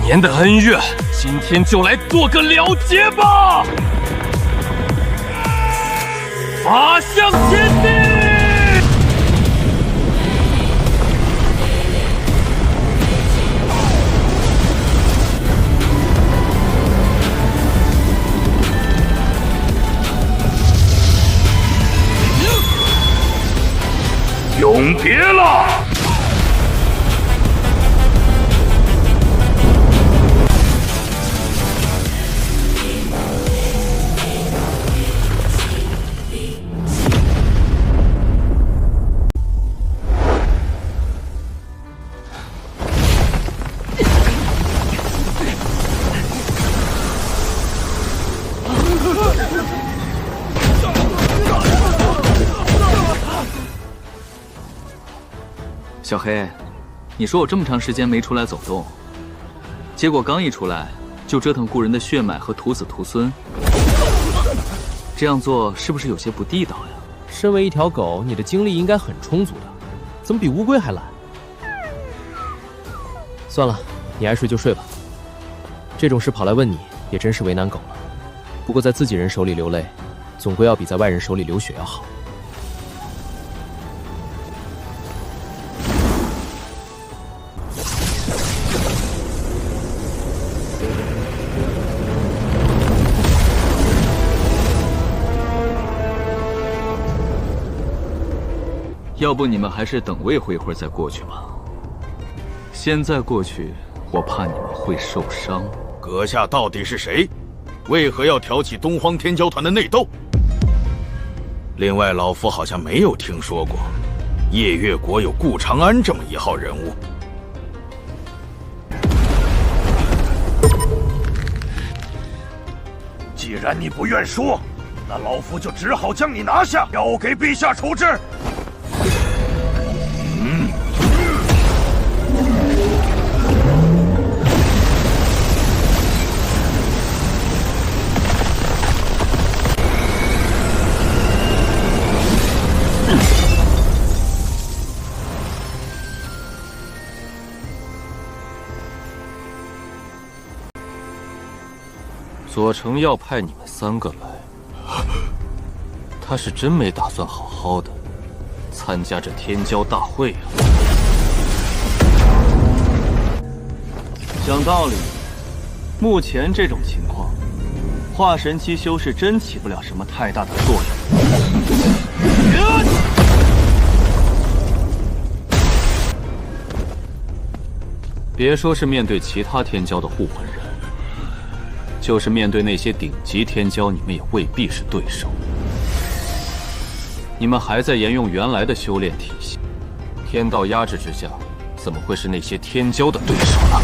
年的恩怨，今天就来做个了结吧！法相天地！ 永别了！小黑，你说我这么长时间没出来走动，结果刚一出来就折腾故人的血脉和徒子徒孙，这样做是不是有些不地道呀？身为一条狗，你的精力应该很充足的，怎么比乌龟还懒？算了，你爱睡就睡吧。这种事跑来问你，也真是为难狗了。不过在自己人手里流泪，总归要比在外人手里流血要好。 要不你们还是等魏会一会儿再过去吧。现在过去，我怕你们会受伤。阁下到底是谁？为何要挑起东荒天骄团的内斗？另外，老夫好像没有听说过，夜月国有顾长安这么一号人物。既然你不愿说，那老夫就只好将你拿下，交给陛下处置。 左丞要派你们3个来，他是真没打算好好的参加这天骄大会啊！讲道理，目前这种情况，化神期修士真起不了什么太大的作用。别说是面对其他天骄的护魂人。 就是面对那些顶级天骄，你们也未必是对手。你们还在沿用原来的修炼体系，天道压制之下，怎么会是那些天骄的对手呢？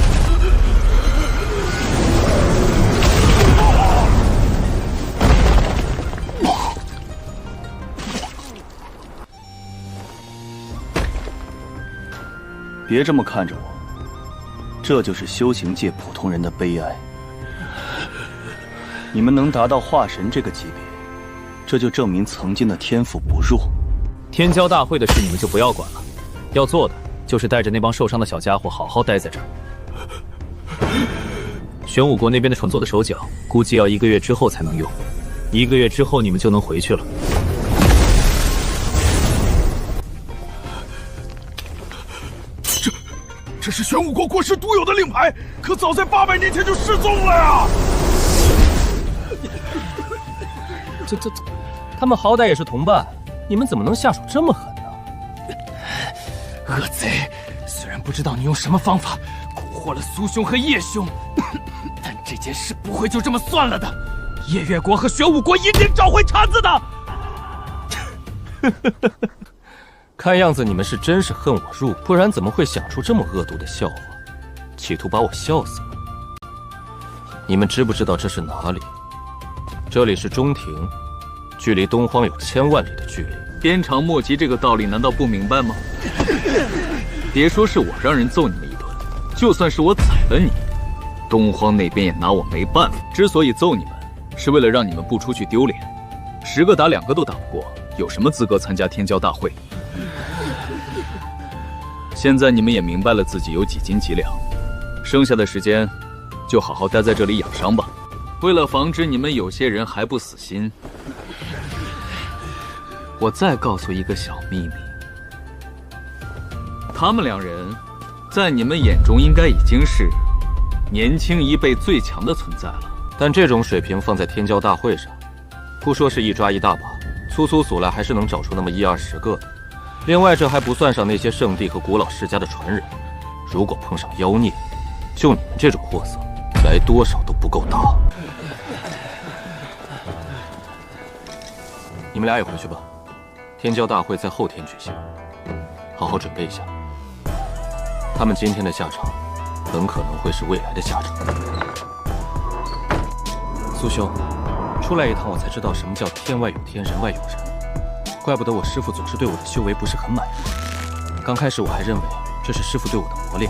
别这么看着我，这就是修行界普通人的悲哀。 你们能达到化神这个级别，这就证明曾经的天赋不弱。天骄大会的事你们就不要管了，要做的就是带着那帮受伤的小家伙好好待在这儿。玄武国那边的创作的手脚，估计要1个月之后才能用，1个月之后你们就能回去了。这是玄武国国师独有的令牌，可早在800年前就失踪了呀！ 他们好歹也是同伴，你们怎么能下手这么狠呢？恶贼，虽然不知道你用什么方法蛊惑了苏兄和叶兄，但这件事不会就这么算了的。夜月国和玄武国一定找回茬子的。看样子你们是真是恨我入，不然怎么会想出这么恶毒的笑话，企图把我笑死了？你们知不知道这是哪里？ 这里是中庭，距离东荒有1000万里的距离。鞭长莫及这个道理难道不明白吗？别说是我让人揍你们一顿，就算是我宰了你，东荒那边也拿我没办法。之所以揍你们，是为了让你们不出去丢脸。10个打2个都打不过，有什么资格参加天骄大会？现在你们也明白了自己有几斤几两，剩下的时间就好好待在这里养伤吧。为了防止你们有些人还不死心，我再告诉一个小秘密：他们两人，在你们眼中应该已经是年轻一辈最强的存在了。但这种水平放在天骄大会上，不说是一抓一大把，粗粗数来还是能找出那么10-20个的。另外，这还不算上那些圣地和古老世家的传人。如果碰上妖孽，就你们这种货色，来多少都不够打。你们俩也回去吧，天骄大会在后天举行，好好准备一下。他们今天的下场，很可能会是未来的下场。苏兄，出来一趟，我才知道什么叫天外有天，人外有人。怪不得我师父总是对我的修为不是很满意。刚开始我还认为这是师父对我的磨练，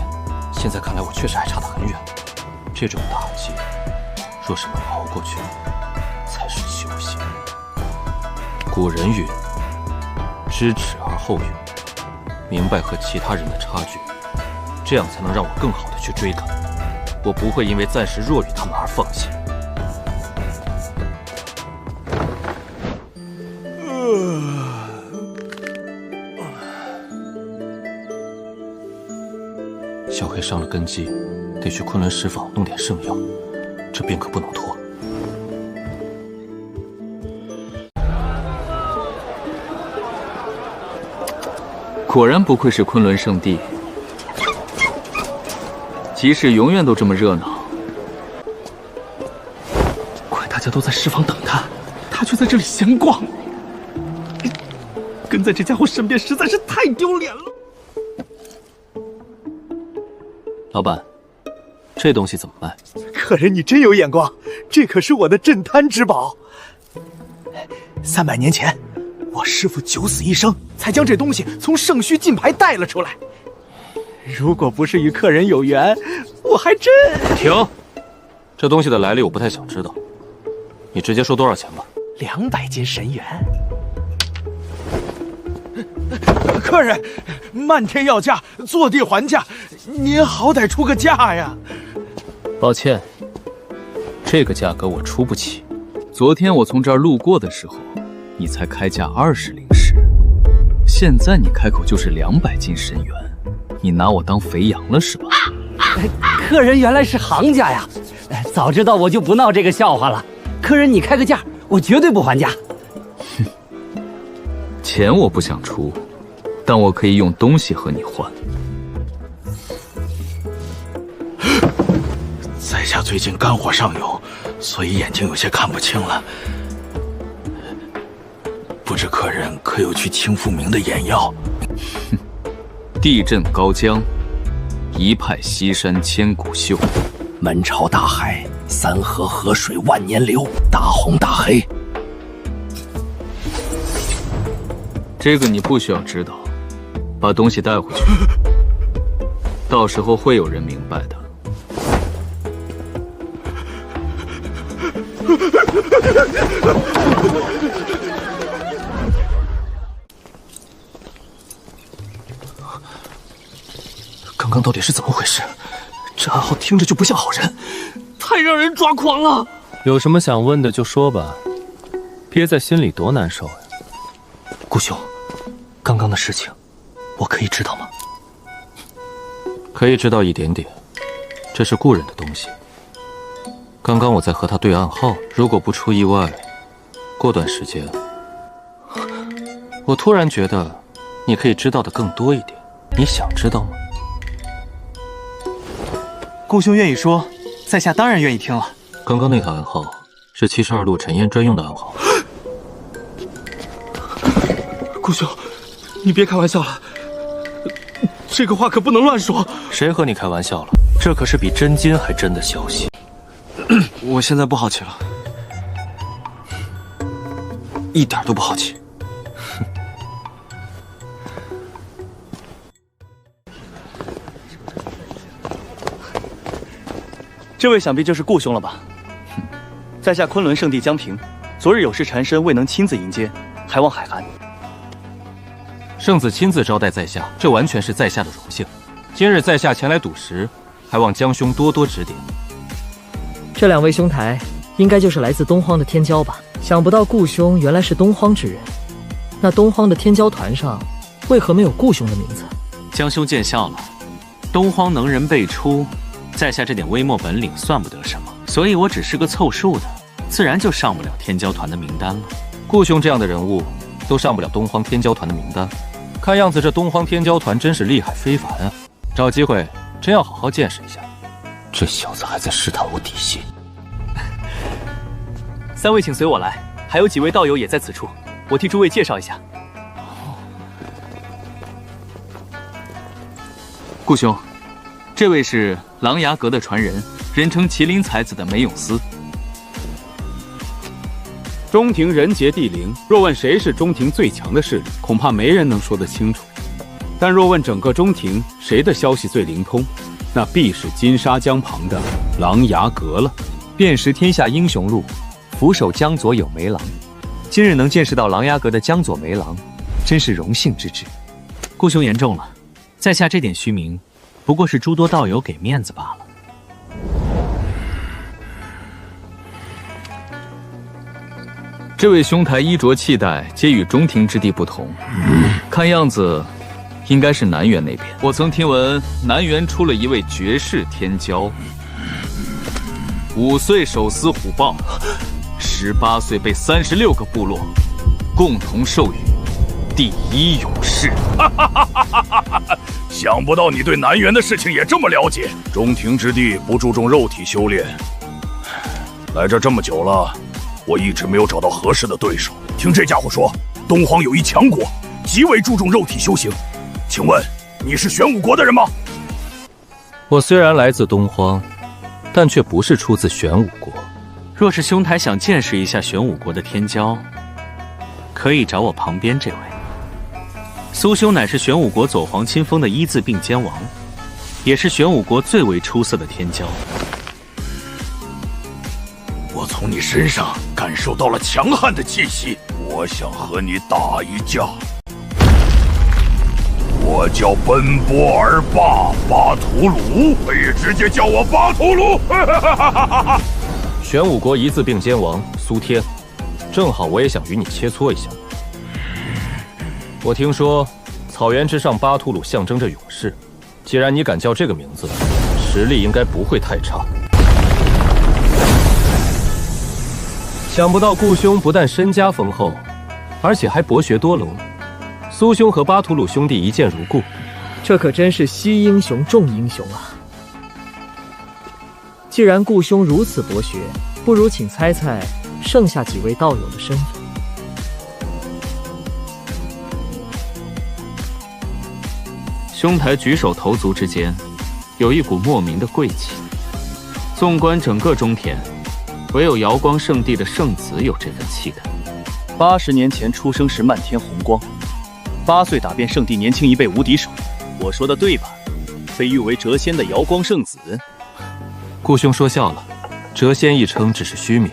现在看来我确实还差得很远。这种打击，若是能熬过去，才是修行。古人云：“知耻而后勇”，明白和其他人的差距，这样才能让我更好的去追赶。我不会因为暂时弱于他们而放弃。小黑伤了根基，得去昆仑石坊弄点圣药，这病可不能拖。果然不愧是昆仑圣地，集市永远都这么热闹。怪大家都在石坊等他，他却在这里闲逛。跟在这家伙身边实在是太丢脸了。老板，这东西怎么卖？客人，你真有眼光，这可是我的镇摊之宝。300年前，我师父九死一生，才将这东西从圣虚禁牌带了出来。如果不是与客人有缘，我还真……停！这东西的来历我不太想知道，你直接说多少钱吧。200斤神元。客人，漫天要价，坐地还价，您好歹出个价呀！抱歉，这个价格我出不起。昨天我从这儿路过的时候，你才开价20灵石，现在你开口就是200斤神元，你拿我当肥羊了是吧？客人原来是行家呀，早知道我就不闹这个笑话了。客人，你开个价，我绝对不还价。钱我不想出，但我可以用东西和你换。在下最近肝火上涌，所以眼睛有些看不清了。不知客人可有去清复明的眼药？地震高江，一派西山千古秀。门朝大海，3河河水万年流，大红大黑。这个你不需要知道，把东西带回去，到时候会有人明白的。刚刚到底是怎么回事？这暗号听着就不像好人，太让人抓狂了。有什么想问的就说吧，憋在心里多难受呀。顾兄，刚刚的事情，我可以知道吗？可以知道一点点，这是故人的东西。刚刚我在和他对暗号，如果不出意外，过段时间，我突然觉得你可以知道的更多一点。你想知道吗？顾兄愿意说，在下当然愿意听了。刚刚那个暗号是72路陈烟专用的暗号。顾兄，你别开玩笑了，这个话可不能乱说。谁和你开玩笑了？这可是比真金还真的消息。我现在不好奇了，一点都不好奇。这位想必就是顾兄了吧？在下昆仑圣地江平，昨日有事缠身，未能亲自迎接，还望海涵。圣子亲自招待在下，这完全是在下的荣幸。今日在下前来赌石，还望江兄多多指点。这两位兄台应该就是来自东荒的天骄吧？想不到顾兄原来是东荒之人。那东荒的天骄团上为何没有顾兄的名字？江兄见笑了，东荒能人辈出，在下这点微末本领算不得什么，所以我只是个凑数的，自然就上不了天骄团的名单了。顾兄这样的人物都上不了东荒天骄团的名单，看样子这东荒天骄团真是厉害非凡啊！找机会真要好好见识一下。这小子还在试探我底细。三位请随我来，还有几位道友也在此处，我替诸位介绍一下。顾兄，这位是琅琊阁的传人，人称麒麟才子的梅永思。中庭人杰地灵，若问谁是中庭最强的势力，恐怕没人能说得清楚。但若问整个中庭谁的消息最灵通，那必是金沙江旁的琅琊阁了。遍识天下英雄路，俯首江左有梅郎。今日能见识到琅琊阁的江左梅郎，真是荣幸之至。顾兄言重了，在下这点虚名，不过是诸多道友给面子罢了。这位兄台衣着气带皆与中庭之地不同，看样子应该是南园那边。我曾听闻南园出了一位绝世天骄，5岁手撕虎豹，18岁被36个部落共同授予第1勇士。想不到你对南园的事情也这么了解。中庭之地不注重肉体修炼，来这这么久了，我一直没有找到合适的对手。听这家伙说，东荒有一强国，极为注重肉体修行。请问你是玄武国的人吗？我虽然来自东荒，但却不是出自玄武国。若是兄台想见识一下玄武国的天骄，可以找我旁边这位。苏兄乃是玄武国左皇亲封的1字并肩王，也是玄武国最为出色的天骄。我从你身上感受到了强悍的气息，我想和你打一架。我叫奔波而霸巴图鲁，可以直接叫我巴图鲁。玄武国1字并肩王苏天，正好我也想与你切磋一下。我听说草原之上巴图鲁象征着勇士，既然你敢叫这个名字，实力应该不会太差。想不到顾兄不但身家丰厚，而且还博学多龙。苏兄和巴图鲁兄弟一见如故，这可真是惜英雄重英雄啊！既然顾兄如此博学，不如请猜猜剩下几位道友的身份。兄台举手投足之间，有一股莫名的贵气。纵观整个中田，唯有瑶光圣地的圣子有这份气概。80年前出生时漫天红光，8岁打遍圣地年轻一辈无敌手。我说的对吧？被誉为谪仙的瑶光圣子。顾兄说笑了，谪仙一称只是虚名。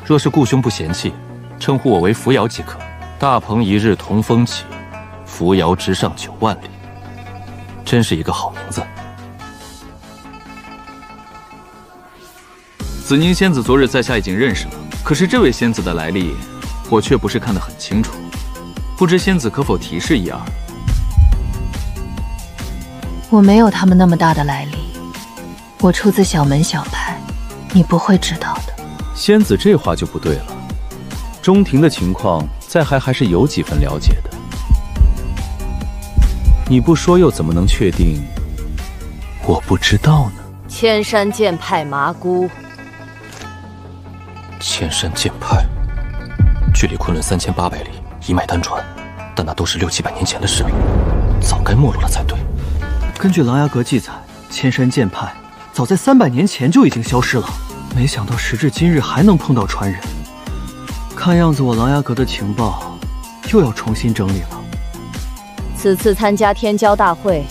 若是顾兄不嫌弃，称呼我为扶摇即可。大鹏一日同风起，扶摇直上9万里。真是一个好名字。子宁仙子昨日在下已经认识了，可是这位仙子的来历，我却不是看得很清楚，不知仙子可否提示一二？我没有他们那么大的来历，我出自小门小派，你不会知道的。仙子这话就不对了，中庭的情况在还是有几分了解的。你不说又怎么能确定我不知道呢？千山剑派麻姑。千山剑派，距离昆仑3800里，一脉单传，但那都是6、700年前的事了，早该没落了才对。根据琅琊阁记载，千山剑派早在300年前就已经消失了，没想到时至今日还能碰到传人。看样子我琅琊阁的情报又要重新整理了。此次参加天骄大会，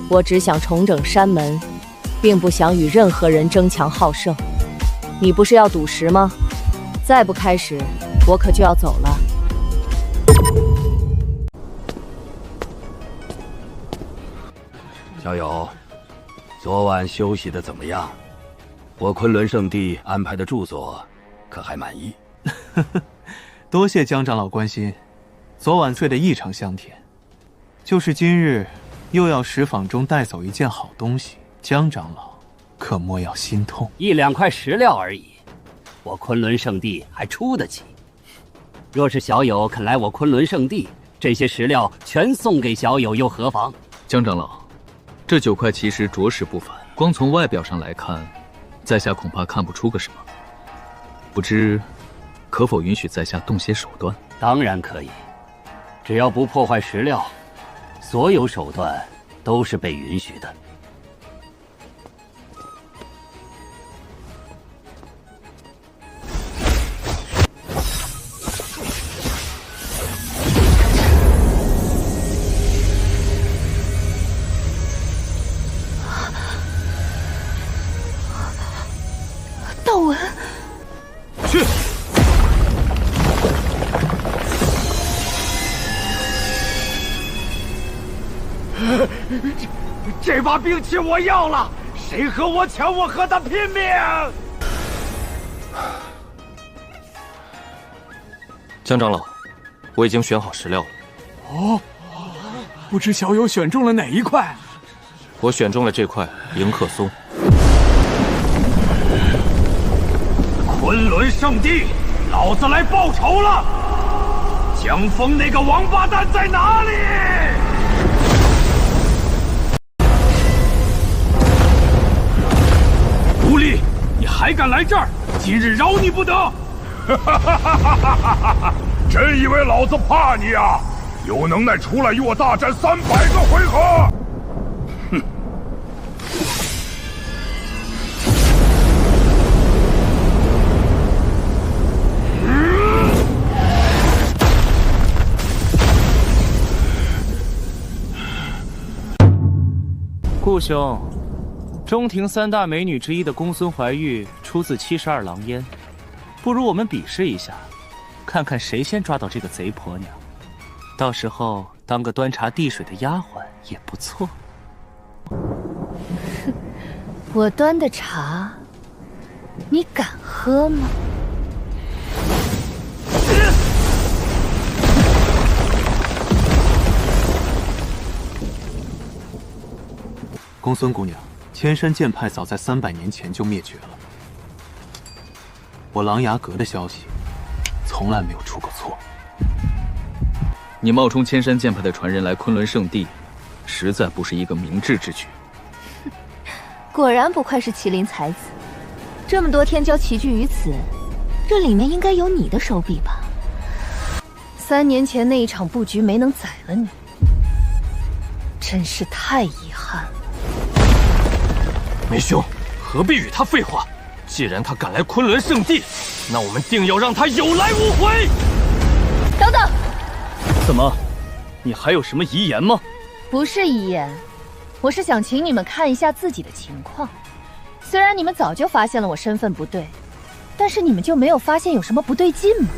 我只想重整山门，并不想与任何人争强好胜。你不是要赌石吗？再不开始，我可就要走了。小友，昨晚休息的怎么样？我昆仑圣地安排的住所，可还满意？多谢江长老关心，昨晚睡得异常香甜。就是今日，又要石舫中带走一件好东西，江长老可莫要心痛。1、2块石料而已，我昆仑圣地还出得起。若是小友肯来我昆仑圣地，这些石料全送给小友又何妨？江长老，这9块奇石着实不凡，光从外表上来看，在下恐怕看不出个什么。不知可否允许在下动些手段？当然可以，只要不破坏石料，所有手段都是被允许的。道文，去！这把兵器我要了，谁和我抢，我和他拼命！江长老，我已经选好石料了。哦，不知小友选中了哪一块？我选中了这块迎客松。昆仑圣地，老子来报仇了！江峰那个王八蛋在哪里？狐狸，你还敢来这儿？今日饶你不得！真以为老子怕你啊？有能耐出来与我大战300个回合！哼！顾兄，中庭3大美女之一的公孙怀玉出自72狼烟，不如我们比试一下，看看谁先抓到这个贼婆娘。到时候当个端茶递水的丫鬟也不错。我端的茶，你敢喝吗？公孙姑娘，千山剑派早在300年前就灭绝了。我琅琊阁的消息，从来没有出过错。你冒充千山剑派的传人来昆仑圣地，实在不是一个明智之举。果然不愧是麒麟才子，这么多天骄齐聚于此，这里面应该有你的手笔吧？3年前那一场布局没能宰了你，真是太遗憾了。梅兄，何必与他废话？既然他敢来昆仑圣地，那我们定要让他有来无回。等等，怎么，你还有什么遗言吗？不是遗言，我是想请你们看一下自己的情况。虽然你们早就发现了我身份不对，但是你们就没有发现有什么不对劲吗？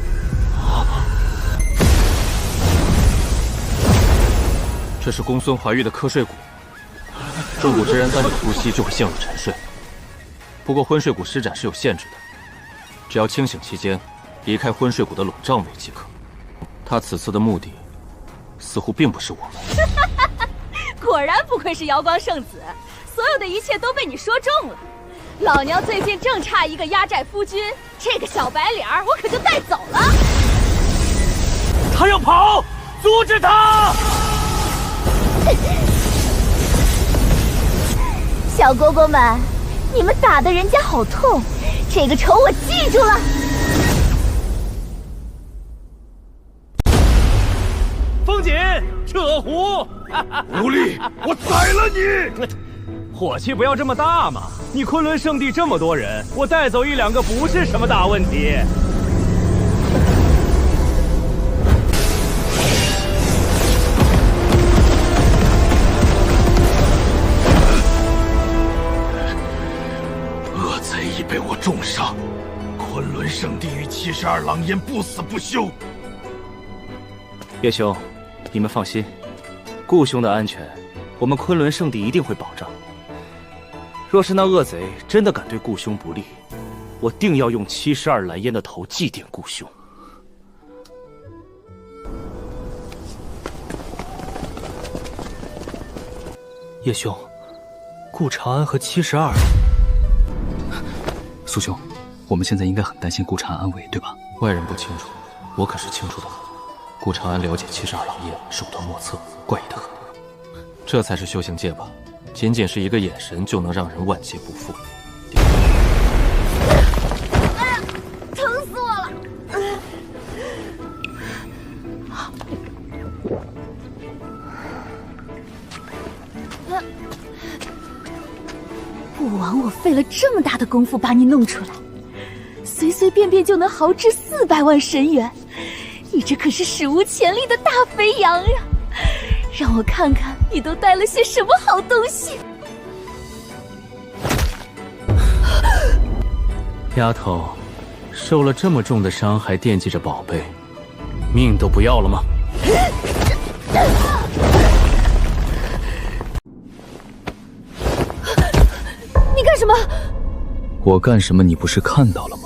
这是公孙怀玉的瞌睡谷。入谷之人3者呼吸就会陷入沉睡，不过昏睡谷施展是有限制的，只要清醒期间离开昏睡谷的笼罩围即可。他此次的目的似乎并不是我们。果然不愧是瑶光圣子，所有的一切都被你说中了。老娘最近正差一个压寨夫君，这个小白脸儿我可就带走了。他要跑，阻止他！小蝈蝈们，你们打得人家好痛，这个仇我记住了。风景，扯狐！狐狸，我宰了你！火气不要这么大嘛！你昆仑圣地这么多人，我带走1、2个不是什么大问题。恶贼已被我重伤，昆仑圣地与72狼烟不死不休。叶兄，你们放心，顾兄的安全，我们昆仑圣地一定会保障。若是那恶贼真的敢对顾兄不利，我定要用72蓝烟的头祭奠顾兄。叶兄，顾长安和72……苏兄，我们现在应该很担心顾长安安危，对吧？外人不清楚，我可是清楚的很。顾长安了解72狼烟，手段莫测，怪异的很。这才是修行界吧？仅仅是一个眼神就能让人万劫不复。哎呀，疼死我了！不枉我费了这么大的功夫把你弄出来，随随便便就能豪掷400万神元，你这可是史无前例的大肥羊呀！让我看看你都带了些什么好东西。丫头，受了这么重的伤还惦记着宝贝，命都不要了吗？你干什么？我干什么你不是看到了吗？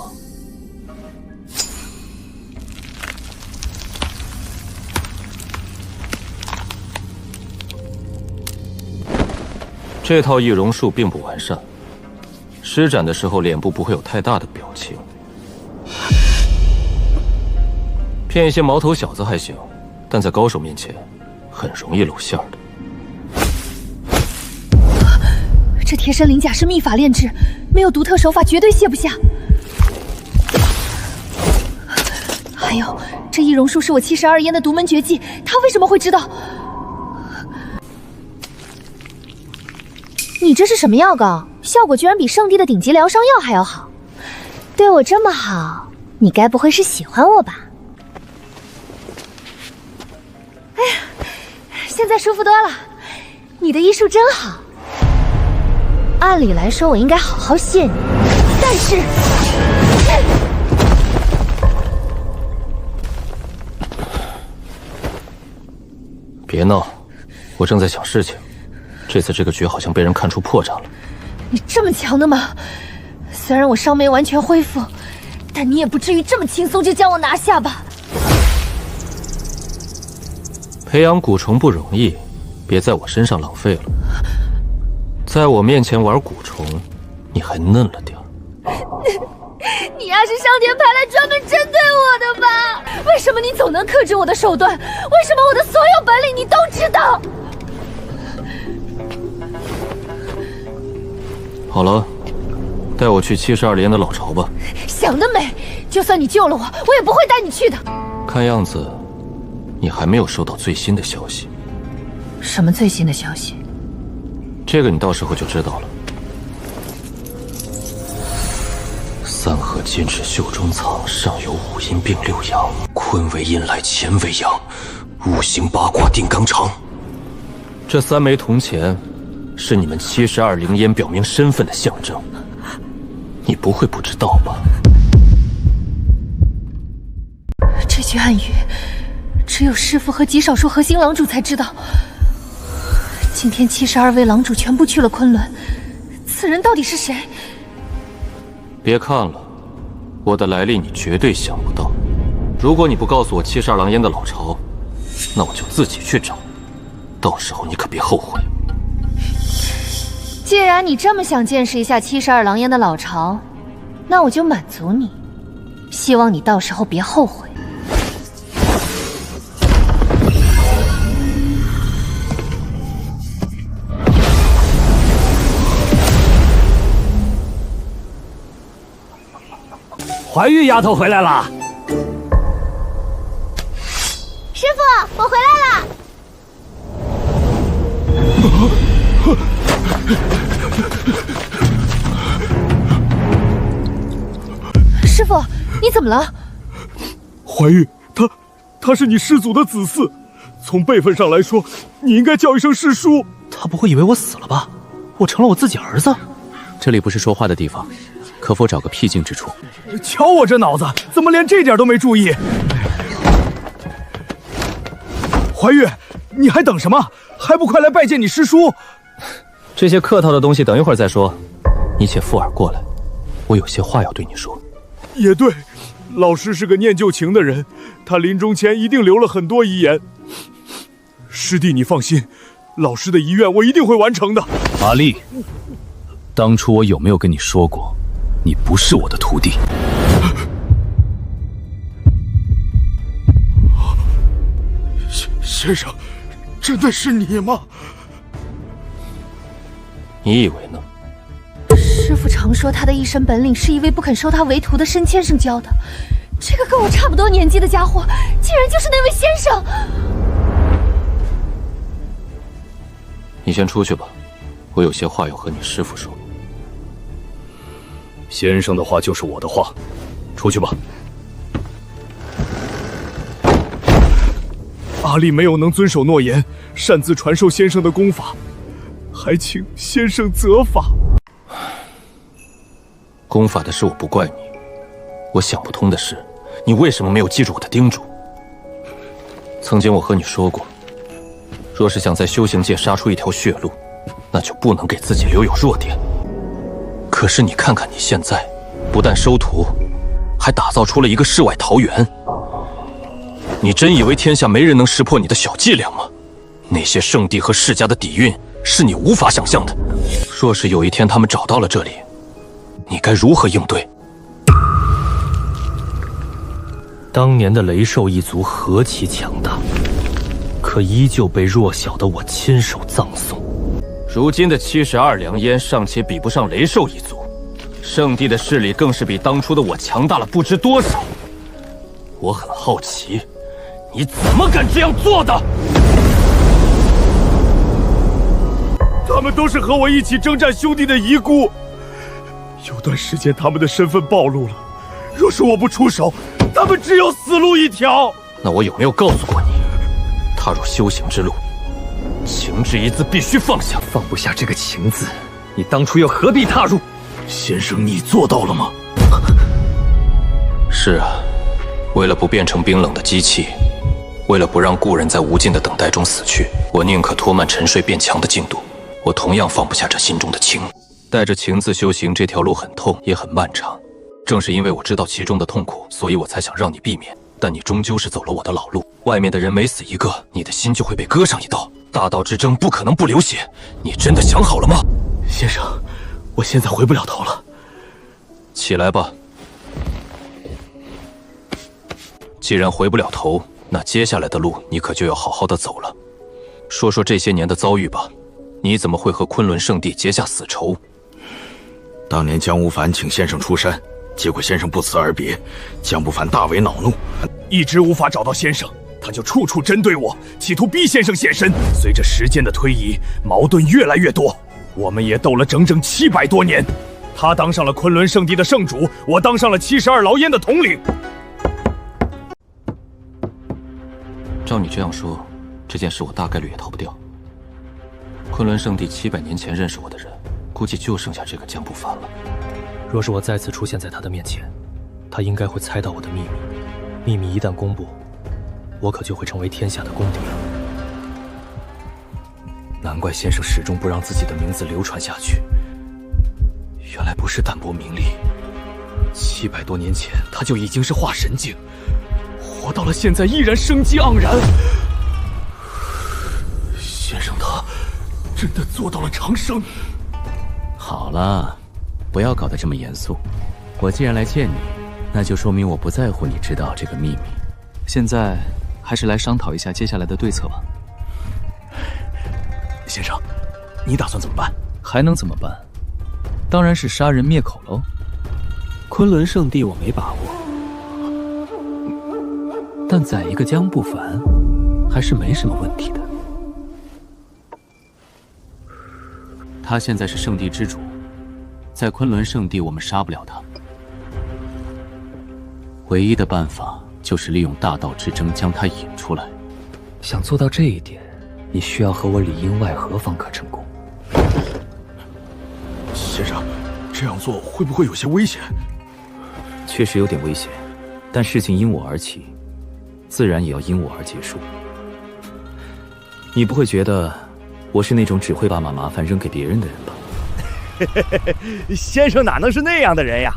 这套易容术并不完善，施展的时候脸部不会有太大的表情，骗一些毛头小子还行，但在高手面前很容易露馅的。这贴身鳞甲是秘法炼制，没有独特手法绝对卸不下。还有，这易容术是我72烟的独门绝技，他为什么会知道？你这是什么药膏？效果居然比圣地的顶级疗伤药还要好。对我这么好，你该不会是喜欢我吧？哎呀，现在舒服多了。你的医术真好。按理来说，我应该好好谢你，但是……别闹，我正在想事情。这次这个局好像被人看出破绽了。你这么强的吗？虽然我伤没完全恢复，但你也不至于这么轻松就将我拿下吧？培养蛊虫不容易，别在我身上浪费了。在我面前玩蛊虫，你还嫩了点。你丫是上天派来专门针对我的吧？为什么你总能克制我的手段？为什么我的所有本领你都知道？好了，带我去72连的老巢吧。想得美！就算你救了我，我也不会带你去的。看样子，你还没有收到最新的消息。什么最新的消息？这个你到时候就知道了。三合金翅袖中藏，上有五阴并六阳，坤为阴来，乾为阳，五行八卦定纲常。这3枚铜钱是你们72灵烟表明身份的象征，你不会不知道吧？这句暗语，只有师父和极少数核心狼主才知道。今天72位狼主全部去了昆仑，此人到底是谁？别看了，我的来历你绝对想不到。如果你不告诉我72狼烟的老巢，那我就自己去找，到时候你可别后悔。既然你这么想见识一下72狼烟的老巢，那我就满足你，希望你到时候别后悔。怀玉丫头回来了。师父，我回来了。师父，你怎么了？怀玉，他是你师祖的子嗣，从辈分上来说，你应该叫一声师叔。他不会以为我死了吧？我成了我自己儿子？这里不是说话的地方，可否找个僻静之处？瞧我这脑子，怎么连这点都没注意？怀玉，你还等什么？还不快来拜见你师叔？这些客套的东西等一会儿再说，你且附耳过来，我有些话要对你说。也对，老师是个念旧情的人，他临终前一定留了很多遗言。师弟，你放心，老师的遗愿我一定会完成的。阿力，当初我有没有跟你说过，你不是我的徒弟？先生，真的是你吗？你以为呢？师父常说他的一身本领是一位不肯收他为徒的申先生教的，这个跟我差不多年纪的家伙，竟然就是那位先生！你先出去吧，我有些话要和你师父说。先生的话就是我的话，出去吧。阿力没有能遵守诺言，擅自传授先生的功法，还请先生责罚。功法的事我不怪你，我想不通的是，你为什么没有记住我的叮嘱？曾经我和你说过，若是想在修行界杀出一条血路，那就不能给自己留有弱点。可是你看看你现在，不但收徒，还打造出了一个世外桃源。你真以为天下没人能识破你的小伎俩吗？那些圣地和世家的底蕴是你无法想象的。若是有一天他们找到了这里，你该如何应对？当年的雷兽一族何其强大，可依旧被弱小的我亲手葬送。如今的72良烟尚且比不上雷兽一族，圣地的势力更是比当初的我强大了不知多少。我很好奇，你怎么敢这样做的？他们都是和我一起征战兄弟的遗孤，有段时间他们的身份暴露了，若是我不出手，他们只有死路一条。那我有没有告诉过你，踏入修行之路，情之一字必须放下。放不下这个情字，你当初又何必踏入？先生，你做到了吗？是啊，为了不变成冰冷的机器，为了不让故人在无尽的等待中死去，我宁可拖慢沉睡变强的进度。我同样放不下这心中的情。带着情字修行这条路很痛，也很漫长。正是因为我知道其中的痛苦，所以我才想让你避免。但你终究是走了我的老路，外面的人每死一个，你的心就会被割上一刀。大道之争不可能不流血，你真的想好了吗？先生，我现在回不了头了。起来吧。既然回不了头，那接下来的路你可就要好好的走了。说说这些年的遭遇吧，你怎么会和昆仑圣地结下死仇？当年江无烦请先生出山，结果先生不辞而别，江不凡大为恼怒，一直无法找到先生，他就处处针对我，企图逼先生现身。随着时间的推移，矛盾越来越多，我们也斗了整整700多年。他当上了昆仑圣地的圣主，我当上了72牢烟的统领。照你这样说，这件事我大概率也逃不掉。昆仑圣地700年前认识我的人，估计就剩下这个江不凡了。若是我再次出现在他的面前，他应该会猜到我的秘密。秘密一旦公布，我可就会成为天下的公敌了。难怪先生始终不让自己的名字流传下去，原来不是淡泊名利。700多年前他就已经是化神境，活到了现在依然生机盎然。先生他真的做到了长生。好了，不要搞得这么严肃。我既然来见你，那就说明我不在乎你知道这个秘密。现在还是来商讨一下接下来的对策吧。先生，你打算怎么办？还能怎么办？当然是杀人灭口喽。昆仑圣地我没把握，但宰一个江不凡还是没什么问题的。他现在是圣地之主，在昆仑圣地我们杀不了他，唯一的办法就是利用大道之争将他引出来。想做到这一点，你需要和我里应外合方可成功。先生，这样做会不会有些危险？确实有点危险，但事情因我而起，自然也要因我而结束。你不会觉得我是那种只会把麻烦扔给别人的人吧？先生哪能是那样的人呀？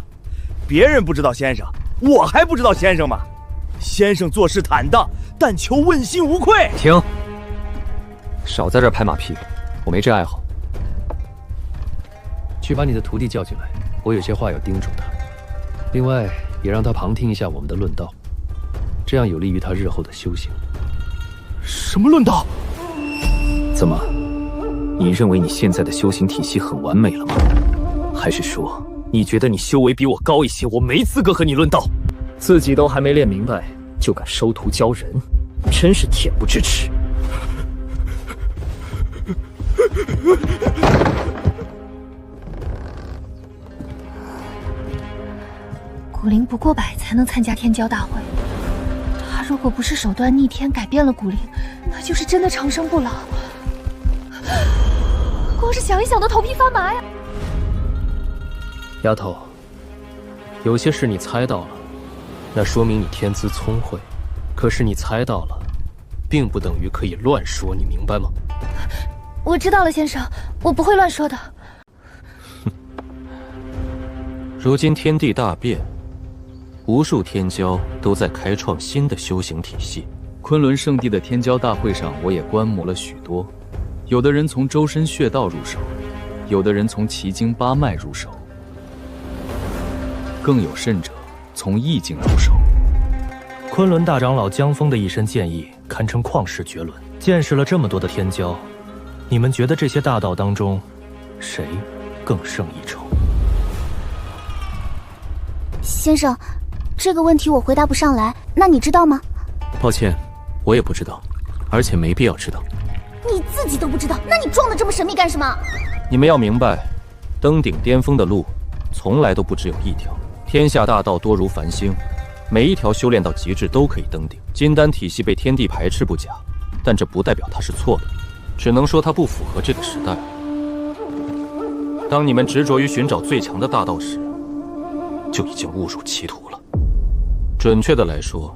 别人不知道先生，我还不知道先生吗？先生做事坦荡，但求问心无愧。停！少在这儿拍马屁，我没这爱好。去把你的徒弟叫进来，我有些话要叮嘱他。另外，也让他旁听一下我们的论道，这样有利于他日后的修行。什么论道？怎么？你认为你现在的修行体系很完美了吗？还是说你觉得你修为比我高一些，我没资格和你论道？自己都还没练明白，就敢收徒教人，真是恬不知耻。古灵不过百才能参加天骄大会，他如果不是手段逆天改变了古灵，那就是真的长生不老。光是想一想都头皮发麻呀！丫头，有些事你猜到了，那说明你天资聪慧。可是你猜到了，并不等于可以乱说，你明白吗？我知道了，先生，我不会乱说的。如今天地大变，无数天骄都在开创新的修行体系。昆仑圣地的天骄大会上，我也观摩了许多。有的人从周身穴道入手，有的人从奇经八脉入手，更有甚者从易经入手。昆仑大长老江峰的一身剑意堪称旷世绝伦，见识了这么多的天骄，你们觉得这些大道当中，谁更胜一筹？先生，这个问题我回答不上来，那你知道吗？抱歉，我也不知道，而且没必要知道。你自己都不知道，那你装得这么神秘干什么？你们要明白，登顶巅峰的路，从来都不只有一条。天下大道多如繁星，每一条修炼到极致都可以登顶。金丹体系被天地排斥不假，但这不代表它是错的，只能说它不符合这个时代。当你们执着于寻找最强的大道时，就已经误入歧途了。准确的来说，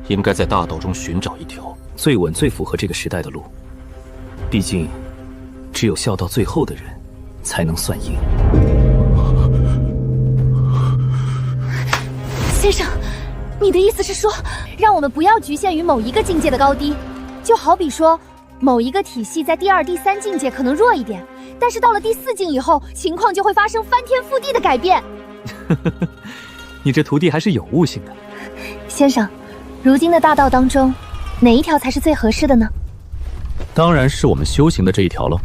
应该在大道中寻找一条最稳、最符合这个时代的路。毕竟，只有笑到最后的人，才能算赢。先生，你的意思是说，让我们不要局限于某一个境界的高低，就好比说，某一个体系在第二、第三境界可能弱一点，但是到了第4境以后，情况就会发生翻天覆地的改变。你这徒弟还是有悟性的。先生，如今的大道当中，哪一条才是最合适的呢？当然是我们修行的这一条喽。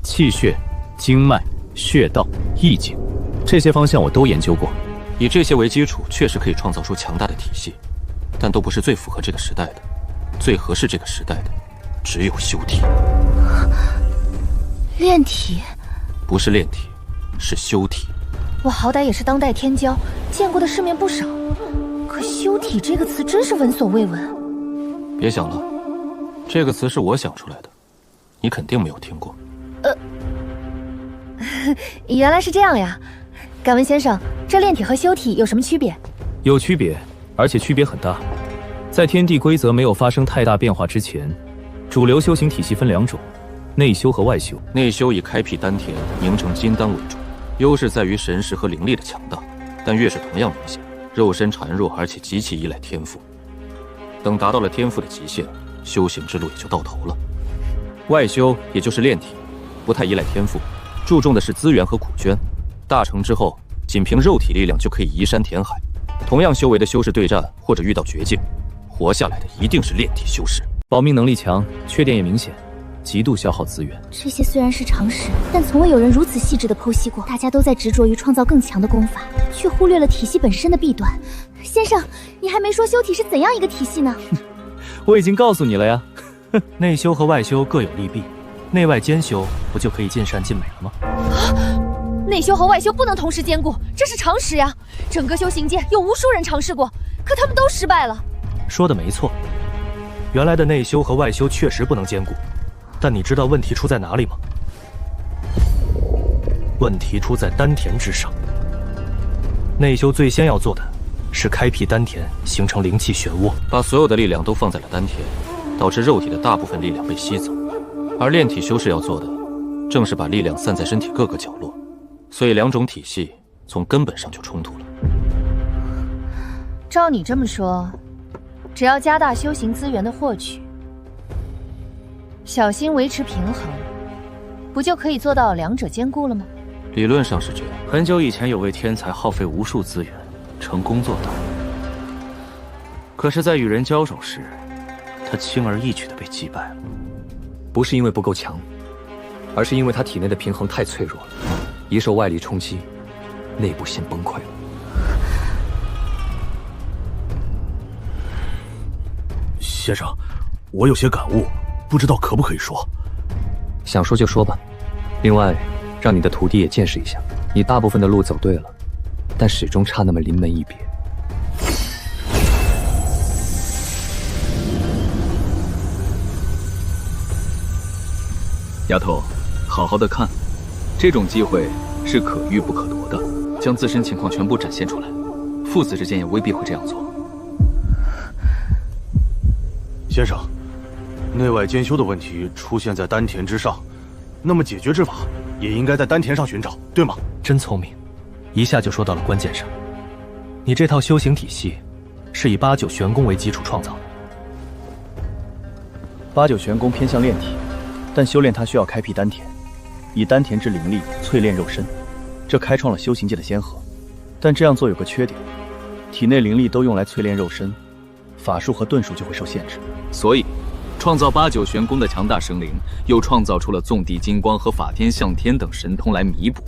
气血、经脉、穴道、意境，这些方向我都研究过。以这些为基础，确实可以创造出强大的体系，但都不是最符合这个时代的。最合适这个时代的，只有修体。炼体？不是炼体，是修体。我好歹也是当代天骄，见过的世面不少，可修体这个词真是闻所未闻。别想了，这个词是我想出来的，你肯定没有听过。原来是这样呀。敢问先生，这炼体和修体有什么区别？有区别，而且区别很大。在天地规则没有发生太大变化之前，主流修行体系分2种，内修和外修。内修以开辟丹田、凝成金丹为主，优势在于神识和灵力的强大，但越是同样明显，肉身孱弱，而且极其依赖天赋。等达到了天赋的极限，修行之路也就到头了。外修也就是炼体，不太依赖天赋，注重的是资源和苦捐。大成之后，仅凭肉体力量就可以移山填海。同样修为的修士对战或者遇到绝境，活下来的一定是炼体修士。保命能力强，缺点也明显，极度消耗资源。这些虽然是常识，但从未有人如此细致地剖析过。大家都在执着于创造更强的功法，却忽略了体系本身的弊端。先生，你还没说修体是怎样一个体系呢？我已经告诉你了呀。内修和外修各有利弊，内外兼修不就可以尽善尽美了吗？内修和外修不能同时兼顾，这是常识呀。整个修行界有无数人尝试过，可他们都失败了。说的没错，原来的内修和外修确实不能兼顾，但你知道问题出在哪里吗？问题出在丹田之上。内修最先要做的是开辟丹田，形成灵气漩涡，把所有的力量都放在了丹田，导致肉体的大部分力量被吸走。而炼体修士要做的，正是把力量散在身体各个角落，所以两种体系从根本上就冲突了。照你这么说，只要加大修行资源的获取，小心维持平衡，不就可以做到两者兼顾了吗？理论上是这样。很久以前有位天才耗费无数资源，成功做到，可是，在与人交手时，他轻而易举地被击败了。不是因为不够强，而是因为他体内的平衡太脆弱了，一受外力冲击，内部先崩溃了。先生，我有些感悟，不知道可不可以说？想说就说吧。另外，让你的徒弟也见识一下，你大部分的路走对了，但始终差那么临门一别。丫头，好好的看，这种机会是可遇不可夺的，将自身情况全部展现出来，父子之间也未必会这样做。先生，内外兼修的问题出现在丹田之上，那么解决之法也应该在丹田上寻找，对吗？真聪明，一下就说到了关键上。你这套修行体系是以8、9玄功为基础创造的。8、9玄功偏向炼体，但修炼它需要开辟丹田，以丹田之灵力淬炼肉身，这开创了修行界的先河。但这样做有个缺点，体内灵力都用来淬炼肉身，法术和遁术就会受限制。所以，创造8、9玄功的强大生灵，又创造出了纵地金光和法天象天等神通来弥补。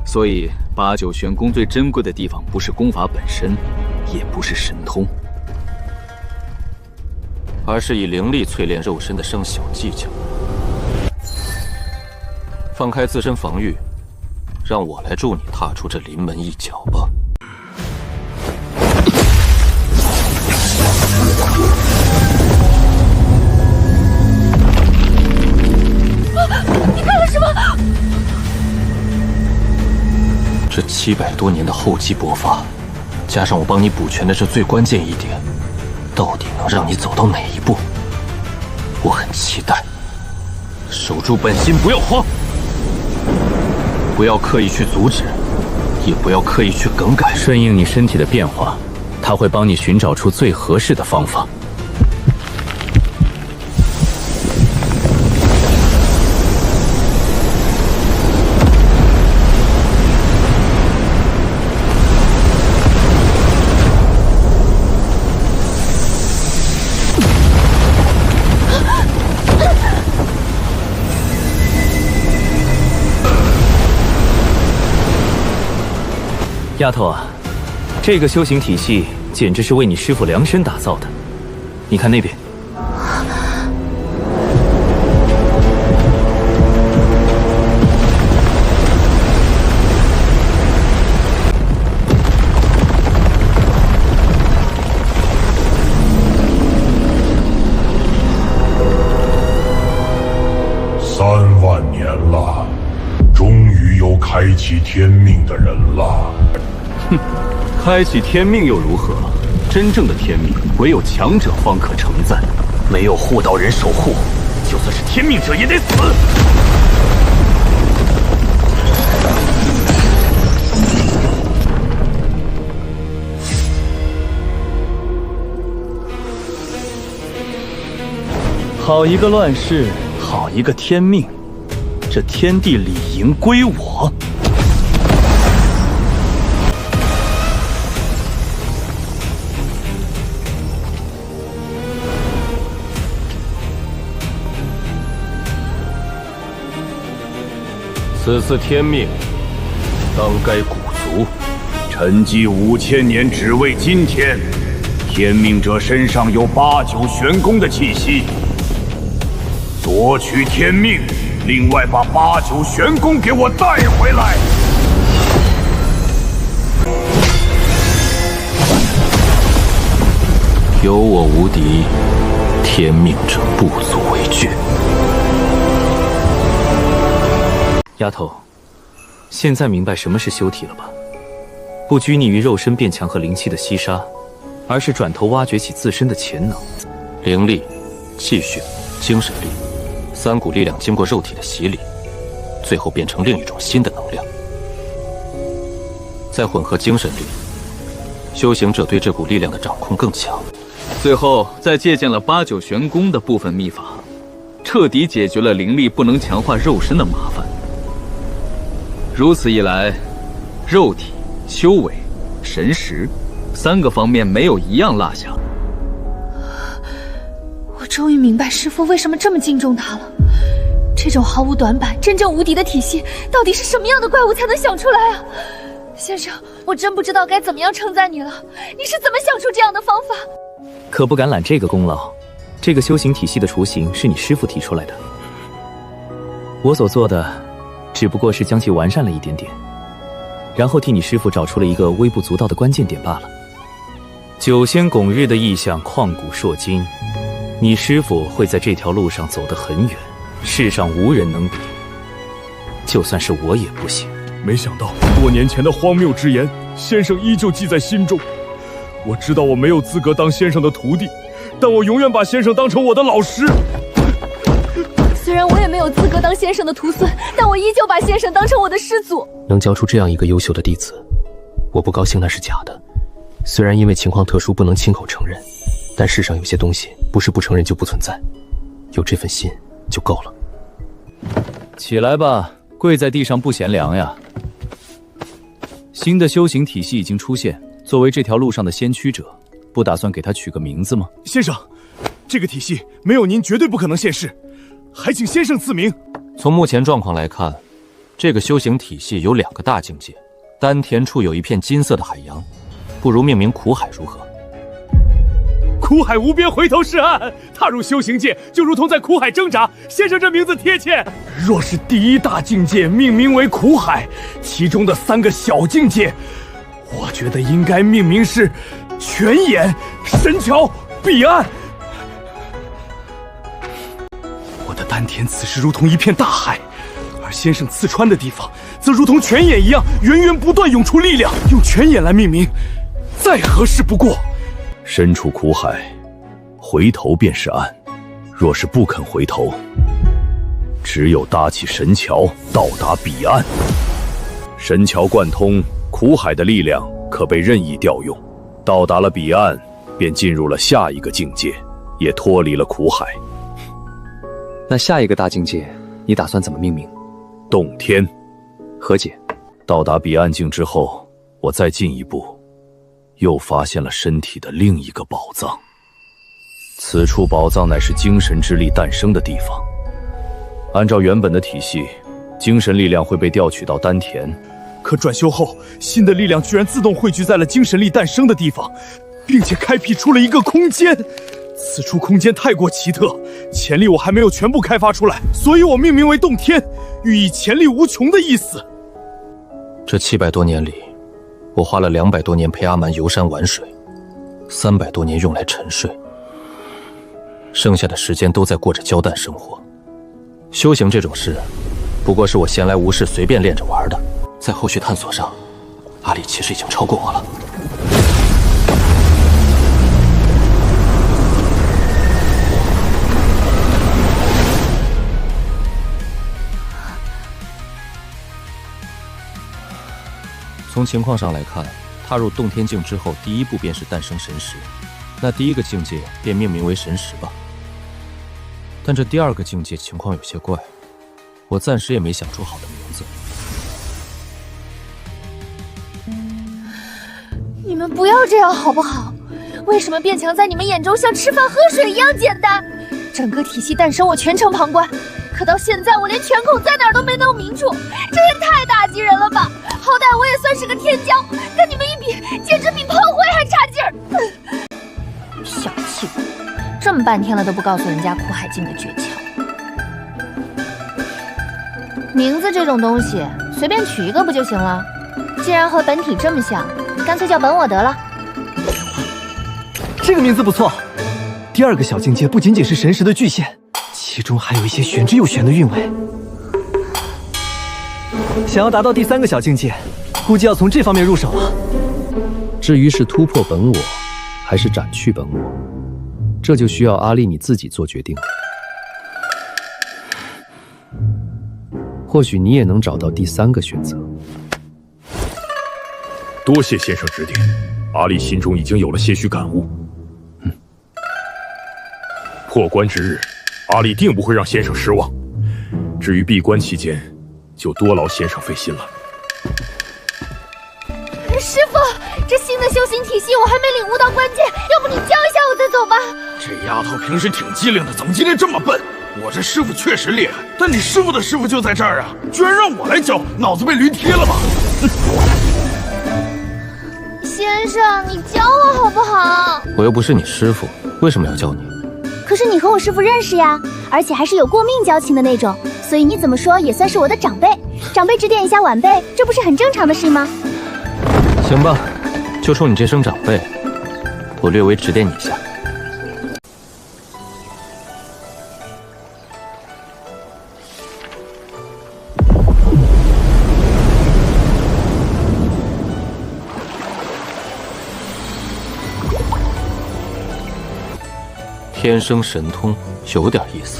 所以，8、9玄功最珍贵的地方，不是功法本身，也不是神通，而是以灵力淬炼肉身的生小技巧。放开自身防御，让我来助你踏出这临门一脚吧。你干了什么？这700多年的厚积薄发，加上我帮你补全的这最关键一点，到底能让你走到哪一步？我很期待。守住本心，不要慌，不要刻意去阻止，也不要刻意去更改。顺应你身体的变化，他会帮你寻找出最合适的方法。丫头啊，这个修行体系简直是为你师父量身打造的。你看那边，3万年了，终于有开启天命的人了。哼，开启天命又如何？真正的天命，唯有强者方可承载。没有护道人守护，就算是天命者也得死。好一个乱世，好一个天命，这天地理应归我。此次天命，当该鼓足。沉寂5000年，只为今天。天命者身上有8、9玄功的气息，夺取天命，另外把8、9玄功给我带回来。有我无敌，天命者不足为惧。丫头，现在明白什么是修体了吧？不拘泥于肉身变强和灵气的吸杀，而是转头挖掘起自身的潜能。灵力、气血、精神力，3股力量经过肉体的洗礼，最后变成另一种新的能量。再混合精神力，修行者对这股力量的掌控更强。最后再借鉴了八九玄功的部分秘法，彻底解决了灵力不能强化肉身的麻烦。如此一来，肉体、修为、神识3个方面没有一样落下。我终于明白师父为什么这么敬重他了。这种毫无短板、真正无敌的体系，到底是什么样的怪物才能想出来啊？先生，我真不知道该怎么样称赞你了。你是怎么想出这样的方法？可不敢揽这个功劳。这个修行体系的雏形是你师父提出来的，我所做的只不过是将其完善了一点点，然后替你师父找出了一个微不足道的关键点罢了。九仙拱日的意象旷古烁今，你师父会在这条路上走得很远，世上无人能比，就算是我也不行。没想到多年前的荒谬之言，先生依旧记在心中。我知道我没有资格当先生的徒弟，但我永远把先生当成我的老师。虽然我也没有资格当先生的徒孙，但我依旧把先生当成我的师祖。能教出这样一个优秀的弟子，我不高兴那是假的。虽然因为情况特殊不能亲口承认，但世上有些东西不是不承认就不存在，有这份心就够了。起来吧，跪在地上不嫌凉呀。新的修行体系已经出现，作为这条路上的先驱者，不打算给他取个名字吗？先生，这个体系没有您绝对不可能现世，还请先生赐名。从目前状况来看，这个修行体系有2个大境界，丹田处有一片金色的海洋，不如命名苦海如何？苦海无边，回头是岸。踏入修行界，就如同在苦海挣扎。先生这名字贴切。若是第1大境界命名为苦海，其中的3个小境界，我觉得应该命名是泉眼、神桥、彼岸。我的丹田此时如同一片大海，而先生刺穿的地方，则如同泉眼一样，源源不断涌出力量。用泉眼来命名，再合适不过。身处苦海，回头便是岸。若是不肯回头，只有搭起神桥，到达彼岸。神桥贯通，苦海的力量可被任意调用。到达了彼岸，便进入了下一个境界，也脱离了苦海。那下一个大境界，你打算怎么命名？洞天。何解？到达彼岸境之后，我再进一步，又发现了身体的另一个宝藏。此处宝藏乃是精神之力诞生的地方。按照原本的体系，精神力量会被调取到丹田，可转修后，新的力量居然自动汇聚在了精神力诞生的地方，并且开辟出了一个空间。此处空间太过奇特，潜力我还没有全部开发出来，所以我命名为洞天，寓意潜力无穷的意思。这700多年里，我花了200多年陪阿蛮游山玩水，300多年用来沉睡，剩下的时间都在过着焦淡生活。修行这种事，不过是我闲来无事随便练着玩的。在后续探索上，阿里其实已经超过我了。从情况上来看，踏入洞天境之后，第一步便是诞生神识，那第1个境界便命名为神识吧。但这第2个境界情况有些怪，我暂时也没想出好的名字。你们不要这样好不好？为什么变强在你们眼中像吃饭喝水一样简单？整个体系诞生我全程旁观，可到现在我连泉孔在哪儿都没弄明楚，这也太打击人了吧！好歹我也算是个天骄，跟你们一比，简直比炮灰还差劲儿。小气鬼，这么半天了都不告诉人家苦海境的诀窍。名字这种东西，随便取一个不就行了？既然和本体这么像，干脆叫本我得了。这个名字不错。第2个小境界不仅仅是神识的巨献，其中还有一些玄之又玄的韵味。想要达到第3个小境界，估计要从这方面入手了。至于是突破本我，还是斩去本我，这就需要阿丽你自己做决定了。或许你也能找到第3个选择。多谢先生指点，阿力心中已经有了些许感悟。破关之日，阿力定不会让先生失望。至于闭关期间，就多劳先生费心了。师傅，这新的修行体系我还没领悟到关键，要不你教一下我再走吧。这丫头平时挺机灵的，怎么今天这么笨？我这师傅确实厉害，但你师傅的师傅就在这儿啊，居然让我来教，脑子被驴踢了吧？先生，你教我好不好？我又不是你师傅，为什么要教你？可是你和我师傅认识呀，而且还是有过命交情的那种，所以你怎么说也算是我的长辈。长辈指点一下晚辈，这不是很正常的事吗？行吧，就冲你这声长辈，我略微指点你一下。天生神通，有点意思。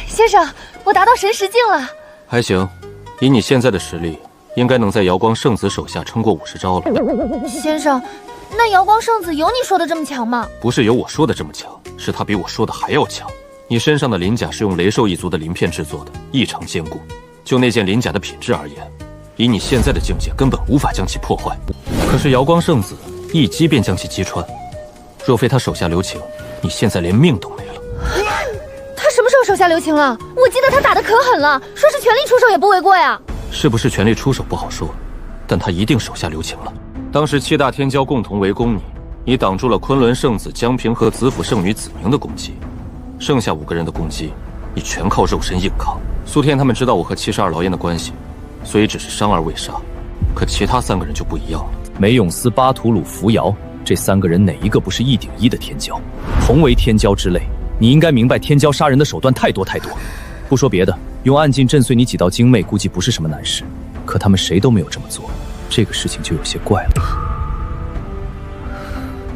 先生，我达到神识境了。还行，以你现在的实力，应该能在瑶光圣子手下撑过50招了。先生，那瑶光圣子有你说的这么强吗？不是有我说的这么强，是他比我说的还要强。你身上的鳞甲是用雷兽一族的鳞片制作的，异常坚固。就那件鳞甲的品质而言，以你现在的境界，根本无法将其破坏。可是瑶光圣子一击便将其击穿，若非他手下留情，你现在连命都没了。他什么时候手下留情了？我记得他打得可狠了，说是全力出手也不为过呀。是不是全力出手不好说，但他一定手下留情了。当时7大天骄共同围攻你，你挡住了昆仑圣子江平和子府圣女子宁的攻击，剩下5个人的攻击，你全靠肉身硬抗。苏天他们知道我和72老烟的关系，所以只是伤而未杀，可其他3个人就不一样了。梅永斯、巴图鲁、扶摇，这3个人哪一个不是1顶1的天骄？同为天骄之类，你应该明白天骄杀人的手段太多太多。不说别的，用暗劲震碎你几道精魅，估计不是什么难事。可他们谁都没有这么做，这个事情就有些怪了。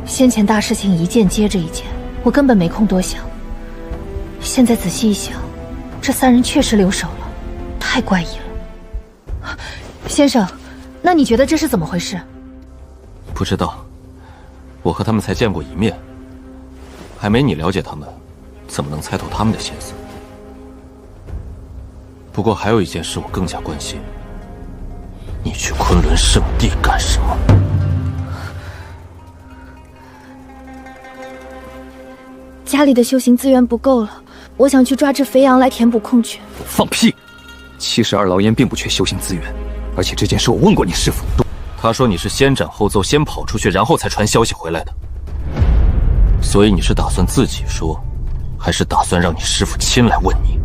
先前大事情一件接着一件，我根本没空多想。现在仔细一想，这3人确实留手了，太怪异了。先生，那你觉得这是怎么回事？不知道，我和他们才见过一面，还没你了解他们，怎么能猜透他们的心思？不过还有一件事我更加关心，你去昆仑圣地干什么？家里的修行资源不够了，我想去抓只肥羊来填补空缺。放屁！72老烟并不缺修行资源，而且这件事我问过你师父，他说你是先斩后奏，先跑出去，然后才传消息回来的。所以你是打算自己说，还是打算让你师父亲来问你？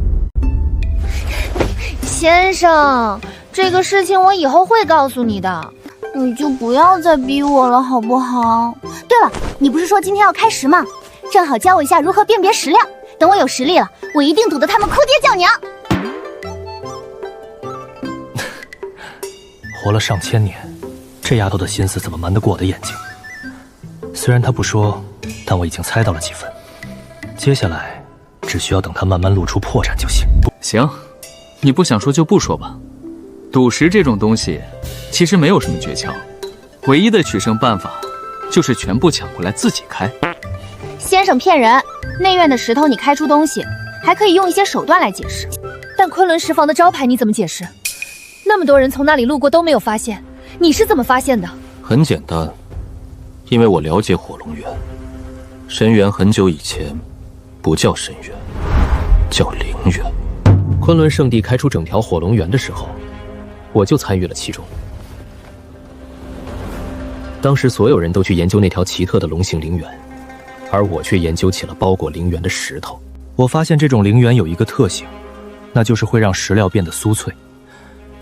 先生，这个事情我以后会告诉你的，你就不要再逼我了，好不好？对了，你不是说今天要开石吗？正好教我一下如何辨别石料，等我有实力了，我一定堵得他们哭爹叫娘。活了上千年，这丫头的心思怎么瞒得过我的眼睛？虽然她不说，但我已经猜到了几分。接下来只需要等她慢慢露出破绽就行。行，你不想说就不说吧。赌石这种东西，其实没有什么诀窍，唯一的取胜办法就是全部抢过来自己开。先生骗人，内院的石头你开出东西，还可以用一些手段来解释。但昆仑石坊的招牌你怎么解释？那么多人从那里路过都没有发现，你是怎么发现的？很简单，因为我了解火龙源。神源很久以前不叫神源，叫灵源。昆仑圣地开出整条火龙源的时候，我就参与了其中。当时所有人都去研究那条奇特的龙形灵源，而我却研究起了包裹灵源的石头。我发现这种灵源有一个特性，那就是会让石料变得酥脆，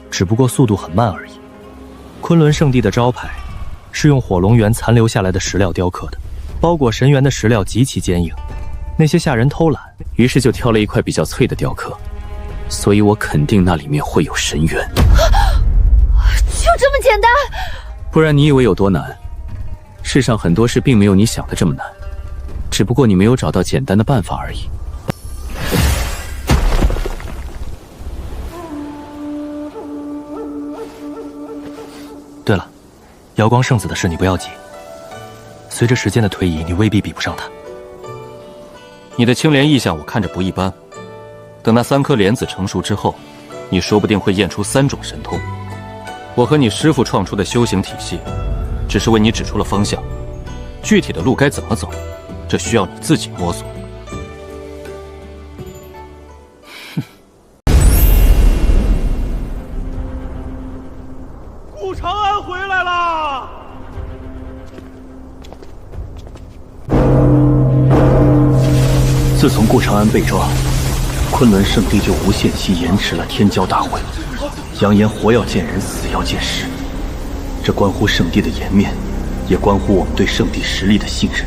只不过速度很慢而已。昆仑圣地的招牌是用火龙源残留下来的石料雕刻的，包裹神源的石料极其坚硬，那些下人偷懒，于是就挑了一块比较脆的雕刻，所以我肯定那里面会有神源。就这么简单？不然你以为有多难？世上很多事并没有你想的这么难，只不过你没有找到简单的办法而已。对了，瑶光圣子的事你不要急，随着时间的推移，你未必比不上他。你的青莲异象我看着不一般，等那3颗莲子成熟之后，你说不定会验出3种神通。我和你师父创出的修行体系，只是为你指出了方向，具体的路该怎么走，这需要你自己摸索。顾长安回来啦！自从顾长安被抓，昆仑圣地就无限期延迟了天骄大会，扬言活要见人，死要见尸。这关乎圣地的颜面，也关乎我们对圣地实力的信任。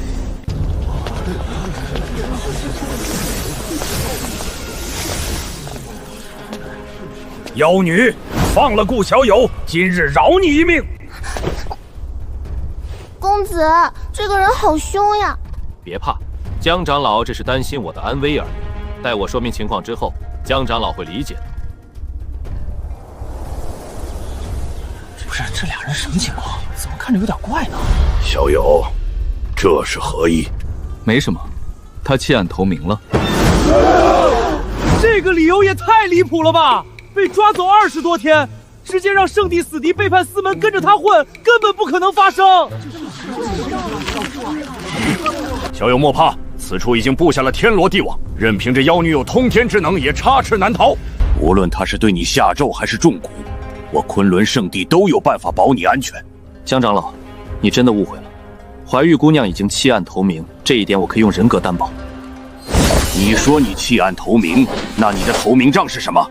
妖女，放了顾小友，今日饶你一命。公子，这个人好凶呀！别怕，江长老这是担心我的安危而已。待我说明情况之后，江长老会理解的。不是，这俩人什么情况？怎么看着有点怪呢？小友，这是何意？没什么，他弃暗投明了。这个理由也太离谱了吧！被抓走20多天，直接让圣地死敌背叛4门跟着他混，根本不可能发生。小友莫怕，此处已经布下了天罗地网，任凭这妖女有通天之能，也插翅难逃。无论她是对你下咒还是中蛊，我昆仑圣地都有办法保你安全。江长老，你真的误会了，怀玉姑娘已经弃暗投明，这一点我可以用人格担保。你说你弃暗投明，那你的投名状是什么？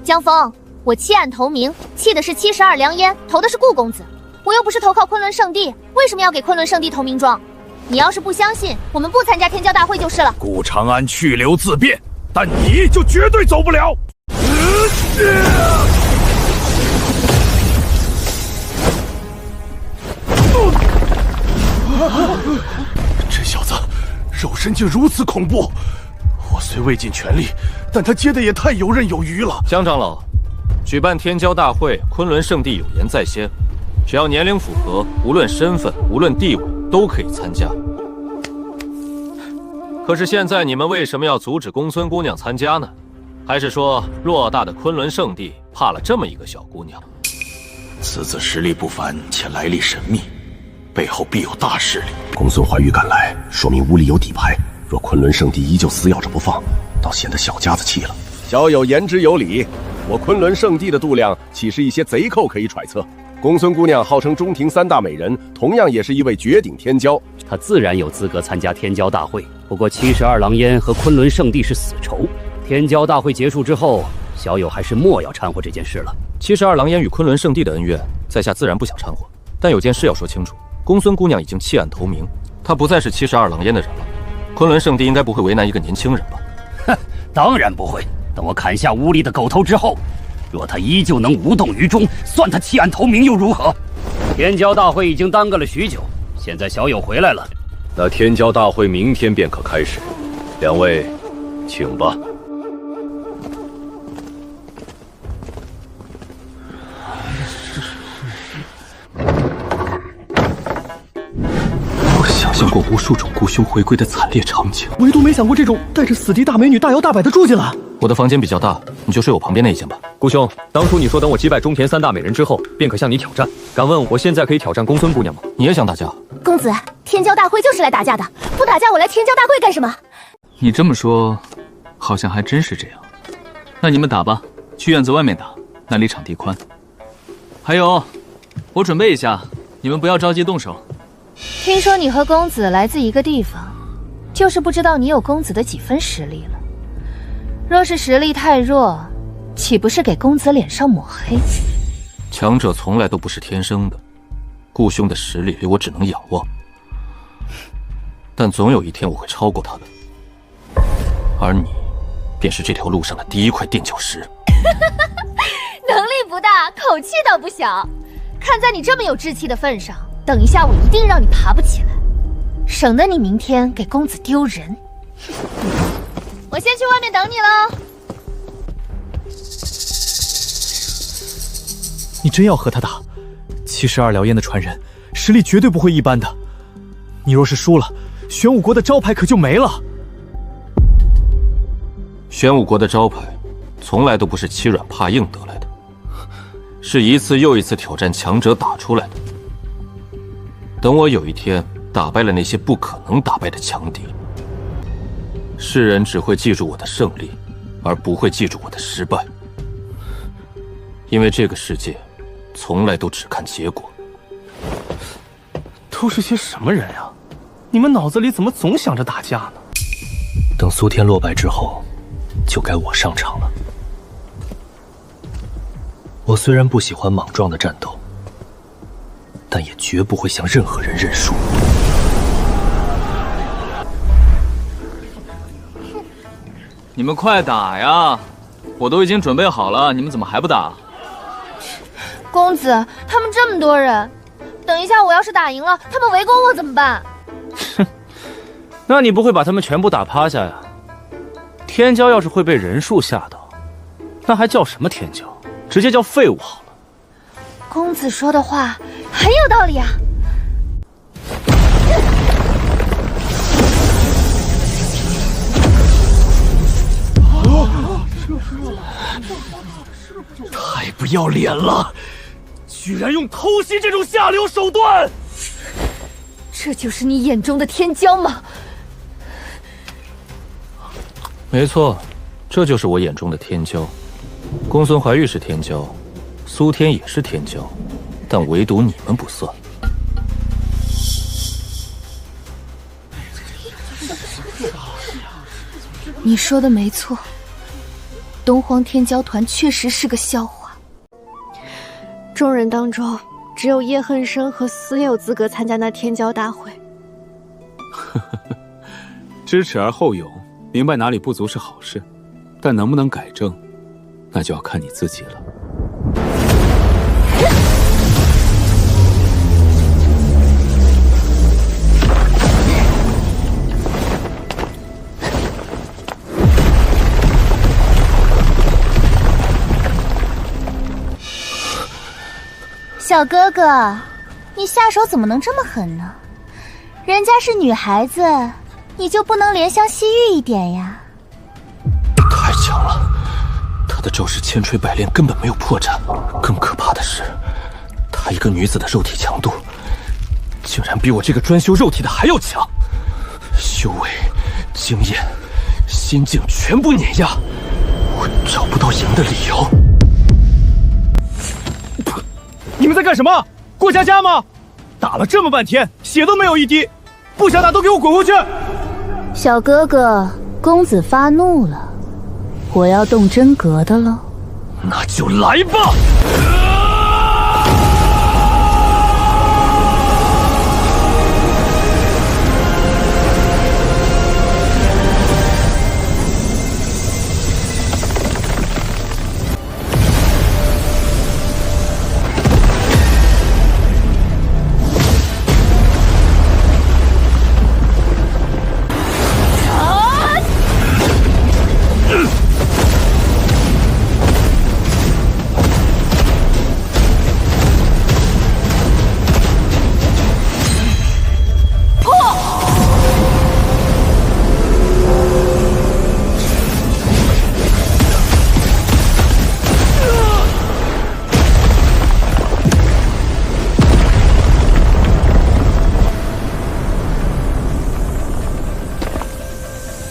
江峰，我弃暗投明，弃的是72良烟，投的是顾公子。我又不是投靠昆仑圣地，为什么要给昆仑圣地投名状？你要是不相信，我们不参加天骄大会就是了。顾长安去留自便，但你就绝对走不了。这小子肉身竟如此恐怖，我虽未尽全力，但他接的也太游刃有余了。江长老，举办天骄大会，昆仑圣地有言在先，只要年龄符合，无论身份，无论地位，都可以参加。可是现在你们为什么要阻止公孙姑娘参加呢？还是说偌大的昆仑圣地怕了这么一个小姑娘？此子实力不凡，且来历神秘，背后必有大势力。公孙怀玉赶来，说明屋里有底牌。若昆仑圣地依旧死咬着不放，倒显得小家子气了。小友言之有理，我昆仑圣地的度量岂是一些贼寇可以揣测？公孙姑娘号称中庭3大美人，同样也是一位绝顶天骄，她自然有资格参加天骄大会。不过72狼烟和昆仑圣地是死仇，天骄大会结束之后，小友还是莫要掺和这件事了。72狼烟与昆仑圣地的恩怨，在下自然不想掺和，但有件事要说清楚：公孙姑娘已经弃暗投明，她不再是72狼烟的人了。昆仑圣地应该不会为难一个年轻人吧？哼，当然不会。等我砍下屋里的狗头之后，若他依旧能无动于衷，算他弃暗投明又如何？天骄大会已经耽搁了许久，现在小友回来了，那天骄大会明天便可开始，两位，请吧。我想象过无数种顾兄回归的惨烈场景，唯独没想过这种带着死敌大美女大摇大摆的住进来。我的房间比较大，你就睡我旁边那一间吧。顾兄，当初你说等我击败中田3大美人之后，便可向你挑战。敢问我现在可以挑战公孙姑娘吗？你也想打架？公子，天骄大会就是来打架的，不打架我来天骄大会干什么？你这么说，好像还真是这样。那你们打吧，去院子外面打，那里场地宽。还有，我准备一下，你们不要着急动手。听说你和公子来自一个地方，就是不知道你有公子的几分实力了。若是实力太弱，岂不是给公子脸上抹黑？强者从来都不是天生的，顾兄的实力我只能仰望，但总有一天我会超过他的，而你便是这条路上的第一块垫脚石。能力不大，口气倒不小。看在你这么有志气的份上，等一下我一定让你爬不起来，省得你明天给公子丢人。我先去外面等你喽。你真要和他打？ 72燎烟的传人，实力绝对不会一般的。你若是输了，玄武国的招牌可就没了。玄武国的招牌，从来都不是欺软怕硬得来的，是一次又一次挑战强者打出来的。等我有一天打败了那些不可能打败的强敌，世人只会记住我的胜利，而不会记住我的失败。因为这个世界，从来都只看结果。都是些什么人呀？你们脑子里怎么总想着打架呢？等苏天落败之后，就该我上场了。我虽然不喜欢莽撞的战斗，但也绝不会向任何人认输。你们快打呀！我都已经准备好了，你们怎么还不打？公子，他们这么多人，等一下我要是打赢了，他们围攻我怎么办？那你不会把他们全部打趴下呀？天骄要是会被人数吓到，那还叫什么天骄？直接叫废物好了。公子说的话很有道理啊。太不要脸了！居然用偷袭这种下流手段！这就是你眼中的天骄吗？没错，这就是我眼中的天骄。公孙怀玉是天骄，苏天也是天骄，但唯独你们不算。你说的没错，东荒天骄团确实是个笑话。众人当中，只有叶恨生和司有资格参加那天骄大会。知耻而后勇，明白哪里不足是好事，但能不能改正，那就要看你自己了。小哥哥，你下手怎么能这么狠呢？人家是女孩子，你就不能怜香惜玉一点呀？太强了，他的招式千锤百炼，根本没有破绽。更可怕的是，他一个女子的肉体强度，竟然比我这个专修肉体的还要强。修为、经验、心境全部碾压，我找不到赢的理由。你们在干什么？过家家吗？打了这么半天，血都没有一滴，不想打都给我滚回去！小哥哥，公子发怒了，我要动真格的了。那就来吧！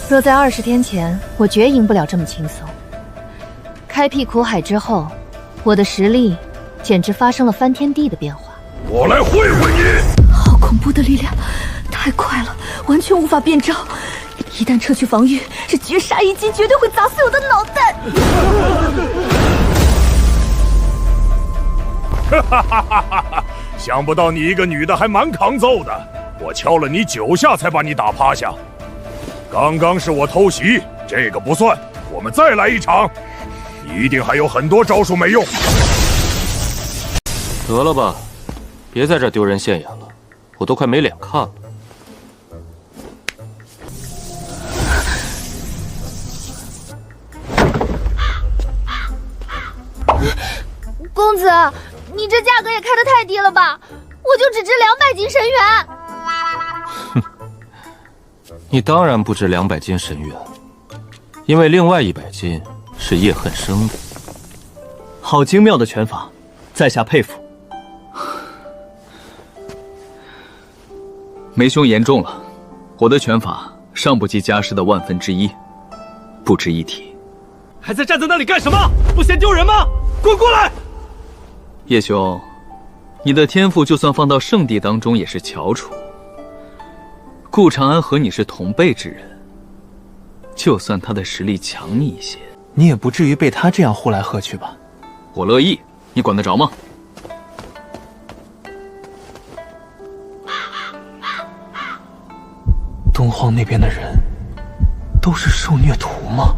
若在20天前，我绝赢不了这么轻松。开辟苦海之后，我的实力简直发生了翻天地的变化。我来会会你！好恐怖的力量，太快了，完全无法变招。一旦撤去防御，这绝杀一击绝对会砸碎我的脑袋。哈哈哈哈哈！想不到你一个女的还蛮抗揍的，我敲了你9下才把你打趴下。刚刚是我偷袭，这个不算。我们再来一场，你一定还有很多招数没用。得了吧，别在这丢人现眼了，我都快没脸看了。公子，你这价格也开得太低了吧？我就只值200斤神元。你当然不值200斤神元，因为另外100斤是叶恨生的。好精妙的拳法，在下佩服。梅兄言重了，我的拳法尚不及家师的1/1000，不值一提。还在站在那里干什么？不嫌丢人吗？滚过来！叶兄，你的天赋就算放到圣地当中也是翘楚。顾长安和你是同辈之人，就算他的实力强你一些，你也不至于被他这样呼来喝去吧？我乐意，你管得着吗？东荒那边的人都是受虐徒吗？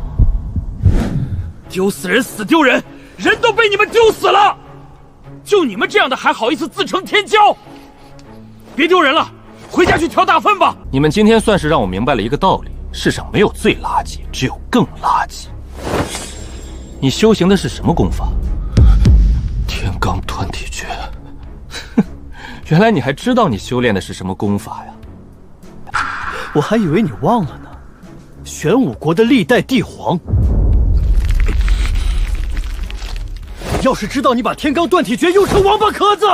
丢死人，死丢人，人都被你们丢死了，就你们这样的还好意思自称天骄？别丢人了，回家去挑大粪吧。你们今天算是让我明白了一个道理：世上没有最垃圾，只有更垃圾。你修行的是什么功法？天罡团体诀。原来你还知道你修炼的是什么功法呀？我还以为你忘了呢。玄武国的历代帝皇，要是知道你把天罡断体诀用成王八壳子，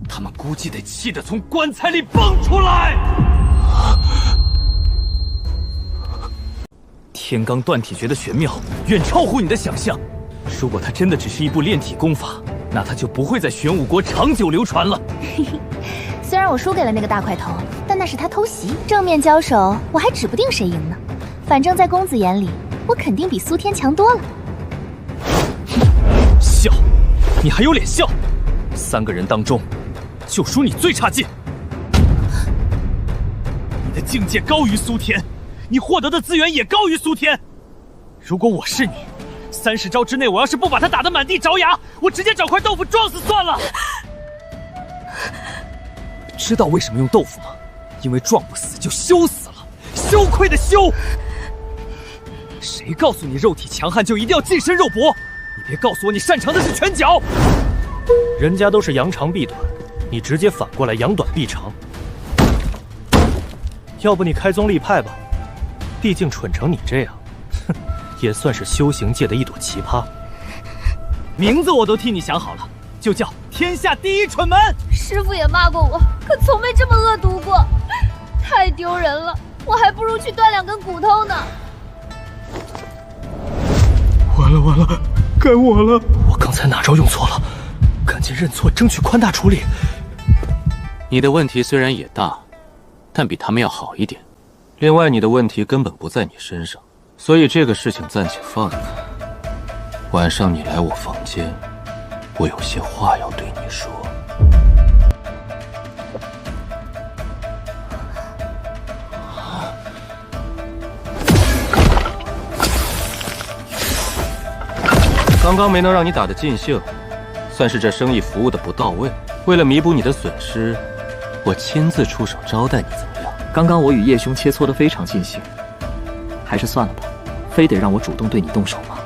他们估计得气得从棺材里蹦出来。天罡断体诀的玄妙远超乎你的想象。如果它真的只是一部炼体功法，那它就不会在玄武国长久流传了。虽然我输给了那个大块头，但那是他偷袭。正面交手，我还指不定谁赢呢。反正，在公子眼里，我肯定比苏天强多了。笑，你还有脸笑？3个人当中，就属你最差劲。你的境界高于苏天，你获得的资源也高于苏天。如果我是你，30招之内，我要是不把他打得满地着牙，我直接找块豆腐撞死算了。知道为什么用豆腐吗？因为撞不死就羞死了，羞愧的羞。谁告诉你肉体强悍就一定要近身肉搏？你别告诉我你擅长的是拳脚。人家都是扬长避短，你直接反过来扬短避长。要不你开宗立派吧？毕竟蠢成你这样，哼，也算是修行界的一朵奇葩。名字我都替你想好了，就叫天下第一蠢门。师傅也骂过我，可从没这么恶毒过，太丢人了。我还不如去断2根骨头呢。完了完了，该我了！我刚才哪招用错了？赶紧认错，争取宽大处理。你的问题虽然也大，但比他们要好一点。另外，你的问题根本不在你身上，所以这个事情暂且放下。晚上你来我房间，我有些话要对你说。刚刚没能让你打得尽兴，算是这生意服务的不到位。为了弥补你的损失，我亲自出手招待你，怎么样？刚刚我与叶兄切磋得非常尽兴，还是算了吧，非得让我主动对你动手吗？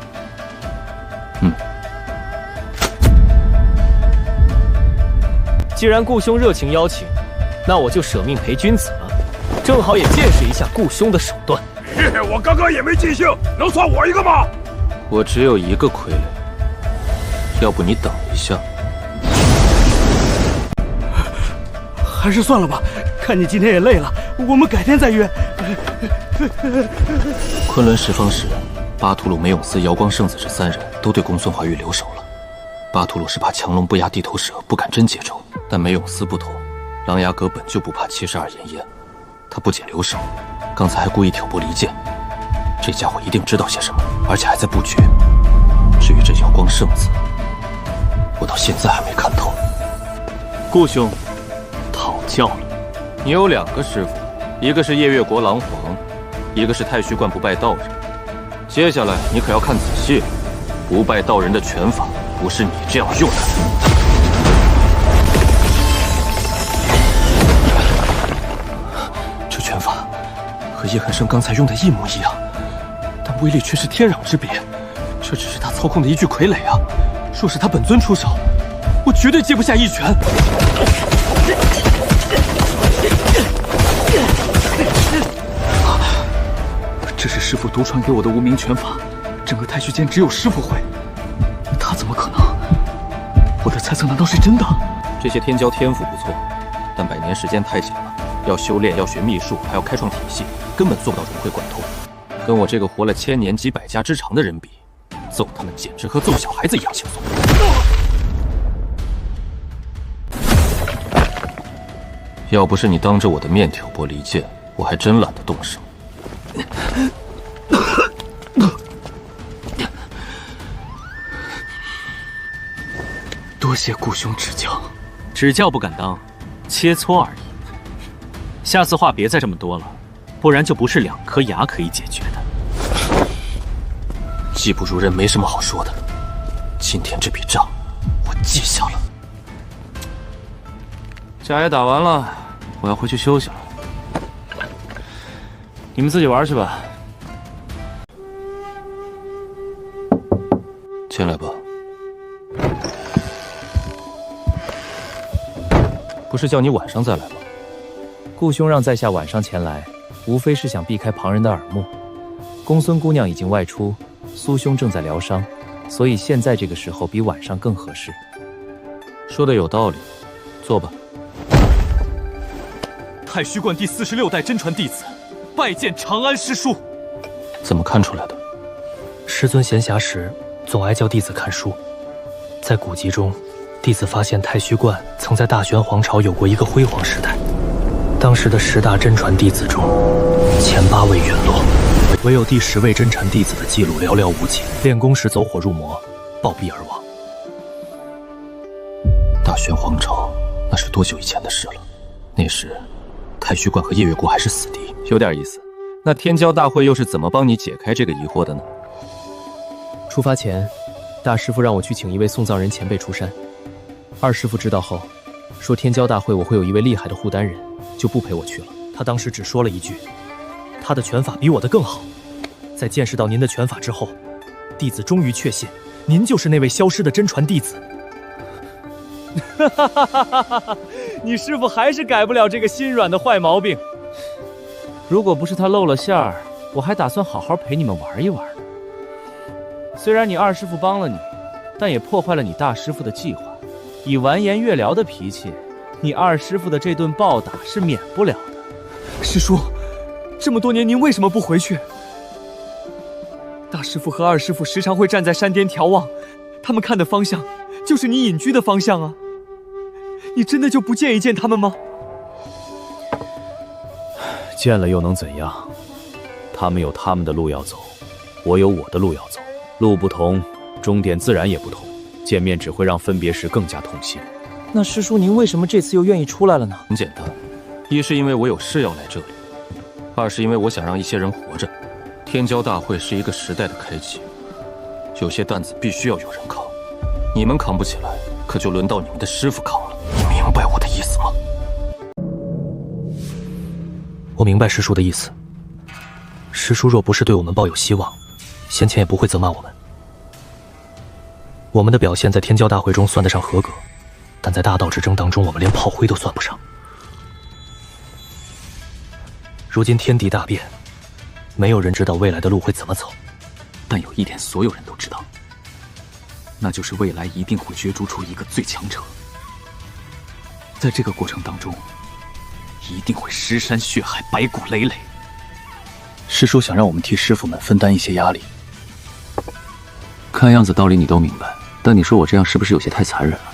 既然顾兄热情邀请，那我就舍命陪君子了，正好也见识一下顾兄的手段。我刚刚也没尽兴，能算我一个吗？我只有一个傀儡，要不你等一下。还是算了吧，看你今天也累了，我们改天再约。昆仑十方时，巴图鲁、梅永斯、瑶光圣子这3人都对公孙怀玉留守了。巴图鲁是怕强龙不压地头蛇，不敢真结仇，但梅永斯不同，琅琊阁本就不怕72炎炎，他不仅留守，刚才还故意挑拨离间。这家伙一定知道些什么，而且还在布局。至于这瑶光圣子，我到现在还没看透。顾兄，讨教了。你有2个师傅，一个是夜月国狼皇，一个是太虚观不败道人。接下来你可要看仔细了，不败道人的拳法不是你这样用的。这拳法和叶恨生刚才用的一模一样，但威力却是天壤之别。这只是他操控的一具傀儡啊！若是他本尊出手，我绝对接不下一拳。这是师父独传给我的无名拳法，整个太虚间只有师父会，他怎么可能？我的猜测难道是真的？这些天骄天赋不错，但100年时间太紧了，要修炼，要学秘术，还要开创体系，根本做不到融会贯通。跟我这个活了1000年几百家之长的人比，揍他们简直和揍小孩子一样轻松。要不是你当着我的面挑拨离间，我还真懒得动手。多谢顾兄指教。指教不敢当，切磋而已。下次话别再这么多了，不然就不是2颗牙可以解决的。技不如人没什么好说的，今天这笔账我记下了。架也打完了，我要回去休息了。你们自己玩去吧。进来吧。不是叫你晚上再来吗？顾兄让在下晚上前来，无非是想避开旁人的耳目。公孙姑娘已经外出，苏兄正在疗伤，所以现在这个时候比晚上更合适。说的有道理，坐吧。太虚观第46代真传弟子，拜见长安师叔。怎么看出来的？师尊闲暇时总爱教弟子看书，在古籍中，弟子发现太虚观曾在大玄皇朝有过一个辉煌时代。当时的10大真传弟子中，前8位陨落，唯有第10位真传弟子的记录寥寥无几，练功时走火入魔，暴毙而亡。大玄皇朝那是多久以前的事了？那时，太虚观和夜月国还是死敌，有点意思。那天骄大会又是怎么帮你解开这个疑惑的呢？出发前，大师傅让我去请一位送葬人前辈出山。二师傅知道后，说天骄大会我会有一位厉害的护丹人，就不陪我去了。他当时只说了一句，他的拳法比我的更好。在见识到您的拳法之后，弟子终于确信，您就是那位消失的真传弟子。你师傅还是改不了这个心软的坏毛病。如果不是他露了馅儿，我还打算好好陪你们玩一玩呢。虽然你二师傅帮了你，但也破坏了你大师傅的计划。以完颜月辽的脾气，你二师傅的这顿暴打是免不了的。师叔，这么多年您为什么不回去？大师傅和二师傅时常会站在山巅眺望，他们看的方向就是你隐居的方向啊。你真的就不见一见他们吗？见了又能怎样？他们有他们的路要走，我有我的路要走。路不同，终点自然也不同。见面只会让分别时更加痛心。那师叔，您为什么这次又愿意出来了呢？很简单，一是因为我有事要来这里，二是因为我想让一些人活着。天骄大会是一个时代的开启，有些担子必须要有人扛，你们扛不起来，可就轮到你们的师傅扛了。你明白我的意思吗？我明白师叔的意思。师叔若不是对我们抱有希望，先前也不会责骂我们。我们的表现在天骄大会中算得上合格，但在大道之争当中，我们连炮灰都算不上。如今天地大变，没有人知道未来的路会怎么走，但有一点所有人都知道，那就是未来一定会角逐出一个最强者。在这个过程当中，一定会尸山血海，白骨累累。师叔想让我们替师傅们分担一些压力，看样子道理你都明白，但你说我这样是不是有些太残忍了？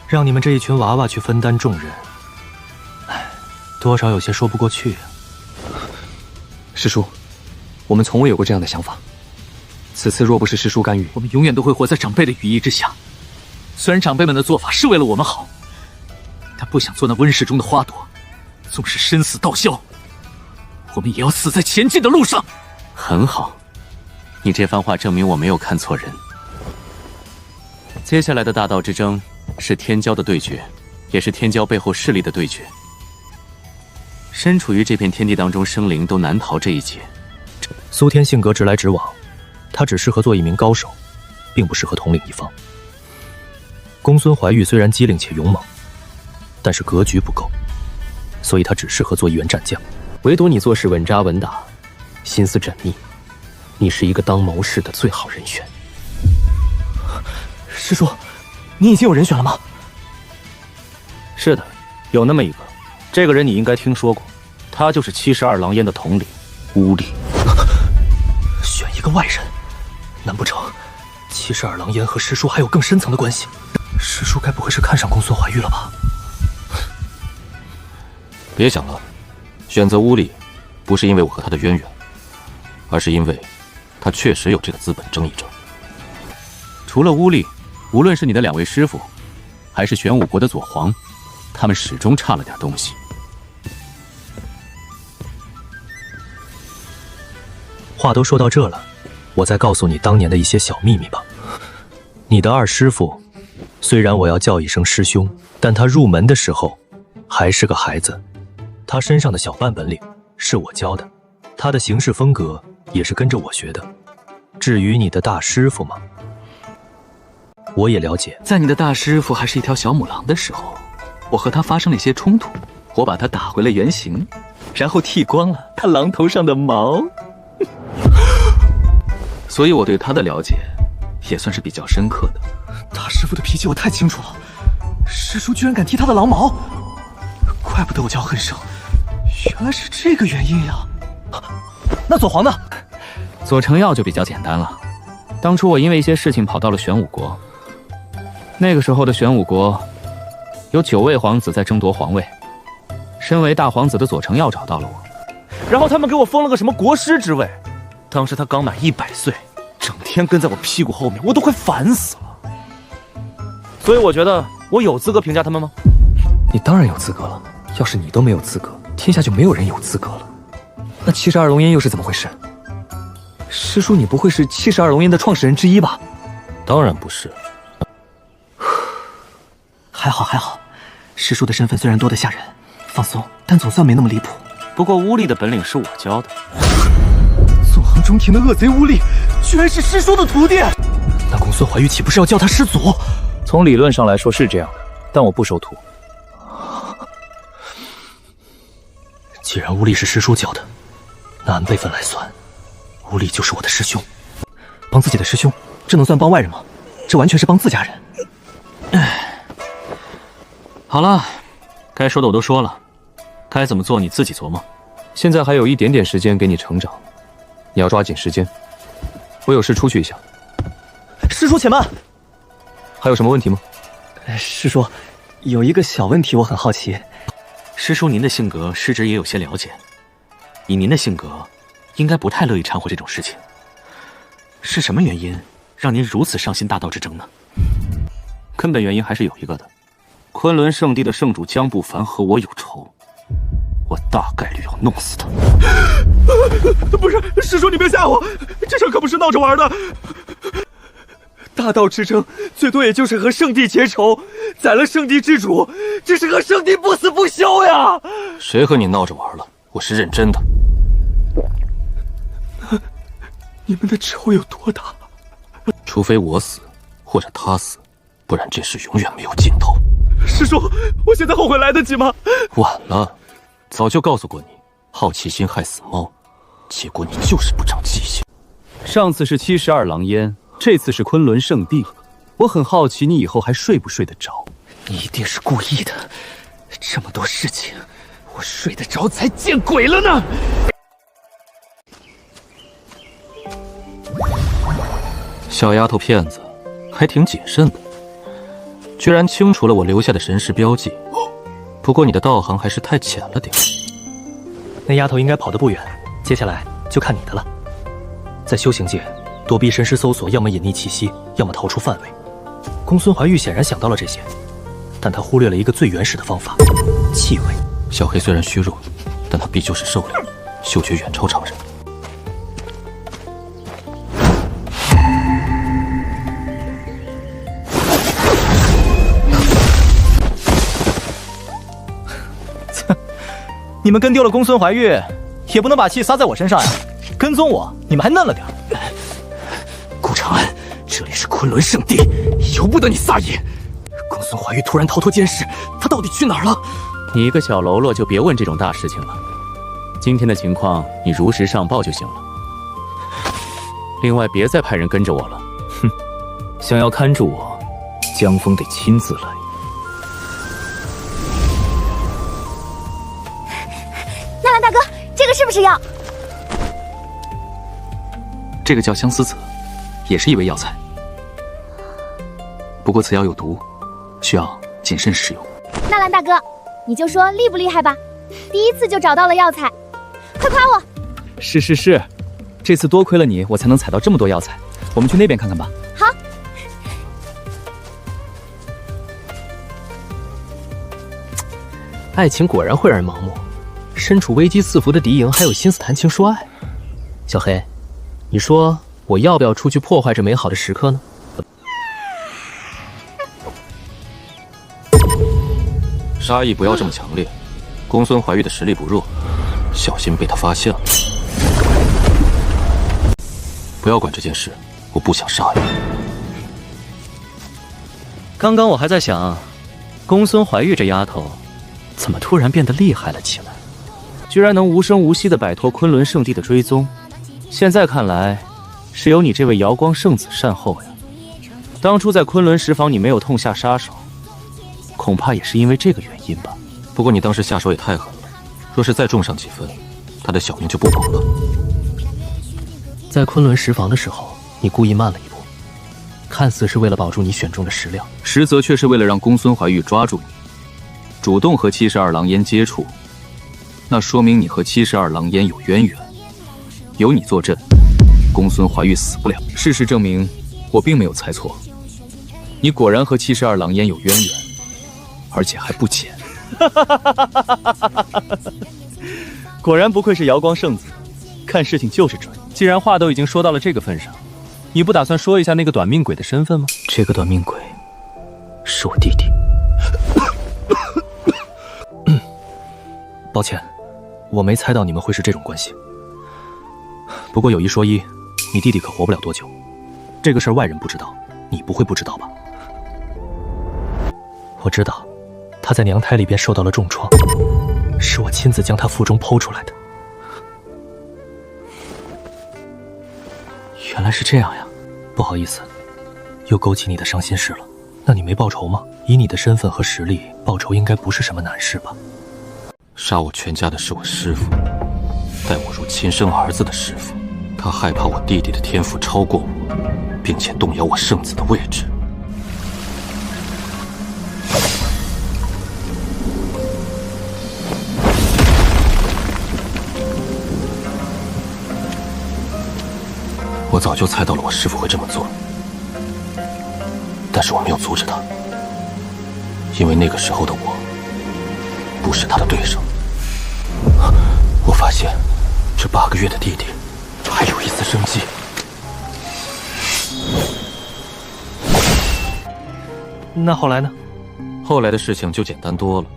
让你们这一群娃娃去分担重任，多少有些说不过去啊。师叔，我们从未有过这样的想法。此次若不是师叔干预，我们永远都会活在长辈的羽翼之下。虽然长辈们的做法是为了我们好，但不想做那温室中的花朵，纵使生死道消，我们也要死在前进的路上。很好，你这番话证明我没有看错人。接下来的大道之争是天骄的对决，也是天骄背后势力的对决。身处于这片天地当中，生灵都难逃这一劫。苏天性格直来直往，他只适合做一名高手，并不适合统领一方。公孙怀玉虽然机灵且勇猛，但是格局不够，所以他只适合做一员战将。唯独你做事稳扎稳打，心思缜密，你是一个当谋士的最好人选。师叔，你已经有人选了吗？是的，有那么一个。这个人你应该听说过，他就是72狼烟的统领乌力。选一个外人，难不成72狼烟和师叔还有更深层的关系？师叔该不会是看上公孙怀玉了吧？别想了，选择乌力，不是因为我和他的渊源，而是因为他确实有这个资本争议者。除了乌力，无论是你的2位师傅，还是玄武国的左皇，他们始终差了点东西。话都说到这了，我再告诉你当年的一些小秘密吧。你的二师傅，虽然我要叫一声师兄，但他入门的时候还是个孩子，他身上的小半本领是我教的，他的行事风格也是跟着我学的。至于你的大师傅嘛，我也了解。在你的大师傅还是一条小母狼的时候，我和他发生了一些冲突，我把他打回了原形，然后剃光了他狼头上的毛。所以我对他的了解也算是比较深刻的。大师傅的脾气我太清楚了，师叔居然敢剃他的狼毛，怪不得我叫恨生，原来是这个原因呀。那左皇呢？左承耀就比较简单了。当初我因为一些事情跑到了玄武国，那个时候的玄武国有9位皇子在争夺皇位，身为大皇子的左承耀找到了我，然后他们给我封了个什么国师之位。当时他刚满100岁，整天跟在我屁股后面，我都快烦死了。所以我觉得我有资格评价他们吗？你当然有资格了，要是你都没有资格，天下就没有人有资格了。那72龙烟又是怎么回事？师叔，你不会是72龙烟的创始人之一吧？当然不是。还好还好，师叔的身份虽然多得吓人，放松，但总算没那么离谱。不过乌力的本领是我教的。纵横中庭的恶贼乌力，居然是师叔的徒弟。那公孙怀玉岂不是要叫他师祖？从理论上来说是这样的，但我不收徒。既然乌力是师叔教的，那按辈分来算，乌力就是我的师兄。帮自己的师兄，这能算帮外人吗？这完全是帮自家人。好了，该说的我都说了，该怎么做你自己琢磨。现在还有一点点时间给你成长，你要抓紧时间。我有事出去一下。师叔且慢。还有什么问题吗？师叔，有一个小问题我很好奇。师叔您的性格师侄也有些了解，以您的性格，应该不太乐意掺和这种事情。是什么原因让您如此上心大道之争呢？根本原因还是有一个的，昆仑圣地的圣主江不凡和我有仇，我大概率要弄死他。不是，师叔你别吓我，这事可不是闹着玩的。大道之争最多也就是和圣地结仇，宰了圣地之主，这是和圣地不死不休呀！谁和你闹着玩了？我是认真的。你们的仇有多大？除非我死，或者他死，不然这事永远没有尽头。师叔，我现在后悔来得及吗？晚了，早就告诉过你，好奇心害死猫，结果你就是不长记性。上次是72狼烟，这次是昆仑圣地，我很好奇你以后还睡不睡得着？你一定是故意的，这么多事情，我睡得着才见鬼了呢！小丫头片子，还挺谨慎的，居然清除了我留下的神识标记。不过你的道行还是太浅了点。那丫头应该跑得不远，接下来就看你的了。在修行界，躲避神识搜索，要么隐匿气息，要么逃出范围。公孙怀玉显然想到了这些，但他忽略了一个最原始的方法——气味。小黑虽然虚弱，但他毕竟是兽灵，嗅觉远超常人。你们跟丢了公孙怀玉，也不能把气撒在我身上呀！跟踪我，你们还嫩了点。顾长安，这里是昆仑圣地，由不得你撒野。孙怀玉突然逃脱监视，他到底去哪儿了？你一个小喽啰就别问这种大事情了。今天的情况你如实上报就行了。另外，别再派人跟着我了。哼，想要看住我，江峰得亲自来。纳兰大哥，这个是不是药？这个叫相思子，也是一味药材。不过此药有毒，需要谨慎使用。纳兰大哥，你就说厉不厉害吧，第一次就找到了药材，快夸我！是，这次多亏了你，我才能采到这么多药材。我们去那边看看吧。好。爱情果然会让人盲目，身处危机四伏的敌营还有心思谈情说爱。小黑，你说我要不要出去破坏这美好的时刻呢？杀意不要这么强烈，公孙怀玉的实力不弱，小心被他发现了。不要管这件事，我不想杀你。刚刚我还在想，公孙怀玉这丫头怎么突然变得厉害了起来，居然能无声无息地摆脱昆仑圣地的追踪。现在看来，是有你这位瑶光圣子善后呀。当初在昆仑石坊你没有痛下杀手，恐怕也是因为这个原因吧。不过你当时下手也太狠了，若是再重上几分，他的小命就不保了。在昆仑石坊的时候，你故意慢了一步，看似是为了保住你选中的石料，实则却是为了让公孙怀玉抓住你，主动和72狼烟接触。那说明你和72狼烟有渊源，有你坐镇，公孙怀玉死不了。事实证明，我并没有猜错，你果然和72狼烟有渊源，而且还不浅。果然不愧是瑶光圣子，看事情就是准。既然话都已经说到了这个份上，你不打算说一下那个短命鬼的身份吗？这个短命鬼是我弟弟。抱歉，我没猜到你们会是这种关系。不过有一说一，你弟弟可活不了多久。这个事儿外人不知道，你不会不知道吧？我知道，他在娘胎里边受到了重创，是我亲自将他腹中剖出来的。原来是这样呀，不好意思，又勾起你的伤心事了。那你没报仇吗？以你的身份和实力，报仇应该不是什么难事吧？杀我全家的是我师父，待我如亲生儿子的师父，他害怕我弟弟的天赋超过我，并且动摇我圣子的位置。我早就猜到了我师父会这么做，但是我没有阻止他，因为那个时候的我不是他的对手。我发现这8个月的弟弟还有一丝生机。那后来呢？后来的事情就简单多了。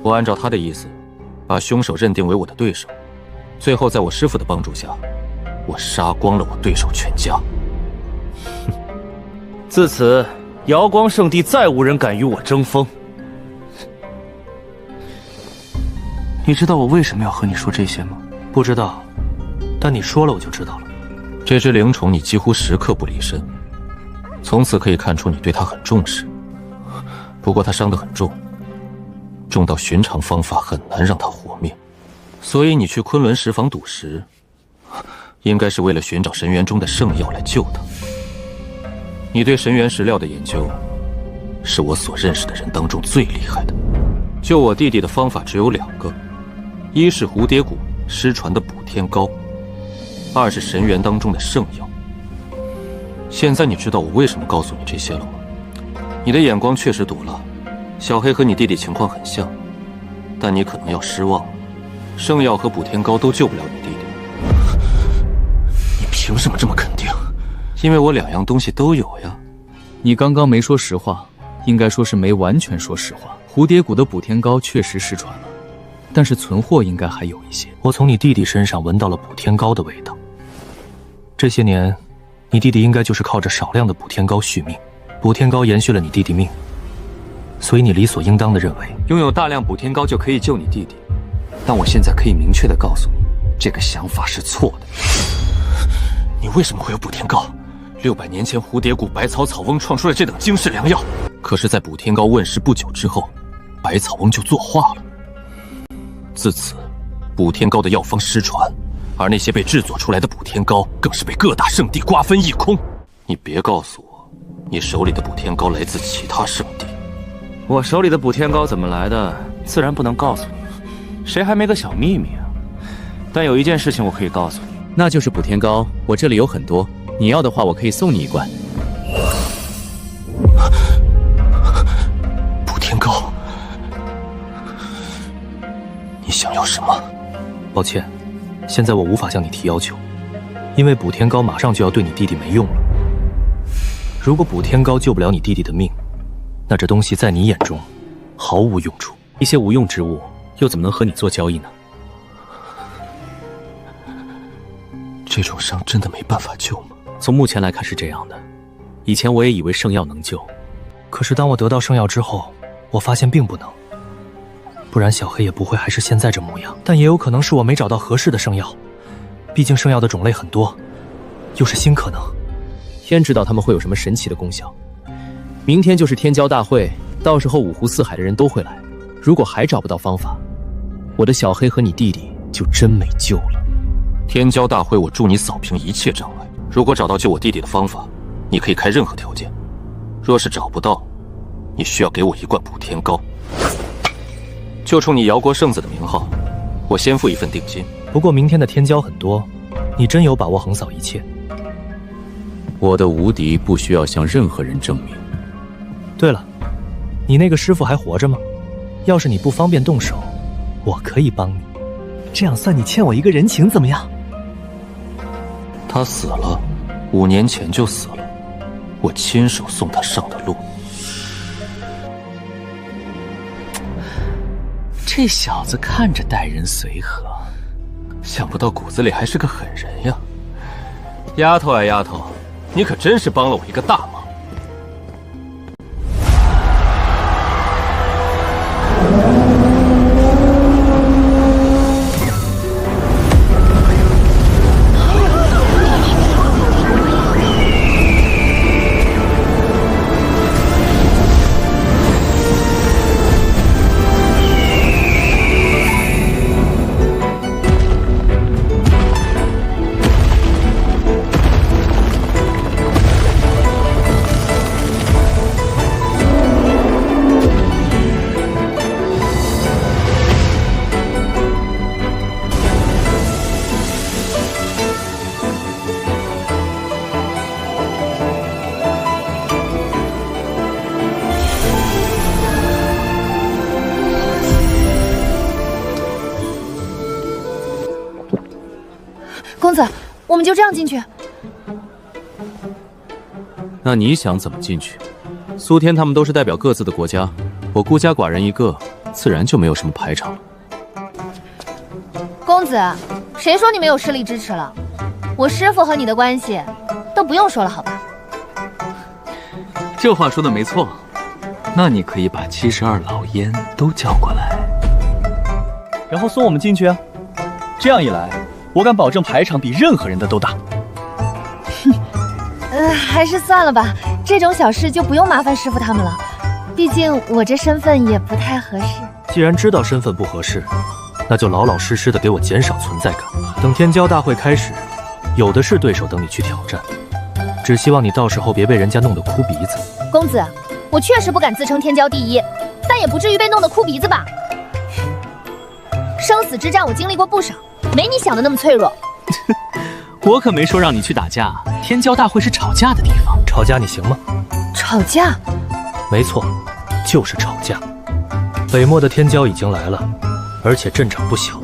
我按照他的意思，把凶手认定为我的对手，最后在我师父的帮助下，我杀光了我对手全家。自此，瑶光圣地再无人敢与我争锋。你知道我为什么要和你说这些吗？不知道，但你说了我就知道了。这只灵宠你几乎时刻不离身，从此可以看出你对它很重视。不过它伤得很重，重到寻常方法很难让它活命，所以你去昆仑石坊赌石，应该是为了寻找神元中的圣药来救它。你对神元石料的研究，是我所认识的人当中最厉害的。救我弟弟的方法只有2个，一是蝴蝶谷失传的补天膏，2是神元当中的圣药。现在你知道我为什么告诉你这些了吗？你的眼光确实毒辣，小黑和你弟弟情况很像，但你可能要失望了，圣药和补天膏都救不了你弟弟。你凭什么这么肯定？因为我2样东西都有呀。你刚刚没说实话，应该说是没完全说实话。蝴蝶谷的补天膏确实失传了，但是存货应该还有一些。我从你弟弟身上闻到了补天膏的味道。这些年，你弟弟应该就是靠着少量的补天膏续命，补天膏延续了你弟弟命，所以你理所应当的认为拥有大量补天膏就可以救你弟弟。但我现在可以明确的告诉你，这个想法是错的。你为什么会有补天膏？600年前蝴蝶谷百草草翁创出了这等惊世良药，可是，在补天膏问世不久之后，百草翁就作化了。自此，补天膏的药方失传，而那些被制作出来的补天膏更是被各大圣地瓜分一空。你别告诉我，你手里的补天膏来自其他圣地。我手里的补天膏怎么来的，自然不能告诉你。谁还没个小秘密啊？但有一件事情我可以告诉你，那就是补天膏，我这里有很多，你要的话，我可以送你一罐。补天膏，你想要什么？抱歉，现在我无法向你提要求，因为补天膏马上就要对你弟弟没用了。如果补天膏救不了你弟弟的命，那这东西在你眼中毫无用处。一些无用之物又怎么能和你做交易呢？这种伤真的没办法救吗？从目前来看是这样的。以前我也以为圣药能救，可是当我得到圣药之后，我发现并不能。不然小黑也不会还是现在这模样。但也有可能是我没找到合适的圣药，毕竟圣药的种类很多，又是新可能。天知道他们会有什么神奇的功效。明天就是天骄大会，到时候五湖四海的人都会来。如果还找不到方法，我的小黑和你弟弟就真没救了。天骄大会，我助你扫平一切障碍。如果找到救我弟弟的方法，你可以开任何条件；若是找不到，你需要给我一罐补天膏。就冲你姚国圣子的名号，我先付一份定金。不过明天的天骄很多，你真有把握横扫一切？我的无敌不需要向任何人证明。对了，你那个师傅还活着吗？要是你不方便动手，我可以帮你。这样算你欠我一个人情，怎么样？他死了，5年前就死了，我亲手送他上的路。这小子看着待人随和，想不到骨子里还是个狠人呀。丫头啊丫头，你可真是帮了我一个大忙。公子，我们就这样进去？那你想怎么进去？苏天他们都是代表各自的国家，我孤家寡人一个，自然就没有什么排场了。公子，谁说你没有势力支持了？我师父和你的关系都不用说了，好吧？这话说的没错。那你可以把72老烟都叫过来，然后送我们进去啊。这样一来，我敢保证排场比任何人的都大。还是算了吧，这种小事就不用麻烦师傅他们了。毕竟我这身份也不太合适。既然知道身份不合适，那就老老实实的给我减少存在感。等天骄大会开始，有的是对手等你去挑战。只希望你到时候别被人家弄得哭鼻子。公子，我确实不敢自称天骄第一，但也不至于被弄得哭鼻子吧？生死之战我经历过不少，没你想的那么脆弱。我可没说让你去打架，天骄大会是吵架的地方。吵架你行吗？吵架？没错，就是吵架。北漠的天骄已经来了，而且阵场不小。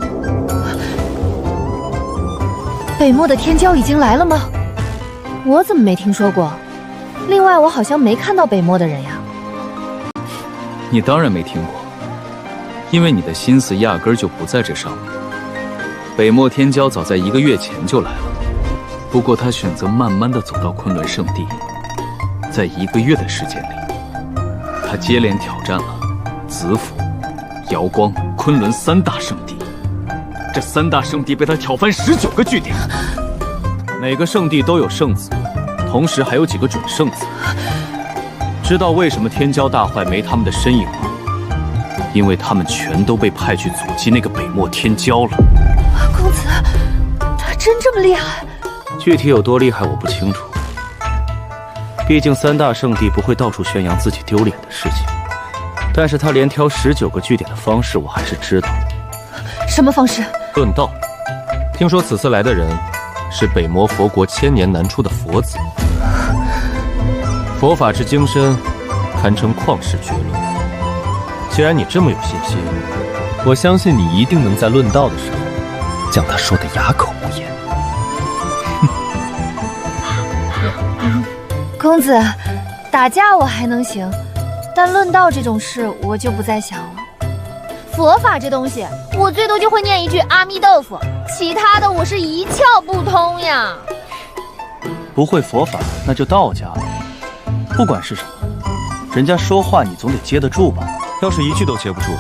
北漠的天骄已经来了吗？我怎么没听说过？另外，我好像没看到北漠的人呀。你当然没听过，因为你的心思压根儿就不在这上面。北漠天骄早在1个月前就来了。不过他选择慢慢的走到昆仑圣地，在1个月的时间里，他他接连挑战了子府、瑶光、昆仑3大圣地，这3大圣地被他挑翻19个据点。每个圣地都有圣子，同时还有几个准圣子。知道为什么天骄大坏没他们的身影吗？因为他们全都被派去阻击那个北漠天骄了。公子，他真这么厉害？具体有多厉害我不清楚，毕竟3大圣地不会到处宣扬自己丢脸的事情。但是他连挑19个据点的方式我还是知道。什么方式？论道。听说此次来的人是北魔佛国千年难出的佛子，佛法之精深，堪称旷世绝伦。既然你这么有信心，我相信你一定能在论道的时候将他说得哑口无言。公子，打架我还能行，但论道这种事我就不再想了。佛法这东西，我最多就会念一句阿弥豆腐，其他的我是一窍不通呀。不会佛法，那就道家了。不管是什么，人家说话你总得接得住吧？要是一句都接不住，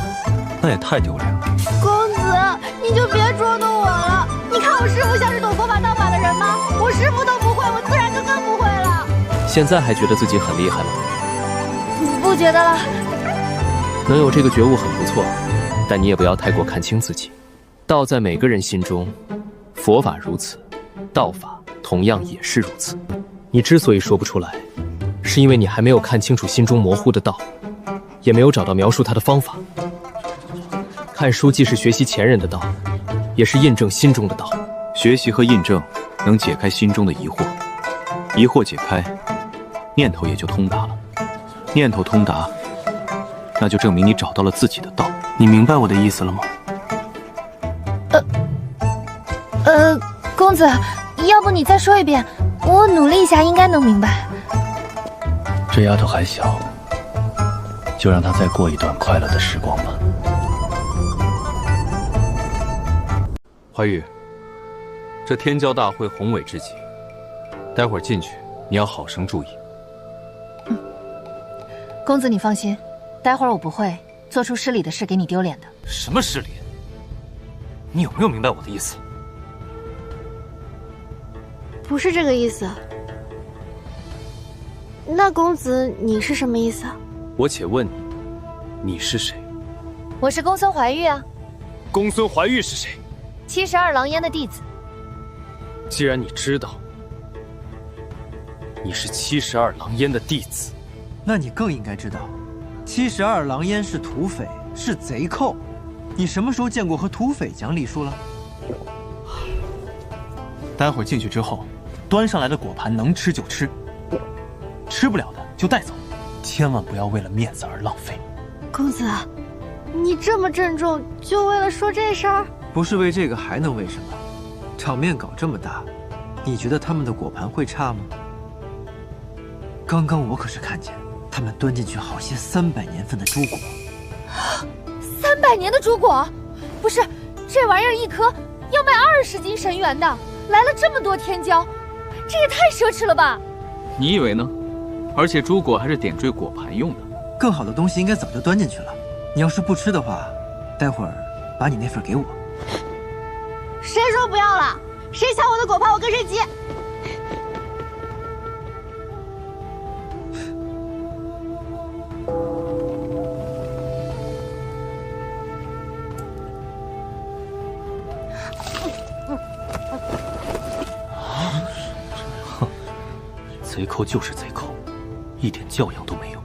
那也太丢脸了。公子，你就别捉弄我了。你看我师父像是懂佛法道法的人吗？我师父都不会，我自然就更不会了。现在还觉得自己很厉害吗？不觉得了。能有这个觉悟很不错，但你也不要太过看清自己。道在每个人心中，佛法如此，道法同样也是如此。你之所以说不出来，是因为你还没有看清楚心中模糊的道，也没有找到描述它的方法。看书既是学习前人的道，也是印证心中的道。学习和印证能解开心中的疑惑，疑惑解开，念头也就通达了。念头通达，那就证明你找到了自己的道。你明白我的意思了吗？公子，要不你再说一遍，我努力一下应该能明白。这丫头还小，就让她再过一段快乐的时光吧。怀玉，这天骄大会宏伟之极，待会儿进去你要好生注意。公子你放心，待会儿我不会做出失礼的事给你丢脸的。什么失礼？你有没有明白我的意思？不是这个意思。那公子你是什么意思？我且问你，你是谁？我是公孙怀玉啊。公孙怀玉是谁？72狼烟的弟子。既然你知道，你是72狼烟的弟子，那你更应该知道，72狼烟是土匪，是贼寇。你什么时候见过和土匪讲礼数了？待会儿进去之后，端上来的果盘能吃就吃，吃不了的就带走，千万不要为了面子而浪费。公子，你这么郑重，就为了说这事儿？不是为这个还能为什么？场面搞这么大，你觉得他们的果盘会差吗？刚刚我可是看见他们端进去好些300年份的珠果。300年的珠果？不是，这玩意儿一颗要卖20斤神元的，来了这么多天骄，这也太奢侈了吧？你以为呢？而且珠果还是点缀果盘用的。更好的东西应该早就端进去了。你要是不吃的话，待会儿把你那份给我。谁说不要了？谁抢我的果盘，我跟谁急。贼寇就是贼寇，一点教养都没有。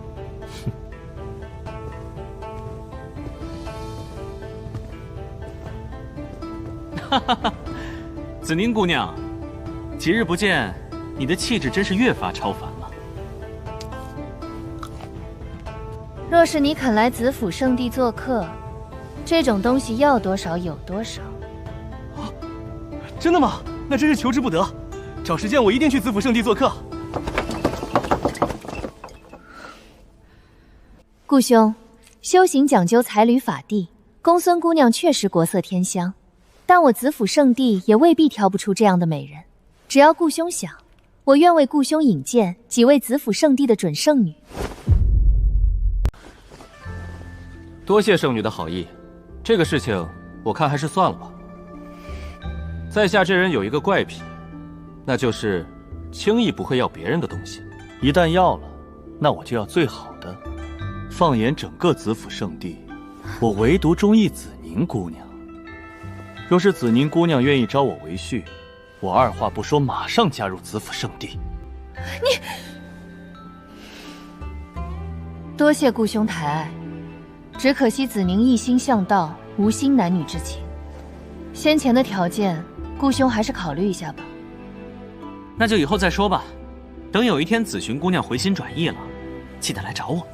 哈哈哈，子宁姑娘，几日不见，你的气质真是越发超凡了。若是你肯来子府圣地做客，这种东西要多少有多少。真的吗？那真是求之不得。找时间我一定去子府圣地做客。顾兄，修行讲究才履法地，公孙姑娘确实国色天香，但我子府圣地也未必挑不出这样的美人。只要顾兄想，我愿为顾兄引荐几位子府圣地的准圣女。多谢圣女的好意，这个事情我看还是算了吧。在下这人有一个怪癖，那就是轻易不会要别人的东西。一旦要了，那我就要最好的。放眼整个子府圣地，我唯独中意子宁姑娘。若是子宁姑娘愿意招我为婿，我二话不说，马上加入子府圣地。你，多谢顾兄抬爱，只可惜子宁一心向道，无心男女之情。先前的条件，顾兄还是考虑一下吧。那就以后再说吧。等有一天紫寻姑娘回心转意了，记得来找我。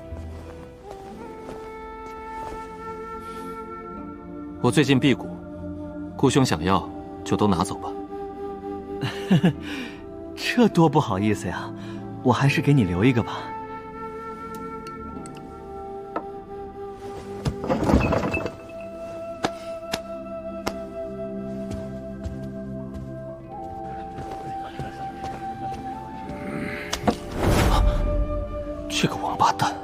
我最近辟谷，顾兄想要就都拿走吧。这多不好意思呀，我还是给你留一个吧。这个王八蛋，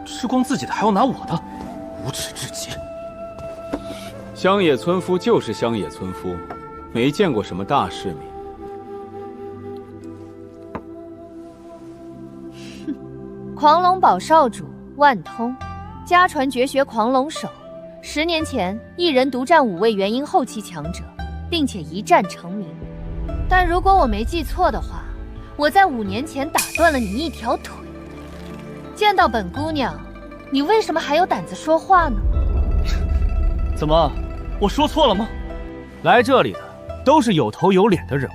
吃光自己的还要拿我的，无耻至极。乡野村夫就是乡野村夫，没见过什么大世面。狂龙堡少主万通，家传绝学狂龙手。10年前，一人独战5位元婴后期强者，并且一战成名。但如果我没记错的话，我在5年前打断了你一条腿。见到本姑娘，你为什么还有胆子说话呢？怎么，我说错了吗？来这里的都是有头有脸的人物，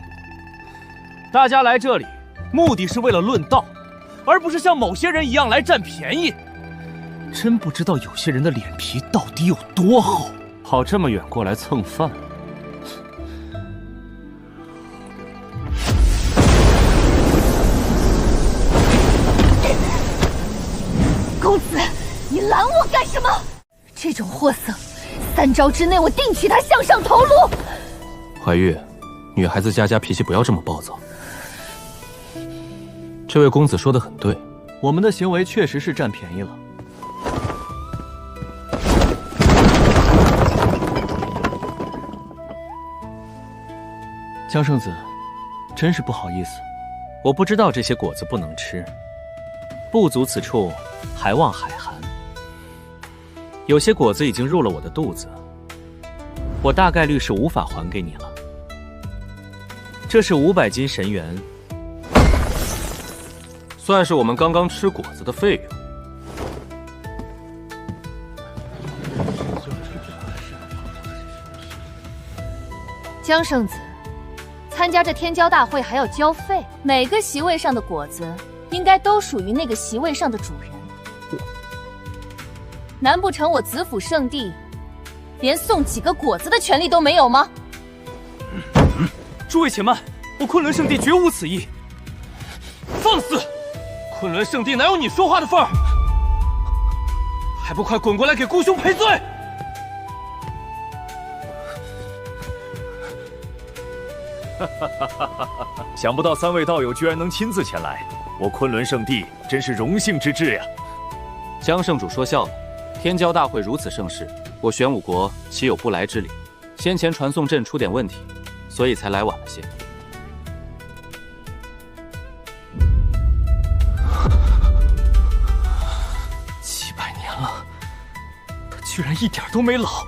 大家来这里目的是为了论道，而不是像某些人一样来占便宜。真不知道有些人的脸皮到底有多厚，跑这么远过来蹭饭。公子，你拦我干什么？这种货色，3招之内我定取他项上头颅。怀玉，女孩子家脾气不要这么暴躁。这位公子说的很对，我们的行为确实是占便宜了。江圣子，真是不好意思，我不知道这些果子不能吃，不足此处，还望海涵。有些果子已经入了我的肚子，我大概率是无法还给你了。这是500斤神元，算是我们刚刚吃果子的费用。江圣子，参加这天骄大会还要交费，每个席位上的果子应该都属于那个席位上的主人。难不成我子府圣地连送几个果子的权利都没有吗？诸位且慢，我昆仑圣地绝无此意。放肆！昆仑圣地哪有你说话的份儿？还不快滚过来给顾兄赔罪！想不到3位道友居然能亲自前来，我昆仑圣地真是荣幸之至呀！江圣主说笑了，天骄大会如此盛世，我玄武国岂有不来之理？先前传送阵出点问题，所以才来晚了些。700年了，他居然一点都没老，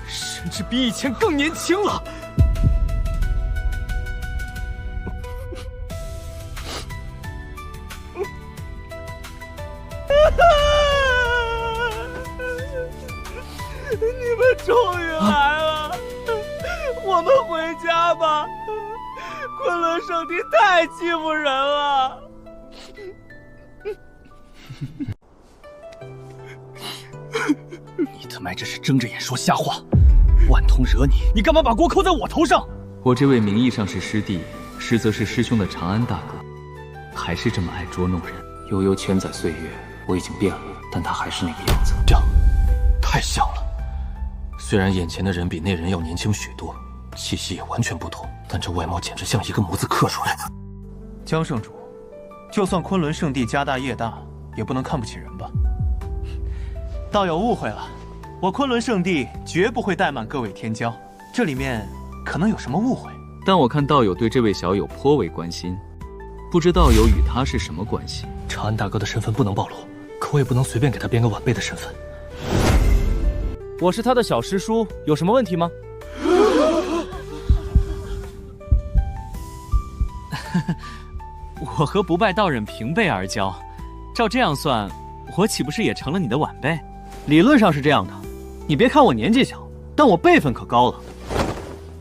甚至比以前更年轻了。你们终于来了，我们回家吧。昆仑圣地太欺负人了。你他妈这是睁着眼说瞎话！万通惹你，你干嘛把锅扣在我头上？我这位名义上是师弟，实则是师兄的长安大哥，还是这么爱捉弄人。悠悠千载岁月，我已经变了，但他还是那个样子。这太像了。虽然眼前的人比那人要年轻许多，气息也完全不同，但这外貌简直像一个模子刻出来的。江圣主，就算昆仑圣地家大业大，也不能看不起人吧？道友误会了，我昆仑圣地绝不会怠慢各位天骄，这里面可能有什么误会。但我看道友对这位小友颇为关心，不知道友与他是什么关系？长安大哥的身份不能暴露，可我也不能随便给他编个晚辈的身份。我是他的小师叔，有什么问题吗？我和不败道人平辈而交，照这样算，我岂不是也成了你的晚辈？理论上是这样的，你别看我年纪小，但我辈分可高了。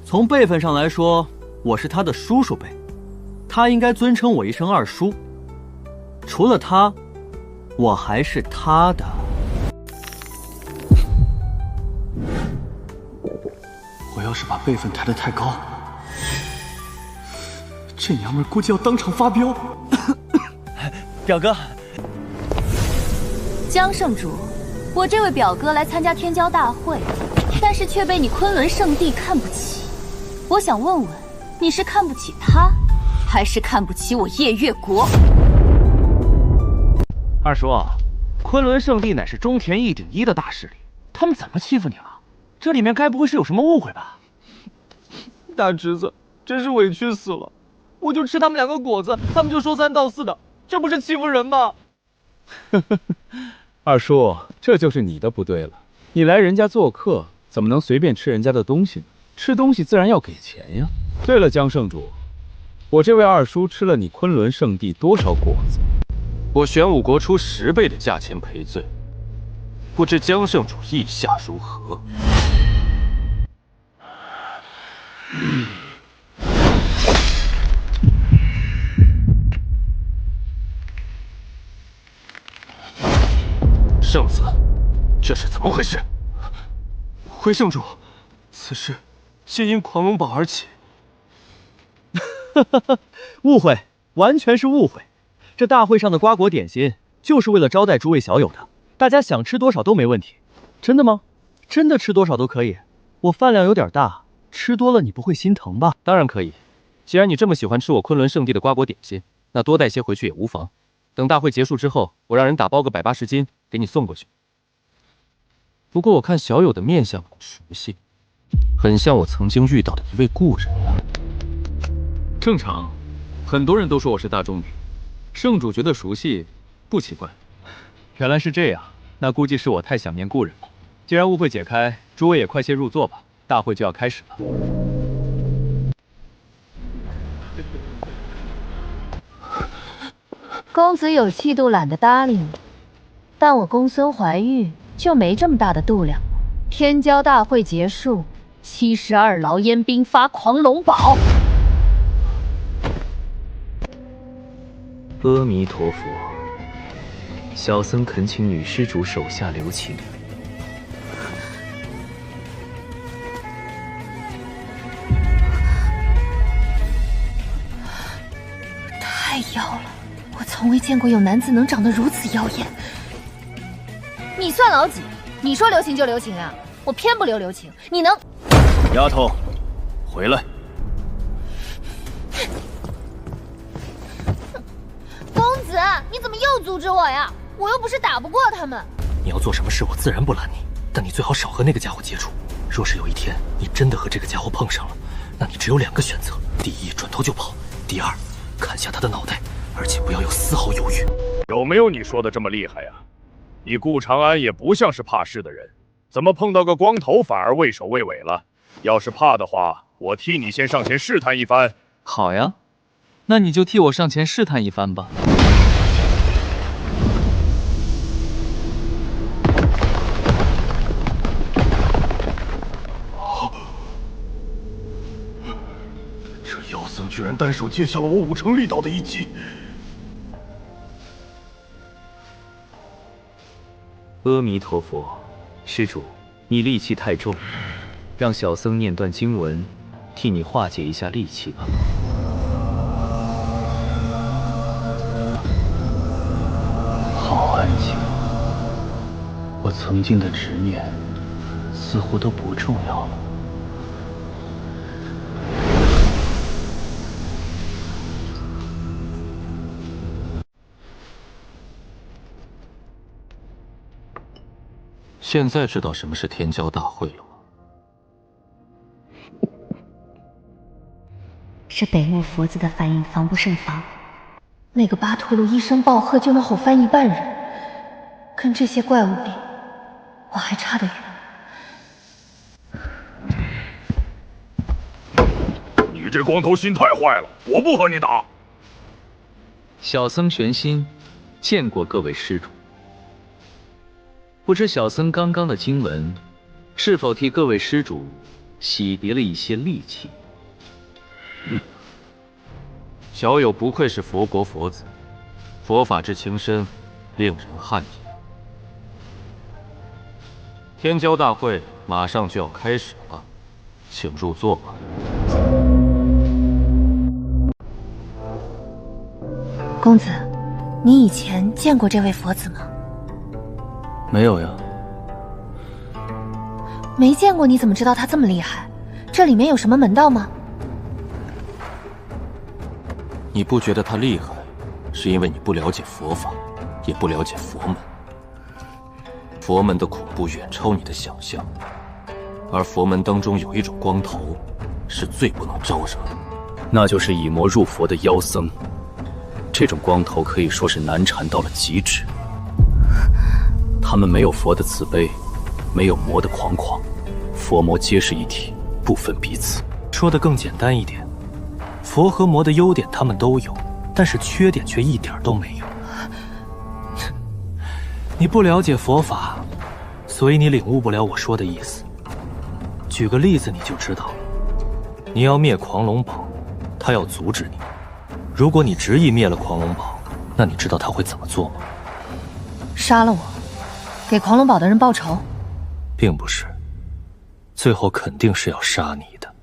从辈分上来说，我是他的叔叔辈，他应该尊称我一声二叔。除了他，我还是他的。我要是把辈分抬得太高，这娘们估计要当场发飙。表哥，江圣主，我这位表哥来参加天骄大会，但是却被你昆仑圣地看不起。我想问问，你是看不起他，还是看不起我夜月国？二叔，昆仑圣地乃是中田1顶1的大势力，他们怎么欺负你了？这里面该不会是有什么误会吧？大侄子，真是委屈死了！我就吃他们2个果子，他们就说3道4的，这不是欺负人吗？二叔，这就是你的不对了。你来人家做客，怎么能随便吃人家的东西呢？吃东西自然要给钱呀。对了，江圣主，我这位二叔吃了你昆仑圣地多少果子？我玄武国出10倍的价钱赔罪，不知江圣主意下如何？圣子，这是怎么回事？回圣主，此事皆因狂龙堡而起。误会，完全是误会。这大会上的瓜果点心就是为了招待诸位小友的，大家想吃多少都没问题。真的吗？真的吃多少都可以？我饭量有点大，吃多了你不会心疼吧？当然可以，既然你这么喜欢吃我昆仑圣地的瓜果点心，那多带些回去也无妨。等大会结束之后，我让人打包个180斤给你送过去。不过我看小友的面相很熟悉，很像我曾经遇到的一位故人啊。正常，很多人都说我是大众女，圣主觉得熟悉，不奇怪。原来是这样，那估计是我太想念故人了。既然误会解开，诸位也快些入座吧，大会就要开始了。公子有气度，懒得搭理你，但我公孙怀玉就没这么大的度量。天骄大会结束，72牢烟兵发狂龙堡。阿弥陀佛，小僧恳请女施主手下留情。太妖了！我从未见过有男子能长得如此妖艳。你算老几？你说留情就留情啊？我偏不留情，你能？丫头，回来！公子，你怎么又阻止我呀？我又不是打不过他们。你要做什么事，我自然不拦你，但你最好少和那个家伙接触。若是有一天你真的和这个家伙碰上了，那你只有2个选择：第一，转头就跑；第二，砍下他的脑袋，而且不要有丝毫犹豫。有没有你说的这么厉害呀？你顾长安也不像是怕事的人，怎么碰到个光头反而畏首畏尾了？要是怕的话，我替你先上前试探一番。好呀，那你就替我上前试探一番吧。这妖僧居然单手接下了我5成力道的一击。阿弥陀佛，施主，你戾气太重，让小僧念段经文，替你化解一下戾气吧。好安静，我曾经的执念似乎都不重要了。现在知道什么是天骄大会了吗？是北漠佛子的反应防不胜防。那个巴图鲁一声暴喝就能吼翻一半人，跟这些怪物比，我还差得远。你这光头心太坏了，我不和你打。小僧玄心见过各位施主，不知小僧刚刚的经文是否替各位施主洗涤了一些戾气？小友不愧是佛国佛子，佛法之情深，令人汗颜。天骄大会马上就要开始了，请入座吧。公子，你以前见过这位佛子吗？没有呀。没见过，你怎么知道他这么厉害？这里面有什么门道吗？你不觉得他厉害，是因为你不了解佛法，也不了解佛门。佛门的恐怖远超你的想象，而佛门当中有一种光头，是最不能招惹的，那就是以魔入佛的妖僧。这种光头可以说是难缠到了极致。他们没有佛的慈悲，没有魔的狂狂，佛魔皆是一体，不分彼此。说的更简单一点，佛和魔的优点他们都有，但是缺点却一点都没有。你不了解佛法，所以你领悟不了我说的意思。举个例子你就知道了。你要灭狂龙堡，他要阻止你。如果你执意灭了狂龙堡，那你知道他会怎么做吗？杀了我，给狂龙堡的人报仇？并不是，最后肯定是要杀你的。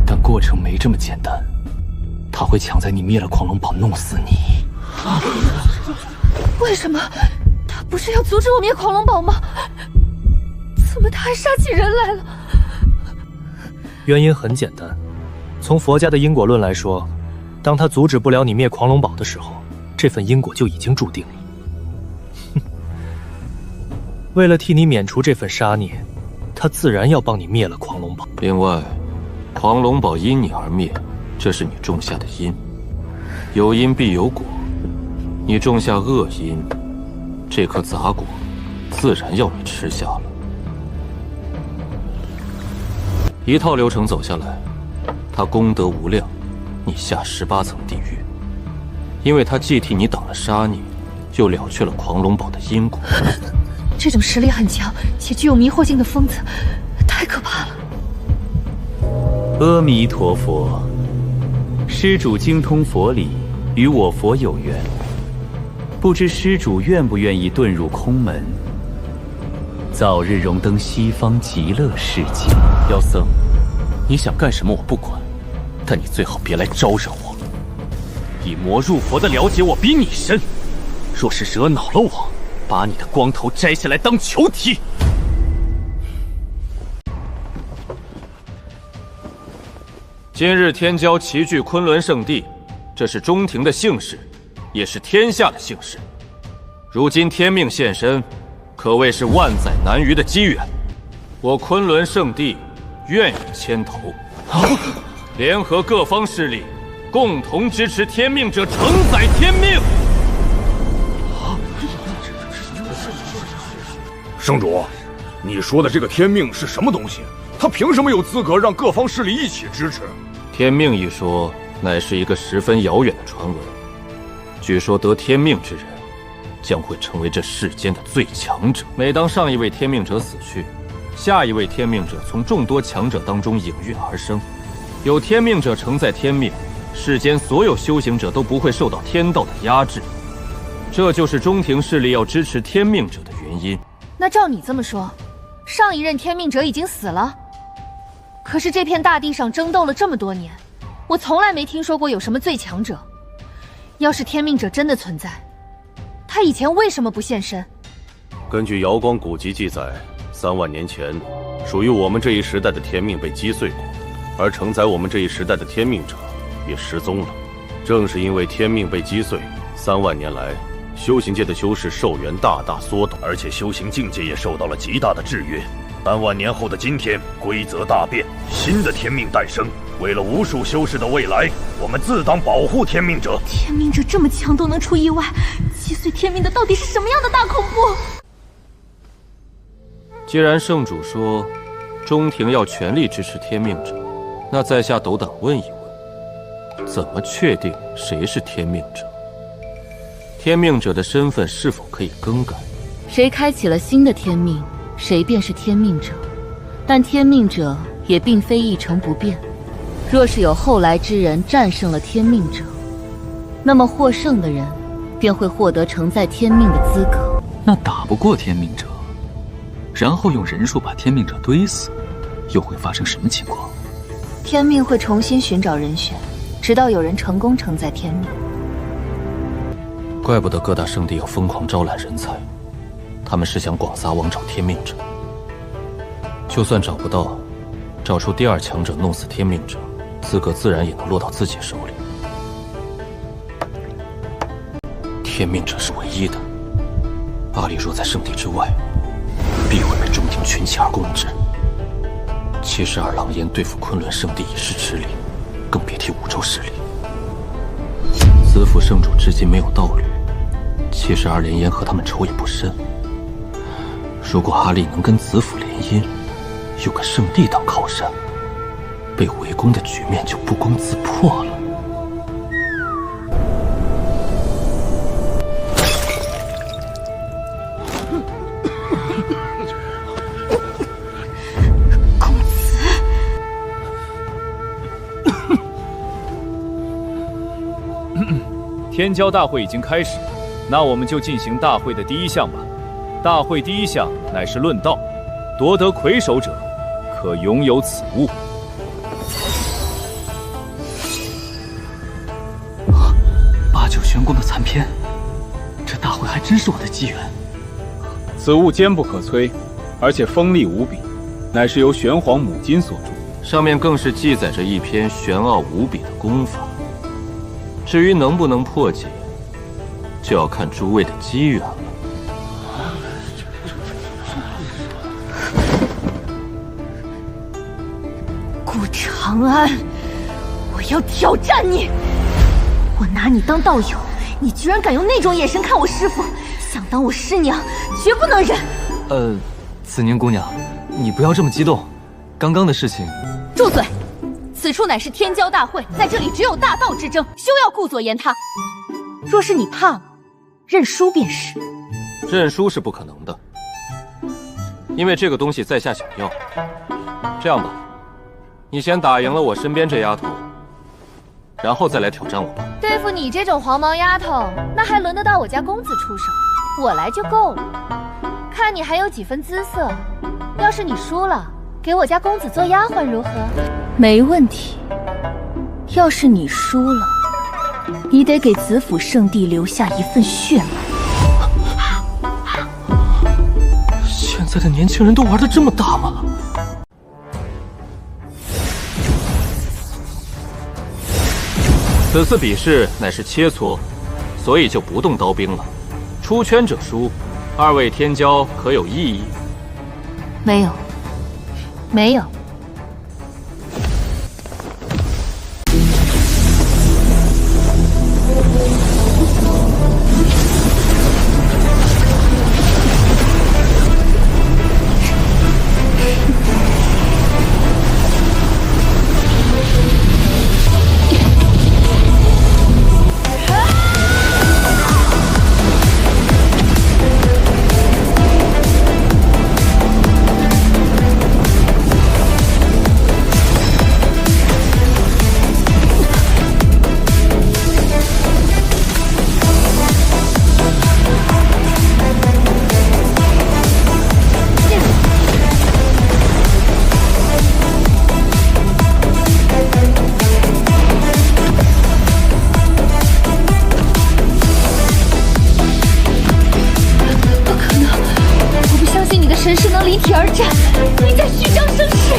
但过程没这么简单，他会抢在你灭了狂龙堡弄死你。为什么？他不是要阻止我灭狂龙堡吗？怎么他还杀起人来了？原因很简单，从佛家的因果论来说，当他阻止不了你灭狂龙堡的时候，这份因果就已经注定了。为了替你免除这份杀孽，他自然要帮你灭了狂龙堡。另外，狂龙堡因你而灭，这是你种下的因，有因必有果。你种下恶因，这颗杂果自然要你吃下了。一套流程走下来，他功德无量，你下18层地狱。因为他既替你挡了杀孽，又了却了狂龙堡的因果。这种实力很强且具有迷惑性的疯子，太可怕了。阿弥陀佛，施主精通佛理，与我佛有缘，不知施主愿不愿意遁入空门，早日荣登西方极乐世界？妖僧，你想干什么我不管，但你最好别来招惹我。以魔入佛的了解我比你深，若是惹恼了我，把你的光头摘下来当球踢。今日天骄齐聚昆仑圣地，这是中庭的幸事，也是天下的幸事。如今天命现身，可谓是万载难遇的机缘。我昆仑圣地愿意牵头，联合各方势力，共同支持天命者承载天命。圣主，你说的这个天命是什么东西？他凭什么有资格让各方势力一起支持？天命一说，乃是一个十分遥远的传闻。据说得天命之人，将会成为这世间的最强者。每当上一位天命者死去，下一位天命者从众多强者当中应运而生。有天命者承载天命，世间所有修行者都不会受到天道的压制。这就是中庭势力要支持天命者的原因。那照你这么说，上一任天命者已经死了？可是这片大地上争斗了这么多年，我从来没听说过有什么最强者。要是天命者真的存在，他以前为什么不现身？根据瑶光古籍记载，3万年前，属于我们这一时代的天命被击碎过，而承载我们这一时代的天命者也失踪了。正是因为天命被击碎，3万年来修行界的修士寿元大大缩短，而且修行境界也受到了极大的制约。3万年后的今天，规则大变，新的天命诞生。为了无数修士的未来，我们自当保护天命者。天命者这么强都能出意外，击碎天命的到底是什么样的大恐怖？既然圣主说中庭要全力支持天命者，那在下斗胆问一问，怎么确定谁是天命者？天命者的身份是否可以更改？谁开启了新的天命，谁便是天命者。但天命者也并非一成不变，若是有后来之人战胜了天命者，那么获胜的人便会获得承载天命的资格。那打不过天命者，然后用人数把天命者堆死，又会发生什么情况？天命会重新寻找人选，直到有人成功承载天命。怪不得各大圣地要疯狂招揽人才，他们是想广撒网找天命者。就算找不到，找出第2强者弄死天命者，资格自然也能落到自己手里。天命者是唯一的，阿里若在圣地之外，必会被中庭群起而攻之。72狼烟对付昆仑圣地已是吃力，更别提五洲势力。子府圣主至今没有道侣，72连烟和他们仇也不深。如果阿力能跟子府联姻，有个圣地当靠山，被围攻的局面就不攻自破了。天骄大会已经开始，那我们就进行大会的第1项吧。大会第1项乃是论道，夺得魁首者，可拥有此物。8九玄功的残篇，这大会还真是我的机缘。此物坚不可摧，而且锋利无比，乃是由玄黄母金所著，上面更是记载着一篇玄奥无比的功法。至于能不能破解，就要看诸位的机缘了。顾长安，我要挑战你！我拿你当道友，你居然敢用那种眼神看我师父，想当我师娘，绝不能忍！子宁姑娘，你不要这么激动，刚刚的事情……住嘴！此处乃是天骄大会，在这里只有大道之争，休要顾左言他。若是你怕了，认输便是。认输是不可能的，因为这个东西在下想要。这样吧，你先打赢了我身边这丫头，然后再来挑战我吧。对付你这种黄毛丫头，那还轮得到我家公子出手？我来就够了。看你还有几分姿色，要是你输了，给我家公子做丫鬟如何？没问题。要是你输了，你得给子府圣地留下一份血脉。现在的年轻人都玩得这么大吗？此次比试乃是切磋，所以就不动刀兵了。出圈者输，二位天骄可有异议？没有，没有。神是能离体而战，你在虚张声势。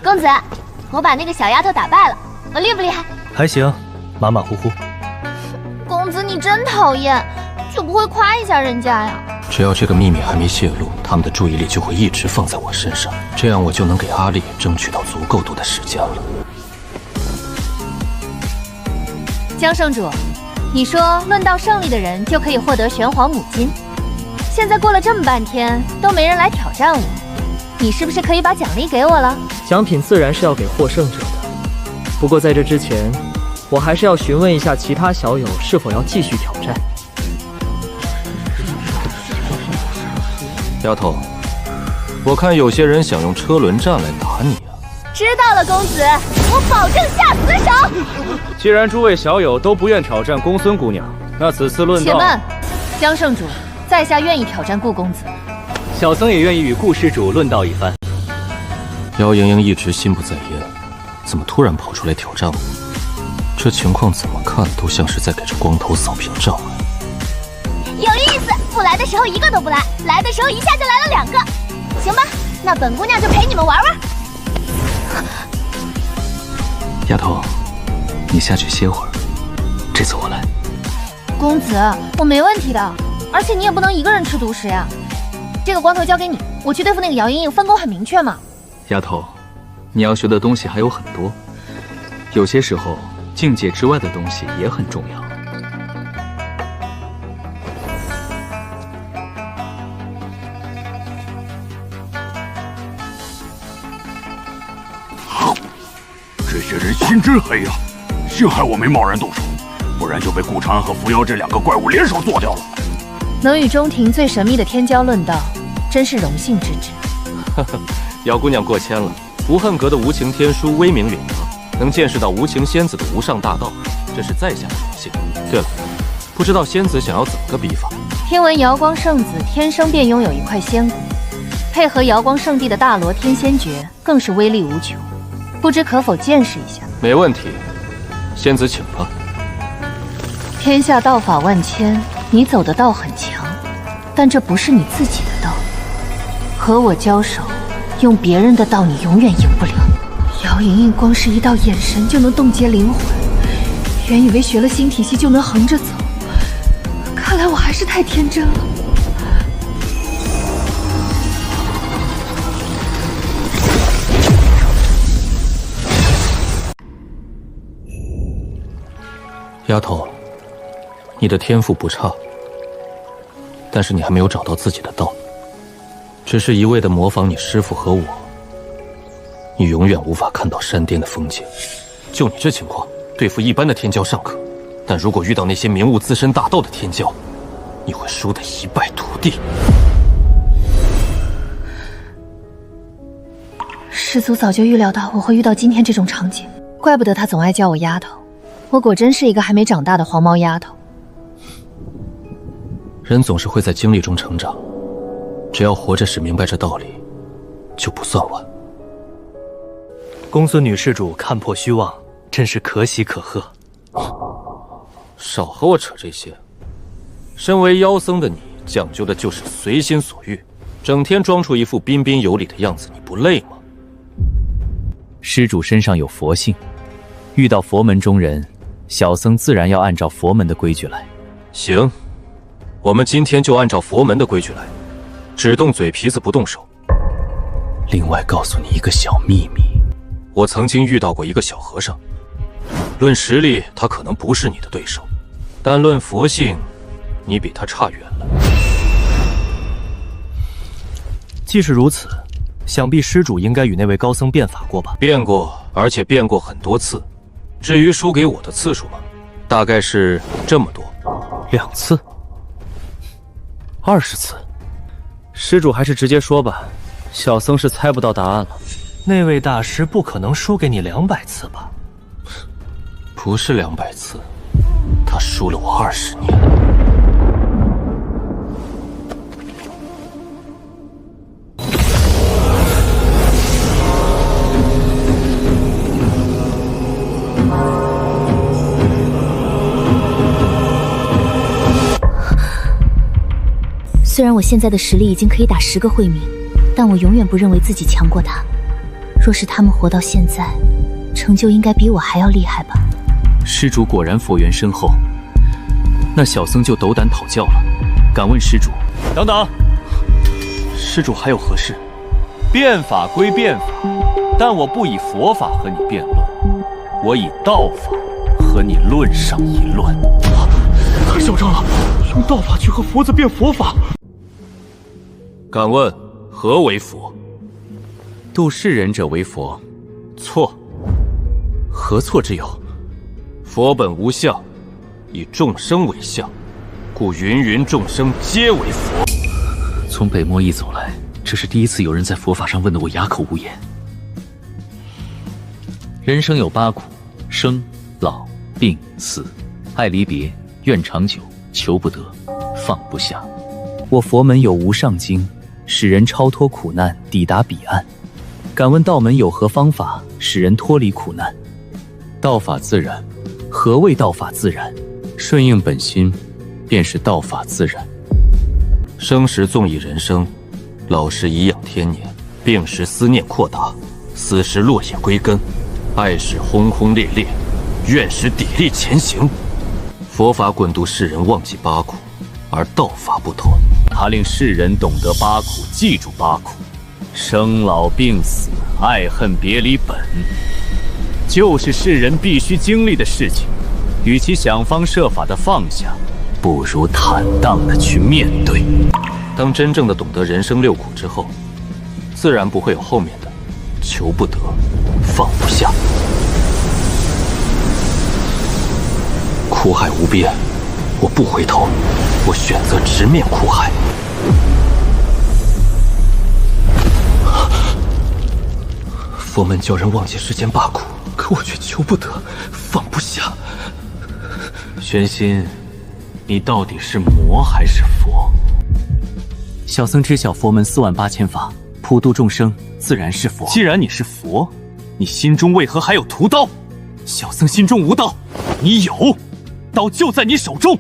公子，我把那个小丫头打败了，我厉不厉害？还行，马马虎虎。公子你真讨厌，就不会夸一下人家呀？只要这个秘密还没泄露，他们的注意力就会一直放在我身上，这样我就能给阿丽争取到足够多的时间了。江圣主，你说论到胜利的人就可以获得玄黄母金，现在过了这么半天都没人来挑战我，你是不是可以把奖励给我了？奖品自然是要给获胜者的，不过在这之前，我还是要询问一下其他小友是否要继续挑战。丫头，我看有些人想用车轮战来打你啊。知道了，公子，我保证下死手。既然诸位小友都不愿挑战公孙姑娘，那此次论道……且慢，江圣主，在下愿意挑战顾公子。小僧也愿意与顾施主论道一番。姚莹莹一直心不在焉，怎么突然跑出来挑战我？这情况怎么看都像是在给这光头扫屏障碍。有意思，不来的时候一个都不来，来的时候一下就来了2个。行吧，那本姑娘就陪你们玩玩。丫头，你下去歇会儿，这次我来。公子，我没问题的，而且你也不能一个人吃独食呀。这个光头交给你，我去对付那个姚莹莹，分工很明确嘛。丫头，你要学的东西还有很多，有些时候境界之外的东西也很重要。这些人心真黑呀！幸好我没贸然动手，不然就被顾长安和扶摇这2个怪物联手做掉了。能与中庭最神秘的天骄论道，真是荣幸之至。呵呵，姚姑娘过谦了。无恨阁的无情天书威名远扬，能见识到无情仙子的无上大道，这是在下的荣幸。对了，不知道仙子想要怎么个比法？听闻瑶光圣子天生便拥有一块仙骨，配合瑶光圣地的大罗天仙诀，更是威力无穷。不知可否见识一下？没问题，仙子请吧。天下道法万千，你走的道很强，但这不是你自己的道。和我交手，用别人的道，你永远赢不了。姚莹莹光是一道眼神就能冻结灵魂，原以为学了新体系就能横着走，看来我还是太天真了。丫头，你的天赋不差，但是你还没有找到自己的道，只是一味的模仿你师父和我，你永远无法看到山巅的风景。就你这情况，对付一般的天骄尚可，但如果遇到那些明悟自身大道的天骄，你会输得一败涂地。师祖早就预料到我会遇到今天这种场景，怪不得他总爱叫我丫头。我果真是一个还没长大的黄毛丫头。人总是会在经历中成长，只要活着使明白这道理，就不算晚。公孙女施主看破虚妄，真是可喜可贺。少和我扯这些。身为妖僧的你，讲究的就是随心所欲，整天装出一副彬彬有礼的样子，你不累吗？施主身上有佛性，遇到佛门中人，小僧自然要按照佛门的规矩来。行，我们今天就按照佛门的规矩来，只动嘴皮子不动手。另外告诉你一个小秘密，我曾经遇到过一个小和尚，论实力他可能不是你的对手，但论佛性，你比他差远了。既是如此，想必施主应该与那位高僧变法过吧？变过，而且变过很多次。至于输给我的次数嘛，大概是这么多，2次、20次。施主还是直接说吧，小僧是猜不到答案了。那位大师不可能输给你200次吧？不是200次，他输了我20年。虽然我现在的实力已经可以打10个慧明，但我永远不认为自己强过他。若是他们活到现在，成就应该比我还要厉害吧？施主果然佛缘深厚，那小僧就斗胆讨教了。敢问施主，等等，施主还有何事？变法归变法，但我不以佛法和你辩论，我以道法和你论上一论。太嚣张了，用道法去和佛子辩佛法。敢问何为佛？度世人者为佛。错。何错之有？佛本无相，以众生为相，故芸芸众生皆为佛。从北漠一走来，这是第一次有人在佛法上问得我哑口无言。人生有8苦：生、老、病、死，爱离别，怨长久，求不得，放不下。我佛门有无上经，使人超脱苦难，抵达彼岸。敢问道门有何方法使人脱离苦难？道法自然。何谓道法自然？顺应本心，便是道法自然。生时纵意人生，老时颐养天年，病时思念扩大，死时落叶归根，爱时轰轰烈烈，怨时砥砺前行。佛法滚度世人忘记8苦，而道法不同，它令世人懂得8苦，记住8苦：生老病死，爱恨别离本，就是世人必须经历的事情。与其想方设法的放下，不如坦荡的去面对。当真正的懂得人生6苦之后，自然不会有后面的求不得、放不下。苦海无边，我不回头，我选择直面苦海。佛门教人忘记世间8苦，可我却求不得，放不下。玄心，你到底是魔还是佛？小僧知晓佛门48000法，普度众生，自然是佛。既然你是佛，你心中为何还有屠刀？小僧心中无刀。你有，刀就在你手中。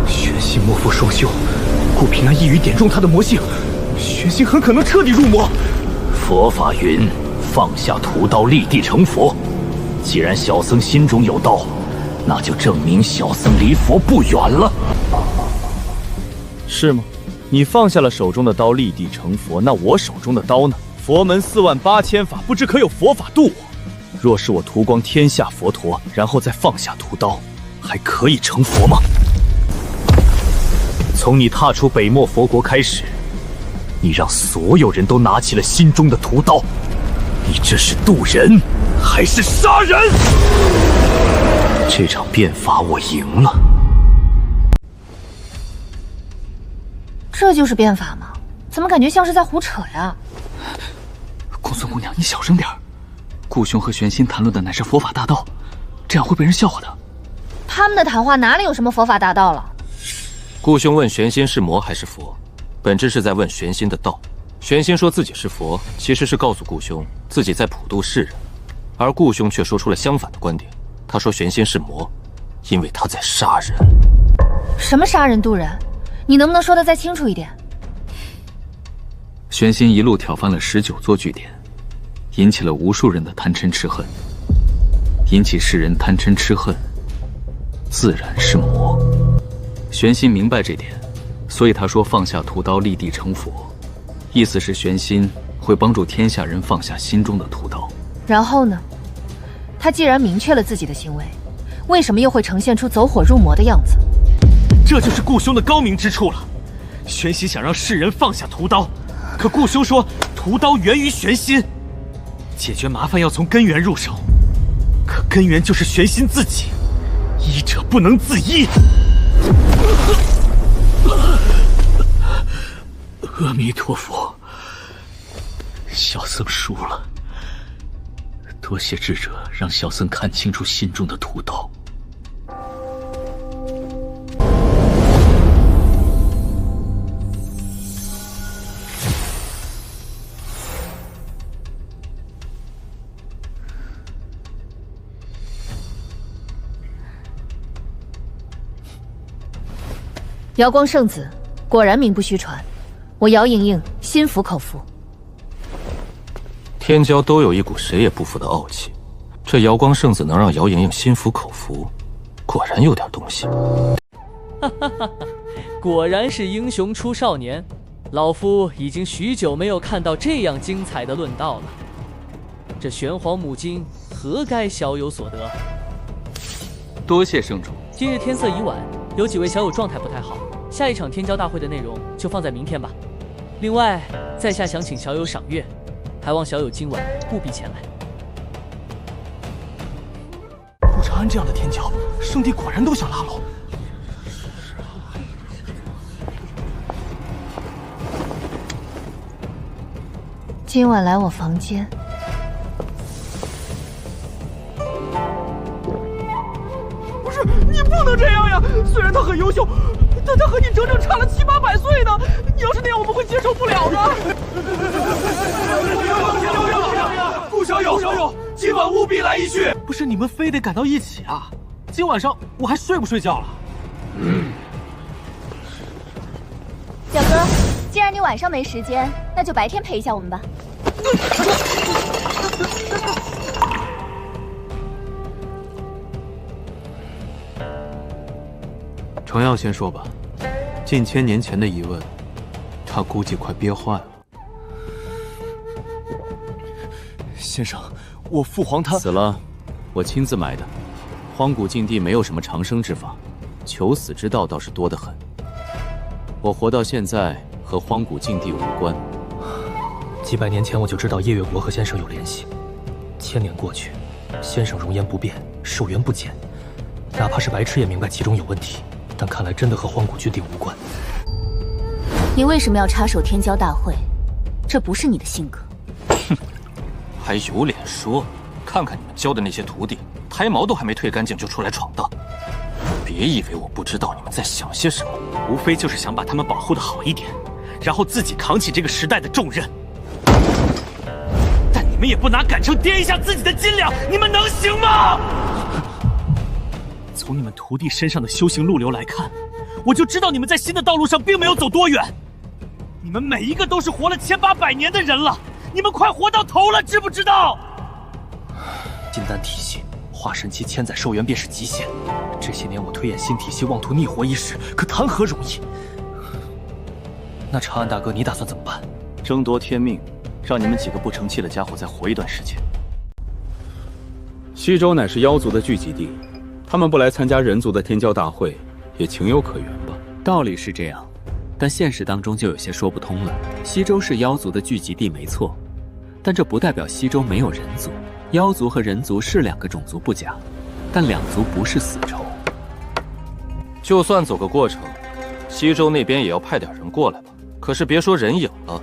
玄心魔佛双修，顾平安一语点中他的魔性，玄心很可能彻底入魔。佛法云：放下屠刀，立地成佛。既然小僧心中有刀，那就证明小僧离佛不远了。是吗？你放下了手中的刀，立地成佛，那我手中的刀呢？佛门48000法，不知可有佛法度我？若是我屠光天下佛陀，然后再放下屠刀，还可以成佛吗？从你踏出北漠佛国开始，你让所有人都拿起了心中的屠刀，你这是渡人还是杀人？这场变法我赢了。这就是变法吗？怎么感觉像是在胡扯呀？公孙姑娘，你小声点儿。顾兄和玄心谈论的乃是佛法大道，这样会被人笑话的。他们的谈话哪里有什么佛法大道了？顾兄问玄心是魔还是佛，本质是在问玄心的道。玄心说自己是佛，其实是告诉顾兄自己在普度世人，而顾兄却说出了相反的观点。他说玄心是魔，因为他在杀人。什么杀人渡人？你能不能说得再清楚一点？玄心一路挑翻了19座据点，引起了无数人的贪嗔痴恨。引起世人贪嗔痴恨，自然是魔。玄心明白这点，所以他说放下屠刀，立地成佛，意思是玄心会帮助天下人放下心中的屠刀。然后呢？他既然明确了自己的行为，为什么又会呈现出走火入魔的样子？这就是顾兄的高明之处了。玄心想让世人放下屠刀，可顾兄说屠刀源于玄心，解决麻烦要从根源入手，可根源就是玄心自己，医者不能自医。阿弥陀佛，小僧输了。多谢智者让小僧看清楚心中的屠刀。瑶光圣子果然名不虚传，我姚莹莹心服口服。天骄都有一股谁也不服的傲气，这瑶光圣子能让姚莹莹心服口服，果然有点东西。哈哈哈！果然是英雄出少年，老夫已经许久没有看到这样精彩的论道了。这玄黄母金何该小有所得？多谢圣主。今日天色已晚，有几位小友状态不太好，下一场天骄大会的内容就放在明天吧。另外，在下想请小友赏月，还望小友今晚务必前来。顾长安这样的天骄，圣帝果然都想拉拢。今晚来我房间。不是，你不能这样呀！虽然他很优秀，但他和你整整差了7、800岁呢。你要是那样，我们会接受不了的。顾小友，今晚务必来一叙。不是你们非得赶到一起啊？今晚上我还睡不睡觉了？表哥，既然你晚上没时间，那就白天陪一下我们吧。程耀先说吧，近千年前的疑问，他估计快憋坏了。先生，我父皇他死了，我亲自埋的。荒古禁地没有什么长生之法，求死之道倒是多得很。我活到现在和荒古禁地无关。几百年前我就知道夜月国和先生有联系，1000年过去，先生容颜不变，寿元不减，哪怕是白痴也明白其中有问题，但看来真的和荒古禁地无关。你为什么要插手天骄大会？这不是你的性格。哼，还有脸说？看看你们教的那些徒弟，胎毛都还没褪干净就出来闯荡。别以为我不知道你们在想些什么，无非就是想把他们保护得好一点，然后自己扛起这个时代的重任。但你们也不拿杆秤掂一下自己的斤两，你们能行吗？从你们徒弟身上的修行路流来看，我就知道你们在新的道路上并没有走多远。你们每一个都是活了7、800年的人了，你们快活到头了，知不知道？金丹体系，化神期千载寿元便是极限。这些年我推演新体系，妄图逆活一时，可谈何容易？那长安大哥，你打算怎么办？争夺天命，让你们几个不成器的家伙再活一段时间。西周乃是妖族的聚集地，他们不来参加人族的天骄大会，也情有可原吧？道理是这样，但现实当中就有些说不通了。西周是妖族的聚集地没错，但这不代表西周没有人族。妖族和人族是2个种族不假，但2族不是死仇。就算走个过程，西周那边也要派点人过来吧。可是别说人影了，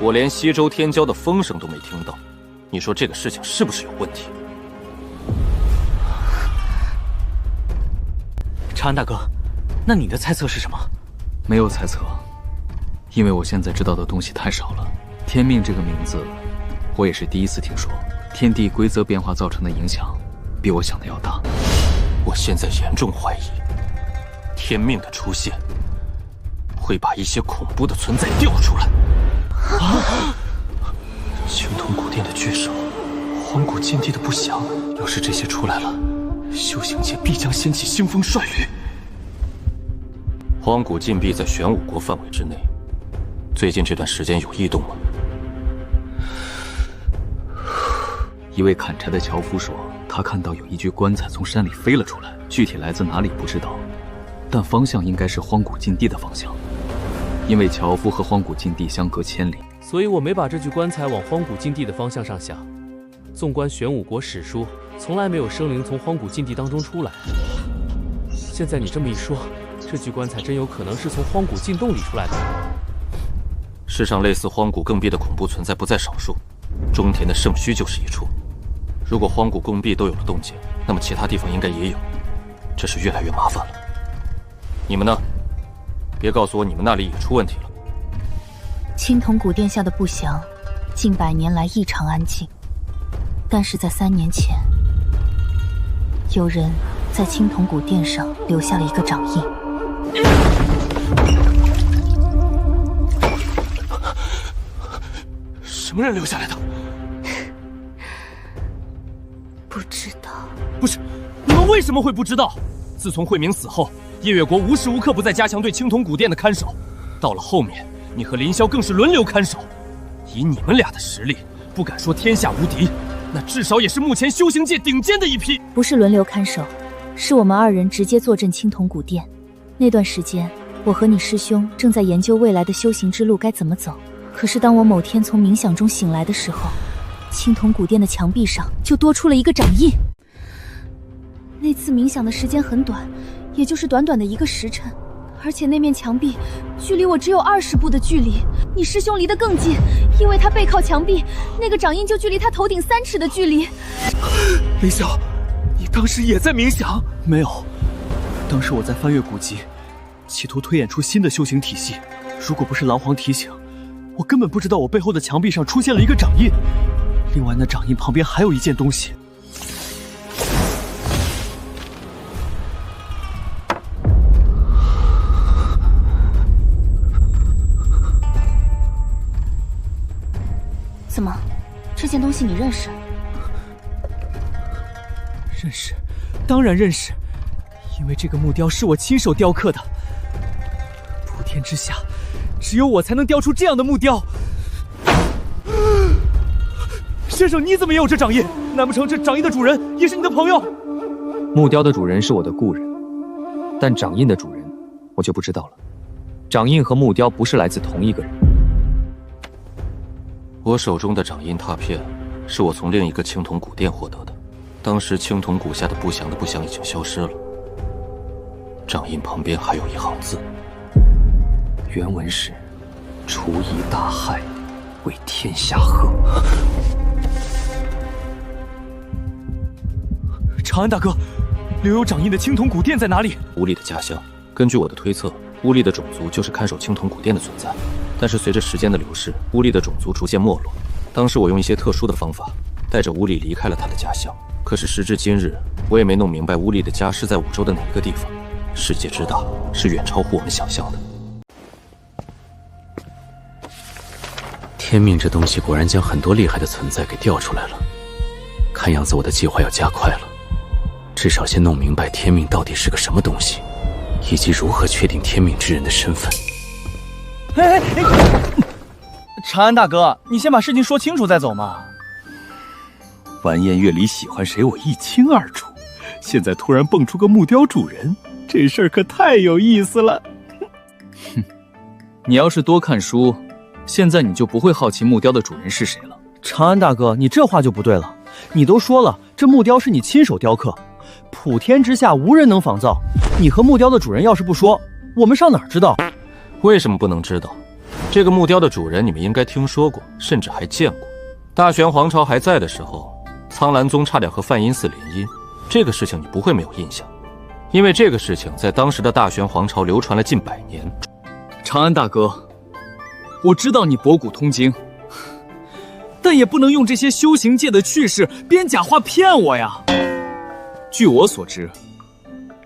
我连西周天骄的风声都没听到。你说这个事情是不是有问题？长安大哥，那你的猜测是什么？没有猜测，因为我现在知道的东西太少了。天命这个名字，我也是第一次听说。天地规则变化造成的影响，比我想的要大。我现在严重怀疑，天命的出现会把一些恐怖的存在调出来。青铜古殿的巨兽，荒古禁地的不祥，要是这些出来了，修行界必将掀起腥风率雨。荒古禁闭在玄武国范围之内，最近这段时间有异动吗？一位砍柴的樵夫说，他看到有一具棺材从山里飞了出来，具体来自哪里不知道，但方向应该是荒古禁地的方向，因为樵夫和荒古禁地相隔1000里。所以我没把这具棺材往荒古禁地的方向上想。纵观玄武国史书，从来没有生灵从荒古禁地当中出来。现在你这么一说，这具棺材真有可能是从荒古禁洞里出来的。世上类似荒古更壁的恐怖存在不在少数，中田的圣墟就是一处。如果荒古共壁都有了动静，那么其他地方应该也有，这是越来越麻烦了。你们呢？别告诉我你们那里也出问题了。青铜古殿下的不祥，近100年来异常安静，但是在3年前，有人在青铜古殿上留下了一个掌印。什么人留下来的？不知道。不是，你们为什么会不知道？自从慧明死后，夜月国无时无刻不在加强对青铜古殿的看守。到了后面，你和林霄更是轮流看守。以你们俩的实力，不敢说天下无敌，那至少也是目前修行界顶尖的一批。不是轮流看守，是我们2人直接坐镇青铜古殿。那段时间，我和你师兄正在研究未来的修行之路该怎么走。可是当我某天从冥想中醒来的时候，青铜古殿的墙壁上就多出了一个掌印。那次冥想的时间很短，也就是短短的1个时辰，而且那面墙壁距离我只有20步的距离。你师兄离得更近，因为他背靠墙壁，那个掌印就距离他头顶3尺的距离。林霄，你当时也在冥想？没有，当时我在翻阅古籍，企图推演出新的修行体系。如果不是狼皇提醒，我根本不知道我背后的墙壁上出现了一个掌印。另外，那掌印旁边还有一件东西。怎么，这件东西你认识？认识，当然认识，因为这个木雕是我亲手雕刻的。普天之下，只有我才能雕出这样的木雕。先生，你怎么也有这掌印？难不成这掌印的主人也是你的朋友？木雕的主人是我的故人，但掌印的主人我就不知道了。掌印和木雕不是来自同一个人。我手中的掌印拓片是我从另一个青铜古殿获得的，当时青铜古下的不祥的不祥已经消失了。掌印旁边还有一行字，原文是“除疫大害，为天下贺”。长安大哥，留有掌印的青铜古殿在哪里？乌力的家乡。根据我的推测，乌力的种族就是看守青铜古殿的存在。但是随着时间的流逝，乌力的种族逐渐没落。当时我用一些特殊的方法，带着乌力离开了他的家乡。可是时至今日，我也没弄明白乌力的家是在五洲的哪一个地方。世界之大，是远超乎我们想象的。天命这东西果然将很多厉害的存在给调出来了。看样子我的计划要加快了，至少先弄明白天命到底是个什么东西，以及如何确定天命之人的身份。长安大哥，你先把事情说清楚再走嘛。完颜月里喜欢谁，我一清二楚。现在突然蹦出个木雕主人，这事儿可太有意思了。哼，你要是多看书，现在你就不会好奇木雕的主人是谁了。长安大哥，你这话就不对了。你都说了，这木雕是你亲手雕刻，普天之下无人能仿造。你和木雕的主人要是不说，我们上哪儿知道？为什么不能知道？这个木雕的主人你们应该听说过，甚至还见过。大玄皇朝还在的时候，苍兰宗差点和梵音寺联姻，这个事情你不会没有印象，因为这个事情在当时的大玄皇朝流传了近100年。长安大哥，我知道你博古通今，但也不能用这些修行界的趣事编假话骗我呀。据我所知，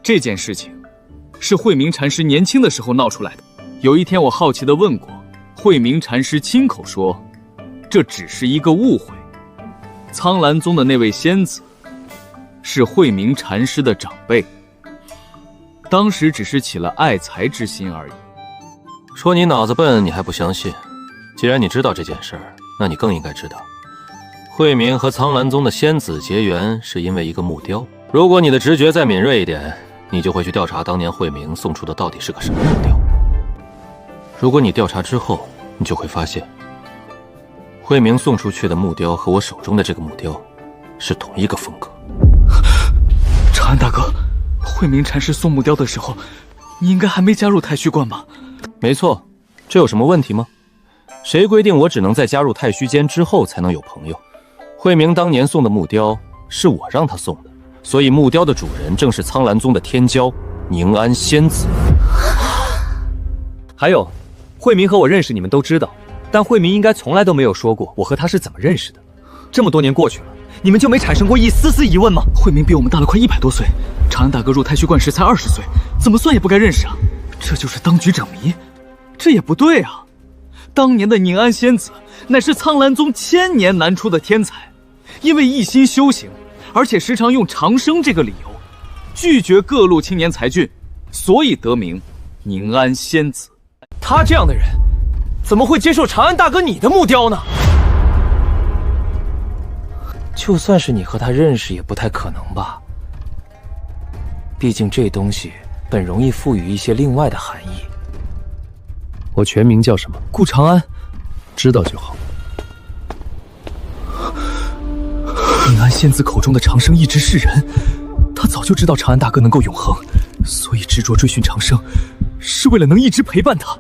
这件事情是慧明禅师年轻的时候闹出来的。有一天我好奇地问过，慧明禅师亲口说，这只是一个误会。苍兰宗的那位仙子是慧明禅师的长辈，当时只是起了爱才之心而已。说你脑子笨，你还不相信？既然你知道这件事儿，那你更应该知道，慧明和苍兰宗的仙子结缘是因为一个木雕。如果你的直觉再敏锐一点，你就会去调查当年慧明送出的到底是个什么木雕。如果你调查之后，你就会发现，慧明送出去的木雕和我手中的这个木雕是同一个风格。长安大哥，慧明禅师送木雕的时候，你应该还没加入太虚观吧？没错，这有什么问题吗？谁规定我只能在加入太虚间之后才能有朋友？慧明当年送的木雕是我让他送的，所以木雕的主人正是苍兰宗的天骄宁安仙子。还有，慧明和我认识，你们都知道，但慧明应该从来都没有说过我和他是怎么认识的。这么多年过去了，你们就没产生过一丝丝疑问吗？慧明比我们大了快100多岁，长安大哥入太虚观时才20岁，怎么算也不该认识啊！这就是当局者迷，这也不对啊！当年的宁安仙子乃是苍兰宗1000年难出的天才，因为一心修行而且时常用长生这个理由拒绝各路青年才俊，所以得名宁安仙子。他这样的人，怎么会接受长安大哥你的木雕呢？就算是你和他认识，也不太可能吧。毕竟这东西本容易赋予一些另外的含义。我全名叫什么？顾长安，知道就好。宁安仙子口中的长生一直是人，他早就知道长安大哥能够永恒，所以执着追寻长生，是为了能一直陪伴他。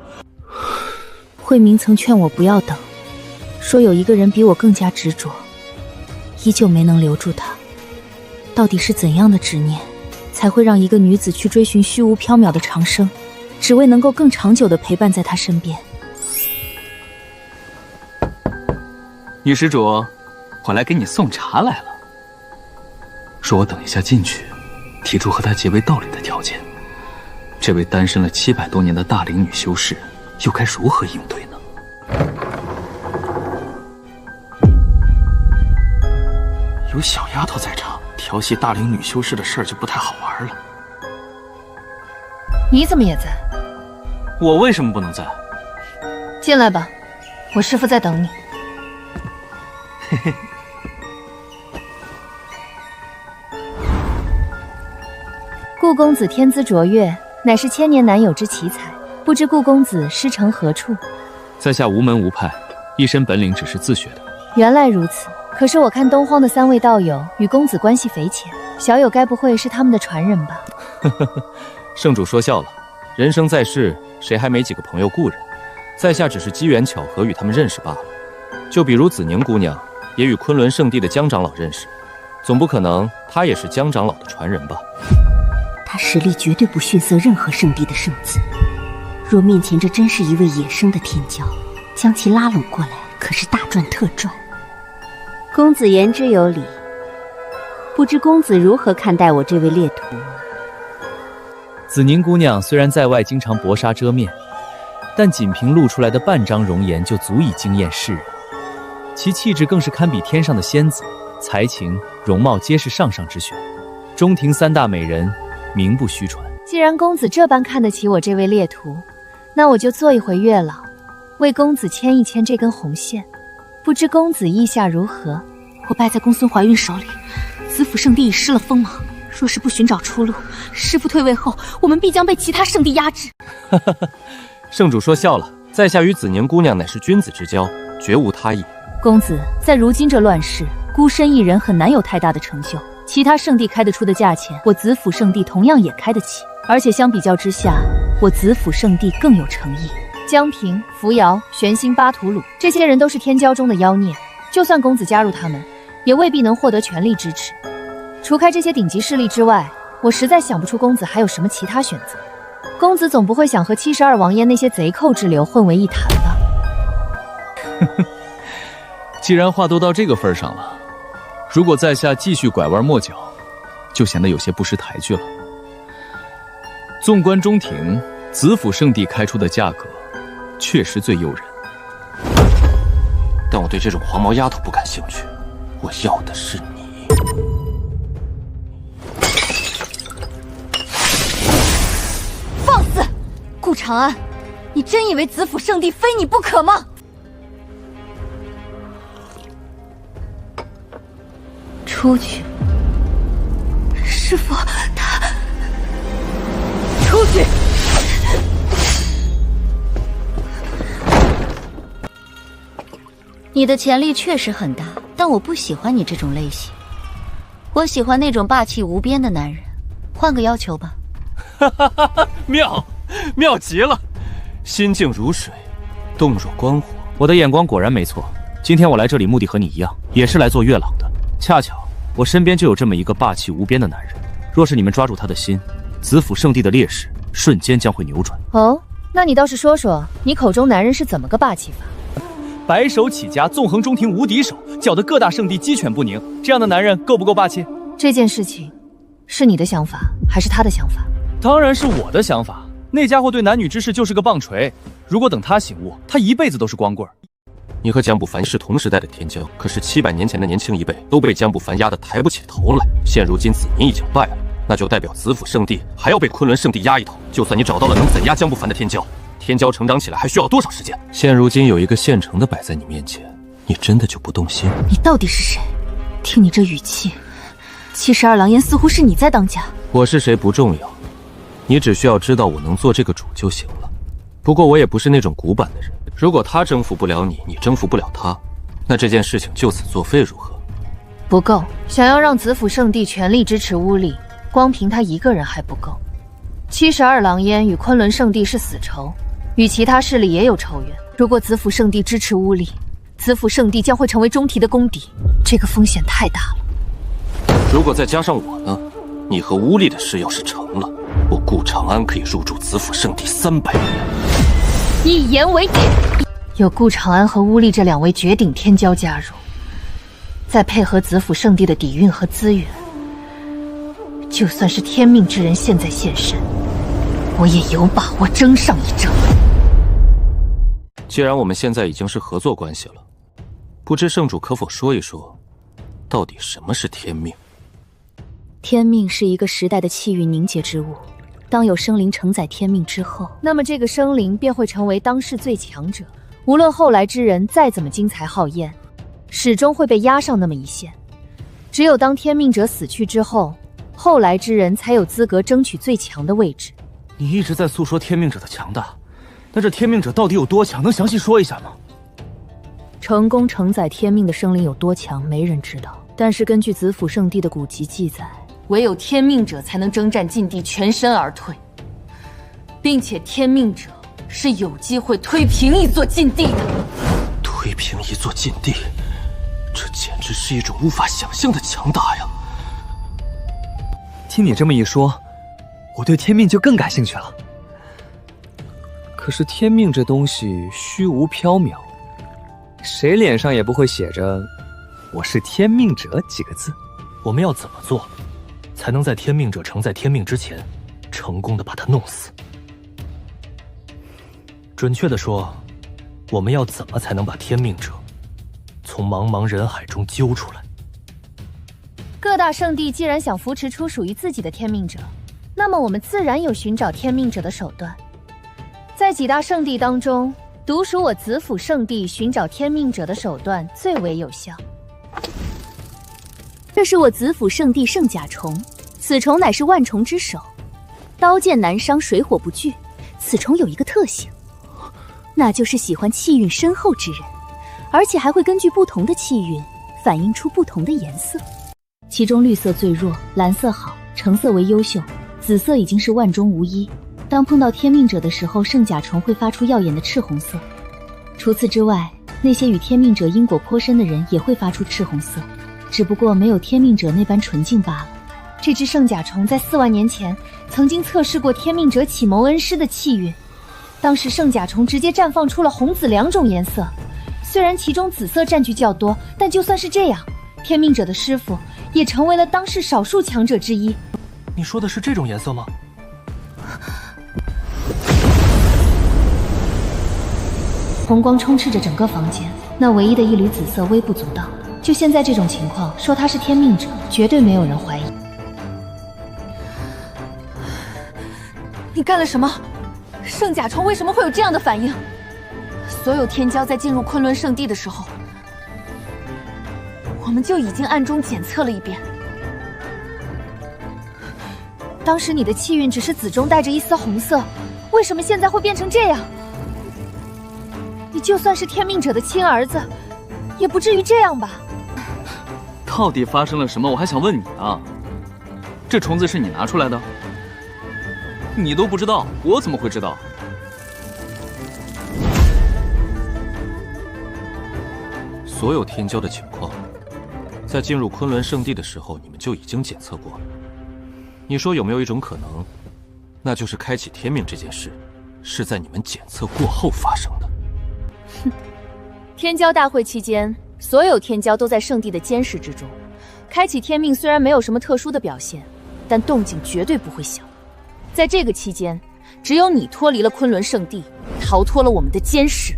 慧明曾劝我不要等，说有一个人比我更加执着，依旧没能留住他。到底是怎样的执念，才会让一个女子去追寻虚无缥缈的长生，只为能够更长久地陪伴在他身边？女施主，我来给你送茶来了。说我等一下进去，提出和他结为道侣的条件。这位单身了700多年的大龄女修士，又该如何应对呢？有小丫头在场，调戏大龄女修士的事儿就不太好玩了。你怎么也在？我为什么不能在？进来吧，我师父在等你。嘿嘿。顾公子天资卓越，乃是千年难有之奇才，不知顾公子师承何处？在下无门无派，一身本领只是自学的。原来如此，可是我看东荒的3位道友与公子关系匪浅，小友该不会是他们的传人吧？圣主说笑了，人生在世，谁还没几个朋友故人？在下只是机缘巧合与他们认识罢了。就比如子宁姑娘，也与昆仑圣地的江长老认识，总不可能她也是江长老的传人吧？他实力绝对不逊色任何圣地的圣子。若面前这真是一位野生的天骄，将其拉拢过来，可是大赚特赚。公子言之有理，不知公子如何看待我这位猎徒？子宁姑娘虽然在外经常薄纱遮面，但仅凭露出来的半张容颜就足以惊艳世人，其气质更是堪比天上的仙子，才情、容貌皆是上上之选。中庭3大美人，名不虚传。既然公子这般看得起我这位猎徒，那我就做一回月老，为公子牵一牵这根红线。不知公子意下如何？我败在公孙怀孕手里，子府圣地已失了锋芒。若是不寻找出路，师父退位后，我们必将被其他圣地压制。圣主说笑了，在下与子宁姑娘乃是君子之交，绝无他意。公子在如今这乱世，孤身一人很难有太大的成就。其他圣地开得出的价钱，我子府圣地同样也开得起。而且相比较之下，我子府圣地更有诚意。江平、扶摇、玄心、巴图鲁，这些人都是天骄中的妖孽，就算公子加入他们，也未必能获得全力支持。除开这些顶级势力之外，我实在想不出公子还有什么其他选择。公子总不会想和72王烟那些贼寇之流混为一谈吧？既然话都到这个份上了，如果在下继续拐弯抹角，就显得有些不识抬举了。纵观中庭，子府圣地开出的价格确实最诱人，但我对这种黄毛丫头不感兴趣，我要的是你。放肆！顾长安，你真以为子府圣地非你不可吗？出去！师父，他出去！你的潜力确实很大，但我不喜欢你这种类型。我喜欢那种霸气无边的男人。换个要求吧。哈哈哈哈！妙，妙极了！心静如水，动若观火。我的眼光果然没错。今天我来这里目的和你一样，也是来做月老的。恰巧我身边就有这么一个霸气无边的男人，若是你们抓住他的心，子府圣地的劣势瞬间将会扭转。哦，那你倒是说说，你口中男人是怎么个霸气法？白手起家，纵横中庭无敌手，搅得各大圣地鸡犬不宁，这样的男人够不够霸气？这件事情是你的想法还是他的想法？当然是我的想法。那家伙对男女之事就是个棒槌，如果等他醒悟，他一辈子都是光棍。你和江不凡是同时代的天骄，可是700年前的年轻一辈都被江不凡压得抬不起头来。现如今子宁已经败了，那就代表子府圣地还要被昆仑圣地压一头。就算你找到了能怎压江不凡的天骄，天骄成长起来还需要多少时间？现如今有一个现成的摆在你面前，你真的就不动心？你到底是谁？听你这语气，72狼烟似乎是你在当家。我是谁不重要，你只需要知道我能做这个主就行了。不过我也不是那种古板的人，如果他征服不了你，你征服不了他，那这件事情就此作废如何？不够，想要让子府圣地全力支持乌力，光凭他一个人还不够。72狼烟与昆仑圣地是死仇，与其他势力也有仇怨。如果子府圣地支持乌力，子府圣地将会成为中提的公敌，这个风险太大了。如果再加上我呢？你和乌力的事要是成了，我顾长安可以入驻子府圣地300年。一言为定，有顾长安和乌力这2位绝顶天骄加入，再配合子府圣地的底蕴和资源，就算是天命之人现在现身，我也有把握争上一争。既然我们现在已经是合作关系了，不知圣主可否说一说，到底什么是天命？天命是一个时代的气运凝结之物，当有生灵承载天命之后，那么这个生灵便会成为当世最强者。无论后来之人再怎么惊才好艳，始终会被压上那么一线。只有当天命者死去之后，后来之人才有资格争取最强的位置。你一直在诉说天命者的强大，那这天命者到底有多强？能详细说一下吗？成功承载天命的生灵有多强，没人知道。但是根据子府圣地的古籍记载，唯有天命者才能征战禁地全身而退，并且天命者是有机会推平一座禁地的。推平一座禁地，这简直是一种无法想象的强大呀！听你这么一说，我对天命就更感兴趣了。可是天命这东西虚无缥缈，谁脸上也不会写着“我是天命者”几个字。我们要怎么做，才能在天命者承载天命之前，成功的把他弄死？准确的说，我们要怎么才能把天命者从茫茫人海中揪出来？各大圣地既然想扶持出属于自己的天命者，那么我们自然有寻找天命者的手段。在几大圣地当中，独属我子府圣地寻找天命者的手段最为有效。这是我子府圣地圣甲虫，此虫乃是万虫之首，刀剑难伤，水火不惧。此虫有一个特性，那就是喜欢气运深厚之人，而且还会根据不同的气运反映出不同的颜色。其中绿色最弱，蓝色好，橙色为优秀，紫色已经是万中无一。当碰到天命者的时候，圣甲虫会发出耀眼的赤红色。除此之外，那些与天命者因果颇深的人也会发出赤红色，只不过没有天命者那般纯净罢了。这只圣甲虫在4万年前曾经测试过天命者启蒙恩师的气运，当时圣甲虫直接绽放出了红紫2种颜色，虽然其中紫色占据较多，但就算是这样，天命者的师傅也成为了当世少数强者之一。你说的是这种颜色吗？红光充斥着整个房间，那唯一的一缕紫色微不足道。就现在这种情况，说他是天命者，绝对没有人怀疑。你干了什么？圣甲虫为什么会有这样的反应？所有天骄在进入昆仑圣地的时候，我们就已经暗中检测了一遍。当时你的气运只是紫中带着一丝红色，为什么现在会变成这样？你就算是天命者的亲儿子，也不至于这样吧？到底发生了什么？我还想问你呢。这虫子是你拿出来的？你都不知道，我怎么会知道？所有天骄的情况，在进入昆仑圣地的时候，你们就已经检测过了。你说有没有一种可能，那就是开启天命这件事，是在你们检测过后发生的？哼，天骄大会期间，所有天骄都在圣地的监视之中。开启天命虽然没有什么特殊的表现，但动静绝对不会小。在这个期间，只有你脱离了昆仑圣地，逃脱了我们的监视。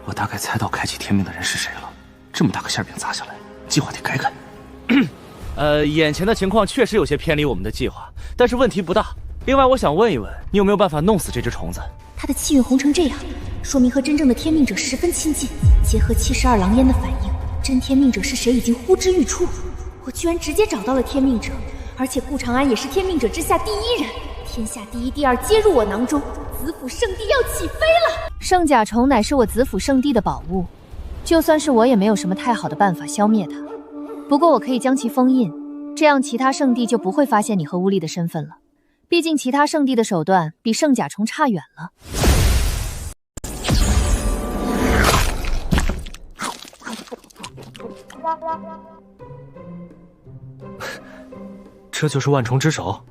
我大概猜到开启天命的人是谁了。这么大个馅饼砸下来，计划得改改。眼前的情况确实有些偏离我们的计划，但是问题不大。另外，我想问一问，你有没有办法弄死这只虫子？他的气运红成这样，说明和真正的天命者十分亲近。结合72狼烟的反应，真天命者是谁已经呼之欲出。我居然直接找到了天命者，而且顾长安也是天命者之下第一人，天下第一、第二皆入我囊中。子府圣地要起飞了！圣甲虫乃是我子府圣地的宝物，就算是我也没有什么太好的办法消灭它。不过我可以将其封印，这样其他圣地就不会发现你和乌力的身份了。毕竟其他圣地的手段比圣甲虫差远了。这就是万虫之首？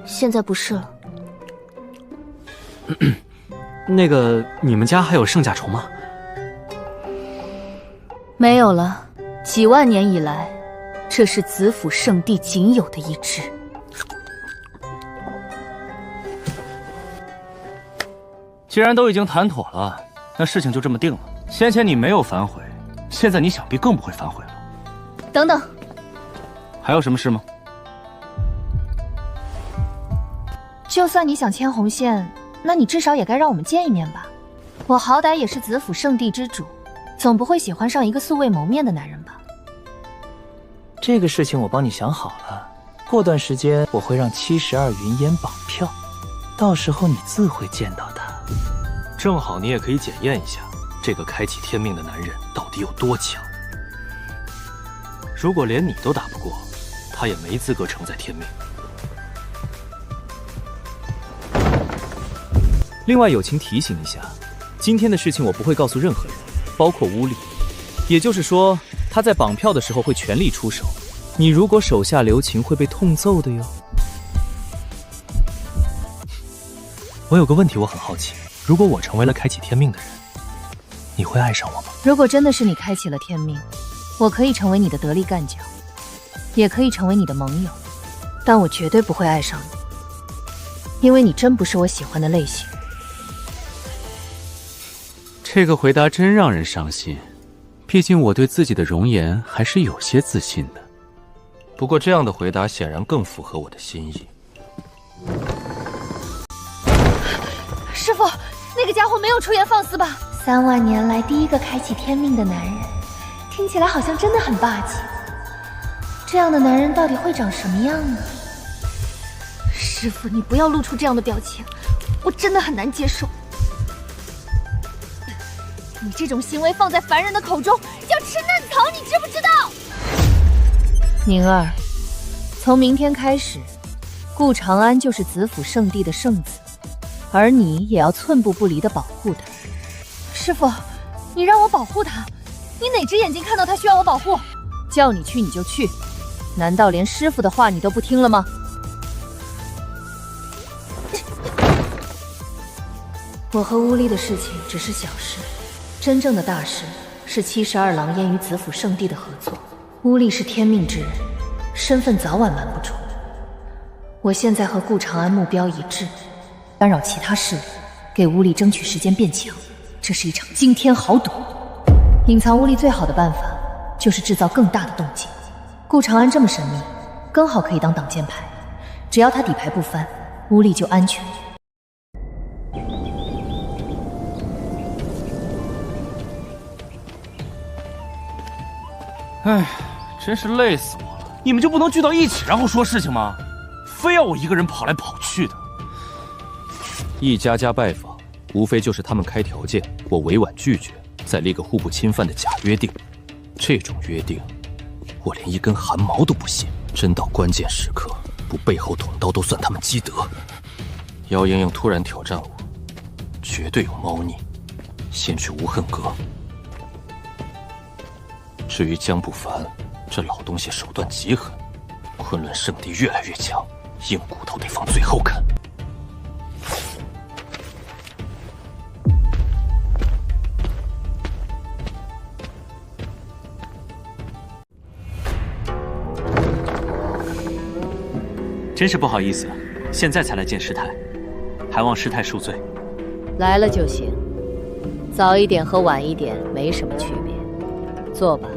现在不是了。那个，你们家还有圣甲虫吗？没有了，几万年以来，这是子府圣地仅有的一只。既然都已经谈妥了，那事情就这么定了。先前你没有反悔，现在你想必更不会反悔了。等等，还有什么事吗？就算你想牵红线，那你至少也该让我们见一面吧。我好歹也是子府圣地之主，总不会喜欢上一个素未谋面的男人吧？这个事情我帮你想好了，过段时间我会让72云烟绑票，到时候你自会见到他。正好你也可以检验一下这个开启天命的男人到底有多强。如果连你都打不过，他也没资格承载天命。另外友情提醒一下，今天的事情我不会告诉任何人，包括乌力。也就是说，他在绑票的时候会全力出手，你如果手下留情会被痛揍的哟。我有个问题我很好奇，如果我成为了开启天命的人，你会爱上我吗？如果真的是你开启了天命，我可以成为你的得力干将，也可以成为你的盟友，但我绝对不会爱上你，因为你真不是我喜欢的类型。这个回答真让人伤心，毕竟我对自己的容颜还是有些自信的。不过这样的回答显然更符合我的心意。师父，那个家伙没有出言放肆吧？3万年来第一个开启天命的男人，听起来好像真的很霸气。这样的男人到底会长什么样呢？师父，你不要露出这样的表情，我真的很难接受。你这种行为放在凡人的口中叫吃嫩草，你知不知道？宁儿，从明天开始，顾长安就是子府圣地的圣子，而你也要寸步不离地保护他。师父，你让我保护他？你哪只眼睛看到他需要我保护？叫你去你就去，难道连师父的话你都不听了吗？我和乌力的事情只是小事，真正的大事是72狼烟与子府圣地的合作。乌力是天命之人，身份早晚瞒不住。我现在和顾长安目标一致，干扰其他势力，给乌力争取时间变强，这是一场惊天豪赌。隐藏乌力最好的办法就是制造更大的动静。顾长安这么神秘，刚好可以当挡箭牌，只要他底牌不翻，乌力就安全。哎，真是累死我了！你们就不能聚到一起然后说事情吗？非要我一个人跑来跑去的。一家家拜访，无非就是他们开条件，我委婉拒绝，再立个互不侵犯的假约定。这种约定，我连一根汗毛都不屑。真到关键时刻，不背后捅刀都算他们积德。姚莹莹突然挑战我，绝对有猫腻，先去无恨阁。至于江不凡，这老东西手段极狠，昆仑圣地越来越强，硬骨头得放最后啃。真是不好意思，现在才来见师太，还望师太恕罪。来了就行。早一点和晚一点没什么区别。坐吧。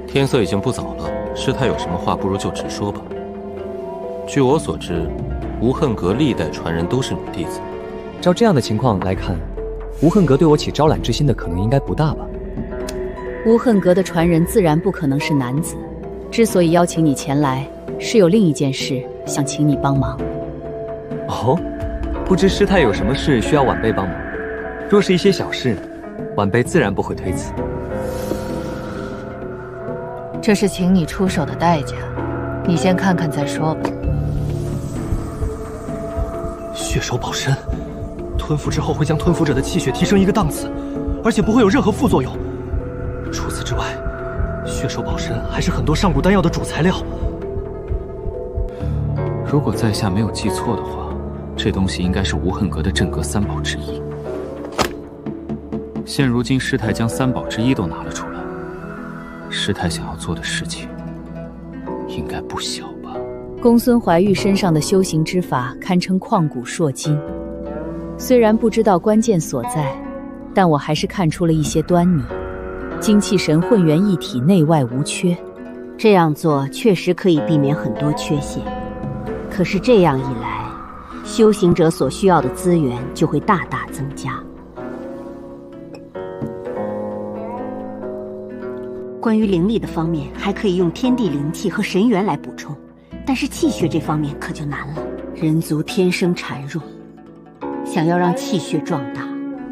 天色已经不早了，师太有什么话不如就直说吧。据我所知，无恨阁历代传人都是女弟子。照这样的情况来看，无恨阁对我起招揽之心的可能应该不大吧？无恨阁的传人自然不可能是男子。之所以邀请你前来，是有另一件事想请你帮忙。哦，不知师太有什么事需要晚辈帮忙？若是一些小事，晚辈自然不会推辞。这是请你出手的代价，你先看看再说吧。血手保身，吞服之后会将吞服者的气血提升一个档次，而且不会有任何副作用。除此之外，血手保身还是很多上古丹药的主材料。如果在下没有记错的话，这东西应该是无恨阁的镇阁三宝之一。现如今师太将三宝之一都拿了出来，师太想要做的事情应该不小吧？公孙怀玉身上的修行之法堪称旷古烁今，虽然不知道关键所在，但我还是看出了一些端倪。精气神混元一体，内外无缺，这样做确实可以避免很多缺陷。可是这样一来，修行者所需要的资源就会大大增加。关于灵力的方面，还可以用天地灵气和神元来补充，但是气血这方面可就难了。人族天生孱弱，想要让气血壮大，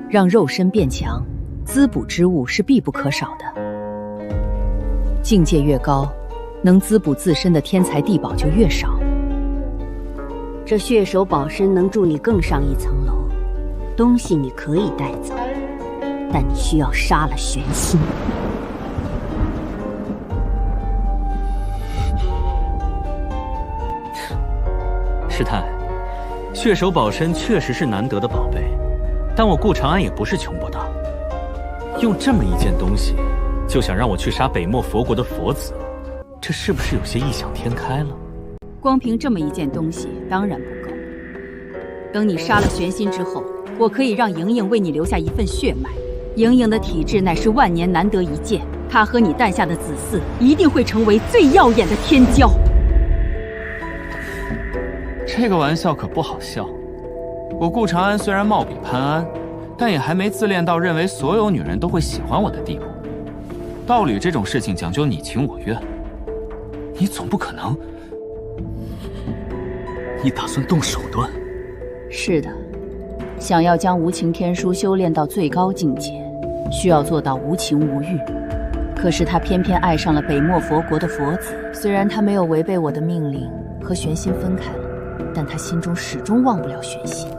让肉身变强，滋补之物是必不可少的。境界越高，能滋补自身的天材地宝就越少。这血手保身能助你更上一层楼，东西你可以带走，但你需要杀了玄心。师太，血手保身确实是难得的宝贝，但我顾长安也不是穷不大，用这么一件东西就想让我去杀北漠佛国的佛子，这是不是有些异想天开了？光凭这么一件东西当然不够。等你杀了玄心之后，我可以让莹莹为你留下一份血脉。莹莹的体质乃是万年难得一见，她和你诞下的子嗣一定会成为最耀眼的天骄。这个玩笑可不好笑。我顾长安虽然貌比潘安，但也还没自恋到认为所有女人都会喜欢我的地步。道侣这种事情讲究你情我愿，你总不可能……你打算动手段？是的，想要将无情天书修炼到最高境界，需要做到无情无欲。可是他偏偏爱上了北漠佛国的佛子，虽然他没有违背我的命令和玄心分开了，但他心中始终忘不了玄心。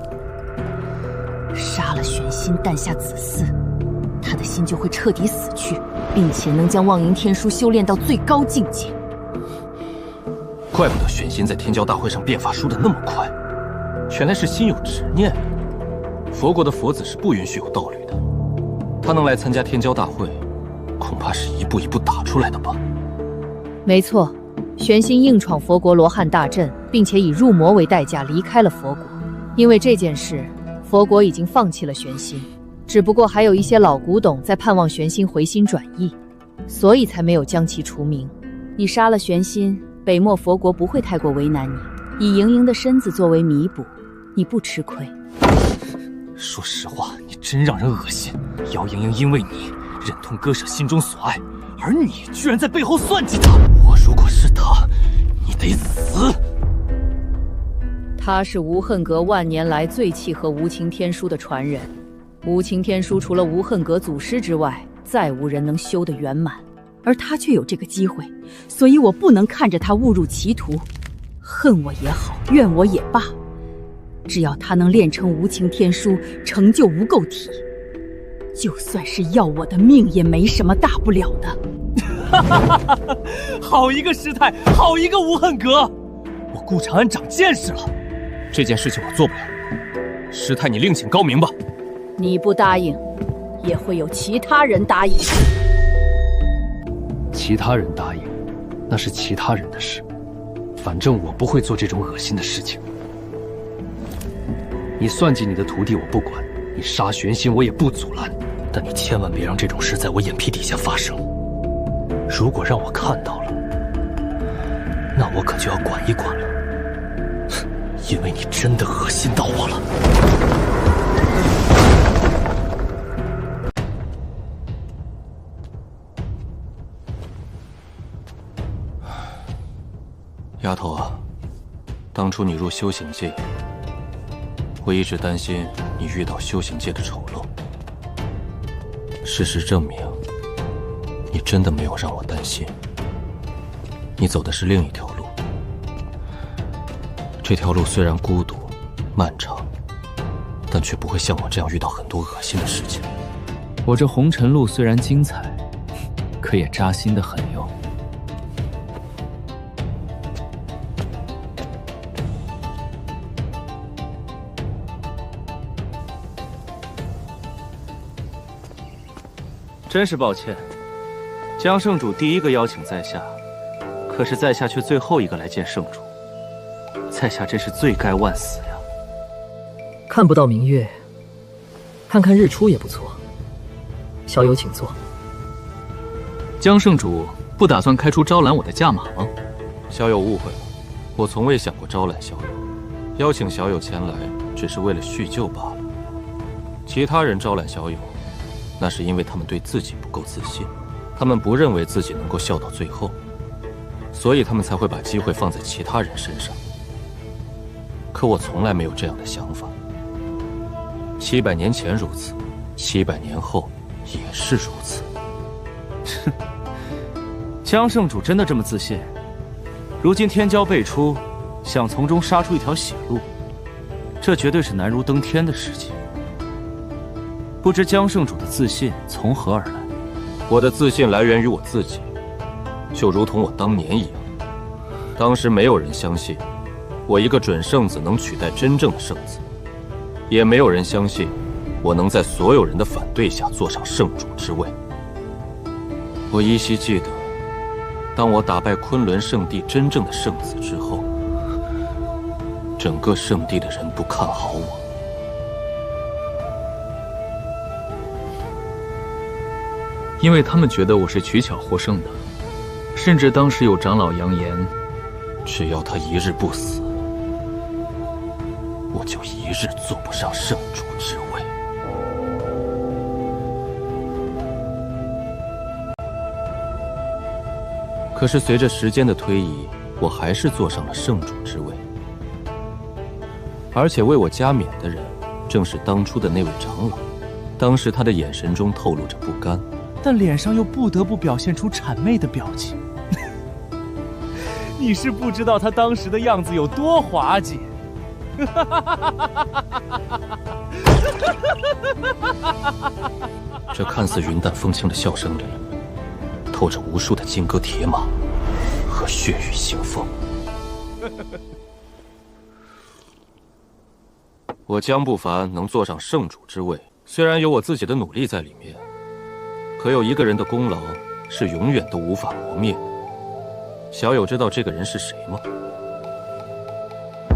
杀了玄心，诞下子嗣，他的心就会彻底死去，并且能将忘灵天书修炼到最高境界。怪不得玄心在天骄大会上变法输得那么快，原来是心有执念。佛国的佛子是不允许有道侣的，他能来参加天骄大会，恐怕是一步一步打出来的吧。没错，玄心硬闯佛国罗汉大阵，并且以入魔为代价离开了佛国。因为这件事，佛国已经放弃了玄心，只不过还有一些老古董在盼望玄心回心转意，所以才没有将其除名。你杀了玄心，北漠佛国不会太过为难你，以莹莹的身子作为弥补，你不吃亏。说实话，你真让人恶心。姚莹莹因为你忍痛割舍心中所爱，而你居然在背后算计她。我如果是她，你得死。他是无恨阁万年来最契合无情天书的传人。无情天书除了无恨阁祖师之外，再无人能修得圆满，而他却有这个机会，所以我不能看着他误入歧途。恨我也好，怨我也罢，只要他能练成无情天书，成就无垢体，就算是要我的命也没什么大不了的。好一个师太，好一个无恨阁！我顾长安长见识了。这件事情我做不了，师太你另请高明吧。你不答应，也会有其他人答应。其他人答应，那是其他人的事。反正我不会做这种恶心的事情。你算计你的徒弟我不管，你杀玄心我也不阻拦，但你千万别让这种事在我眼皮底下发生。如果让我看到了，那我可就要管一管了，因为你真的恶心到我了。丫头啊，当初你入修行界，我一直担心你遇到修行界的丑陋。事实证明，你真的没有让我担心。你走的是另一条路，这条路虽然孤独、漫长，但却不会像我这样遇到很多恶心的事情。我这红尘路虽然精彩，可也扎心得很哟。真是抱歉，江圣主第一个邀请在下，可是在下却最后一个来见圣主，在下真是罪该万死呀！看不到明月，看看日出也不错。小友请坐。江圣主不打算开出招揽我的价码吗？小友误会了，我从未想过招揽小友，邀请小友前来只是为了叙旧罢了。其他人招揽小友，那是因为他们对自己不够自信，他们不认为自己能够笑到最后，所以他们才会把机会放在其他人身上。可我从来没有这样的想法。700年前如此，700年后也是如此。江圣主真的这么自信？如今天骄辈出，想从中杀出一条血路，这绝对是难如登天的事情。不知江圣主的自信从何而来？我的自信来源于我自己，就如同我当年一样。当时没有人相信我一个准圣子能取代真正的圣子，也没有人相信我能在所有人的反对下坐上圣主之位。我依稀记得，当我打败昆仑圣地真正的圣子之后，整个圣地的人都看好我。因为他们觉得我是取巧获胜的，甚至当时有长老扬言，只要他一日不死，我就一日坐不上圣主之位。可是随着时间的推移，我还是坐上了圣主之位，而且为我加冕的人正是当初的那位长老。当时他的眼神中透露着不甘，但脸上又不得不表现出谄媚的表情。你是不知道他当时的样子有多滑稽。这看似云淡风轻的笑声里，透着无数的金戈铁马和血雨腥风。我江不凡能坐上圣主之位，虽然有我自己的努力在里面，可有一个人的功劳是永远都无法磨灭的。小友知道这个人是谁吗？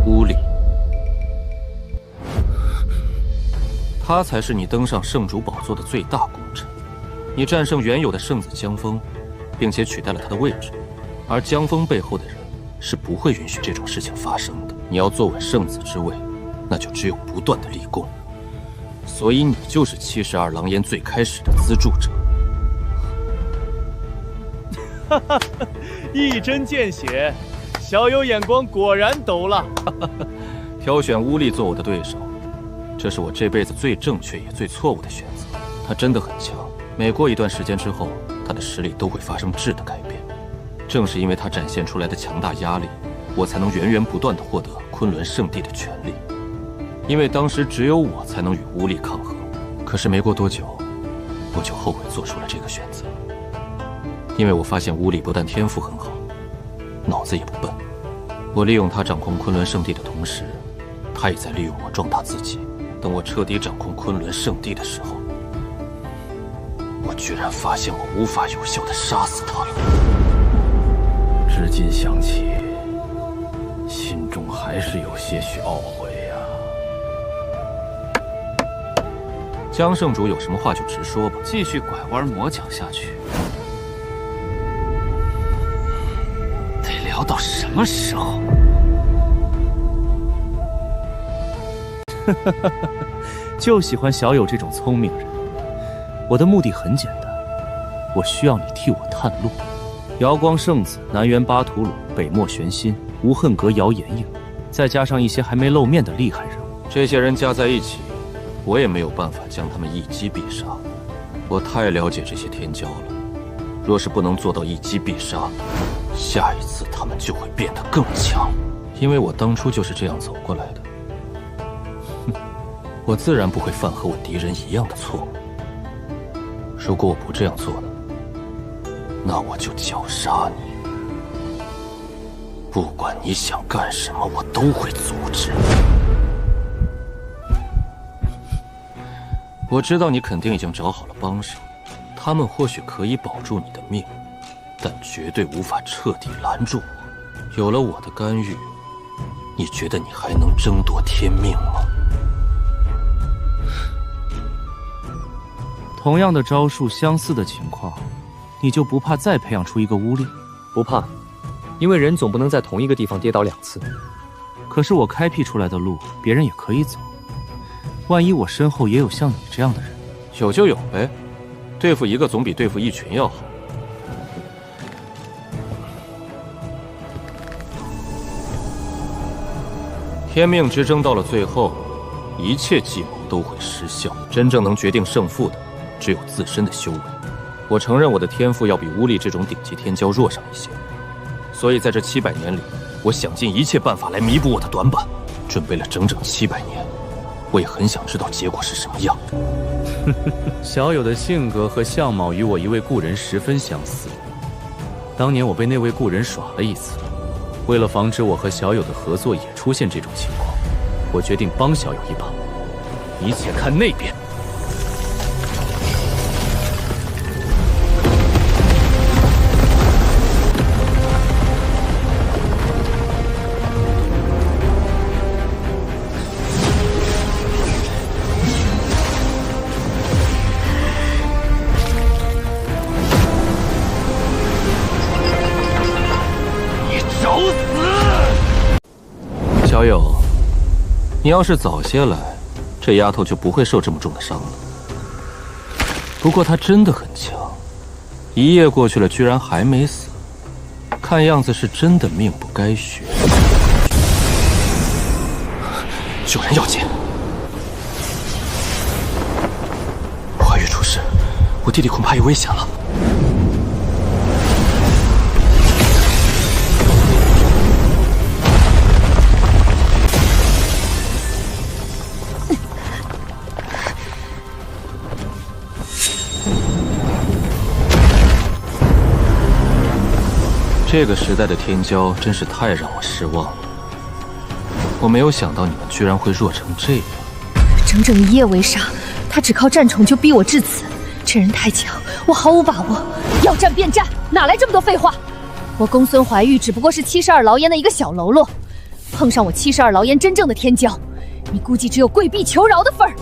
乌力。他才是你登上圣主宝座的最大功臣。你战胜原有的圣子江峰，并且取代了他的位置，而江峰背后的人是不会允许这种事情发生的。你要坐稳圣子之位，那就只有不断的立功。所以你就是72狼烟最开始的资助者。一针见血，小友眼光果然抖了。挑选乌力做我的对手，这是我这辈子最正确也最错误的选择。他真的很强，每过一段时间之后，他的实力都会发生质的改变。正是因为他展现出来的强大压力，我才能源源不断地获得昆仑圣地的权利。因为当时只有我才能与乌力抗衡。可是没过多久，我就后悔做出了这个选择。因为我发现乌力不但天赋很好，脑子也不笨。我利用他掌控昆仑圣地的同时，他也在利用我壮大自己。等我彻底掌控昆仑圣地的时候，我居然发现我无法有效地杀死他了。至今想起，心中还是有些许懊悔呀。江圣主有什么话就直说吧。继续拐弯抹角下去，得聊到什么时候？就喜欢小友这种聪明人。我的目的很简单，我需要你替我探路。瑶光圣子、南辕巴图鲁、北漠玄心、无恨阁姚妍莹，再加上一些还没露面的厉害人物，这些人加在一起，我也没有办法将他们一击必杀。我太了解这些天骄了，若是不能做到一击必杀，下一次他们就会变得更强。因为我当初就是这样走过来的。我自然不会犯和我敌人一样的错误。如果我不这样做呢，那我就绞杀你。不管你想干什么，我都会阻止。我知道你肯定已经找好了帮手，他们或许可以保住你的命，但绝对无法彻底拦住我。有了我的干预，你觉得你还能争夺天命吗？同样的招数，相似的情况，你就不怕再培养出一个巫力？不怕，因为人总不能在同一个地方跌倒2次。可是我开辟出来的路，别人也可以走。万一我身后也有像你这样的人，有就有呗，对付一个总比对付一群要好。天命之争到了最后，一切计谋都会失效。真正能决定胜负的，只有自身的修为。我承认我的天赋要比乌力这种顶级天骄弱上一些，所以在这700年里，我想尽一切办法来弥补我的短板，准备了整整700年。我也很想知道结果是什么样。小友的性格和相貌与我一位故人十分相似。当年我被那位故人耍了一次，为了防止我和小友的合作也出现这种情况，我决定帮小友一把。你且看那边。小友，你要是早些来，这丫头就不会受这么重的伤了。不过她真的很强，一夜过去了，居然还没死，看样子是真的命不该绝。救人要紧，怀玉出事，我弟弟恐怕有危险了。这个时代的天骄真是太让我失望了，我没有想到你们居然会弱成这样。整整一夜围杀，他只靠战宠就逼我至此，这人太强，我毫无把握。要战便战，哪来这么多废话？我公孙怀玉只不过是72牢烟的一个小喽啰，碰上我72牢烟真正的天骄，你估计只有跪地求饶的份儿。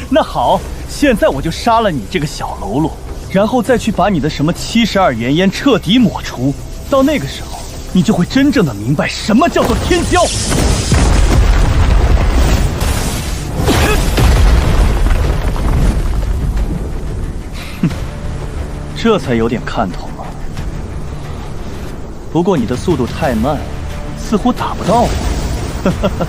那好，现在我就杀了你这个小喽啰。然后再去把你的什么72元烟彻底抹除，到那个时候，你就会真正的明白什么叫做天骄。哼，这才有点看头了。不过你的速度太慢，似乎打不到我。哈哈哈。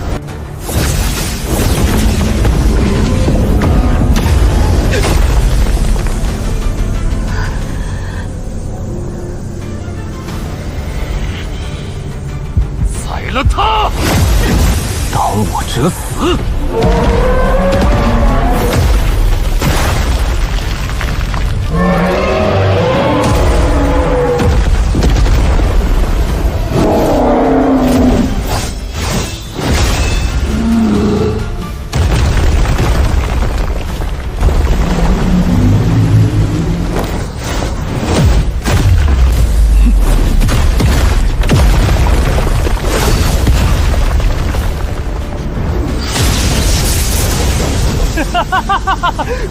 了他，当我者死！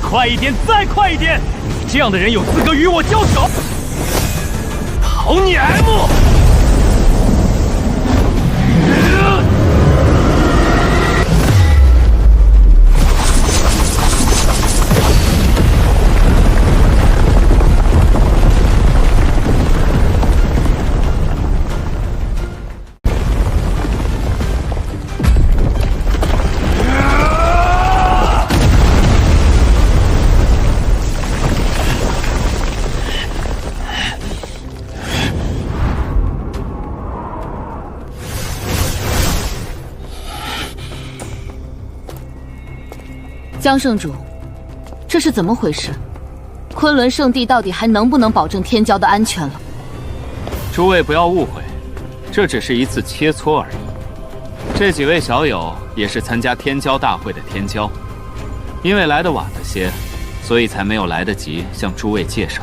快一点，再快一点！你这样的人有资格与我交手？讨你 M！ 江圣主，这是怎么回事？昆仑圣地到底还能不能保证天骄的安全了？诸位不要误会，这只是一次切磋而已。这几位小友也是参加天骄大会的天骄，因为来得晚了些，所以才没有来得及向诸位介绍。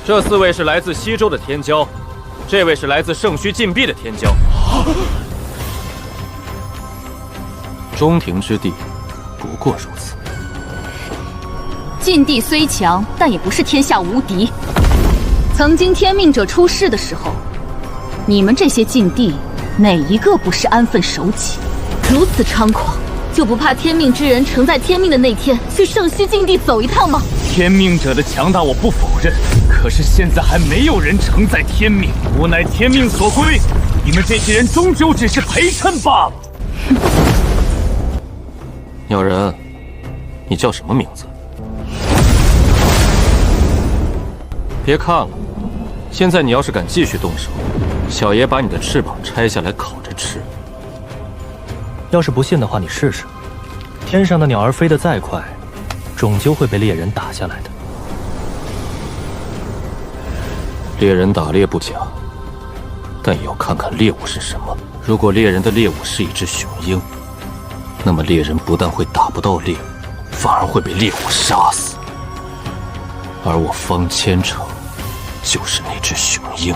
这4位是来自西周的天骄，这位是来自圣墟禁闭的天骄。中庭之地，不过如此。禁地虽强，但也不是天下无敌。曾经天命者出世的时候，你们这些禁地哪一个不是安分守己？如此猖狂，就不怕天命之人乘在天命的那天去圣墟禁地走一趟吗？天命者的强大我不否认，可是现在还没有人承载天命，无奈天命所归，你们这些人终究只是陪衬罢了。鸟人，你叫什么名字？别看了，现在你要是敢继续动手，小爷把你的翅膀拆下来烤着吃。要是不信的话，你试试。天上的鸟儿飞得再快，终究会被猎人打下来的。猎人打猎不假，但也要看看猎物是什么。如果猎人的猎物是一只雄鹰，那么猎人不但会打不到猎物，反而会被猎物杀死。而我方千城就是那只雄鹰。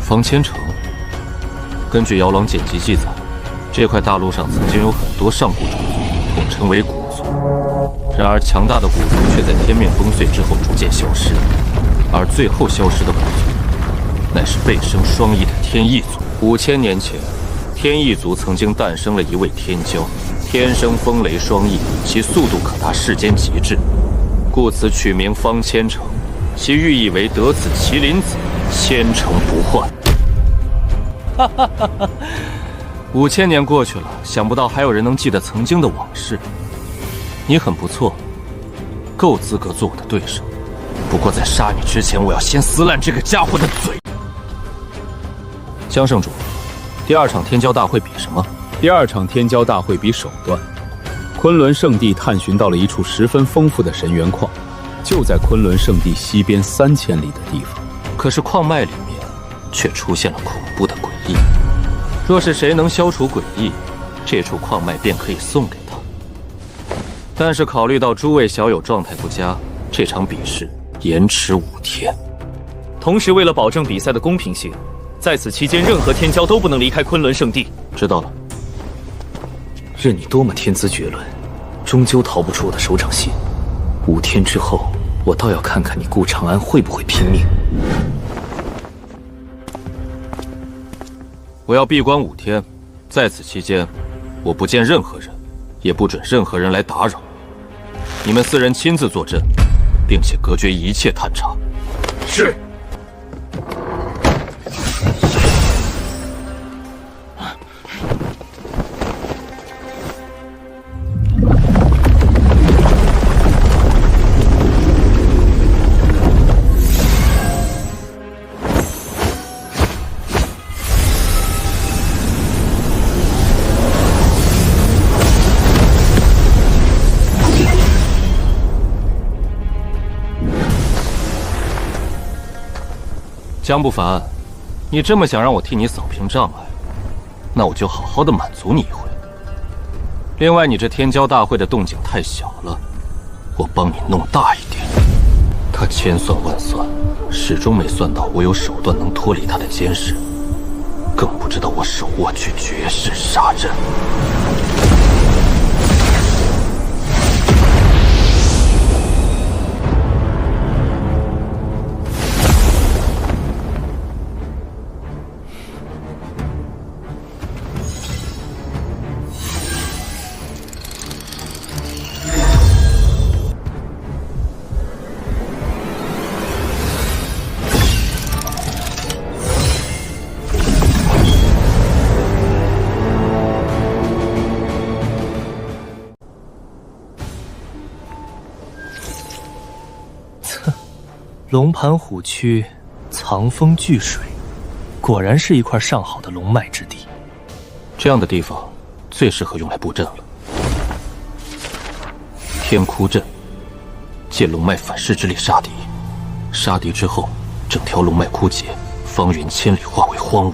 方千城，根据摇郎简籍记载，这块大陆上曾经有很多上古种族，统称为古族。然而强大的古族却在天命崩碎之后逐渐消失，而最后消失的古族，乃是背生双翼的天翼族。5000年前，天翼族曾经诞生了一位天骄，天生风雷双翼，其速度可达世间极致，故此取名方千城，其寓意为得此麒麟子，千城不换。哈哈哈哈！5000年过去了，想不到还有人能记得曾经的往事。你很不错，够资格做我的对手。不过在杀你之前，我要先撕烂这个家伙的嘴。江圣主，第2场天骄大会比什么？第2场天骄大会比手段。昆仑圣地探寻到了一处十分丰富的神元矿，就在昆仑圣地西边3000里的地方。可是矿脉里面却出现了恐怖的诡异。若是谁能消除诡异，这处矿脉便可以送给他。但是考虑到诸位小友状态不佳，这场比试延迟5天。同时，为了保证比赛的公平性，在此期间任何天骄都不能离开昆仑圣地。知道了。任你多么天资绝伦，终究逃不出我的手掌心。5天之后，我倒要看看你顾长安会不会拼命。我要闭关5天，在此期间，我不见任何人，也不准任何人来打扰。你们4人亲自坐镇，并且隔绝一切探查。是。江不凡，你这么想让我替你扫平障碍，那我就好好的满足你一回。另外，你这天骄大会的动静太小了，我帮你弄大一点。他千算万算，始终没算到我有手段能脱离他的监视，更不知道我手握去绝世杀阵。龙盘虎躯，藏风聚水，果然是一块上好的龙脉之地。这样的地方最适合用来布阵了。天窟阵，借龙脉反噬之力杀敌，杀敌之后，整条龙脉枯竭，方圆千里化为荒芜。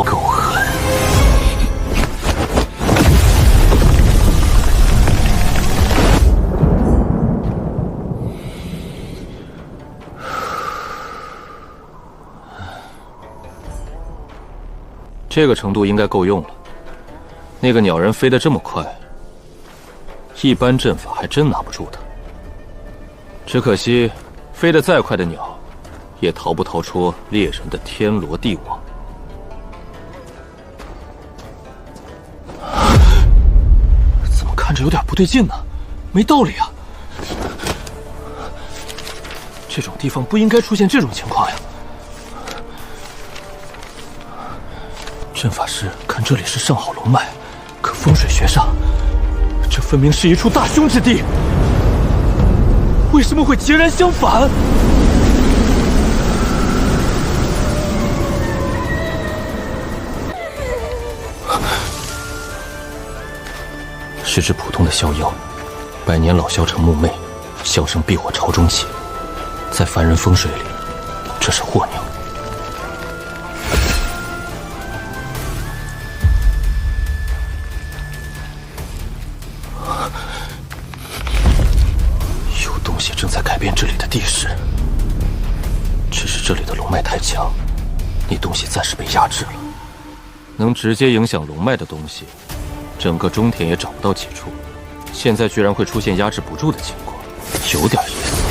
够狠！这个程度应该够用了。那个鸟人飞得这么快，一般阵法还真拿不住他。只可惜，飞得再快的鸟，也逃不逃出猎人的天罗地网。怎么看着有点不对劲呢？没道理啊！这种地方不应该出现这种情况呀。阵法师看这里是上好龙脉，可风水学上，这分明是一处大凶之地。为什么会截然相反？是只普通的枭妖，百年老枭成木魅，笑声避我朝中起。在凡人风水里，这是祸鸟。有东西正在改变这里的地势，只是这里的龙脉太强，那东西暂时被压制了。能直接影响龙脉的东西，整个中田也找不到几处。现在居然会出现压制不住的情况，有点意思。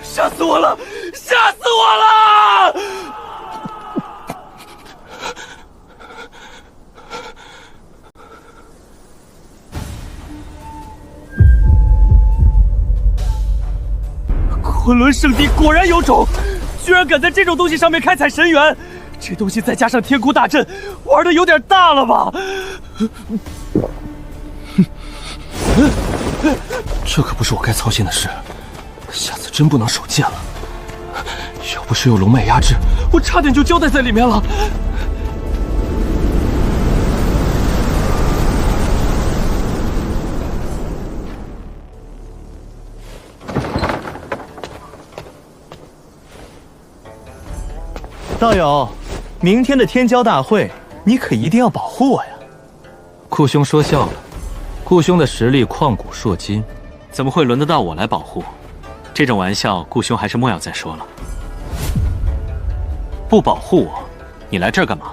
吓死我了！吓死我了！昆仑圣地果然有种，居然敢在这种东西上面开采神元，这东西再加上天窟大阵，玩的有点大了吧？这可不是我该操心的事，下次真不能手贱了。要不是有龙脉压制，我差点就交代在里面了。道友，明天的天骄大会，你可一定要保护我呀！顾兄说笑了，顾兄的实力旷古烁今，怎么会轮得到我来保护？这种玩笑，顾兄还是莫要再说了。不保护我，你来这儿干嘛？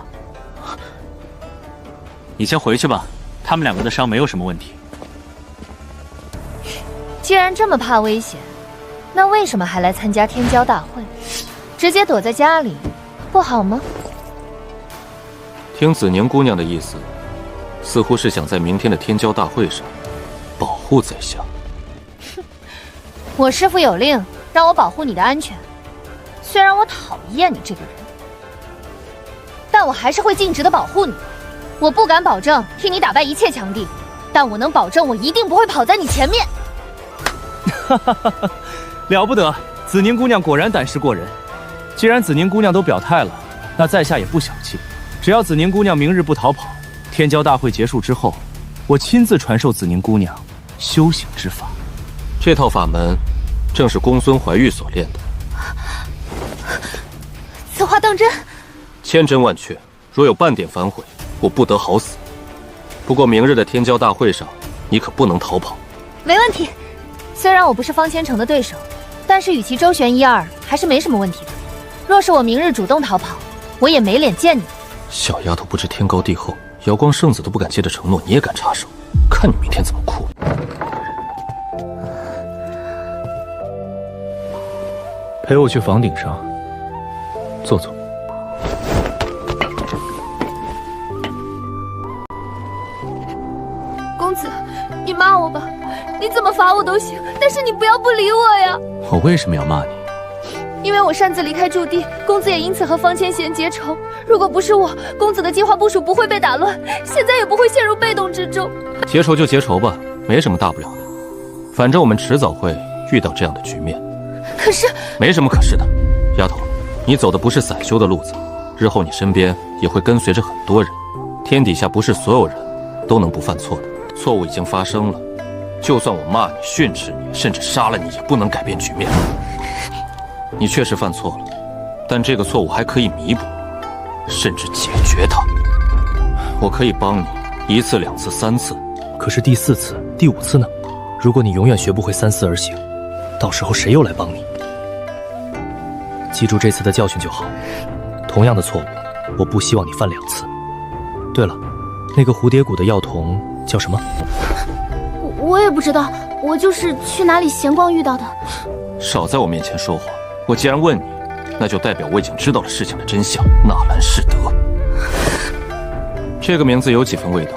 你先回去吧，他们两个的伤没有什么问题。既然这么怕危险，那为什么还来参加天骄大会？直接躲在家里，不好吗？听子宁姑娘的意思，似乎是想在明天的天骄大会上保护在下。我师父有令，让我保护你的安全。虽然我讨厌你这个人，但我还是会尽职的保护你。我不敢保证替你打败一切强敌，但我能保证我一定不会跑在你前面。哈哈哈哈，了不得！子宁姑娘果然胆识过人。既然子宁姑娘都表态了，那在下也不小气。只要子宁姑娘明日不逃跑，天骄大会结束之后，我亲自传授子宁姑娘修行之法。这套法门正是公孙怀玉所练的。此话当真？千真万确，若有半点反悔，我不得好死。不过明日的天骄大会上，你可不能逃跑。没问题。虽然我不是方千城的对手，但是与其周旋一二，还是没什么问题的。若是我明日主动逃跑，我也没脸见你。小丫头不知天高地厚，瑶光圣子都不敢接的承诺，你也敢插手？看你明天怎么哭！陪我去房顶上坐坐。公子，你骂我吧。你怎么罚我都行，但是你不要不理我呀！我为什么要骂你？因为我擅自离开驻地，公子也因此和方千贤结仇。如果不是我，公子的计划部署不会被打乱，现在也不会陷入被动之中。结仇就结仇吧，没什么大不了的。反正我们迟早会遇到这样的局面。可是，没什么可是的，丫头，你走的不是散修的路子，日后你身边也会跟随着很多人。天底下不是所有人都能不犯错的，错误已经发生了，就算我骂你、训斥你，甚至杀了你，也不能改变局面。你确实犯错了，但这个错误还可以弥补，甚至解决它。我可以帮你1次、2次、3次，可是第4次、第5次呢？如果你永远学不会三思而行，到时候谁又来帮你？记住这次的教训就好。同样的错误，我不希望你犯2次。对了，那个蝴蝶谷的药童叫什么？我也不知道，我就是去哪里闲逛遇到的。少在我面前说谎！我既然问你，那就代表我已经知道了事情的真相。纳兰士德，这个名字有几分味道。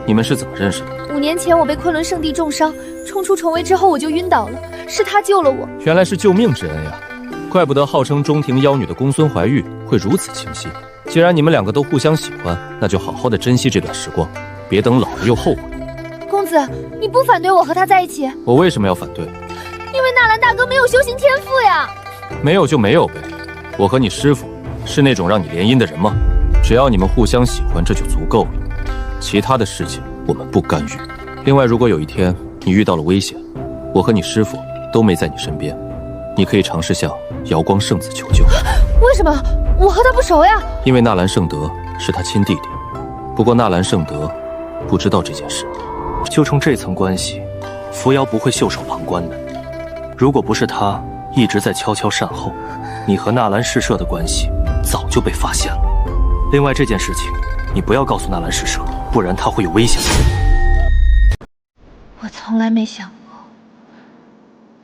你们是怎么认识的？5年前我被昆仑圣地重伤，冲出重围之后我就晕倒了，是他救了我。原来是救命之恩呀！怪不得号称中庭妖女的公孙怀玉会如此清晰。既然你们2个都互相喜欢，那就好好的珍惜这段时光，别等老了又后悔。公子，你不反对我和他在一起？我为什么要反对？因为纳兰大哥没有修行天赋呀。没有就没有呗。我和你师父是那种让你联姻的人吗？只要你们互相喜欢，这就足够了。其他的事情我们不干预。另外，如果有一天你遇到了危险，我和你师父都没在你身边，你可以尝试向瑶光圣子求救。为什么？我和他不熟呀。因为纳兰圣德是他亲弟弟。不过纳兰圣德不知道这件事。就冲这层关系，扶摇不会袖手旁观的。如果不是他一直在悄悄善后，你和纳兰诗社的关系早就被发现了。另外这件事情，你不要告诉纳兰诗社，不然他会有危险。我从来没想过，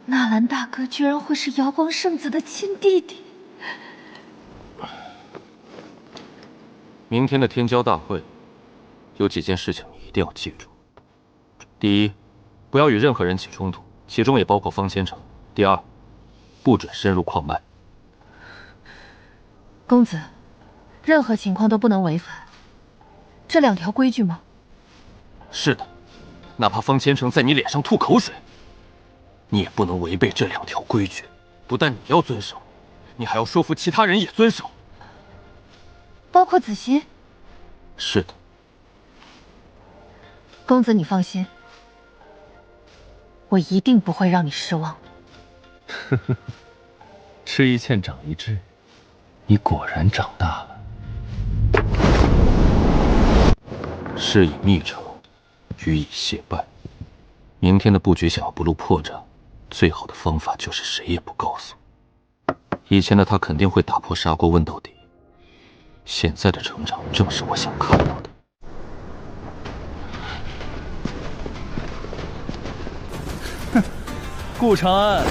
纳兰大哥居然会是瑶光圣子的亲弟弟。明天的天骄大会，有几件事情你一定要记住。第一，不要与任何人起冲突，其中也包括方千城。第二，不准深入矿脉。公子，任何情况都不能违反这2条规矩吗？是的，哪怕方千城在你脸上吐口水，你也不能违背这2条规矩。不但你要遵守，你还要说服其他人也遵守。包括子欣？是的。公子，你放心，我一定不会让你失望。呵呵，吃一堑长一智，你果然长大了。事已密成，予以谢拜。明天的布局想要不露破绽，最好的方法就是谁也不告诉。以前的他肯定会打破砂锅问到底，现在的成长正是我想看到的。顾长安，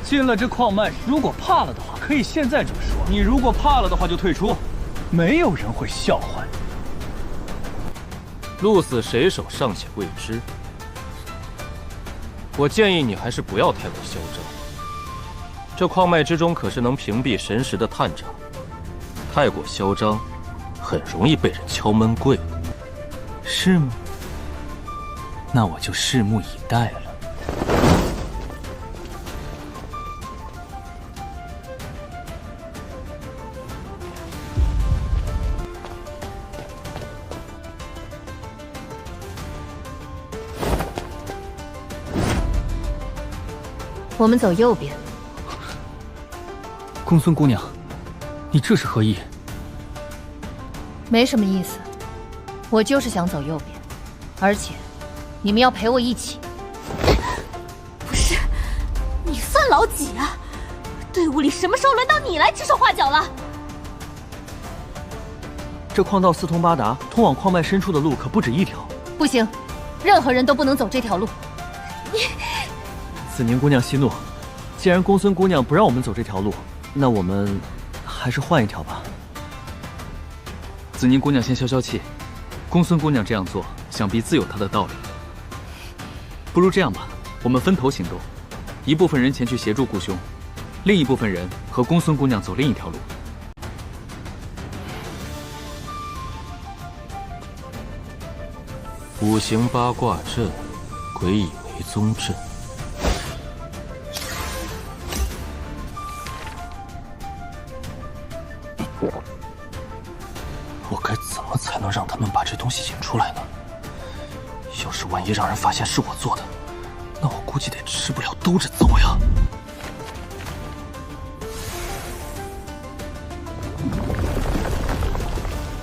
进了这矿脉，如果怕了的话，可以现在就说；你如果怕了的话，就退出，没有人会笑话你。鹿死谁手尚且未知，我建议你还是不要太过嚣张。这矿脉之中可是能屏蔽神识的探查，太过嚣张，很容易被人敲闷柜的。是吗？那我就拭目以待了。我们走右边。公孙姑娘，你这是何意？没什么意思，我就是想走右边，而且你们要陪我一起。不是，你算老几啊？队伍里什么时候轮到你来指手画脚了？这矿道四通八达，通往矿脉深处的路可不止一条。不行，任何人都不能走这条路。子宁姑娘息怒，既然公孙姑娘不让我们走这条路，那我们还是换一条吧。子宁姑娘先消消气，公孙姑娘这样做，想必自有她的道理。不如这样吧，我们分头行动，一部分人前去协助顾兄，另一部分人和公孙姑娘走另一条路。五行八卦阵，鬼以为宗阵。我该怎么才能让他们把这东西引出来呢？要是万一让人发现是我做的，那我估计得吃不了兜着走呀。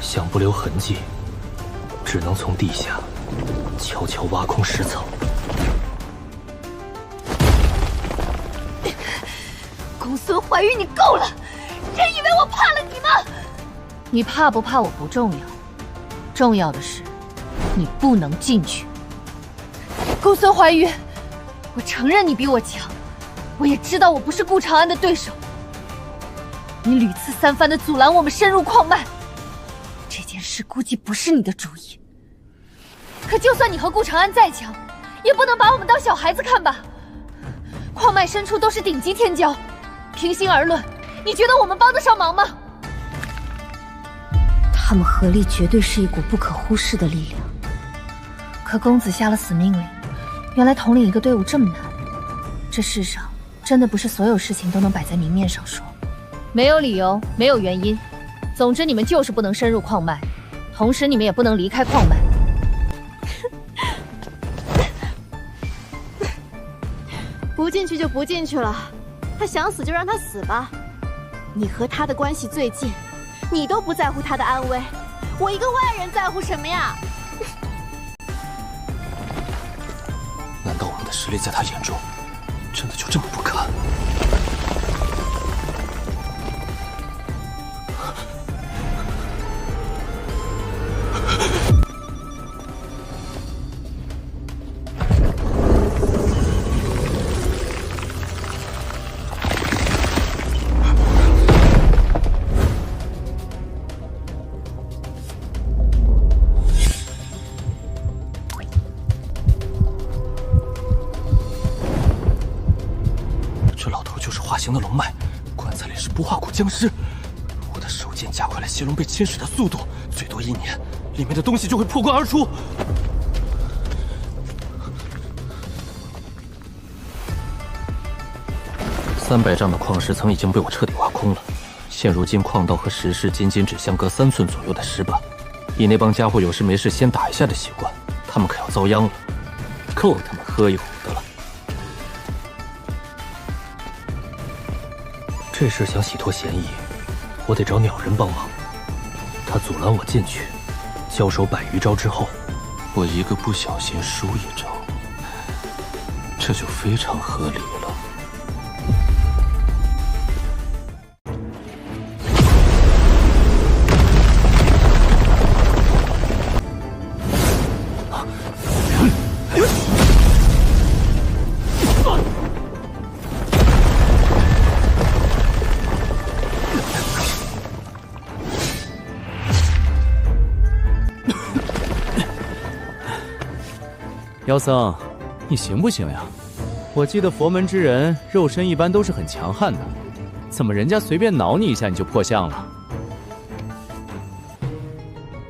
想不留痕迹，只能从地下悄悄挖空石层。公孙怀玉，你够了！真以为我怕了你吗？你怕不怕我不重要，重要的是你不能进去。公孙怀玉，我承认你比我强，我也知道我不是顾长安的对手。你屡次三番的阻拦我们深入矿脉，这件事估计不是你的主意。可就算你和顾长安再强，也不能把我们当小孩子看吧？矿脉深处都是顶级天骄，平心而论，你觉得我们帮得上忙吗？他们合力绝对是一股不可忽视的力量。可公子下了死命令，原来统领一个队伍这么难。这世上真的不是所有事情都能摆在明面上说，没有理由，没有原因。总之你们就是不能深入矿脉，同时你们也不能离开矿脉。不进去就不进去了，他想死就让他死吧。你和他的关系最近，你都不在乎他的安危，我一个外人在乎什么呀？难道我们的实力在他眼中真的就这么不堪？的龙脉，棺材里是不化骨僵尸。我的手剑加快了邪龙被侵蚀的速度，最多1年，里面的东西就会破棺而出。300丈的矿石层已经被我彻底挖空了，现如今矿道和石室仅只相隔3寸左右的石板。以那帮家伙有事没事先打一下的习惯，他们可要遭殃了。够他们喝一壶的了。这事想洗脱嫌疑，我得找鸟人帮忙。他阻拦我进去，交手100余招之后，我一个不小心输1招，这就非常合理了。妖僧，你行不行呀？我记得佛门之人肉身一般都是很强悍的，怎么人家随便挠你一下你就破相了？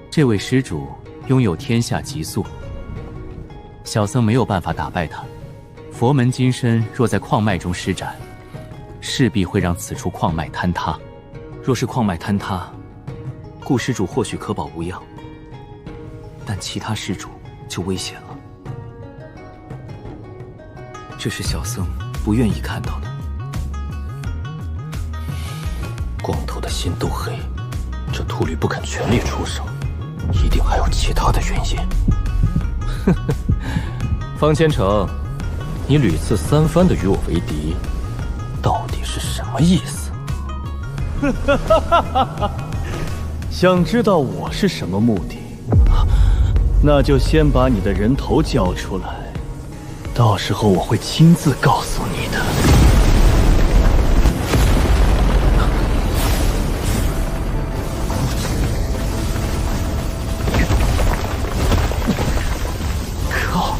这位施主拥有天下极速，小僧没有办法打败他。佛门金身若在矿脉中施展，势必会让此处矿脉坍塌。若是矿脉坍塌，顾施主或许可保无恙，但其他施主就危险了。这是小僧不愿意看到的。光头的心都黑，这秃驴不肯全力出手，一定还有其他的原因。方千城，你屡次3番的与我为敌，到底是什么意思？想知道我是什么目的？那就先把你的人头交出来。到时候我会亲自告诉你的。靠！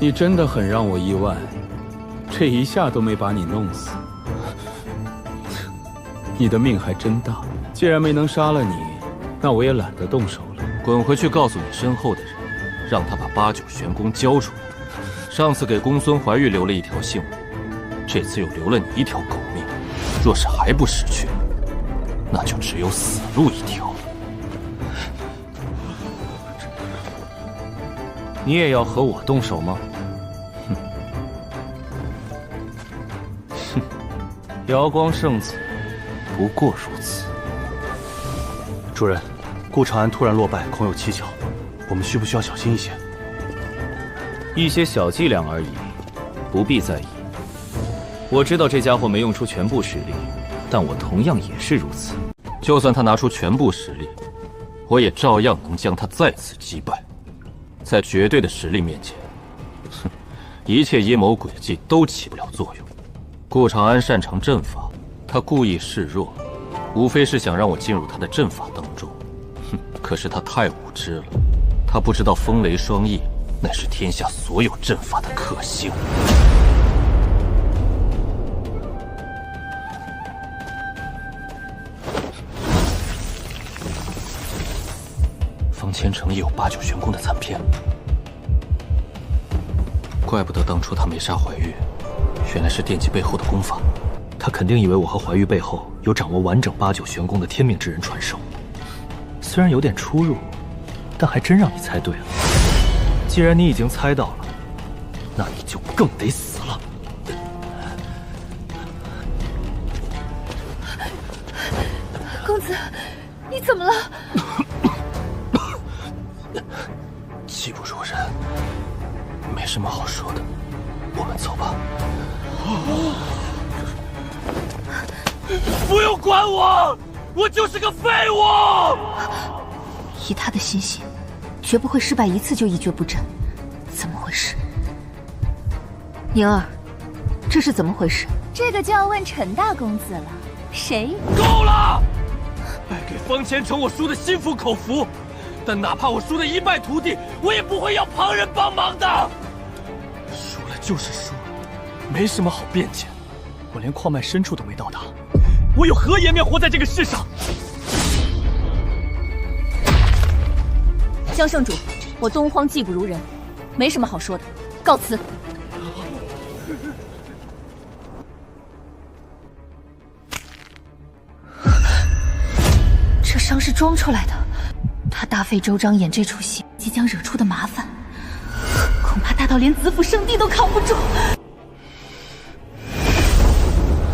你真的很让我意外，这一下都没把你弄死。你的命还真大，既然没能杀了你，那我也懒得动手了。滚回去告诉你身后的人，让他把8九玄功交出来。上次给公孙怀玉留了一条性命，这次又留了你一条狗命。若是还不识趣，那就只有死路一条。你也要和我动手吗？哼，瑶光圣子不过如此。主人，顾长安突然落败，恐有蹊跷，我们需不需要小心一些？一些小伎俩而已，不必在意。我知道这家伙没用出全部实力，但我同样也是如此。就算他拿出全部实力，我也照样能将他再次击败。在绝对的实力面前，哼，一切阴谋诡计都起不了作用。顾长安擅长阵法，他故意示弱，无非是想让我进入他的阵法当中。哼，可是他太无知了，他不知道风雷双翼乃是天下所有阵法的克星。方千成也有8九玄功的残片，怪不得当初他没杀怀玉，原来是惦记背后的功法。他肯定以为我和怀玉背后有掌握完整8九玄功的天命之人传授。虽然有点出入，但还真让你猜对了。既然你已经猜到了，那你就更得死了。公子，你怎么了？技不如人，没什么好说的，我们走吧。不用管我，我就是个废物。以他的心性，绝不会失败一次就一蹶不振。怎么回事？宁儿，这是怎么回事？这个就要问陈大公子了。谁？够了！败给方千成，我输得心服口服。但哪怕我输得一败涂地，我也不会要旁人帮忙的。输了就是输了，没什么好辩解。我连矿脉深处都没到达，我有何颜面活在这个世上？江圣主，我东荒技不如人，没什么好说的，告辞。这伤是装出来的。他大费周章演这出戏，即将惹出的麻烦，恐怕大到连子府圣地都扛不住。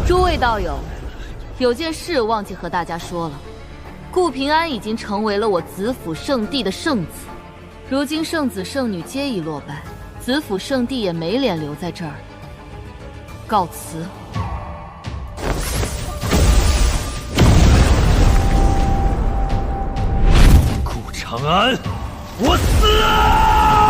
诸位道友，有件事忘记和大家说了，顾平安已经成为了我子府圣地的圣子。如今圣子圣女皆已落败，子府圣地也没脸留在这儿了。告辞。长安，我死啊！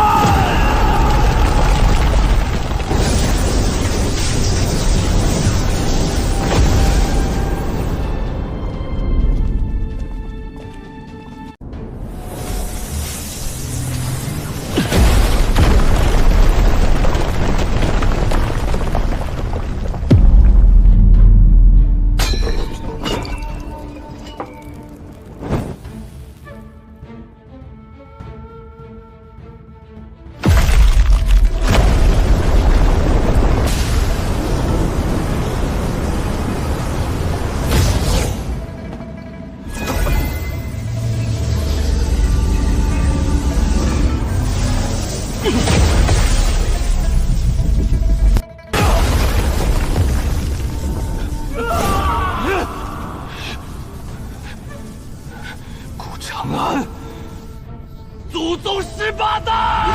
祖宗18代！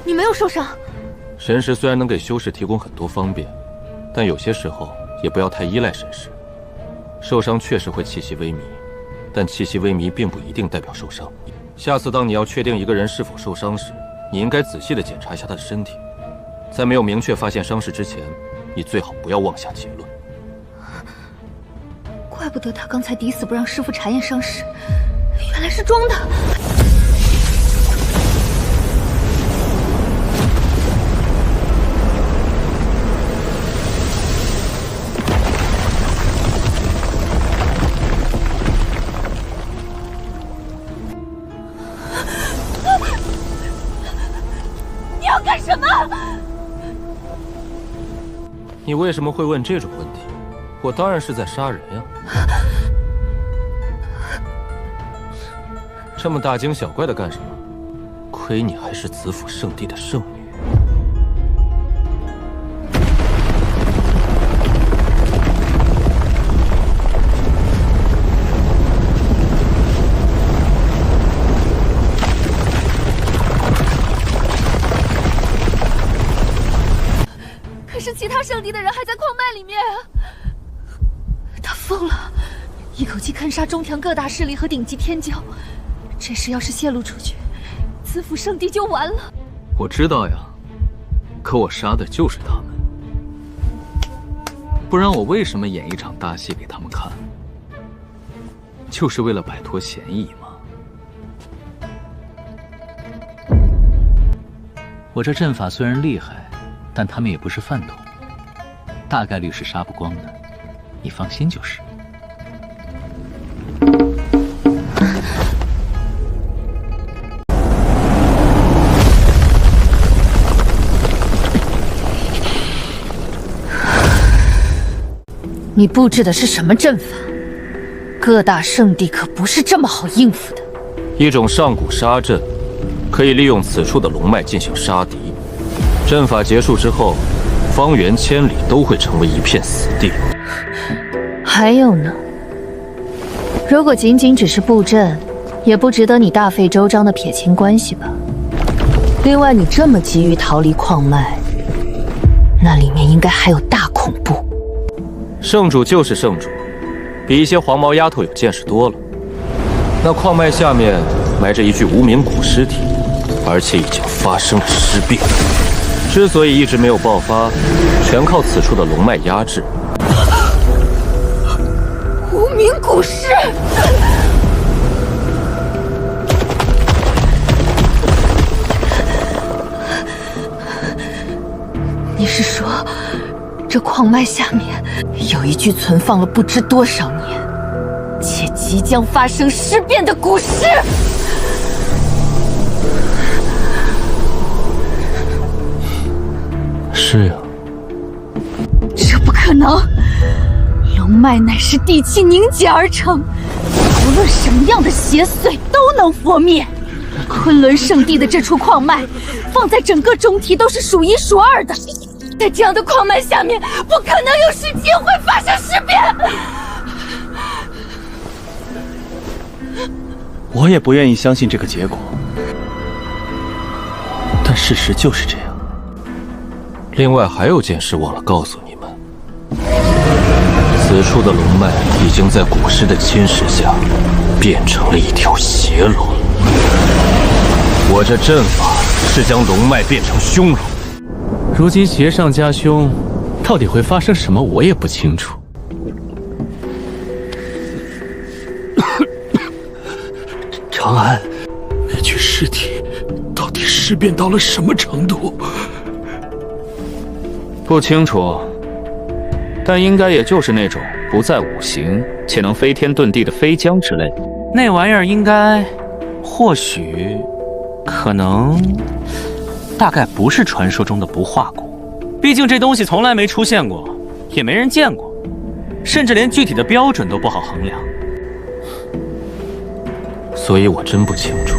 你没有受伤。神识虽然能给修士提供很多方便，但有些时候也不要太依赖神识。受伤确实会气息微靡，但气息微靡并不一定代表受伤。下次当你要确定一个人是否受伤时，你应该仔细地检查一下他的身体，在没有明确发现伤势之前，你最好不要妄下结论。怪不得他刚才抵死不让师父查验伤势，原来是装的。你为什么会问这种问题？我当然是在杀人呀。这么大惊小怪的干什么？亏你还是子府圣地的圣女。可是其他圣地的人还在矿脉里面啊！他疯了，一口气坑杀中条各大势力和顶级天骄，这事要是泄露出去，子府圣地就完了。我知道呀，可我杀的就是他们，不然我为什么演一场大戏给他们看？就是为了摆脱嫌疑吗？我这阵法虽然厉害，但他们也不是饭桶，大概率是杀不光的，你放心就是。你布置的是什么阵法？各大圣地可不是这么好应付的。一种上古杀阵，可以利用此处的龙脉进行杀敌。阵法结束之后，方圆千里都会成为一片死地。还有呢，如果仅仅只是布阵，也不值得你大费周章的撇清关系吧。另外，你这么急于逃离矿脉，那里面应该还有大恐怖。圣主就是圣主，比一些黄毛丫头有见识多了。那矿脉下面埋着一具无名古尸体，而且已经发生了尸变。之所以一直没有爆发，全靠此处的龙脉压制。无名古尸，你是说，这矿脉下面有一具存放了不知多少年，且即将发生尸变的古尸？是呀，这不可能！龙脉乃是地气凝结而成，无论什么样的邪祟都能佛灭。昆仑圣地的这处矿脉，放在整个中体都是数一数二的。在这样的矿脉下面，不可能有时机会发生尸变。我也不愿意相信这个结果，但事实就是这样。另外还有件事忘了告诉你们，此处的龙脉已经在古尸的侵蚀下变成了一条邪龙。我这阵法是将龙脉变成凶龙。如今邪上加凶，到底会发生什么，我也不清楚。长安，那具尸体到底尸变到了什么程度？不清楚，但应该也就是那种不在五行且能飞天遁地的飞将之类的。那玩意儿应该，或许，可能，大概不是传说中的不化骨。毕竟这东西从来没出现过，也没人见过，甚至连具体的标准都不好衡量。所以我真不清楚。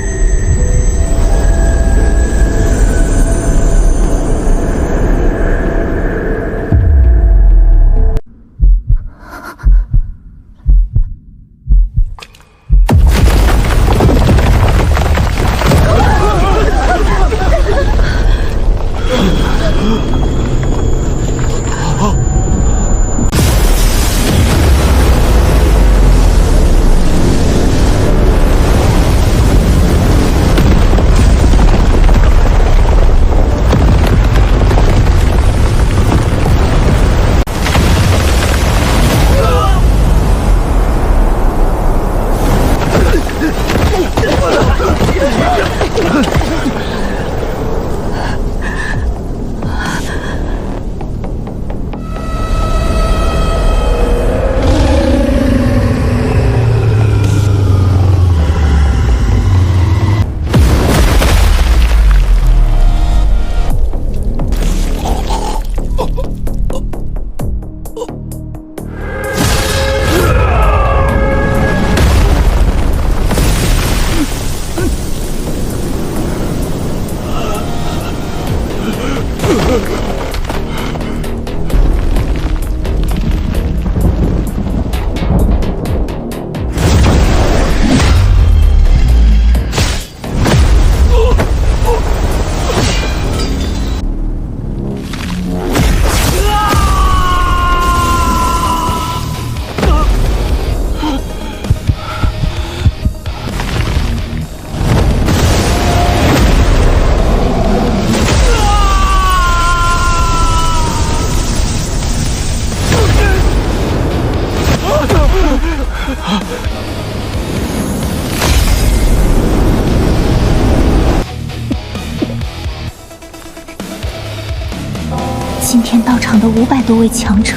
场的500多位强者，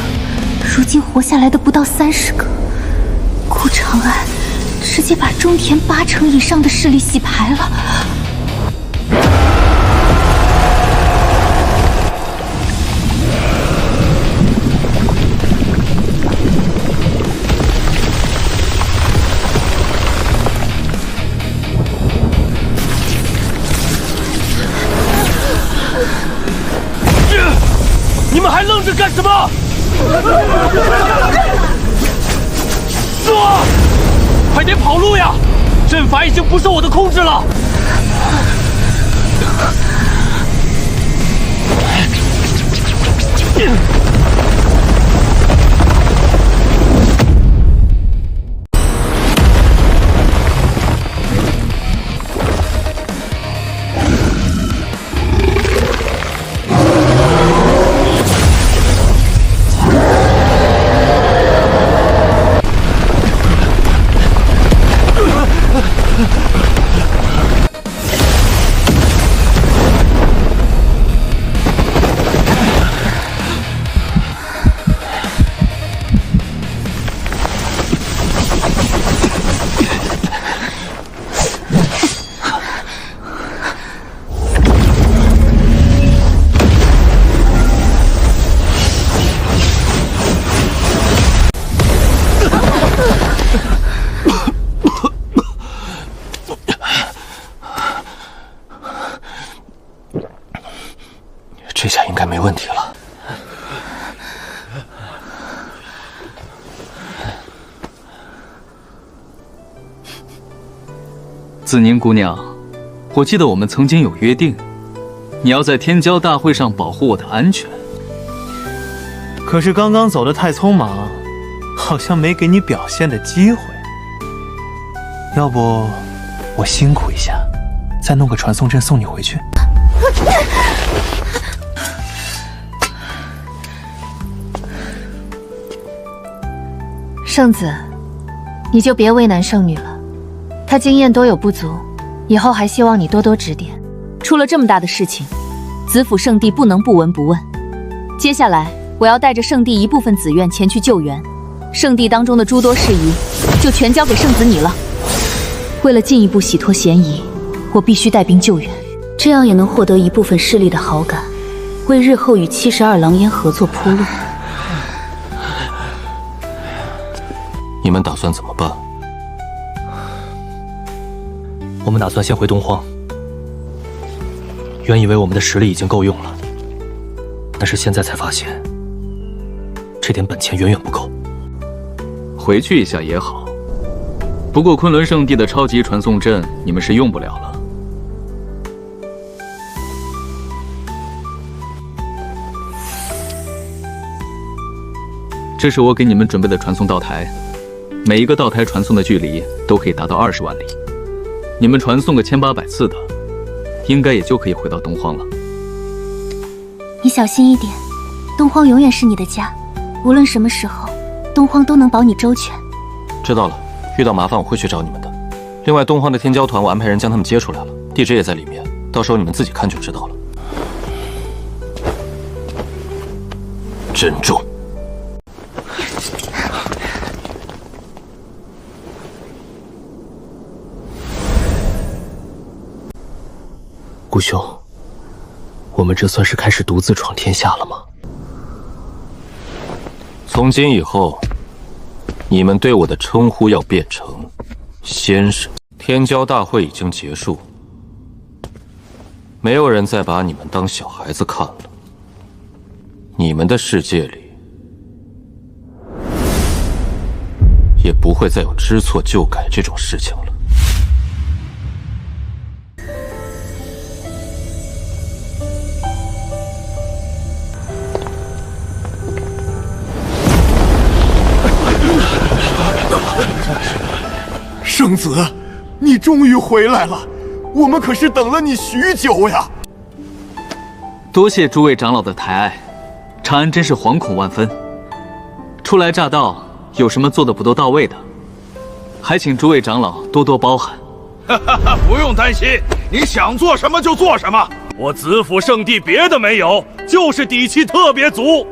如今活下来的不到30个。顾长安直接把中田80%以上的势力洗牌了。你们还愣着干什么？说，快点跑路呀！阵法已经不受我的控制了。这下应该没问题了。子宁姑娘，我记得我们曾经有约定，你要在天骄大会上保护我的安全。可是刚刚走得太匆忙，好像没给你表现的机会。要不我辛苦一下，再弄个传送阵送你回去。圣子，你就别为难圣女了，她经验多有不足，以后还希望你多多指点。出了这么大的事情，子府圣地不能不闻不问。接下来，我要带着圣地一部分紫苑前去救援，圣地当中的诸多事宜，就全交给圣子你了。为了进一步洗脱嫌疑，我必须带兵救援，这样也能获得一部分势力的好感，为日后与72狼烟合作铺路。你们打算怎么办？我们打算先回东荒。原以为我们的实力已经够用了，但是现在才发现，这点本钱远远不够。回去一下也好，不过昆仑圣地的超级传送阵你们是用不了了。这是我给你们准备的传送道台。每一个道台传送的距离都可以达到20万里，你们传送个1800次的，应该也就可以回到东荒了。你小心一点，东荒永远是你的家，无论什么时候，东荒都能保你周全。知道了，遇到麻烦我会去找你们的。另外，东荒的天骄团我安排人将他们接出来了，地址也在里面，到时候你们自己看就知道了。珍重。顾兄，我们这算是开始独自闯天下了吗？从今以后，你们对我的称呼要变成先生。天骄大会已经结束，没有人再把你们当小孩子看了。你们的世界里，也不会再有知错就改这种事情了。圣子，你终于回来了，我们可是等了你许久呀！多谢诸位长老的抬爱，长安真是惶恐万分。初来乍到，有什么做的不都到位的，还请诸位长老多多包涵。不用担心，你想做什么就做什么。我子府圣地别的没有，就是底气特别足。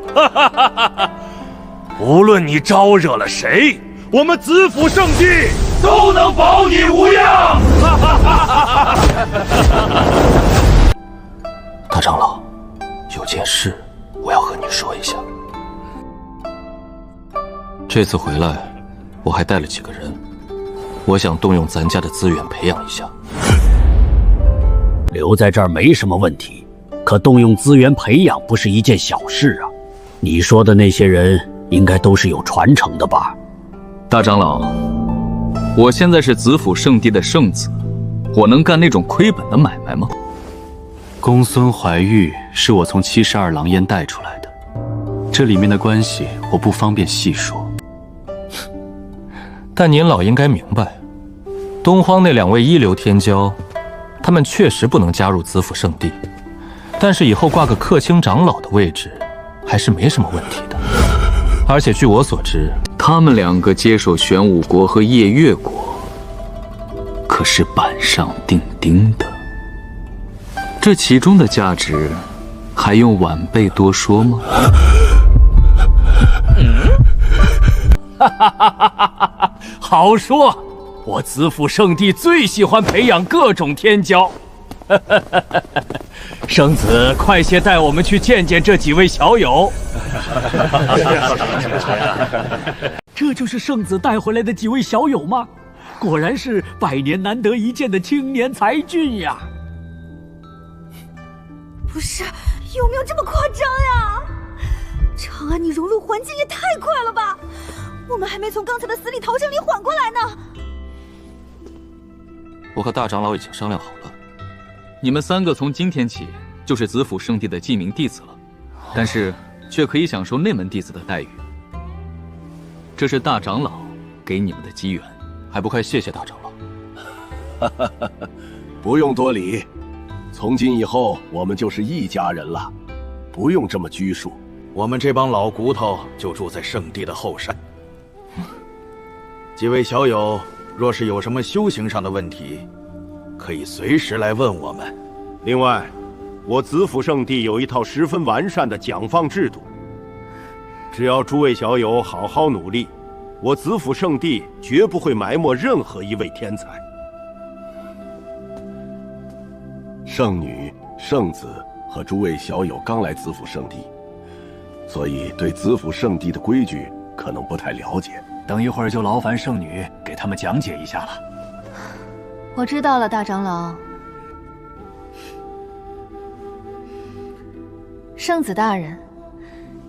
无论你招惹了谁，我们子府圣地都能保你无恙。大长老，有件事我要和你说一下。这次回来，我还带了几个人，我想动用咱家的资源培养一下。留在这儿没什么问题，可动用资源培养不是一件小事啊。你说的那些人应该都是有传承的吧？大长老，我现在是子府圣地的圣子，我能干那种亏本的买卖吗？公孙怀玉是我从72狼烟带出来的，这里面的关系我不方便细说。但您老应该明白，东荒那2位一流天骄，他们确实不能加入子府圣地，但是以后挂个客卿长老的位置，还是没什么问题的。而且据我所知，他们2个接手玄武国和夜月国，可是板上钉钉的。这其中的价值，还用晚辈多说吗？好说，我子府圣地最喜欢培养各种天骄。圣子，快些带我们去见见这几位小友。这就是圣子带回来的几位小友吗？果然是100年难得一见的青年才俊呀！不是，有没有这么夸张呀？长安，你融入环境也太快了吧！我们还没从刚才的死里逃生里缓过来呢。我和大长老已经商量好了，你们3个从今天起就是子府圣地的记名弟子了，但是却可以享受内门弟子的待遇。这是大长老给你们的机缘，还不快谢谢大长老？不用多礼，从今以后我们就是一家人了，不用这么拘束。我们这帮老骨头就住在圣地的后山。几位小友，若是有什么修行上的问题，可以随时来问我们。另外，我子府圣地有一套十分完善的奖放制度，只要诸位小友好好努力，我子府圣地绝不会埋没任何一位天才。圣女、圣子和诸位小友刚来子府圣地，所以对子府圣地的规矩可能不太了解。等一会儿就劳烦圣女给他们讲解一下了。我知道了，大长老。圣子大人，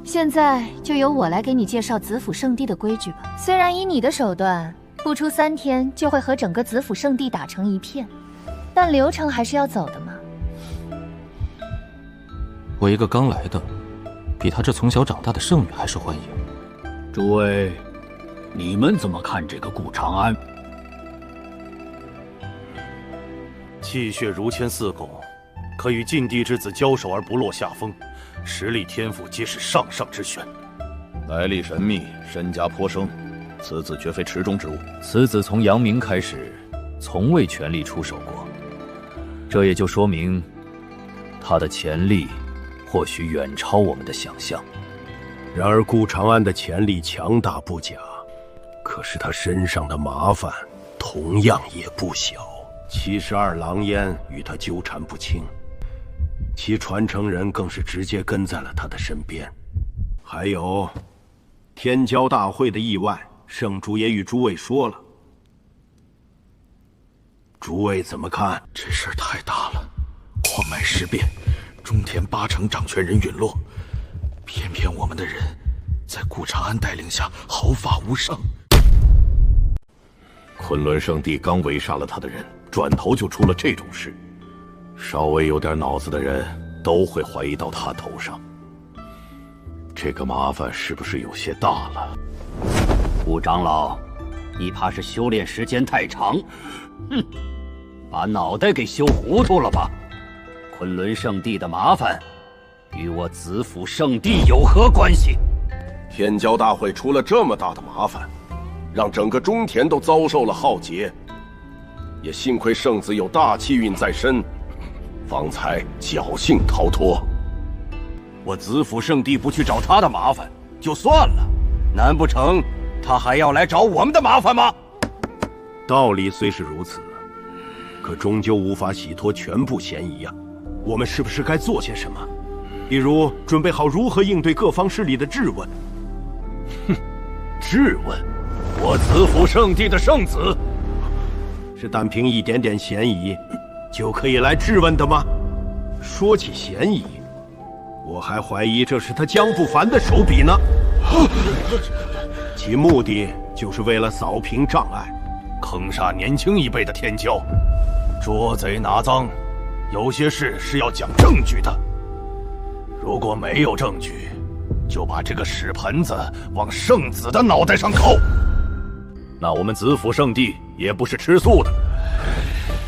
现在就由我来给你介绍子府圣地的规矩吧。虽然以你的手段，不出3天就会和整个子府圣地打成一片，但流程还是要走的嘛。我一个刚来的，比她这从小长大的圣女还受欢迎。诸位，你们怎么看这个顾长安？气血如铅似汞，可与禁地之子交手而不落下风，实力天赋皆是上上之选。来历神秘，身家颇生，此子绝非池中之物。此子从阳明开始，从未全力出手过，这也就说明他的潜力或许远超我们的想象。然而顾长安的潜力强大不假，可是他身上的麻烦同样也不小。72狼烟与他纠缠不清，其传承人更是直接跟在了他的身边。还有天骄大会的意外，圣主也与诸位说了，诸位怎么看？这事儿太大了，矿脉失变，中田80%掌权人陨落，偏偏我们的人在顾长安带领下毫发无伤。昆仑圣地刚围杀了他的人，转头就出了这种事，稍微有点脑子的人都会怀疑到他头上。这个麻烦是不是有些大了？顾长老，你怕是修炼时间太长，哼，把脑袋给修糊涂了吧？昆仑圣地的麻烦与我子府圣地有何关系？天骄大会出了这么大的麻烦，让整个中田都遭受了浩劫，也幸亏圣子有大气运在身，方才侥幸逃脱。我子府圣地不去找他的麻烦就算了，难不成他还要来找我们的麻烦吗？道理虽是如此，可终究无法洗脱全部嫌疑啊！我们是不是该做些什么？比如准备好如何应对各方势力的质问？哼，质问我子府圣地的圣子，是单凭一点点嫌疑就可以来质问的吗？说起嫌疑，我还怀疑这是他江不凡的手笔呢。其目的就是为了扫平障碍，坑杀年轻一辈的天骄，捉贼拿赃。有些事是要讲证据的，如果没有证据，就把这个屎盆子往圣子的脑袋上扣。那我们子府圣地也不是吃素的。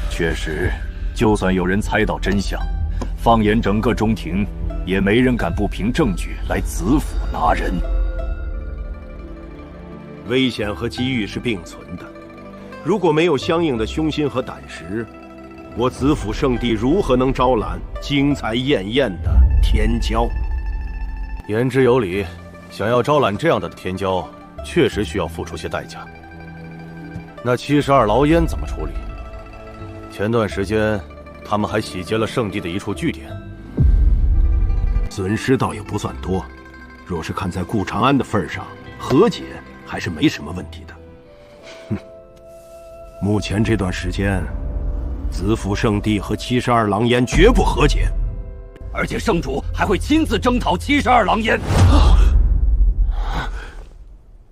确实，就算有人猜到真相，放眼整个中庭，也没人敢不凭证据来子府拿人。危险和机遇是并存的，如果没有相应的胸心和胆识，我子府圣地如何能招揽精彩艳艳的天骄？言之有理，想要招揽这样的天骄，确实需要付出些代价。那72牢烟怎么处理？前段时间，他们还洗劫了圣地的一处据点，损失倒也不算多。若是看在顾长安的份上，和解还是没什么问题的。哼，目前这段时间，子府圣地和72狼烟绝不和解，而且圣主还会亲自征讨72狼烟。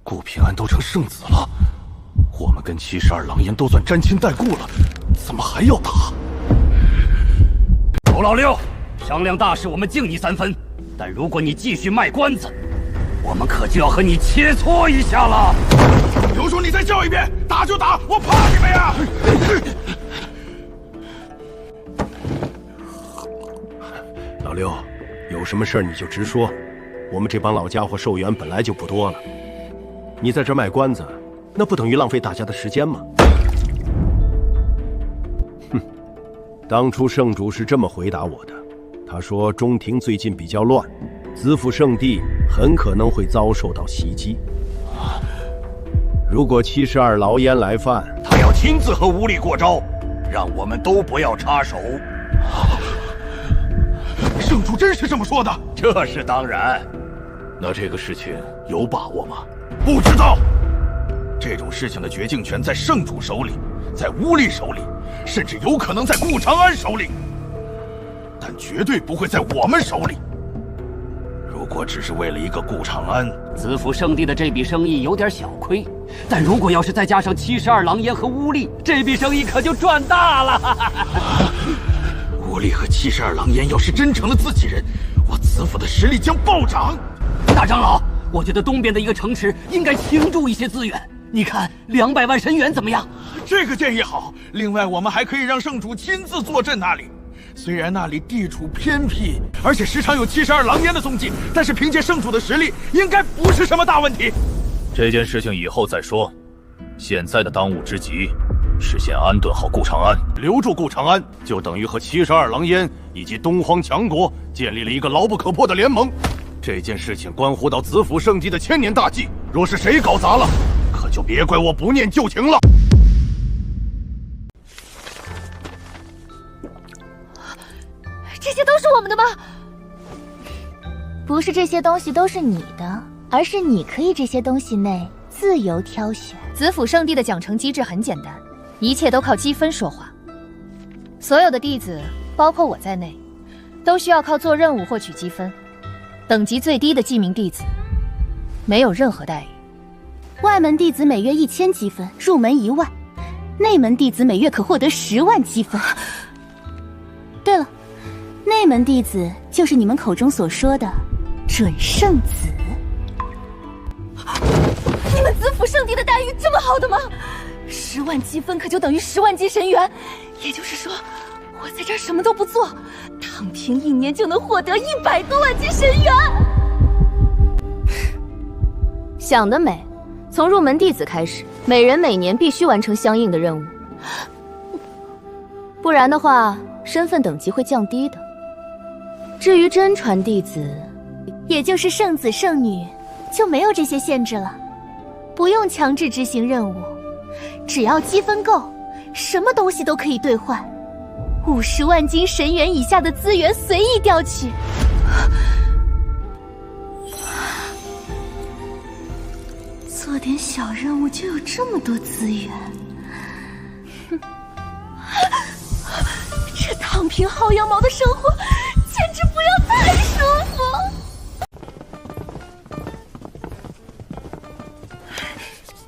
顾平安都成圣子了，我们跟72狼烟都算沾亲带故了，怎么还要打？狗老六，商量大事我们敬你3分，但如果你继续卖关子，我们可就要和你切磋一下了。刘叔，你再叫一遍，打就打，我怕你们呀！老六，有什么事你就直说，我们这帮老家伙寿元本来就不多了，你在这卖关子，那不等于浪费大家的时间吗？哼，当初圣主是这么回答我的，他说中庭最近比较乱，子府圣地很可能会遭受到袭击。如果72牢烟来犯，他要亲自和无力过招，让我们都不要插手。圣主真是这么说的？这是当然。那这个事情有把握吗？不知道。这种事情的决定权在圣主手里，在乌力手里，甚至有可能在顾长安手里，但绝对不会在我们手里。如果只是为了一个顾长安，子府圣地的这笔生意有点小亏，但如果要是再加上72狼烟和乌力，这笔生意可就赚大了。乌力和72狼烟要是真成了自己人，我子府的实力将暴涨。大长老，我觉得东边的一个城池应该倾注一些资源，你看200万神元怎么样？这个建议好。另外，我们还可以让圣主亲自坐镇那里。虽然那里地处偏僻，而且时常有72狼烟的踪迹，但是凭借圣主的实力，应该不是什么大问题。这件事情以后再说，现在的当务之急是先安顿好顾长安。留住顾长安，就等于和72狼烟以及东荒强国建立了一个牢不可破的联盟。这件事情关乎到子府圣地的千年大计，若是谁搞砸了，可就别怪我不念旧情了。这些都是我们的吗？不是这些东西都是你的，而是你可以这些东西内自由挑选。子府圣地的奖惩机制很简单，一切都靠积分说话。所有的弟子，包括我在内，都需要靠做任务获取积分。等级最低的记名弟子，没有任何待遇。外门弟子每月1000积分，入门1万；内门弟子每月可获得10万积分。对了，内门弟子就是你们口中所说的准圣子。你们子府圣地的待遇这么好的吗？10万积分可就等于10万级神元，也就是说，我在这儿什么都不做，躺平1年就能获得100多万级神元。想得美！从入门弟子开始，每人每年必须完成相应的任务，不然的话，身份等级会降低的。至于真传弟子，也就是圣子圣女，就没有这些限制了，不用强制执行任务，只要积分够，什么东西都可以兑换。50万斤神元以下的资源随意调取。做点小任务就有这么多资源，这躺平薅羊毛的生活简直不要太舒服。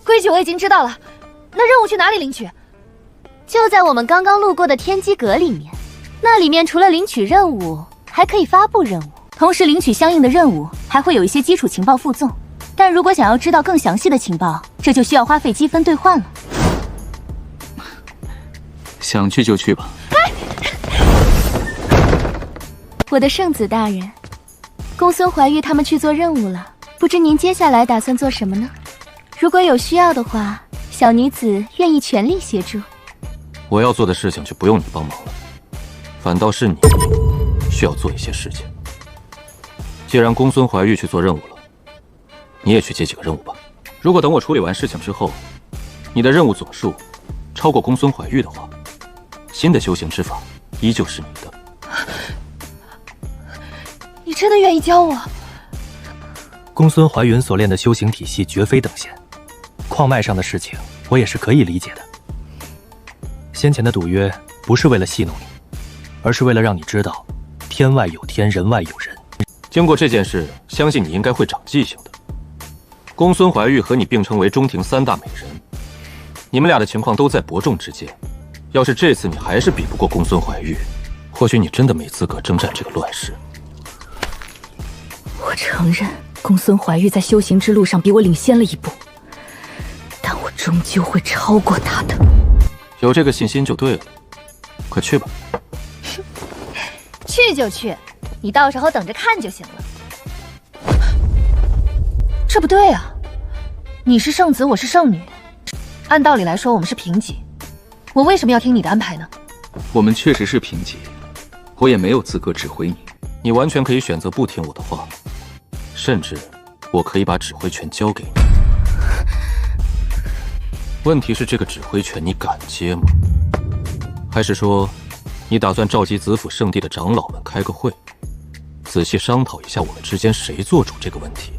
规矩我已经知道了，那任务去哪里领取？就在我们刚刚路过的天机阁里面，那里面除了领取任务，还可以发布任务，同时领取相应的任务，还会有一些基础情报附赠。但如果想要知道更详细的情报，这就需要花费积分兑换了。想去就去吧。我的圣子大人，公孙怀玉他们去做任务了，不知您接下来打算做什么呢？如果有需要的话，小女子愿意全力协助。我要做的事情就不用你帮忙了，反倒是你需要做一些事情。既然公孙怀玉去做任务了，你也去接几个任务吧。如果等我处理完事情之后，你的任务总数超过公孙怀玉的话，新的修行之法依旧是你的。你真的愿意教我？公孙怀云所练的修行体系绝非等闲，矿脉上的事情我也是可以理解的。先前的赌约不是为了戏弄你，而是为了让你知道天外有天，人外有人。经过这件事，相信你应该会长记性的。公孙怀玉和你并称为中庭3大美人，你们俩的情况都在伯仲之间。要是这次你还是比不过公孙怀玉，或许你真的没资格征战这个乱世。我承认，公孙怀玉在修行之路上比我领先了一步，但我终究会超过他的。有这个信心就对了，快去吧。去就去，你到时候等着看就行了。这不对啊，你是圣子，我是圣女，按道理来说我们是平级，我为什么要听你的安排呢？我们确实是平级，我也没有资格指挥你。你完全可以选择不听我的话，甚至我可以把指挥权交给你。问题是这个指挥权你敢接吗？还是说你打算召集子府圣地的长老们开个会，仔细商讨一下我们之间谁做主这个问题？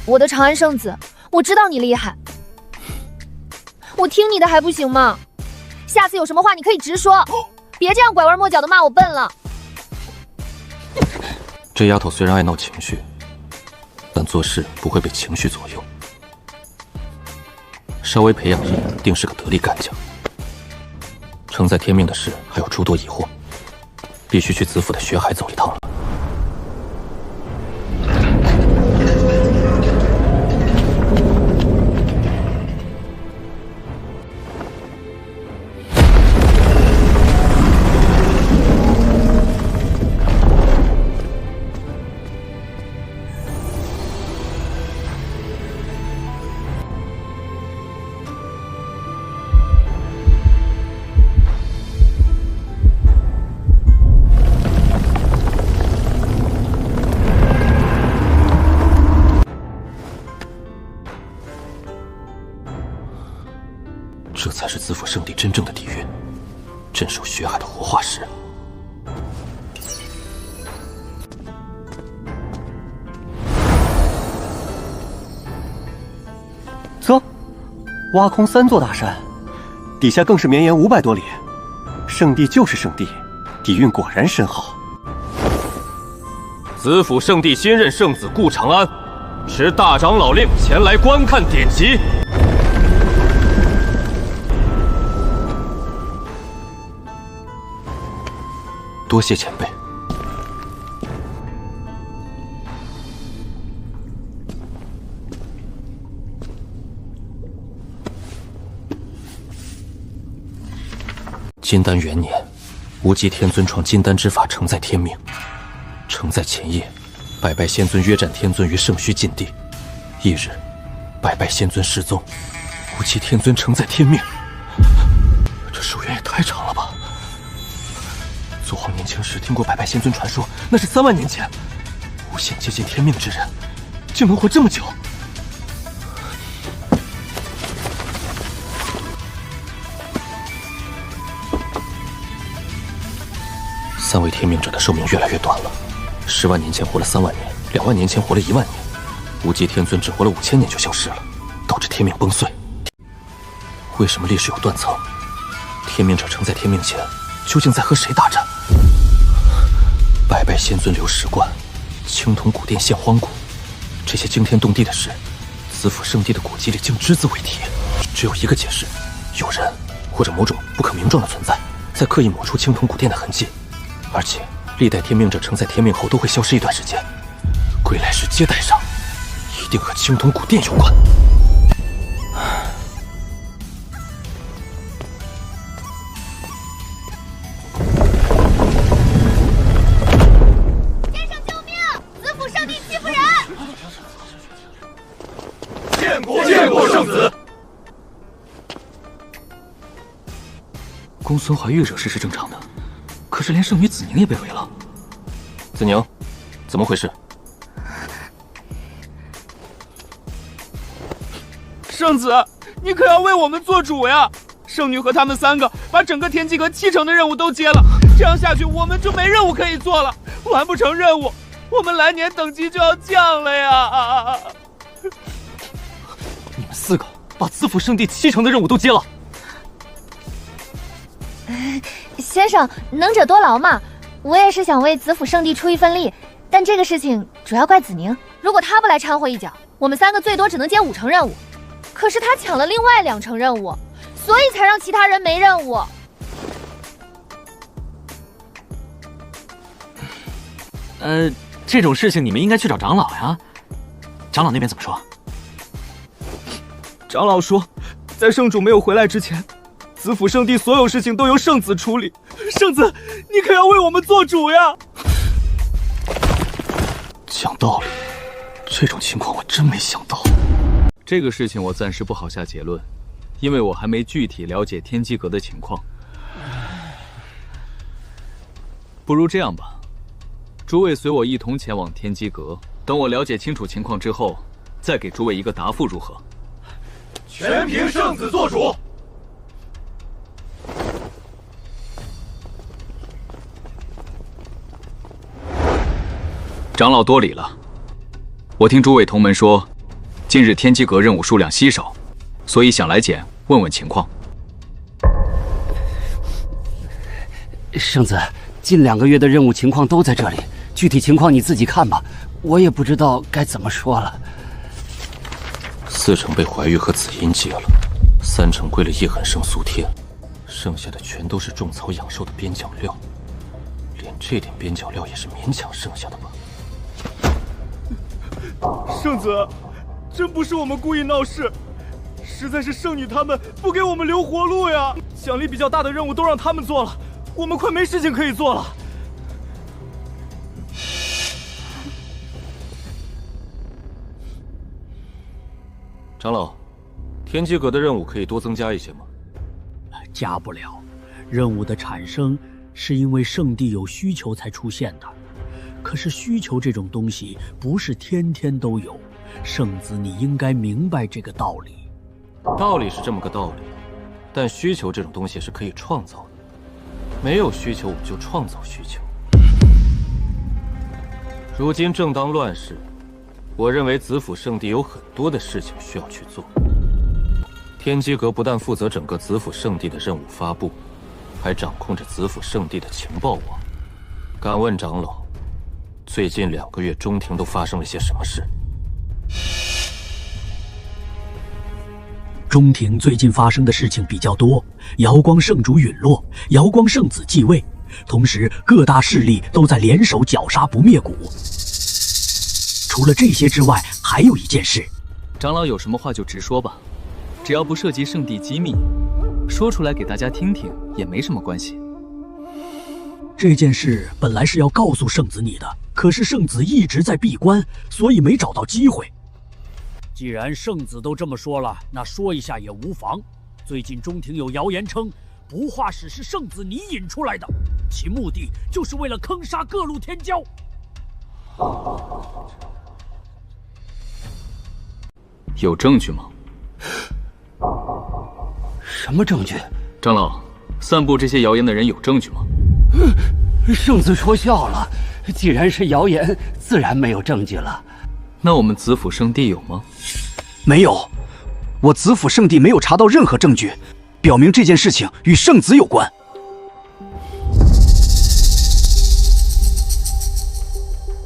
我的长安圣子，我知道你厉害，我听你的还不行吗？下次有什么话你可以直说，别这样拐弯抹角的骂我笨了。这丫头虽然爱闹情绪，但做事不会被情绪左右，稍微培养一定是个得力干将。承在天命的事还有诸多疑惑，必须去子府的学海走一趟了。这才是子府圣地真正的底蕴，镇守血海的活化石。啧，挖空3座大山，底下更是绵延500多里。圣地就是圣地，底蕴果然深厚。子府圣地新任圣子顾长安，持大长老令前来观看典籍。多谢前辈。金丹元年，无极天尊创金丹之法，承在天命。承在前夜，百拜仙尊约战天尊于圣虚禁地。翌日，百拜仙尊失踪，无极天尊承在天命。这寿元也太长了吧！祖皇年轻时听过百拜仙尊传说，那是3万年前，无限接近天命之人，竟能活这么久。3位天命者的寿命越来越短了，10万年前活了3万年，2万年前活了1万年，无极天尊只活了5000年就消失了，导致天命崩碎。为什么历史有断层？天命者承在天命前，究竟在和谁大战？百拜仙尊留石冠，青铜古殿现荒古，这些惊天动地的事，子府圣地的古籍里竟只字未提。只有一个解释：有人或者某种不可名状的存在，在刻意抹除青铜古殿的痕迹，而且历代天命者承在天命后都会消失一段时间，归来时接待上，一定和青铜古殿有关。见过圣子。公孙怀玉惹事是正常的，可是连圣女子宁也被围了。子宁，怎么回事？圣子，你可要为我们做主呀！圣女和他们3个把整个天机阁70%的任务都接了，这样下去我们就没任务可以做了，完不成任务，我们来年等级就要降了呀！你们4个把子府圣地70%的任务都接了。先生，能者多劳嘛，我也是想为子府圣地出一份力，但这个事情主要怪子宁，如果他不来掺和一脚，我们3个最多只能接50%任务。可是他抢了另外2成任务，所以才让其他人没任务。这种事情你们应该去找长老呀。长老那边怎么说？长老说，在圣主没有回来之前，子府圣地所有事情都由圣子处理。圣子，你可要为我们做主呀！讲道理，这种情况我真没想到。这个事情我暂时不好下结论，因为我还没具体了解天机阁的情况。不如这样吧，诸位随我一同前往天机阁，等我了解清楚情况之后，再给诸位一个答复，如何？全凭圣子做主。长老多礼了。我听诸位同门说，近日天机阁任务数量稀少，所以想来简问问情况。圣子，近2个月的任务情况都在这里，具体情况你自己看吧，我也不知道该怎么说了。4成被怀玉和紫音接了，3成归了叶痕生苏天，剩下的全都是种草养兽的边角料，连这点边角料也是勉强剩下的吧。圣子，真不是我们故意闹事，实在是圣女他们不给我们留活路呀！奖励比较大的任务都让他们做了，我们快没事情可以做了。长老，天机阁的任务可以多增加一些吗？加不了，任务的产生是因为圣地有需求才出现的。可是需求这种东西不是天天都有，圣子你应该明白这个道理。道理是这么个道理，但需求这种东西是可以创造的，没有需求我们就创造需求。如今正当乱世，我认为子府圣地有很多的事情需要去做。天机阁不但负责整个子府圣地的任务发布，还掌控着子府圣地的情报网。敢问长老，最近2个月中庭都发生了些什么事？中庭最近发生的事情比较多，瑶光圣主陨落，瑶光圣子继位，同时各大势力都在联手绞杀不灭谷。除了这些之外，还有一件事。长老有什么话就直说吧，只要不涉及圣地机密，说出来给大家听听也没什么关系。这件事本来是要告诉圣子你的，可是圣子一直在闭关，所以没找到机会。既然圣子都这么说了，那说一下也无妨。最近中庭有谣言称，不化使是圣子你引出来的。其目的就是为了坑杀各路天骄。有证据吗？什么证据？长老，散布这些谣言的人有证据吗？圣子说笑了，既然是谣言，自然没有证据了。那我们子府圣地有吗？没有，我子府圣地没有查到任何证据，表明这件事情与圣子有关。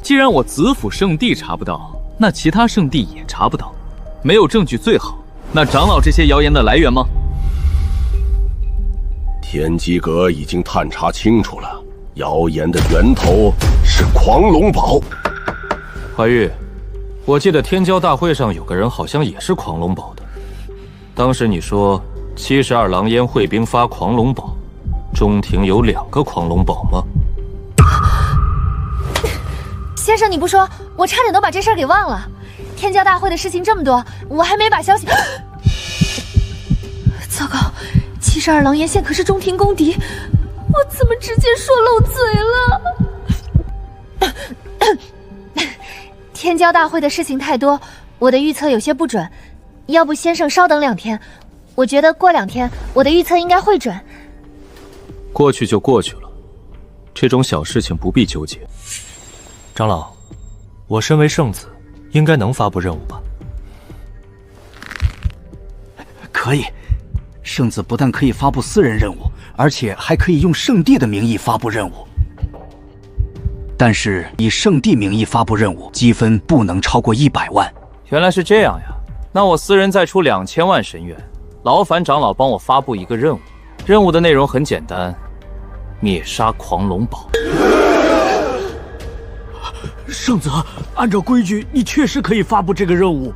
既然我子府圣地查不到，那其他圣地也查不到，没有证据最好。那长老这些谣言的来源吗？天机阁已经探查清楚了，谣言的源头是狂龙堡。怀玉，我记得天骄大会上有个人好像也是狂龙堡的。当时你说72狼烟会兵发狂龙堡，中庭有2个狂龙堡吗？先生，你不说，我差点都把这事儿给忘了。天骄大会的事情这么多，我还没把消息……糟糕，72狼烟现可是中庭公敌，我怎么直接说漏嘴了？天骄大会的事情太多，我的预测有些不准。要不先生稍等2天，我觉得过2天我的预测应该会准。过去就过去了，这种小事情不必纠结。长老，我身为圣子，应该能发布任务吧？可以，圣子不但可以发布私人任务，而且还可以用圣地的名义发布任务。但是以圣地名义发布任务，积分不能超过100万。原来是这样呀，那我私人再出2000万神元，劳烦长老帮我发布一个任务。任务的内容很简单，灭杀狂龙堡。圣子，按照规矩，你确实可以发布这个任务，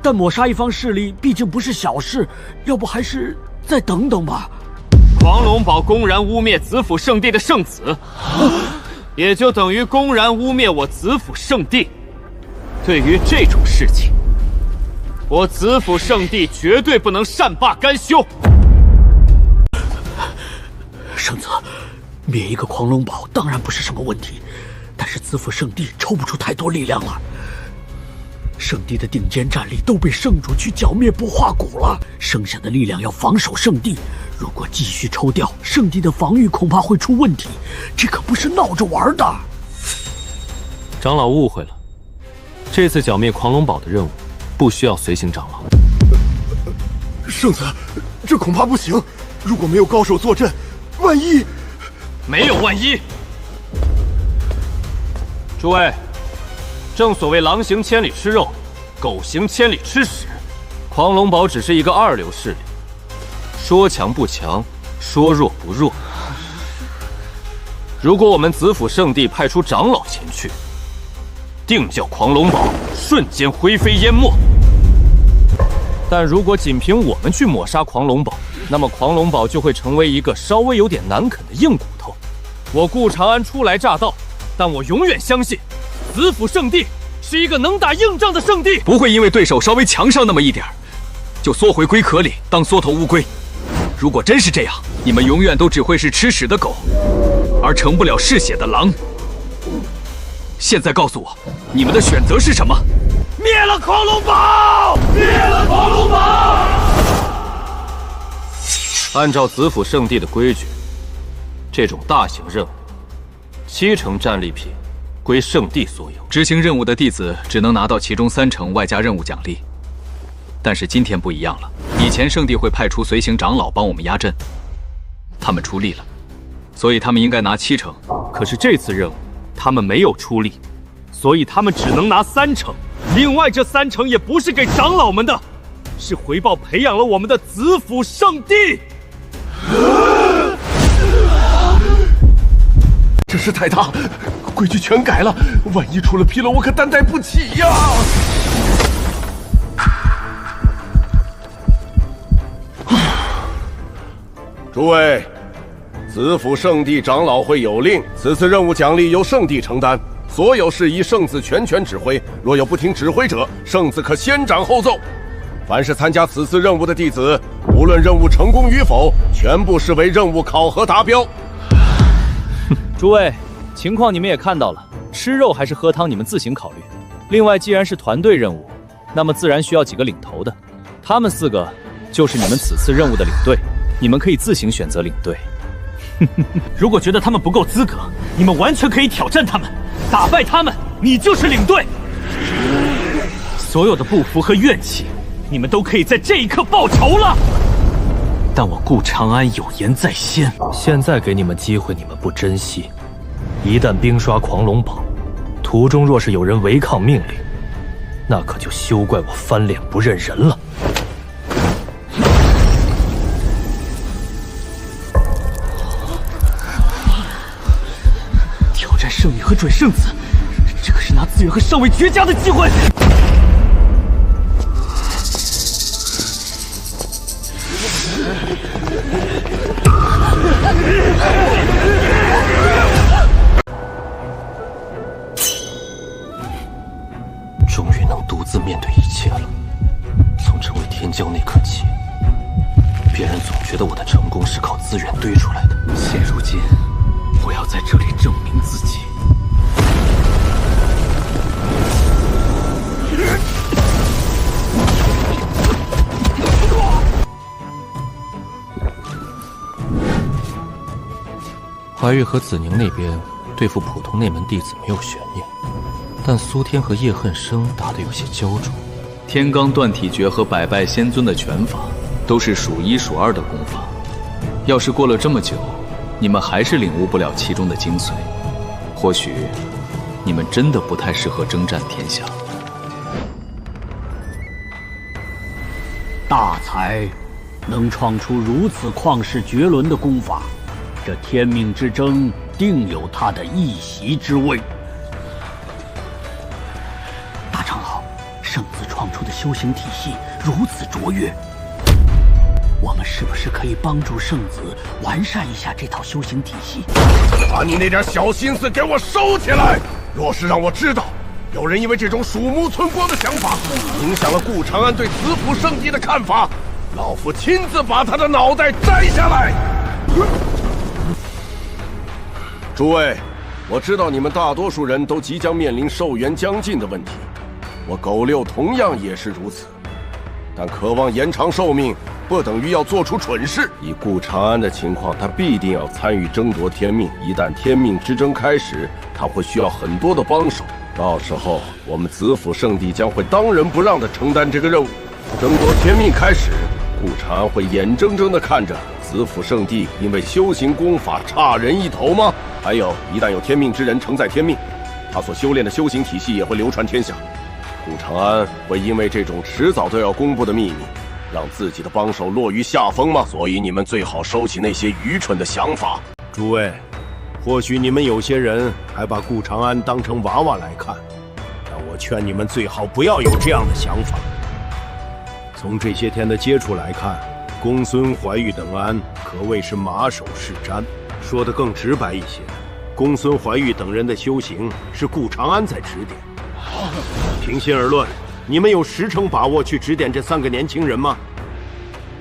但抹杀一方势力毕竟不是小事，要不还是再等等吧。狂龙堡公然污蔑子府圣地的圣子，也就等于公然污蔑我子府圣地。对于这种事情，我子府圣地绝对不能善罢甘休。圣子，灭一个狂龙堡当然不是什么问题。但是子府圣地抽不出太多力量了，圣地的顶尖战力都被圣主去剿灭不化骨了，剩下的力量要防守圣地。如果继续抽掉，圣地的防御恐怕会出问题，这可不是闹着玩的。长老误会了，这次剿灭狂龙堡的任务不需要随行长老。圣子，这恐怕不行，如果没有高手坐镇，万一……没有万一。诸位，正所谓狼行千里吃肉，狗行千里吃屎。狂龙堡只是一个2流势力，说强不强，说弱不弱。如果我们子府圣地派出长老前去，定叫狂龙堡瞬间灰飞烟灭。但如果仅凭我们去抹杀狂龙堡，那么狂龙堡就会成为一个稍微有点难啃的硬骨头。我顾长安初来乍到，但我永远相信，子府圣地是一个能打硬仗的圣地，不会因为对手稍微强上那么一点，就缩回龟壳里当缩头乌龟。如果真是这样，你们永远都只会是吃屎的狗，而成不了嗜血的狼。现在告诉我，你们的选择是什么？灭了狂龙堡！灭了狂龙堡！按照子府圣地的规矩，这种大型任务，70%战利品归圣地所有。执行任务的弟子只能拿到其中30%外加任务奖励。但是今天不一样了，以前圣地会派出随行长老帮我们压阵，他们出力了，所以他们应该拿70%。可是这次任务他们没有出力，所以他们只能拿30%。另外这30%也不是给长老们的，是回报培养了我们的子府圣地。这事太大，规矩全改了，万一出了纰漏，我可担待不起呀！诸位，子府圣地长老会有令，此次任务奖励由圣地承担，所有事宜圣子全权指挥，若有不听指挥者，圣子可先斩后奏。凡是参加此次任务的弟子，无论任务成功与否，全部视为任务考核达标。诸位，情况你们也看到了，吃肉还是喝汤，你们自行考虑。另外，既然是团队任务，那么自然需要几个领头的，他们4个就是你们此次任务的领队，你们可以自行选择领队。如果觉得他们不够资格，你们完全可以挑战他们，打败他们，你就是领队。所有的不服和怨气，你们都可以在这一刻报仇了。但我顾长安有言在先，现在给你们机会，你们不珍惜，一旦兵刷狂龙堡，途中若是有人违抗命令，那可就休怪我翻脸不认人了。挑战圣女和准圣子，这可是拿资源和上位绝佳的机会。终于能独自面对一切了。从成为天骄那刻起，别人总觉得我的成功是靠资源堆出来的。现如今，我要在这里证明自己。怀玉和子宁那边对付普通内门弟子没有悬念，但苏天和叶恨生打得有些焦灼。天罡断体诀和百拜仙尊的拳法都是数1数2的功法，要是过了这么久，你们还是领悟不了其中的精髓，或许你们真的不太适合征战天下。大才能创出如此旷世绝伦的功法，这天命之争定有他的一席之位。大长老，圣子创出的修行体系如此卓越，我们是不是可以帮助圣子完善一下这套修行体系？把你那点小心思给我收起来！若是让我知道有人因为这种鼠目寸光的想法，影响了顾长安对子府圣地的看法，老夫亲自把他的脑袋摘下来！诸位，我知道你们大多数人都即将面临寿元将近的问题，我狗六同样也是如此。但渴望延长寿命，不等于要做出蠢事。以顾长安的情况，他必定要参与争夺天命。一旦天命之争开始，他会需要很多的帮手。到时候，我们子府圣地将会当仁不让地承担这个任务。争夺天命开始，顾长安会眼睁睁地看着子府圣地因为修行功法差人一头吗？还有，一旦有天命之人承载天命，他所修炼的修行体系也会流传天下。顾长安会因为这种迟早都要公布的秘密，让自己的帮手落于下风吗？所以你们最好收起那些愚蠢的想法。诸位，或许你们有些人还把顾长安当成娃娃来看，但我劝你们最好不要有这样的想法。从这些天的接触来看，公孙怀玉等安可谓是马首是瞻。说得更直白一些，公孙怀玉等人的修行是顾长安在指点。平心而论，你们有10成把握去指点这3个年轻人吗？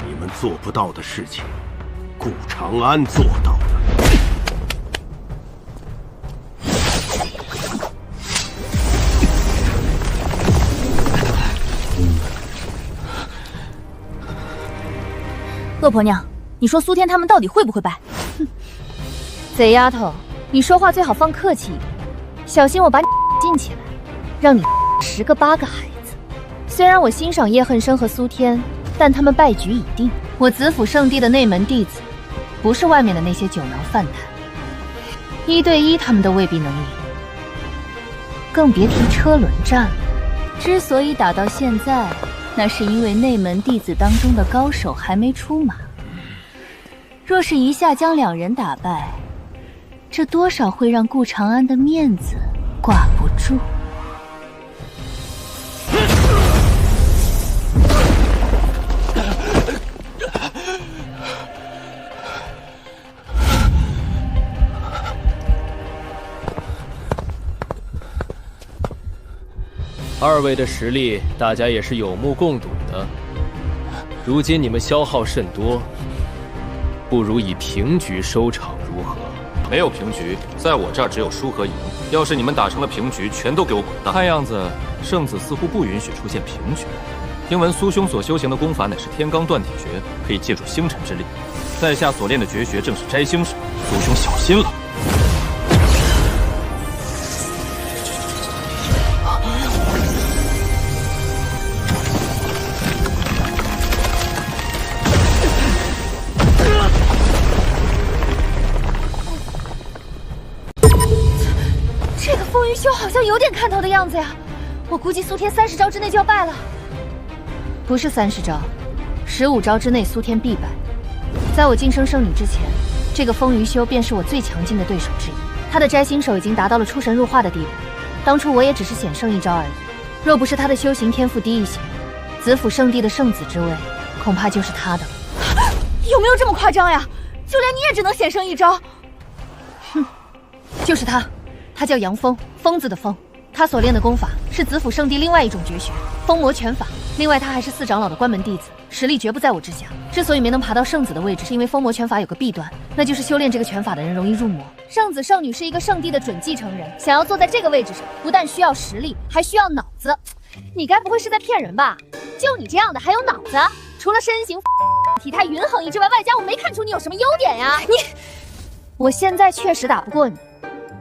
你们做不到的事情，顾长安做到了。恶婆娘，你说苏天他们到底会不会败？哼，贼丫头，你说话最好放客气一点，小心我把你禁起来，让你10个8个孩子。虽然我欣赏叶恨生和苏天，但他们败局已定。我子府圣地的内门弟子，不是外面的那些酒囊饭袋，1对1他们都未必能赢，更别提车轮战了。之所以打到现在，那是因为内门弟子当中的高手还没出马。若是一下将2人打败，这多少会让顾长安的面子挂不住。2位的实力，大家也是有目共睹的。如今你们消耗甚多，不如以平局收场，如何？没有平局，在我这儿只有输和赢。要是你们打成了平局，全都给我滚蛋！看样子圣子似乎不允许出现平局。听闻苏兄所修行的功法乃是天罡断体诀，可以借助星辰之力。在下所练的绝学正是摘星手，苏兄小心了。风云修好像有点看头的样子呀，我估计苏天30招之内就要败了。不是30招，15招之内苏天必败。在我晋升圣女之前，这个风云修便是我最强劲的对手之一。他的摘星手已经达到了出神入化的地步，当初我也只是险胜1招而已。若不是他的修行天赋低一些，子府圣地的圣子之位恐怕就是他的了。有没有这么夸张呀？就连你也只能险胜1招？哼，就是他。他叫杨峰，疯子的疯。他所练的功法是子府圣地另外一种绝学风魔拳法。另外，他还是4长老的关门弟子，实力绝不在我之下。之所以没能爬到圣子的位置，是因为风魔拳法有个弊端，那就是修炼这个拳法的人容易入魔。圣子圣女是一个圣地的准继承人，想要坐在这个位置上，不但需要实力，还需要脑子。你该不会是在骗人吧？就你这样的还有脑子？除了身形、体态匀衡之外，外加我没看出你有什么优点呀！我现在确实打不过你。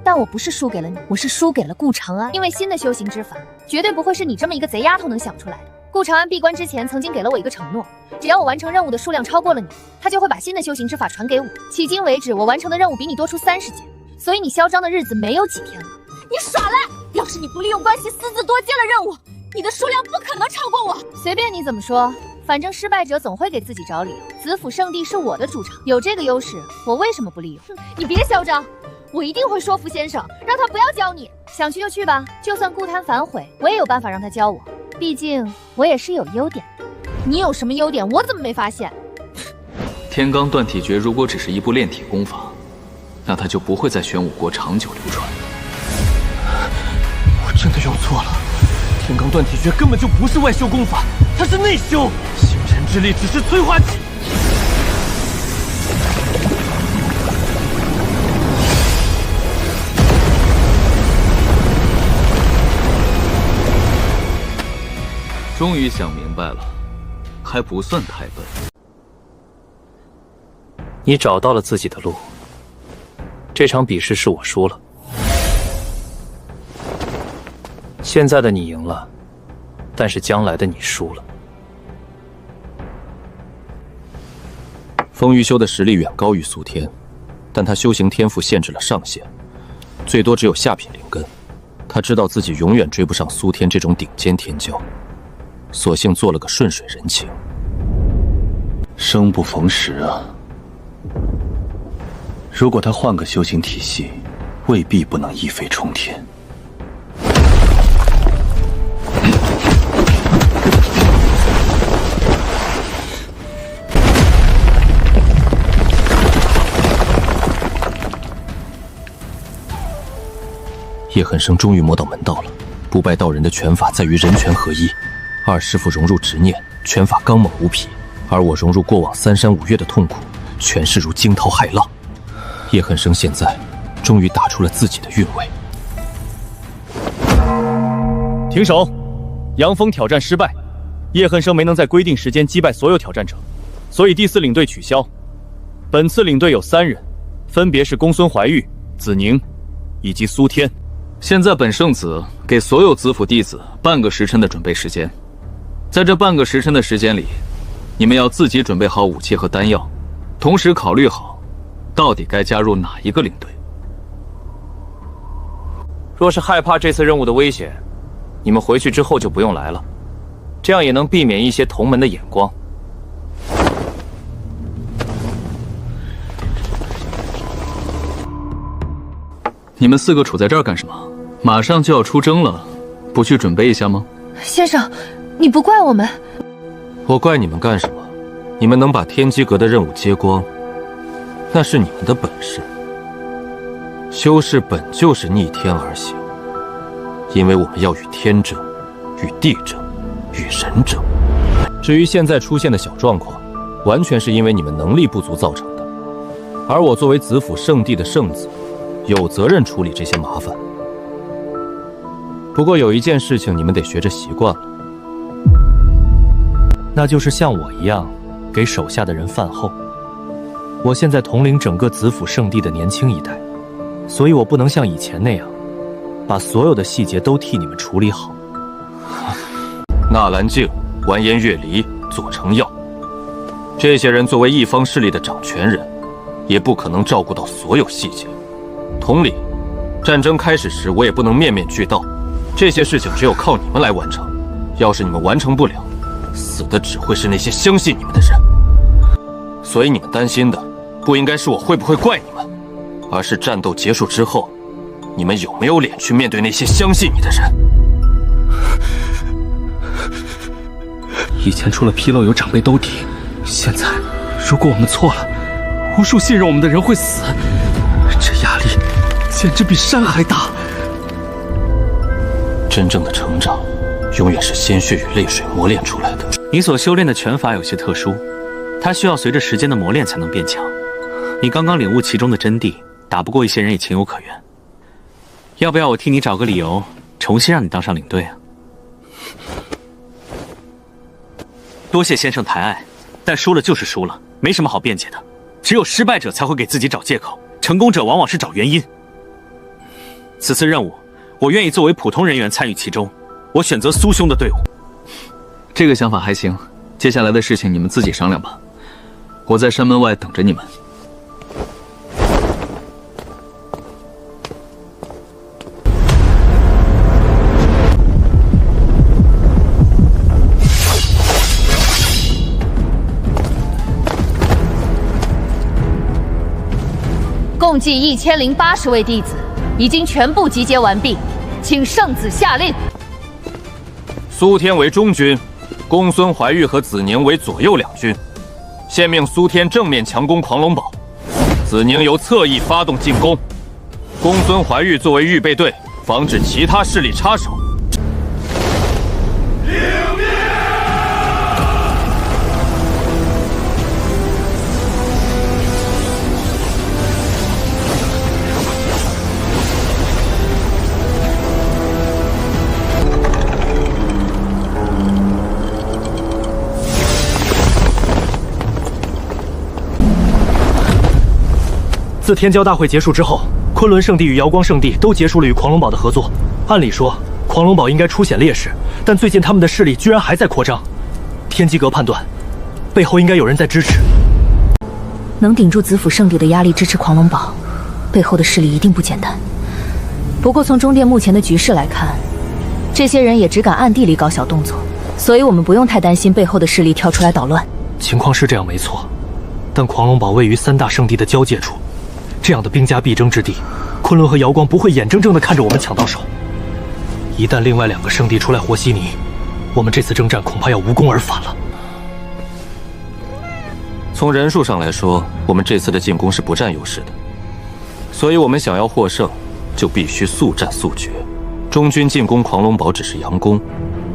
但我不是输给了你，我是输给了顾长安。因为新的修行之法，绝对不会是你这么一个贼丫头能想出来的。顾长安闭关之前曾经给了我一个承诺，只要我完成任务的数量超过了你，他就会把新的修行之法传给我。迄今为止，我完成的任务比你多出30件，所以你嚣张的日子没有几天了。你耍赖！要是你不利用关系私自多接了任务，你的数量不可能超过我。随便你怎么说，反正失败者总会给自己找理由。子府圣地是我的主场，有这个优势，我为什么不利用？你别嚣张！我一定会说服先生，让他不要教你。想去就去吧，就算顾摊反悔，我也有办法让他教我。毕竟我也是有优点。你有什么优点？我怎么没发现？天罡断体诀如果只是一部炼体功法，那它就不会在玄武国长久流传。我真的用错了，天罡断体诀根本就不是外修功法，它是内修，星辰之力只是催化剂。终于想明白了，还不算太笨。你找到了自己的路，这场比试是我输了。现在的你赢了，但是将来的你输了。风玉修的实力远高于苏天，但他修行天赋限制了上限，最多只有下品灵根。他知道自己永远追不上苏天这种顶尖天骄。索性做了个顺水人情。生不逢时啊！如果他换个修行体系，未必不能一飞冲天。叶恨生终于摸到门道了。不败道人的拳法在于人拳合一。二师父融入执念，拳法刚猛无匹；而我融入过往3山5岳的痛苦，权势如惊涛骇浪。叶恨生现在终于打出了自己的韵味。停手！杨峰挑战失败，叶恨生没能在规定时间击败所有挑战者，所以第4领队取消。本次领队有3人，分别是公孙怀玉、子宁以及苏天。现在本圣子给所有子府弟子半个时辰的准备时间。在这半个时辰的时间里，你们要自己准备好武器和丹药，同时考虑好，到底该加入哪一个领队。若是害怕这次任务的危险，你们回去之后就不用来了，这样也能避免一些同门的眼光。你们4个处在这儿干什么？马上就要出征了，不去准备一下吗？先生，你不怪我们？我怪你们干什么？你们能把天机阁的任务接光，那是你们的本事。修士本就是逆天而行，因为我们要与天争，与地争，与人争。至于现在出现的小状况，完全是因为你们能力不足造成的。而我作为子府圣地的圣子，有责任处理这些麻烦。不过有一件事情你们得学着习惯了，那就是像我一样给手下的人饭后。我现在统领整个子府圣地的年轻一代，所以我不能像以前那样，把所有的细节都替你们处理好。纳兰镜、完颜月离、左承耀，这些人作为一方势力的掌权人，也不可能照顾到所有细节。同理，战争开始时我也不能面面俱到，这些事情只有靠你们来完成。要是你们完成不了，死的只会是那些相信你们的人。所以你们担心的，不应该是我会不会怪你们，而是战斗结束之后，你们有没有脸去面对那些相信你的人。以前出了纰漏有长辈兜底，现在如果我们错了，无数信任我们的人会死，这压力简直比山还大。真正的成长，永远是鲜血与泪水磨练出来的。你所修炼的拳法有些特殊，它需要随着时间的磨练才能变强。你刚刚领悟其中的真谛，打不过一些人也情有可原。要不要我替你找个理由，重新让你当上领队啊？多谢先生抬爱，但输了就是输了，没什么好辩解的。只有失败者才会给自己找借口，成功者往往是找原因。此次任务，我愿意作为普通人员参与其中，我选择苏兄的队伍。这个想法还行，接下来的事情你们自己商量吧，我在山门外等着你们。共计1080位弟子，已经全部集结完毕，请圣子下令。苏天为中军，公孙怀玉和子宁为左右两军。现命苏天正面强攻狂龙堡，子宁由侧翼发动进攻，公孙怀玉作为预备队，防止其他势力插手。自天骄大会结束之后，昆仑圣地与瑶光圣地都结束了与狂龙堡的合作。按理说，狂龙堡应该出现劣势，但最近他们的势力居然还在扩张。天机阁判断，背后应该有人在支持。能顶住子府圣地的压力，支持狂龙堡，背后的势力一定不简单。不过从中殿目前的局势来看，这些人也只敢暗地里搞小动作，所以我们不用太担心背后的势力跳出来捣乱。情况是这样没错，但狂龙堡位于三大圣地的交界处。这样的兵家必争之地，昆仑和瑶光不会眼睁睁地看着我们抢到手。一旦另外两个圣地出来和稀泥，我们这次征战恐怕要无功而返了。从人数上来说，我们这次的进攻是不占优势的，所以我们想要获胜，就必须速战速决。中军进攻狂龙堡只是佯攻，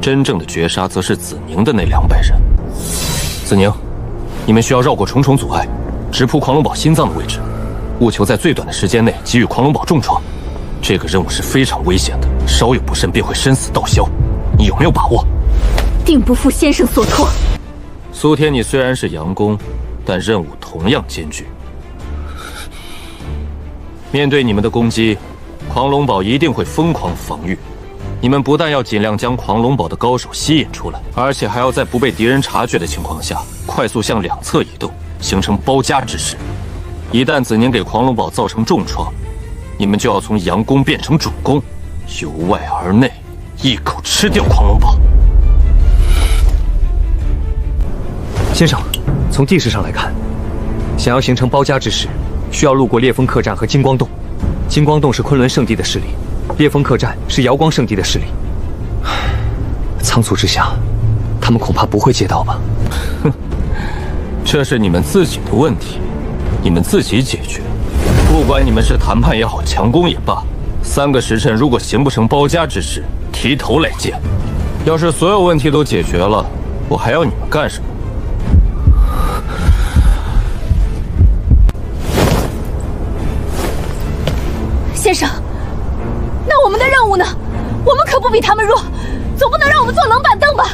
真正的绝杀则是子宁的那200人。子宁，你们需要绕过重重阻碍，直扑狂龙堡心脏的位置。务求在最短的时间内给予狂龙堡重创，这个任务是非常危险的，稍有不慎便会身死道消。你有没有把握？定不负先生所托。苏天，你虽然是佯攻，但任务同样艰巨。面对你们的攻击，狂龙堡一定会疯狂防御。你们不但要尽量将狂龙堡的高手吸引出来，而且还要在不被敌人察觉的情况下，快速向两侧移动，形成包夹之势。一旦子宁给狂龙堡造成重创，你们就要从佯攻变成主攻，由外而内一口吃掉狂龙堡。先生，从地势上来看，想要形成包夹之势，需要路过烈风客栈和金光洞。金光洞是昆仑圣地的势力，烈风客栈是瑶光圣地的势力。仓促之下，他们恐怕不会接到吧？哼，这是你们自己的问题。你们自己解决，不管你们是谈判也好，强攻也罢，3个时辰如果形不成包夹之势，提头来见。要是所有问题都解决了，我还要你们干什么？先生，那我们的任务呢？我们可不比他们弱，总不能让我们坐冷板凳吧？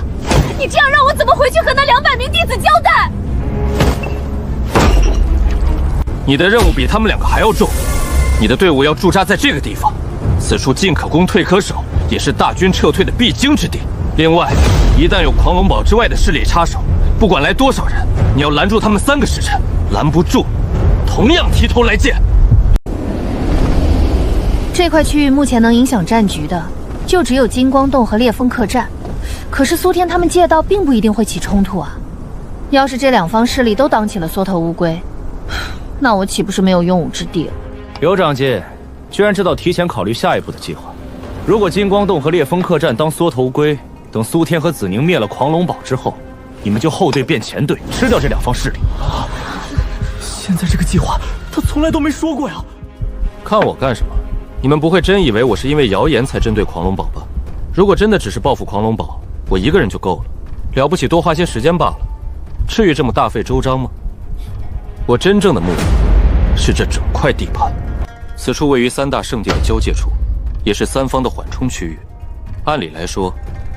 你这样让我怎么回去和那200名弟子交代？你的任务比他们2个还要重，你的队伍要驻扎在这个地方，此处进可攻退可守，也是大军撤退的必经之地。另外，一旦有狂龙堡之外的势力插手，不管来多少人，你要拦住他们3个时辰，拦不住，同样提头来见。这块区域目前能影响战局的，就只有金光洞和烈风客栈。可是苏天他们借道并不一定会起冲突啊。要是这2方势力都当起了缩头乌龟，那我岂不是没有用武之地了？刘长进居然知道提前考虑下一步的计划。如果金光洞和烈风客栈当缩头乌龟，等苏天和子宁灭了狂龙堡之后，你们就后队变前队，吃掉这2方势力。现在这个计划他从来都没说过呀！看我干什么？你们不会真以为我是因为谣言才针对狂龙堡吧？如果真的只是报复狂龙堡，我一个人就够了，了不起多花些时间罢了，至于这么大费周章吗？我真正的目的是这整块地盘。此处位于3大圣地的交界处，也是3方的缓冲区域。按理来说，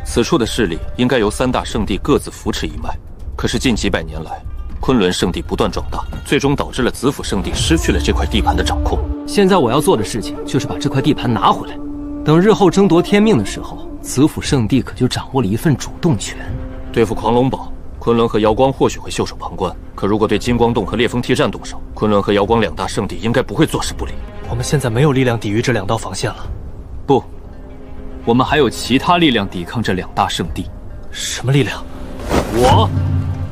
此处的势力应该由3大圣地各自扶持一脉。可是近几百年来，昆仑圣地不断壮大，最终导致了子府圣地失去了这块地盘的掌控。现在我要做的事情就是把这块地盘拿回来，等日后争夺天命的时候，子府圣地可就掌握了一份主动权。对付狂龙堡，昆仑和瑶光或许会袖手旁观，可如果对金光洞和烈风梯战动手，昆仑和瑶光2大圣地应该不会坐视不理。我们现在没有力量抵御这2道防线了。不，我们还有其他力量抵抗这2大圣地。什么力量？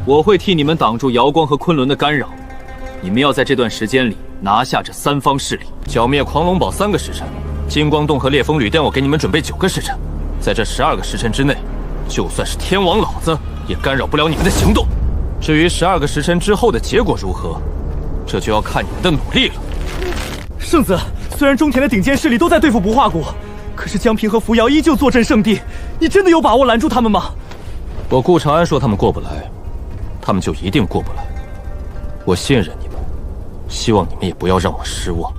我会替你们挡住瑶光和昆仑的干扰。你们要在这段时间里拿下这3方势力，剿灭狂龙堡3个时辰，金光洞和烈风旅店我给你们准备9个时辰。在这12个时辰之内，就算是天王老子也干扰不了你们的行动。至于12个时辰之后的结果如何，这就要看你们的努力了。圣子，虽然中田的顶尖势力都在对付不化谷，可是江平和扶摇依旧坐镇圣地，你真的有把握拦住他们吗？我顾长安说他们过不来，他们就一定过不来。我信任你们，希望你们也不要让我失望。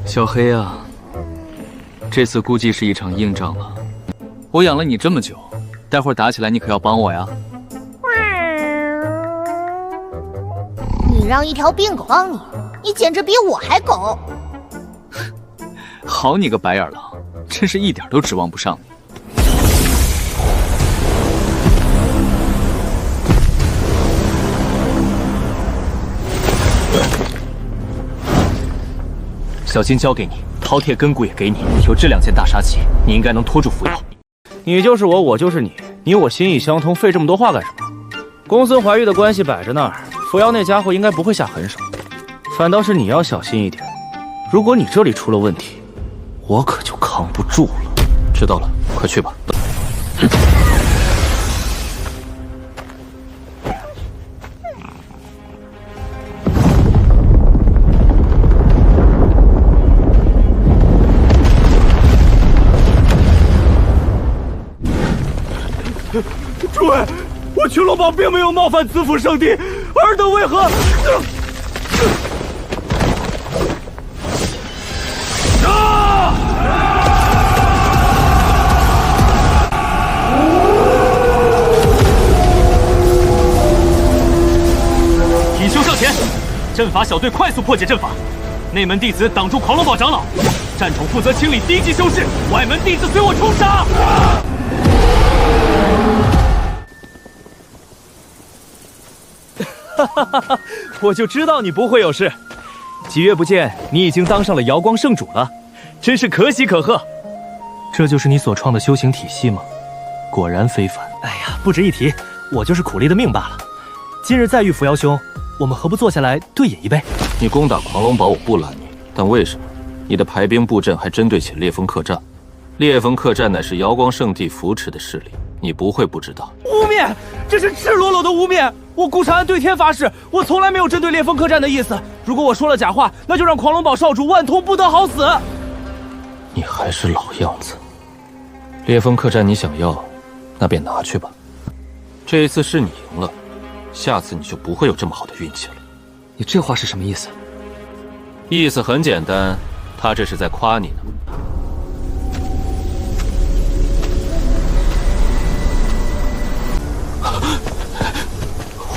小黑啊，这次估计是一场硬仗了。我养了你这么久，待会儿打起来你可要帮我呀。你让一条病狗帮你，你简直比我还狗。好你个白眼狼，真是一点都指望不上你。小金交给你，饕餮根骨也给你，有这2件大杀器，你应该能拖住扶摇。你就是我，我就是你，你我心意相通，费这么多话干什么？公孙怀玉的关系摆着那儿，扶摇那家伙应该不会下狠手，反倒是你要小心一点。如果你这里出了问题，我可就扛不住了。知道了，快去吧。诸位，我群龙堡并没有冒犯子府圣地，尔等为何？引修上前，阵法小队快速破解阵法，内门弟子挡住狂龙堡长老，战宠负责清理低级修士，外门弟子随我冲杀。哈，我就知道你不会有事。几月不见，你已经当上了瑶光圣主了，真是可喜可贺。这就是你所创的修行体系吗？果然非凡。哎呀，不值一提，我就是苦力的命罢了。今日再遇扶摇兄，我们何不坐下来对饮一杯？你攻打狂龙堡，我不拦你，但为什么你的排兵布阵还针对起烈风客栈？烈风客栈乃是瑶光圣地扶持的势力，你不会不知道。污蔑！这是赤裸裸的污蔑！我顾长安对天发誓，我从来没有针对烈风客栈的意思。如果我说了假话，那就让狂龙堡少主万通不得好死。你还是老样子。烈风客栈你想要，那便拿去吧。这一次是你赢了，下次你就不会有这么好的运气了。你这话是什么意思？意思很简单，他这是在夸你呢。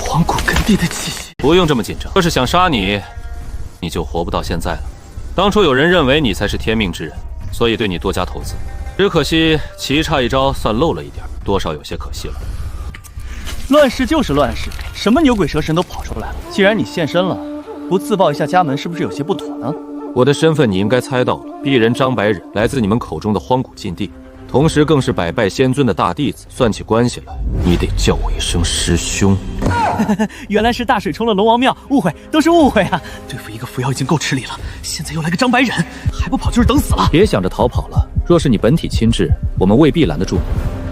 荒古根蒂的气息，不用这么紧张。要是想杀你，你就活不到现在了。当初有人认为你才是天命之人，所以对你多加投资。只可惜棋差一招，算漏了一点，多少有些可惜了。乱世就是乱世，什么牛鬼蛇神都跑出来了。既然你现身了，不自报一下家门，是不是有些不妥呢？我的身份你应该猜到了，鄙人张白忍，来自你们口中的荒古禁地，同时更是百拜仙尊的大弟子。算起关系来，你得叫我一声师兄。原来是大水冲了龙王庙，误会都是误会啊！对付一个伏妖已经够吃力了，现在又来个张白忍，还不跑就是等死了。别想着逃跑了，若是你本体亲至，我们未必拦得住你。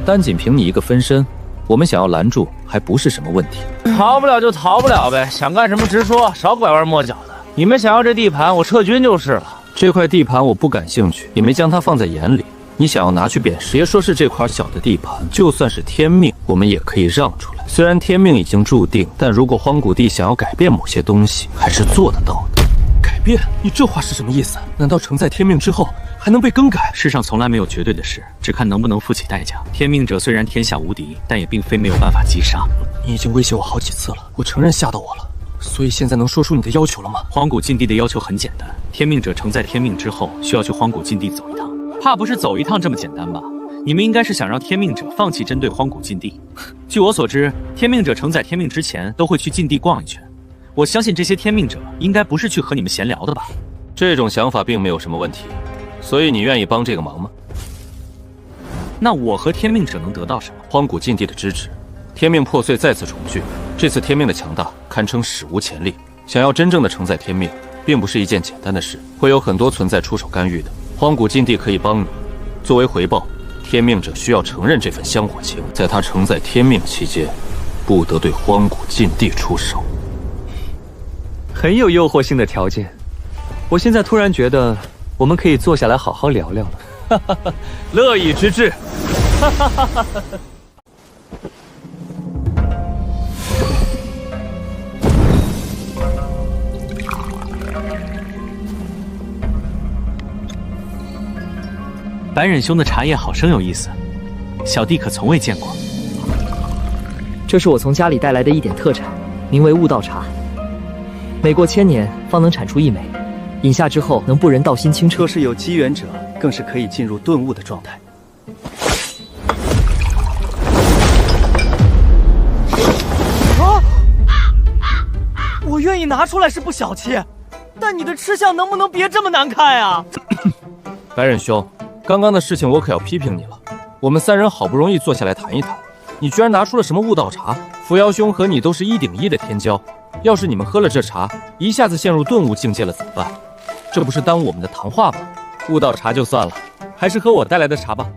单仅凭你一个分身，我们想要拦住还不是什么问题。逃不了就逃不了呗，想干什么直说，少拐弯抹角的。你们想要这地盘，我撤军就是了。这块地盘我不感兴趣，也没将它放在眼里。你想要拿去便是，别说是这块小的地盘，就算是天命，我们也可以让出来。虽然天命已经注定，但如果荒古地想要改变某些东西，还是做得到的。改变？你这话是什么意思？难道承载天命之后还能被更改？世上从来没有绝对的事，只看能不能付起代价。天命者虽然天下无敌，但也并非没有办法击杀。你已经威胁我好几次了，我承认吓到我了。所以现在能说出你的要求了吗？荒古禁地的要求很简单，天命者承载天命之后，需要去荒古禁地走一趟。怕不是走一趟这么简单吧？你们应该是想让天命者放弃针对荒古禁地。据我所知，天命者承载天命之前都会去禁地逛一圈。我相信这些天命者应该不是去和你们闲聊的吧？这种想法并没有什么问题，所以你愿意帮这个忙吗？那我和天命者能得到什么？荒古禁地的支持，天命破碎再次重聚。这次天命的强大堪称史无前例。想要真正的承载天命，并不是一件简单的事，会有很多存在出手干预的。荒古禁地可以帮你，作为回报，天命者需要承认这份香火情，在他承载天命期间，不得对荒古禁地出手。很有诱惑性的条件，我现在突然觉得我们可以坐下来好好聊聊了。哈哈哈，乐意之至。哈哈哈哈哈。白忍兄的茶叶好生有意思，小弟可从未见过。这是我从家里带来的一点特产，名为悟道茶。每过1000年方能产出1枚，饮下之后能不人道心清澈。若是有机缘者，更是可以进入顿悟的状态。啊！我愿意拿出来是不小气，但你的吃相能不能别这么难看呀？白忍兄。刚刚的事情我可要批评你了。我们3人好不容易坐下来谈一谈，你居然拿出了什么悟道茶？伏妖兄和你都是1顶1的天骄，要是你们喝了这茶，一下子陷入顿悟境界了怎么办？这不是耽误我们的谈话吗？悟道茶就算了，还是喝我带来的茶吧。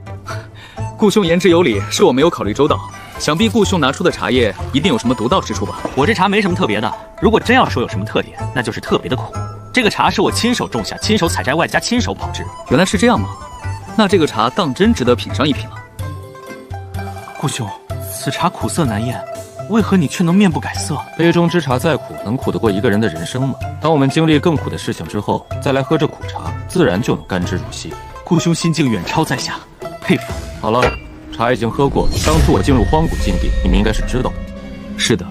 顾兄言之有理，是我没有考虑周到。想必顾兄拿出的茶叶一定有什么独到之处吧？我这茶没什么特别的，如果真要说有什么特点，那就是特别的苦。这个茶是我亲手种下、亲手采摘，外加亲手炮制。原来是这样吗？那这个茶当真值得品上一品了。顾兄，此茶苦涩难咽，为何你却能面不改色？杯中之茶再苦，能苦得过一个人的人生吗？当我们经历更苦的事情之后，再来喝这苦茶，自然就能甘之如饴。顾兄心境远超在下，佩服。好了，茶已经喝过，当初我进入荒古禁地，你们应该是知道的。是的，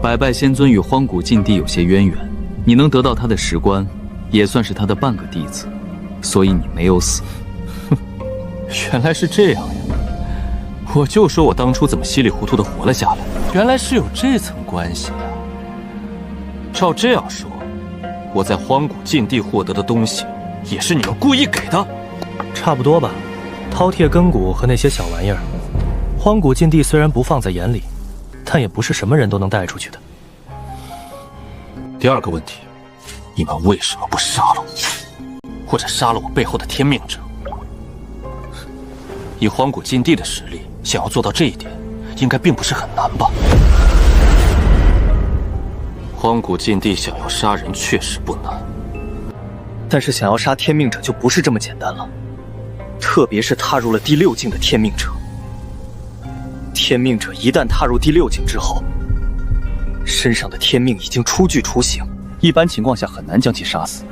百拜仙尊与荒古禁地有些渊源，你能得到他的石棺，也算是他的半个弟子，所以你没有死。原来是这样呀！我就说我当初怎么稀里糊涂的活了下来，原来是有这层关系呀！照这样说，我在荒古禁地获得的东西，也是你们故意给的？差不多吧。饕餮根骨和那些小玩意儿，荒古禁地虽然不放在眼里，但也不是什么人都能带出去的。第2个问题，你们为什么不杀了我，或者杀了我背后的天命者？以荒古禁地的实力，想要做到这一点，应该并不是很难吧？荒古禁地想要杀人确实不难，但是想要杀天命者就不是这么简单了，特别是踏入了第6境的天命者。天命者一旦踏入第6境之后，身上的天命已经初具雏形，一般情况下很难将其杀死。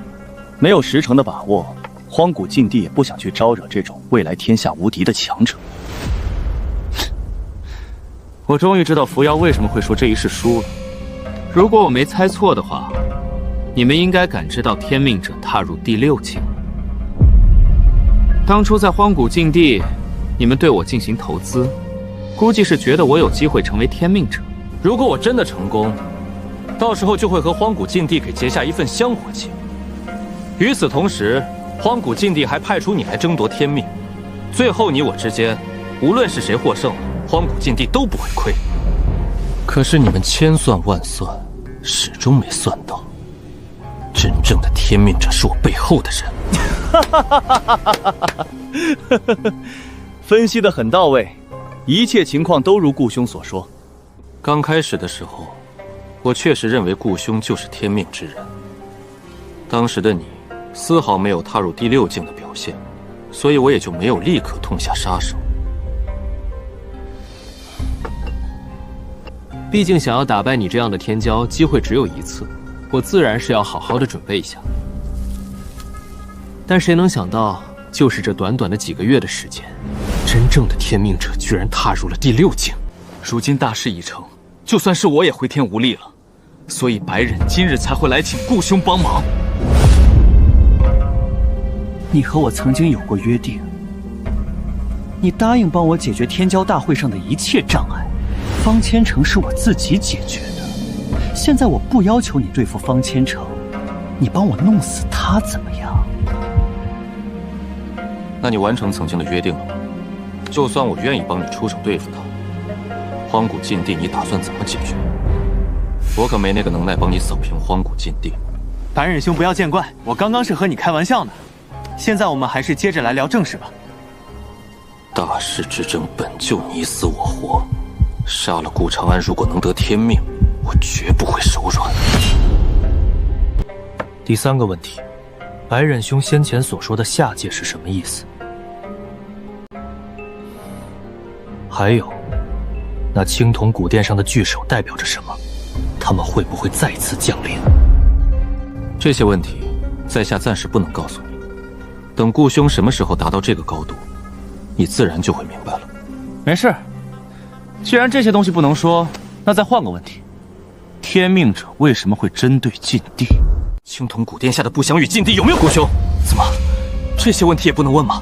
没有10成的把握，荒古禁地也不想去招惹这种未来天下无敌的强者。我终于知道扶摇为什么会说这一世输了。如果我没猜错的话，你们应该感知到天命者踏入第6境。当初在荒古禁地，你们对我进行投资，估计是觉得我有机会成为天命者。如果我真的成功，到时候就会和荒古禁地给结下一份香火情。与此同时，荒古禁地还派出你来争夺天命，最后你我之间，无论是谁获胜了，荒古禁地都不会亏。可是你们千算万算，始终没算到，真正的天命者是我背后的人。分析得很到位，一切情况都如顾兄所说。刚开始的时候，我确实认为顾兄就是天命之人。当时的你丝毫没有踏入第6境的表现，所以我也就没有立刻痛下杀手。毕竟想要打败你这样的天骄，机会只有一次，我自然是要好好的准备一下。但谁能想到，就是这短短的几个月的时间，真正的天命者居然踏入了第6境。如今大事已成，就算是我也回天无力了，所以白忍今日才会来请顾兄帮忙。你和我曾经有过约定，你答应帮我解决天骄大会上的一切障碍。方千成是我自己解决的，现在我不要求你对付方千成，你帮我弄死他怎么样？那你完成曾经的约定了吗？就算我愿意帮你出手对付他，荒古禁地你打算怎么解决？我可没那个能耐帮你扫平荒古禁地。白忍兄不要见怪，我刚刚是和你开玩笑呢。现在我们还是接着来聊正事吧。大事之争本就你死我活，杀了顾长安，如果能得天命，我绝不会手软。第3个问题，白忍兄先前所说的下界是什么意思？还有，那青铜古殿上的巨手代表着什么？他们会不会再次降临？这些问题，在下暂时不能告诉你。等顾兄什么时候达到这个高度，你自然就会明白了。没事，既然这些东西不能说，那再换个问题：天命者为什么会针对禁地？青铜古殿下的不祥与禁地有没有？顾兄，怎么这些问题也不能问吗？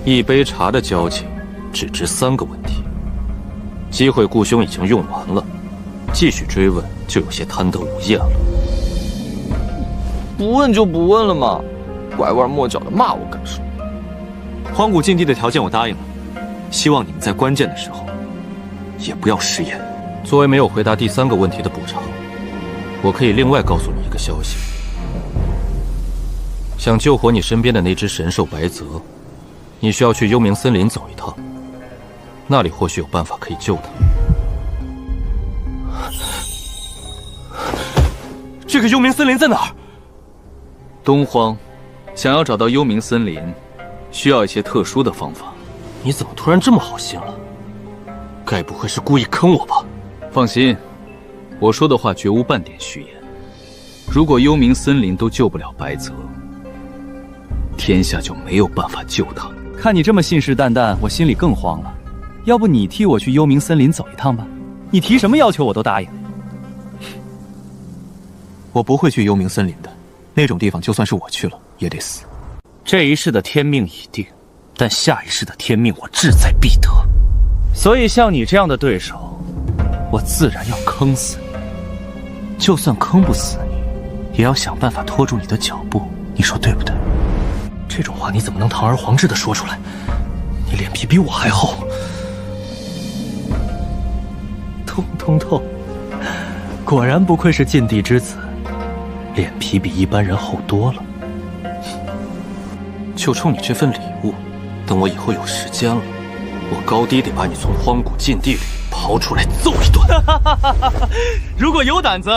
一杯茶的交情，只值3个问题。机会顾兄已经用完了，继续追问就有些贪得无厌了。不问就不问了嘛，拐弯抹角的骂我干什么？荒古禁地的条件我答应了，希望你们在关键的时候也不要食言。作为没有回答第3个问题的补偿，我可以另外告诉你一个消息：想救活你身边的那只神兽白泽，你需要去幽冥森林走一趟，那里或许有办法可以救他。这个幽冥森林在哪儿？东荒，想要找到幽冥森林，需要一些特殊的方法。你怎么突然这么好心了？该不会是故意坑我吧？放心，我说的话绝无半点虚言。如果幽冥森林都救不了白泽，天下就没有办法救他。看你这么信誓旦旦，我心里更慌了。要不你替我去幽冥森林走一趟吧？你提什么要求我都答应。我不会去幽冥森林的，那种地方就算是我去了也得死。这一世的天命已定，但下一世的天命我志在必得。所以像你这样的对手，我自然要坑死你。就算坑不死你，也要想办法拖住你的脚步。你说对不对？这种话你怎么能堂而皇之的说出来？你脸皮比我还厚。痛，果然不愧是禁地之子，脸皮比一般人厚多了。就冲你这份礼物，等我以后有时间了，我高低得把你从荒古禁地里刨出来揍一顿。如果有胆子，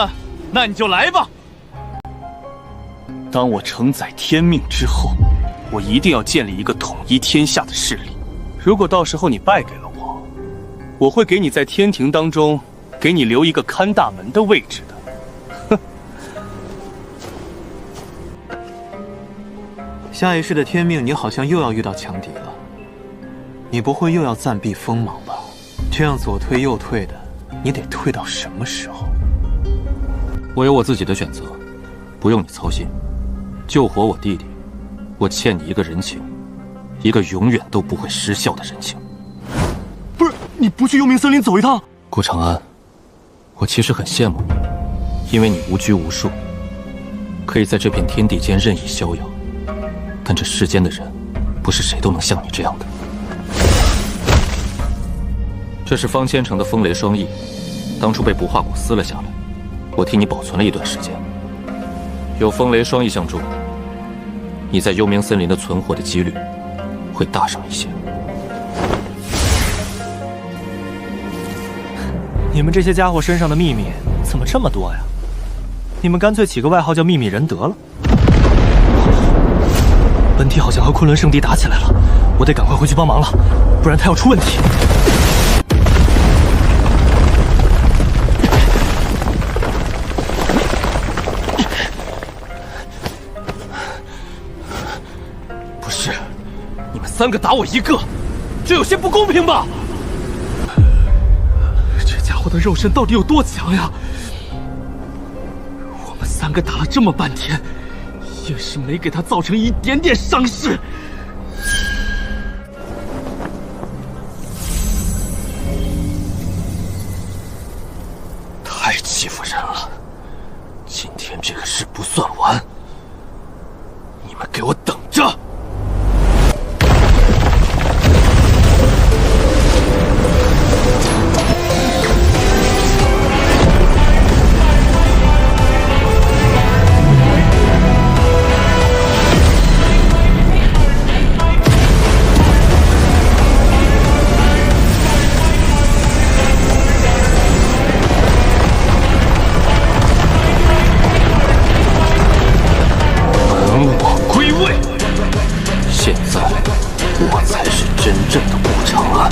那你就来吧。当我承载天命之后，我一定要建立一个统一天下的势力。如果到时候你败给了我，我会给你在天庭当中，给你留一个看大门的位置的。哼！下一世的天命，你好像又要遇到强敌了。你不会又要暂避锋芒吧？这样左退右退的，你得退到什么时候？我有我自己的选择，不用你操心。救活我弟弟，我欠你一个人情，一个永远都不会失效的人情。不是，你不去幽冥森林走一趟？顾长安，我其实很羡慕你，因为你无拘无束，可以在这片天地间任意逍遥。但这世间的人，不是谁都能像你这样的。这是方千城的风雷双翼，当初被不化谷撕了下来，我替你保存了一段时间。有风雷双翼相助，你在幽冥森林的存活的几率会大上一些。你们这些家伙身上的秘密怎么这么多呀？你们干脆起个外号叫秘密人得了。本体好像和昆仑圣地打起来了，我得赶快回去帮忙了，不然他要出问题。不是，你们三个打我一个，这有些不公平吧？这家伙的肉身到底有多强呀？我们三个打了这么半天，也是没给他造成一点点伤势。太欺负人了！今天这个事不算完，你们给我等着！现在，我才是真正的顾长安。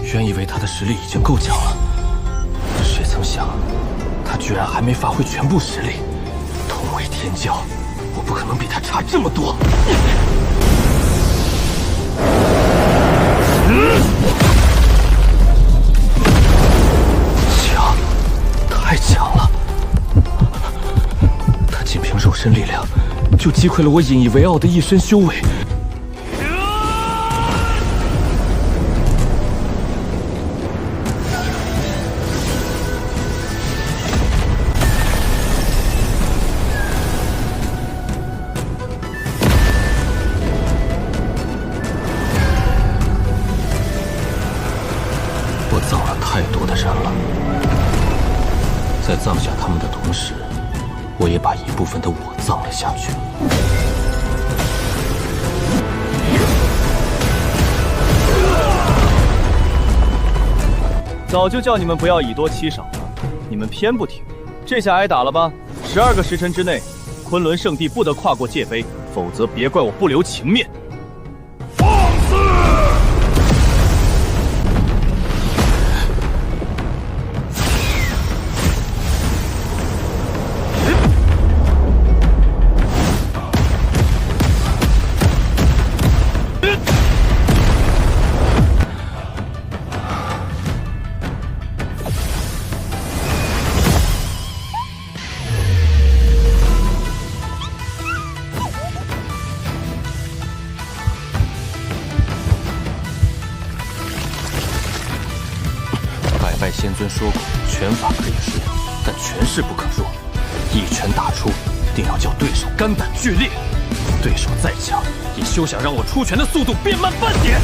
原以为他的实力已经够强了，谁曾想，他居然还没发挥全部实力。同为天骄，我不可能比他差这么多。强，太强了！他仅凭肉身力量，就击溃了我引以为傲的一身修为。我葬了太多的人了，在葬下他们的同时，我也把一部分的我葬了下去。早就叫你们不要以多欺少了，你们偏不听。这下挨打了吧？12个时辰之内，昆仑圣地不得跨过界碑，否则别怪我不留情面。放肆！拜仙尊说过，拳法可以输，但拳势不可弱。一拳打出，定要叫对手肝胆俱裂。对手再强，也休想让我出拳的速度变慢半点。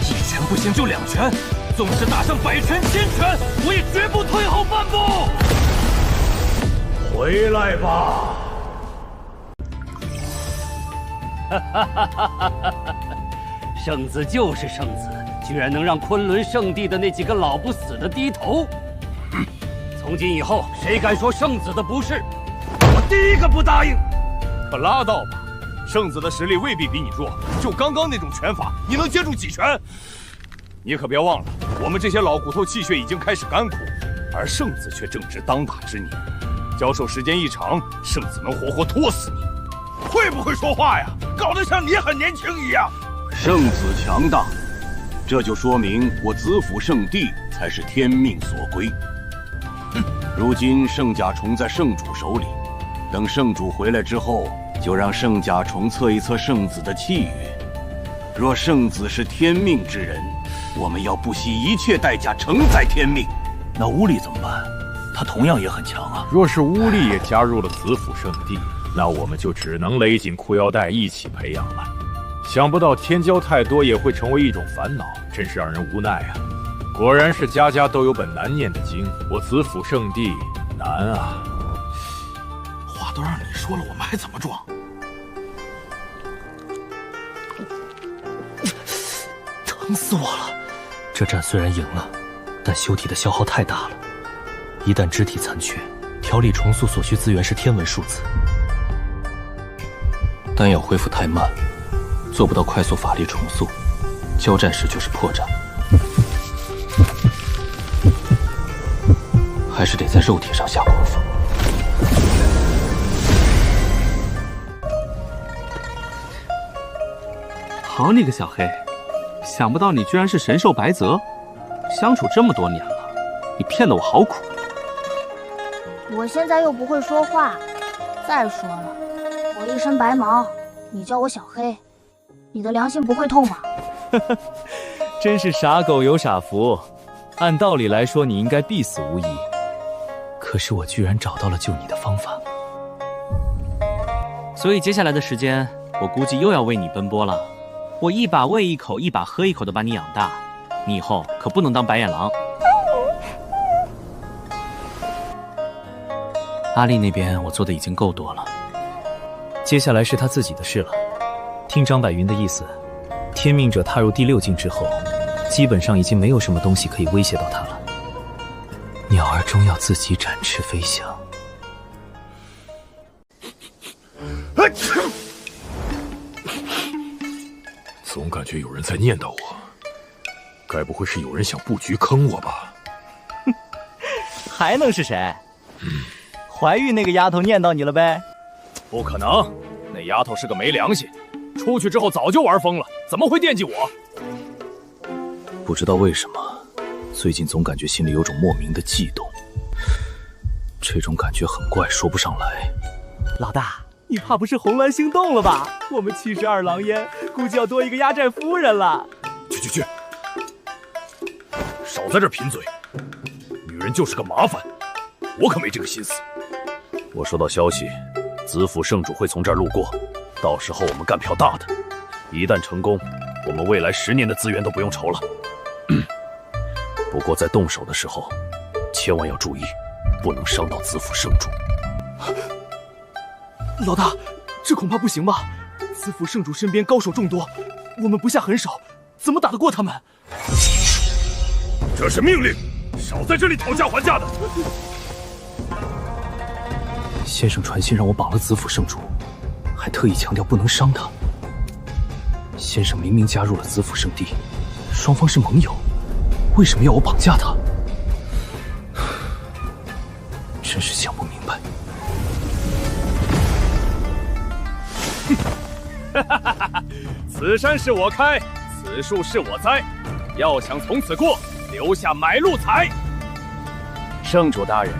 一拳不行就2拳，纵使打上100拳、1000拳，我也绝不退后半步。回来吧！哈哈哈哈哈！圣子就是圣子。居然能让昆仑圣地的那几个老不死的低头！从今以后，谁敢说圣子的不是，我第一个不答应。可拉倒吧，圣子的实力未必比你弱，就刚刚那种拳法，你能接住几拳？你可别忘了，我们这些老骨头气血已经开始干枯，而圣子却正值当打之年。交手时间一长，圣子能活活拖死你。会不会说话呀？搞得像你很年轻一样。圣子强大，这就说明我子府圣地才是天命所归。如今圣甲虫在圣主手里，等圣主回来之后，就让圣甲虫测一测圣子的气运。若圣子是天命之人，我们要不惜一切代价承载天命。那乌力怎么办？他同样也很强啊。若是乌力也加入了子府圣地，那我们就只能勒紧裤腰带一起培养了。想不到天骄太多也会成为一种烦恼，真是让人无奈啊！果然是家家都有本难念的经，我子府圣地难啊！话都让你说了，我们还怎么装？疼死我了！这战虽然赢了，但修体的消耗太大了。一旦肢体残缺，调理重塑所需资源是天文数字。丹药恢复太慢，做不到快速法力重塑，交战时就是破绽。还是得在肉体上下功夫。好你个小黑，想不到你居然是神兽白泽，相处这么多年了，你骗得我好苦。我现在又不会说话，再说了，我一身白毛，你叫我小黑，你的良心不会痛吗？真是傻狗有傻福，按道理来说你应该必死无疑，可是我居然找到了救你的方法。所以接下来的时间，我估计又要为你奔波了。我一把喂一口，一把喝一口的把你养大，你以后可不能当白眼狼。阿丽那边我做的已经够多了，接下来是他自己的事了。听张百云的意思，天命者踏入第6境之后，基本上已经没有什么东西可以威胁到他了。鸟儿终要自己展翅飞翔。总感觉有人在念叨我，该不会是有人想布局坑我吧？还能是谁？怀玉那个丫头念叨你了呗？不可能，那丫头是个没良心，出去之后早就玩疯了，怎么会惦记我？不知道为什么，最近总感觉心里有种莫名的悸动，这种感觉很怪，说不上来。老大，你怕不是红鸾星动了吧？我们72狼烟估计要多一个压寨夫人了。去，少在这贫嘴，女人就是个麻烦，我可没这个心思。我收到消息，子府圣主会从这儿路过，到时候我们干票大的，一旦成功，我们未来10年的资源都不用愁了。不过在动手的时候，千万要注意，不能伤到子府圣主。老大，这恐怕不行吧？子府圣主身边高手众多，我们不下狠手，怎么打得过他们？这是命令，少在这里讨价还价的。先生传信让我绑了子府圣主，还特意强调不能伤他。先生明明加入了子府圣地，双方是盟友，为什么要我绑架他？真是想不明白。此山是我开，此树是我栽，要想从此过，留下买路财。圣主大人，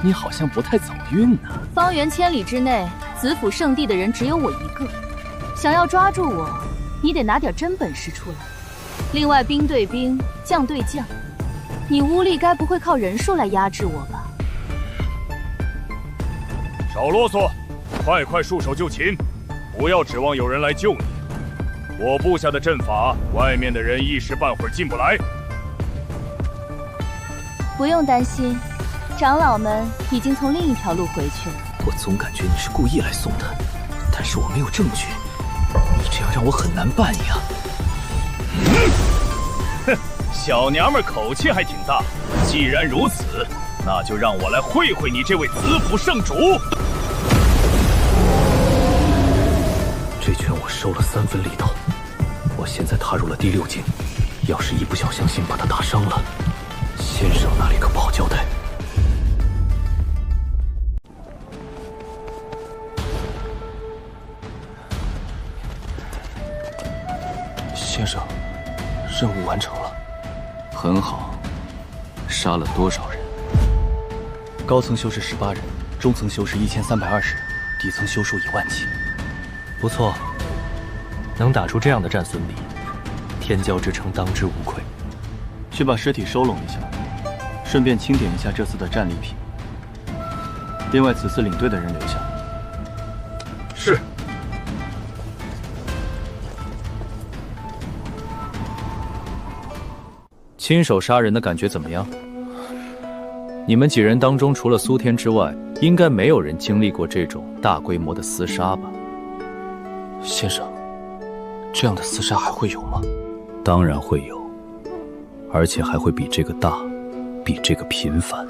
你好像不太走运呢。方圆千里之内，子府圣地的人只有我一个，想要抓住我，你得拿点真本事出来。另外，兵对兵，将对将，你乌力该不会靠人数来压制我吧？少啰嗦，快束手就擒，不要指望有人来救你。我布下的阵法，外面的人一时半会儿进不来。不用担心，长老们已经从另一条路回去了。我总感觉你是故意来送的，但是我没有证据，你这样让我很难办呀。哼，小娘们口气还挺大。既然如此，那就让我来会会你这位子府圣主。这拳我收了3分力道，我现在踏入了第6境，要是一不小心把他打伤了，先生那里可不好交代。先生，任务完成了。很好，杀了多少人？高层修士18人，中层修士1320人，底层修术1万起。不错，能打出这样的战损比，天骄之称当之无愧。去把尸体收拢一下，顺便清点一下这次的战利品。另外，此次领队的人留下。是。亲手杀人的感觉怎么样？你们几人当中，除了苏天之外，应该没有人经历过这种大规模的厮杀吧？先生，这样的厮杀还会有吗？当然会有，而且还会比这个大，比这个频繁。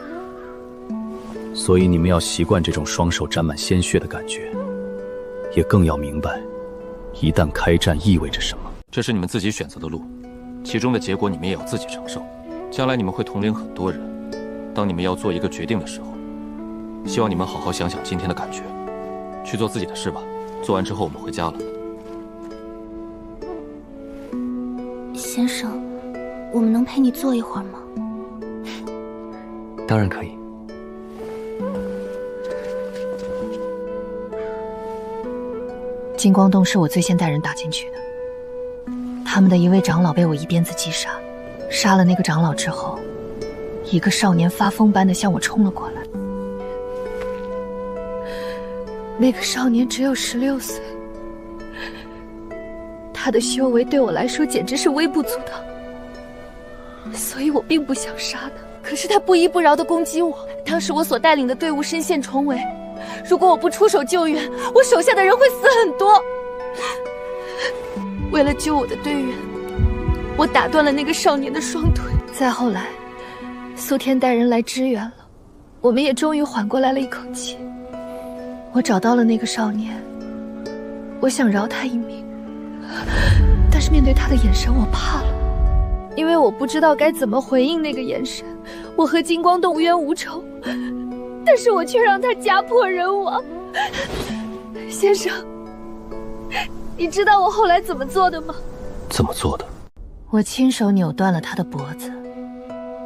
所以你们要习惯这种双手沾满鲜血的感觉，也更要明白，一旦开战意味着什么。这是你们自己选择的路，其中的结果你们也要自己承受。将来你们会统领很多人，当你们要做一个决定的时候，希望你们好好想想今天的感觉，去做自己的事吧。做完之后我们回家了。先生，我们能陪你坐一会儿吗？当然可以。金光洞是我最先带人打进去的，他们的一位长老被我一鞭子击杀。杀了那个长老之后，一个少年发疯般的向我冲了过来。那个少年只有16岁，他的修为对我来说简直是微不足道，所以我并不想杀他。可是他不依不饶地攻击我，当时我所带领的队伍深陷重围，如果我不出手救援，我手下的人会死很多。为了救我的队员，我打断了那个少年的双腿。再后来，苏天带人来支援了，我们也终于缓过来了一口气。我找到了那个少年，我想饶他一命，但是面对他的眼神，我怕了，因为我不知道该怎么回应那个眼神。我和金光洞无冤无仇，但是我却让他家破人亡。先生，你知道我后来怎么做的吗？怎么做的？我亲手扭断了他的脖子，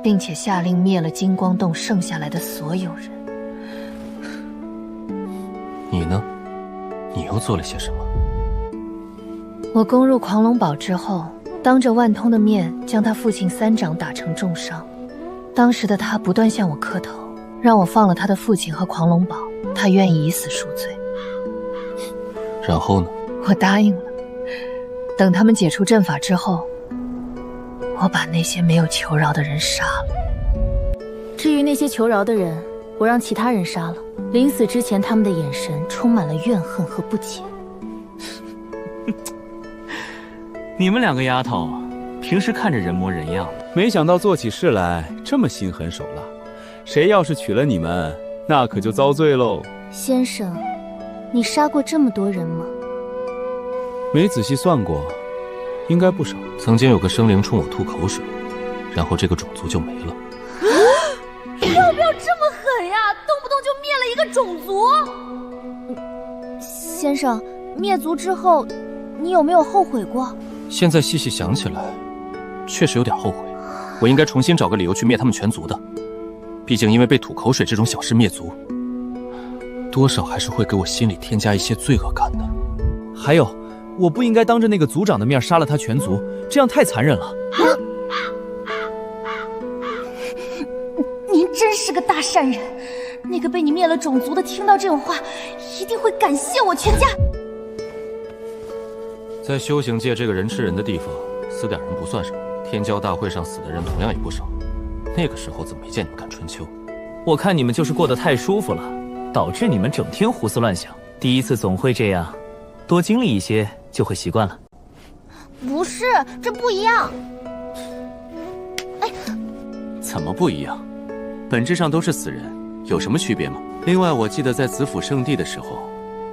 并且下令灭了金光洞剩下来的所有人。你呢？你又做了些什么？我攻入狂龙堡之后，当着万通的面将他父亲3掌打成重伤。当时的他不断向我磕头，让我放了他的父亲和狂龙堡，他愿意以死赎罪。然后呢？我答应了。等他们解除阵法之后，我把那些没有求饶的人杀了。至于那些求饶的人，我让其他人杀了。临死之前，他们的眼神充满了怨恨和不解。你们2个丫头，平时看着人模人样的，没想到做起事来这么心狠手辣。谁要是娶了你们，那可就遭罪喽。先生，你杀过这么多人吗？没仔细算过，应该不少。曾经有个生灵冲我吐口水，然后这个种族就没了。要不要这么狠呀？动不动就灭了一个种族。先生，灭族之后，你有没有后悔过？现在细细想起来，确实有点后悔。我应该重新找个理由去灭他们全族的。毕竟因为被吐口水这种小事灭族，多少还是会给我心里添加一些罪恶感的。还有，我不应该当着那个族长的面杀了他全族，这样太残忍了。您真是个大善人。那个被你灭了种族的听到这种话，一定会感谢我全家。在修行界这个人吃人的地方，死点人不算什么。天骄大会上死的人同样也不少。那个时候怎么没见你们看春秋？我看你们就是过得太舒服了，导致你们整天胡思乱想。第一次总会这样，多经历一些就会习惯了。不是，这不一样。哎，怎么不一样？本质上都是死人，有什么区别吗？另外，我记得在子府圣地的时候，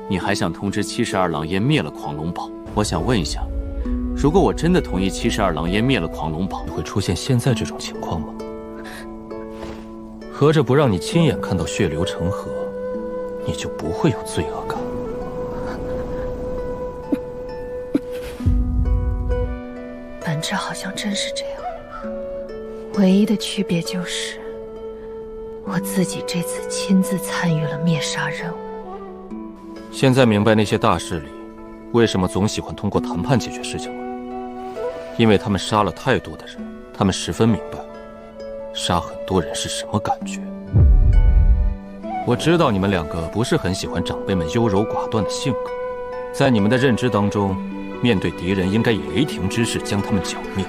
你还想通知72狼烟灭了狂龙堡。我想问一下，如果我真的同意72狼烟灭了狂龙堡，会出现现在这种情况吗？合着不让你亲眼看到血流成河，你就不会有罪恶感？本质好像真是这样，唯一的区别就是我自己这次亲自参与了灭杀任务。现在明白那些大势力为什么总喜欢通过谈判解决事情了？因为他们杀了太多的人，他们十分明白杀很多人是什么感觉。我知道你们两个不是很喜欢长辈们优柔寡断的性格，在你们的认知当中，面对敌人应该以雷霆之势将他们剿灭。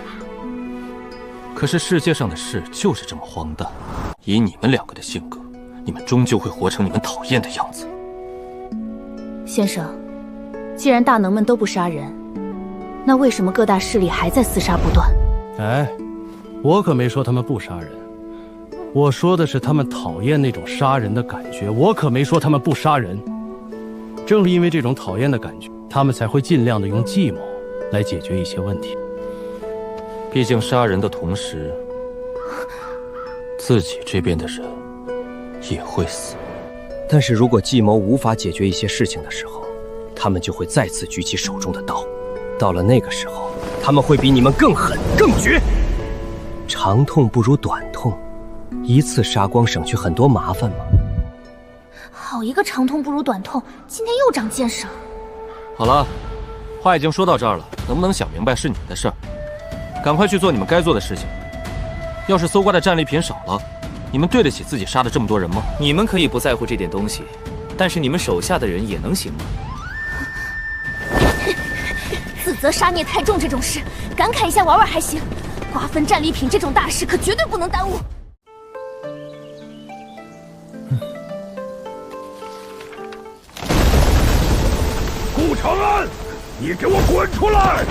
可是世界上的事就是这么荒诞，以你们两个的性格，你们终究会活成你们讨厌的样子。先生，既然大能们都不杀人，那为什么各大势力还在厮杀不断？哎，我可没说他们不杀人，我说的是他们讨厌那种杀人的感觉，我可没说他们不杀人。正是因为这种讨厌的感觉，他们才会尽量的用计谋来解决一些问题。毕竟杀人的同时，自己这边的人也会死。但是如果计谋无法解决一些事情的时候，他们就会再次举起手中的刀。到了那个时候，他们会比你们更狠、更绝。长痛不如短痛，一次杀光省去很多麻烦吗？好一个长痛不如短痛，今天又长见识了。好了，话已经说到这儿了，能不能想明白是你们的事儿？赶快去做你们该做的事情。要是搜刮的战利品少了，你们对得起自己杀的这么多人吗？你们可以不在乎这点东西，但是你们手下的人也能行吗？自责杀孽太重这种事，感慨一下玩玩还行，瓜分战利品这种大事可绝对不能耽误。顾长安，你给我滚出来！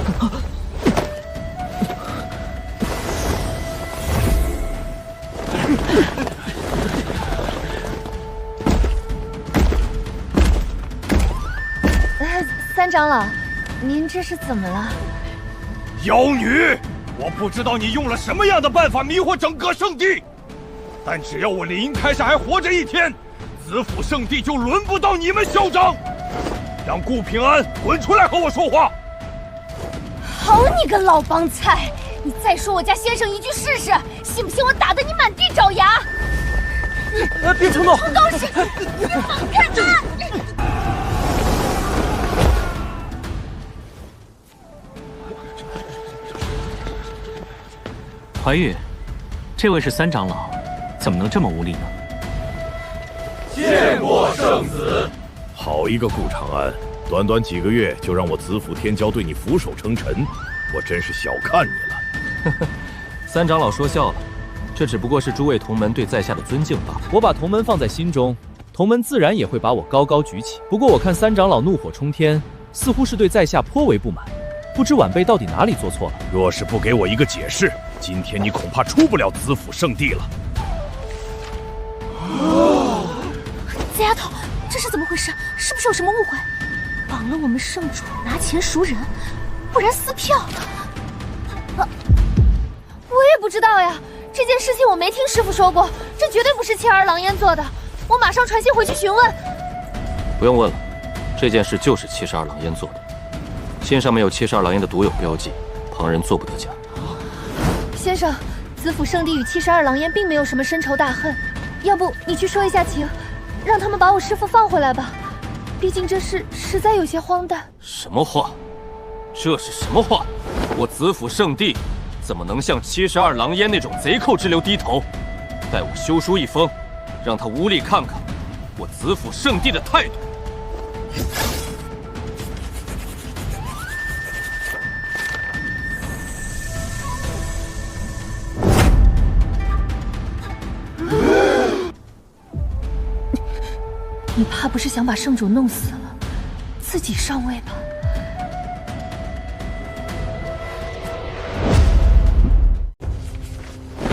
三长老，您这是怎么了？妖女，我不知道你用了什么样的办法迷惑整个圣地，但只要我林开山还活着一天，子府圣地就轮不到你们嚣张。让顾平安滚出来和我说话！好你个老帮菜，你再说我家先生一句试试，信不信我打得你满地找牙？别冲动！不高兴，你放开他！怀玉，这位是三长老，怎么能这么无礼呢？见过圣子。好一个顾长安，短短几个月就让我子府天骄对你俯首称臣，我真是小看你了。三长老说笑了，这只不过是诸位同门对在下的尊敬罢了。我把同门放在心中，同门自然也会把我高高举起。不过我看三长老怒火冲天，似乎是对在下颇为不满，不知晚辈到底哪里做错了。若是不给我一个解释，今天你恐怕出不了子府圣地了。死丫头，这是怎么回事？是不是有什么误会？绑了我们圣主，拿钱赎人，不然撕票。我也不知道呀，这件事情我没听师傅说过，这绝对不是72狼烟做的。我马上传信回去询问。不用问了，这件事就是72狼烟做的。信上面有72狼烟的独有标记，旁人做不得假。先生，子府圣地与72狼烟并没有什么深仇大恨，要不你去说一下情，让他们把我师父放回来吧。毕竟这事实在有些荒诞。什么话？这是什么话？我子府圣地怎么能向72狼烟那种贼寇之流低头？待我修书一封，让他无力看看我子府圣地的态度。你怕不是想把圣主弄死了，自己上位吧？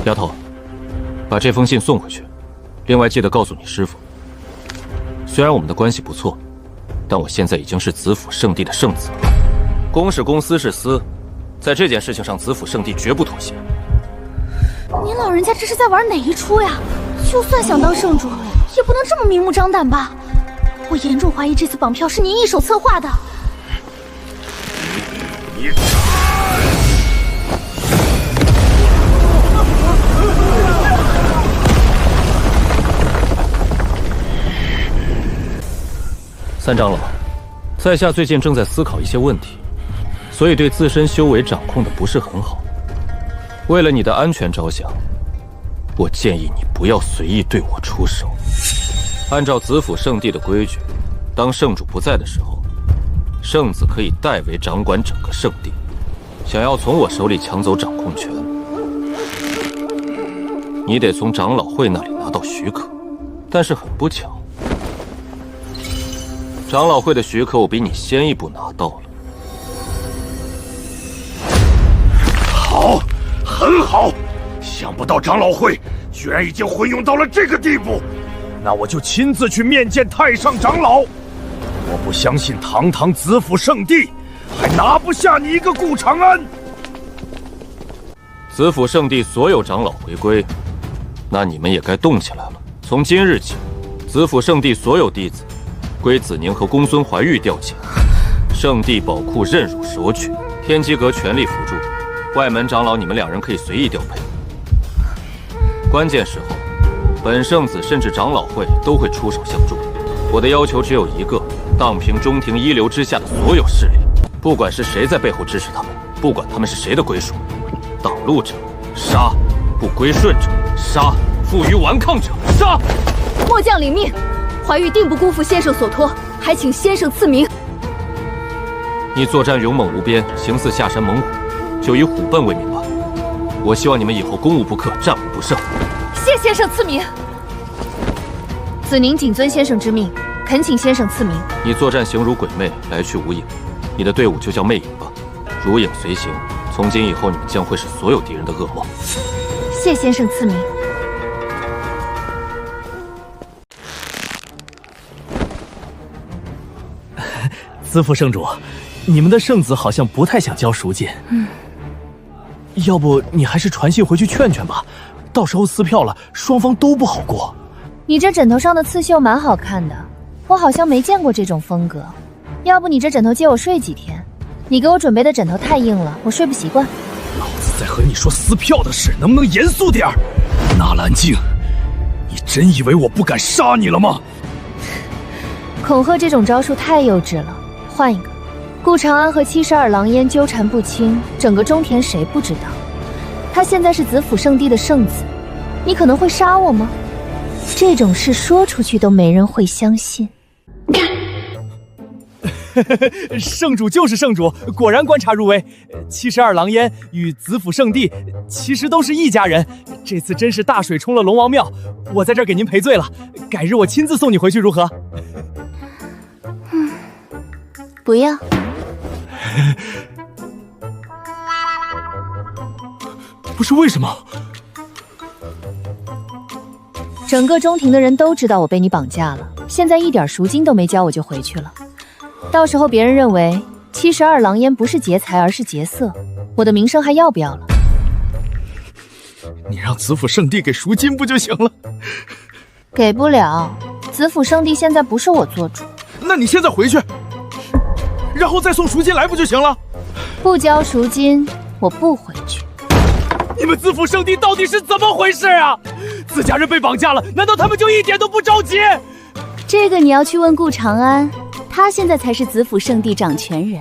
丫头，把这封信送回去。另外，记得告诉你师傅，虽然我们的关系不错，但我现在已经是子府圣地的圣子了。公是公，私是私，在这件事情上，子府圣地绝不妥协。您老人家这是在玩哪一出呀？就算想当圣主，也不能这么明目张胆吧？我严重怀疑这次绑票是您一手策划的。三长老，在下最近正在思考一些问题，所以对自身修为掌控的不是很好。为了你的安全着想，我建议你不要随意对我出手。按照子府圣地的规矩，当圣主不在的时候，圣子可以代为掌管整个圣地。想要从我手里抢走掌控权，你得从长老会那里拿到许可。但是很不巧，长老会的许可我比你先一步拿到了。好，很好，想不到长老会居然已经混用到了这个地步，那我就亲自去面见太上长老。我不相信堂堂子府圣地还拿不下你一个顾长安。子府圣地所有长老回归，那你们也该动起来了。从今日起，子府圣地所有弟子归子宁和公孙怀玉调遣，圣地宝库任汝索取，天机阁全力辅助，外门长老你们2人可以随意调配。关键时候，本圣子甚至长老会都会出手相助。我的要求只有一个：荡平中庭一流之下的所有势力，不管是谁在背后支持他们，不管他们是谁的归属，挡路者杀，不归顺者杀，负隅顽抗者杀。末将领命，怀玉定不辜负先生所托，还请先生赐名。你作战勇猛无边，形似下山猛虎，就以虎笨为名吧。我希望你们以后攻无不克，战无不胜。谢先生赐名。子宁谨遵先生之命，恳请先生赐名。你作战形如鬼魅，来去无影，你的队伍就叫魅影吧，如影随形。从今以后，你们将会是所有敌人的噩梦。谢先生赐名。子府圣主，你们的圣子好像不太想交赎金。要不你还是传信回去劝劝吧，到时候撕票了，双方都不好过。你这枕头上的刺绣蛮好看的，我好像没见过这种风格。要不你这枕头借我睡几天？你给我准备的枕头太硬了，我睡不习惯。老子在和你说撕票的事，能不能严肃点儿？纳兰静，你真以为我不敢杀你了吗？恐吓这种招数太幼稚了，换一个。顾长安和72狼烟纠缠不清，整个中田谁不知道？他现在是子府圣地的圣子，你可能会杀我吗？这种事说出去都没人会相信。圣主就是圣主，果然观察入微。72狼烟与子府圣地其实都是一家人，这次真是大水冲了龙王庙，我在这儿给您赔罪了。改日我亲自送你回去，如何？不要。不是为什么？整个中庭的人都知道我被你绑架了，现在一点赎金都没交我就回去了。到时候别人认为72狼烟不是劫财而是劫色，我的名声还要不要了？你让子府圣地给赎金不就行了？给不了，子府圣地现在不是我做主。那你现在回去，然后再送赎金来不就行了？不交赎金，我不回去。你们子府圣地到底是怎么回事啊？自家人被绑架了，难道他们就一点都不着急？这个你要去问顾长安，他现在才是子府圣地掌权人。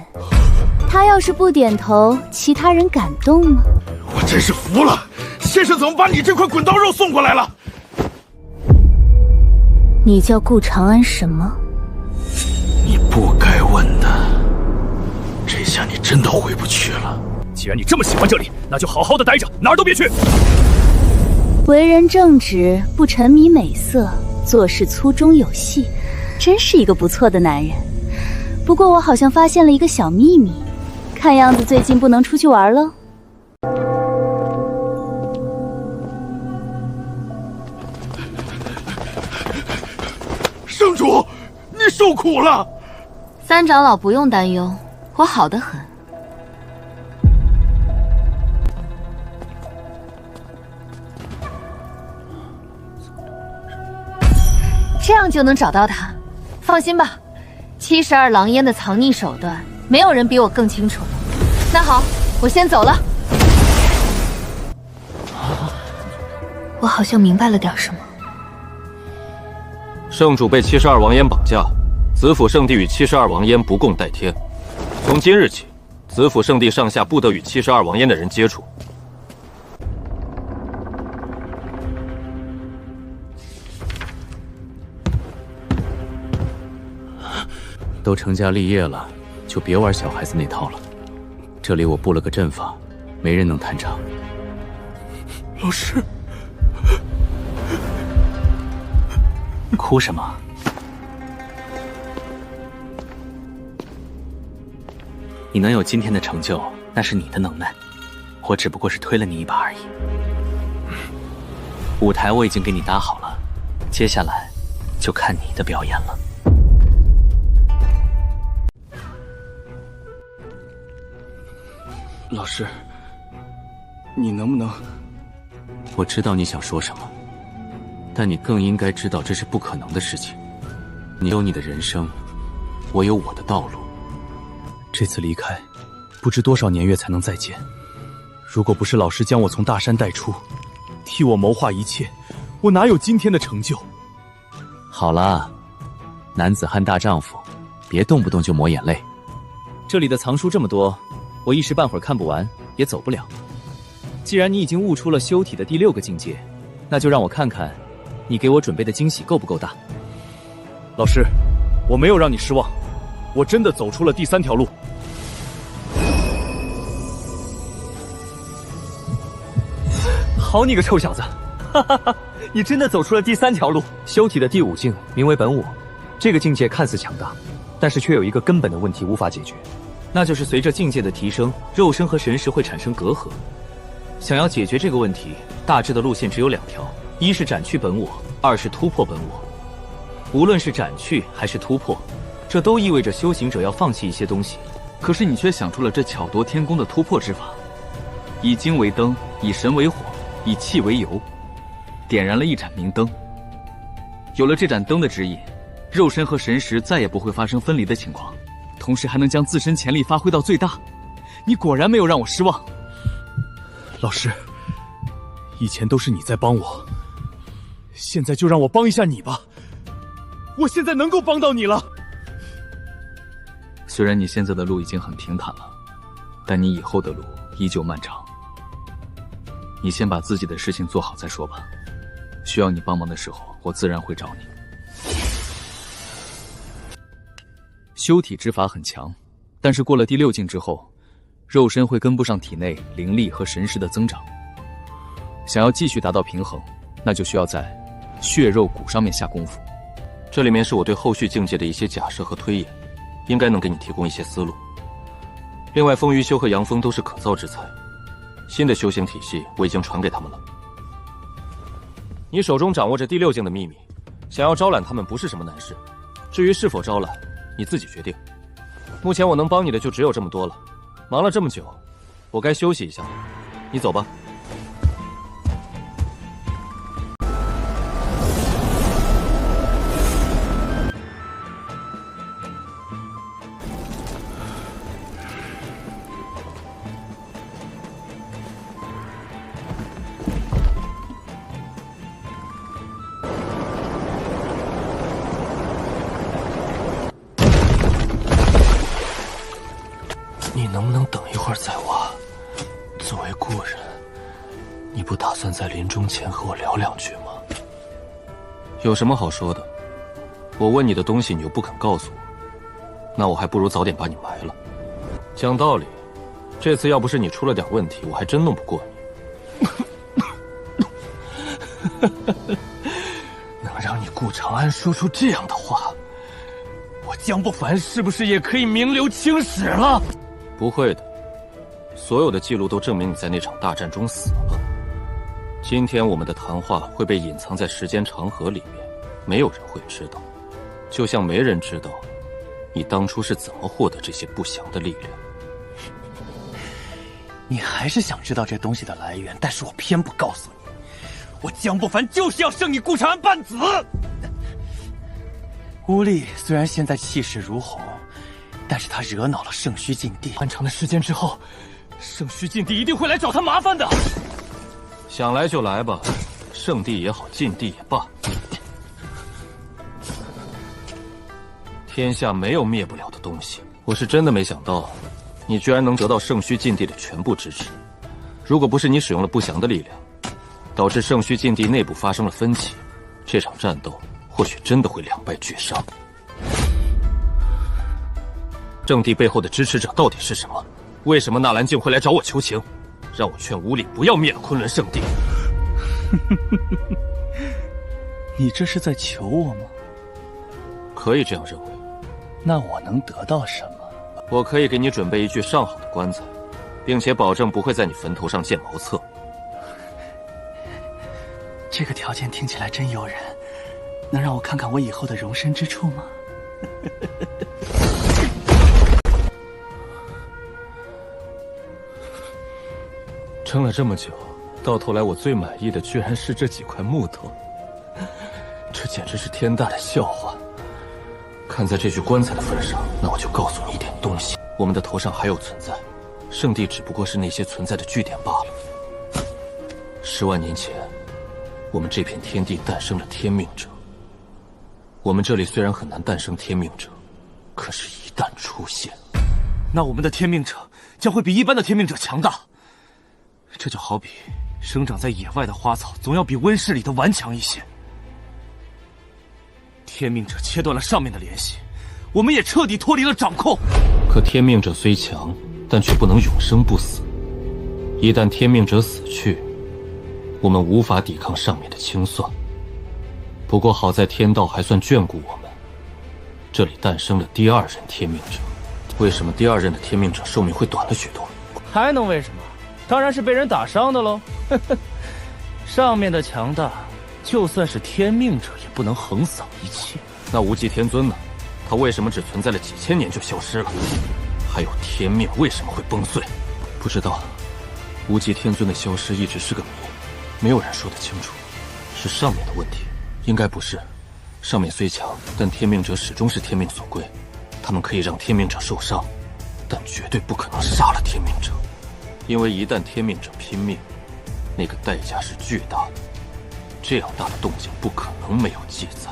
他要是不点头，其他人敢动吗？我真是服了，先生怎么把你这块滚刀肉送过来了？你叫顾长安什么？你不该问的。这下你真的回不去了。既然你这么喜欢这里，那就好好的待着，哪儿都别去。为人正直，不沉迷美色，做事粗中有细，真是一个不错的男人。不过我好像发现了一个小秘密，看样子最近不能出去玩了。受苦了。三长老不用担忧，我好得很。这样就能找到他，放心吧。72狼烟的藏匿手段，没有人比我更清楚了。那好，我先走了。我好像明白了点什么。圣主被72王烟绑架，子府圣地与72王烟不共戴天。从今日起，子府圣地上下不得与72王烟的人接触。都成家立业了，就别玩小孩子那套了。这里我布了个阵法，没人能探查。老师，哭什么？你能有今天的成就，那是你的能耐，我只不过是推了你一把而已。舞台我已经给你搭好了，接下来就看你的表演了。老师，你能不能……我知道你想说什么，但你更应该知道这是不可能的事情。你有你的人生，我有我的道路。这次离开，不知多少年月才能再见。如果不是老师将我从大山带出，替我谋划一切，我哪有今天的成就？好了，男子汉大丈夫，别动不动就抹眼泪。这里的藏书这么多，我一时半会儿看不完，也走不了。既然你已经悟出了修体的第6个境界，那就让我看看，你给我准备的惊喜够不够大。老师，我没有让你失望，我真的走出了第3条路。好你个臭小子，哈哈哈！你真的走出了第3条路。修体的第5境名为本我，这个境界看似强大，但是却有一个根本的问题无法解决。那就是随着境界的提升，肉身和神识会产生隔阂。想要解决这个问题，大致的路线只有2条：一是斩去本我，2是突破本我。无论是斩去还是突破，这都意味着修行者要放弃一些东西。可是你却想出了这巧夺天工的突破之法，以精为灯，以神为火，以气为油，点燃了一盏明灯。有了这盏灯的指引，肉身和神识再也不会发生分离的情况。同时还能将自身潜力发挥到最大，你果然没有让我失望。老师，以前都是你在帮我，现在就让我帮一下你吧。我现在能够帮到你了。虽然你现在的路已经很平坦了，但你以后的路依旧漫长。你先把自己的事情做好再说吧。需要你帮忙的时候，我自然会找你。修体之法很强，但是过了第6境之后，肉身会跟不上体内灵力和神识的增长。想要继续达到平衡，那就需要在血肉骨上面下功夫。这里面是我对后续境界的一些假设和推演，应该能给你提供一些思路。另外，风鱼修和杨峰都是可造之才，新的修行体系我已经传给他们了。你手中掌握着第6境的秘密，想要招揽他们不是什么难事。至于是否招揽，你自己决定。目前我能帮你的就只有这么多了，忙了这么久，我该休息一下了。你走吧。你能不能等一会儿再挖？作为故人，你不打算在临终前和我聊2句吗？有什么好说的？我问你的东西你又不肯告诉我，那我还不如早点把你埋了。讲道理，这次要不是你出了点问题，我还真弄不过你。能让你顾长安说出这样的话，我江不凡是不是也可以名留青史了？不会的，所有的记录都证明你在那场大战中死了。今天我们的谈话会被隐藏在时间长河里面，没有人会知道。就像没人知道你当初是怎么获得这些不祥的力量。你还是想知道这东西的来源，但是我偏不告诉你。我江不凡就是要生你顾长安半子。乌力虽然现在气势如虹，但是他惹恼了圣虚禁地。漫长的时间之后，圣虚禁地一定会来找他麻烦的。想来就来吧，圣地也好，禁地也罢，天下没有灭不了的东西。我是真的没想到，你居然能得到圣虚禁地的全部支持。如果不是你使用了不祥的力量，导致圣虚禁地内部发生了分歧，这场战斗或许真的会两败俱伤。圣地背后的支持者到底是什么？为什么纳兰靖会来找我求情，让我劝无礼不要灭了昆仑圣地？你这是在求我吗？可以这样认为。那我能得到什么？我可以给你准备一具上好的棺材，并且保证不会在你坟头上建茅厕。这个条件听起来真诱人，能让我看看我以后的容身之处吗？撑了这么久，到头来我最满意的居然是这几块木头，这简直是天大的笑话。看在这具棺材的份上，那我就告诉你一点东西：我们的头上还有存在，圣地只不过是那些存在的据点罢了。10万年前，我们这片天地诞生了天命者。我们这里虽然很难诞生天命者，可是一旦出现，那我们的天命者将会比一般的天命者强大。这就好比生长在野外的花草，总要比温室里的顽强一些。天命者切断了上面的联系，我们也彻底脱离了掌控。可天命者虽强，但却不能永生不死。一旦天命者死去，我们无法抵抗上面的清算。不过好在天道还算眷顾我们，这里诞生了第2任天命者。为什么第2任的天命者寿命会短了许多？还能为什么？当然是被人打伤的喽。上面的强大，就算是天命者也不能横扫一切。那无极天尊呢？他为什么只存在了几千年就消失了？还有天命为什么会崩碎？不知道。无极天尊的消失一直是个谜，没有人说得清楚。是上面的问题？应该不是。上面虽强，但天命者始终是天命所归，他们可以让天命者受伤，但绝对不可能杀了天命者。因为一旦天命者拼命，那个代价是巨大的。这样大的动静不可能没有记载。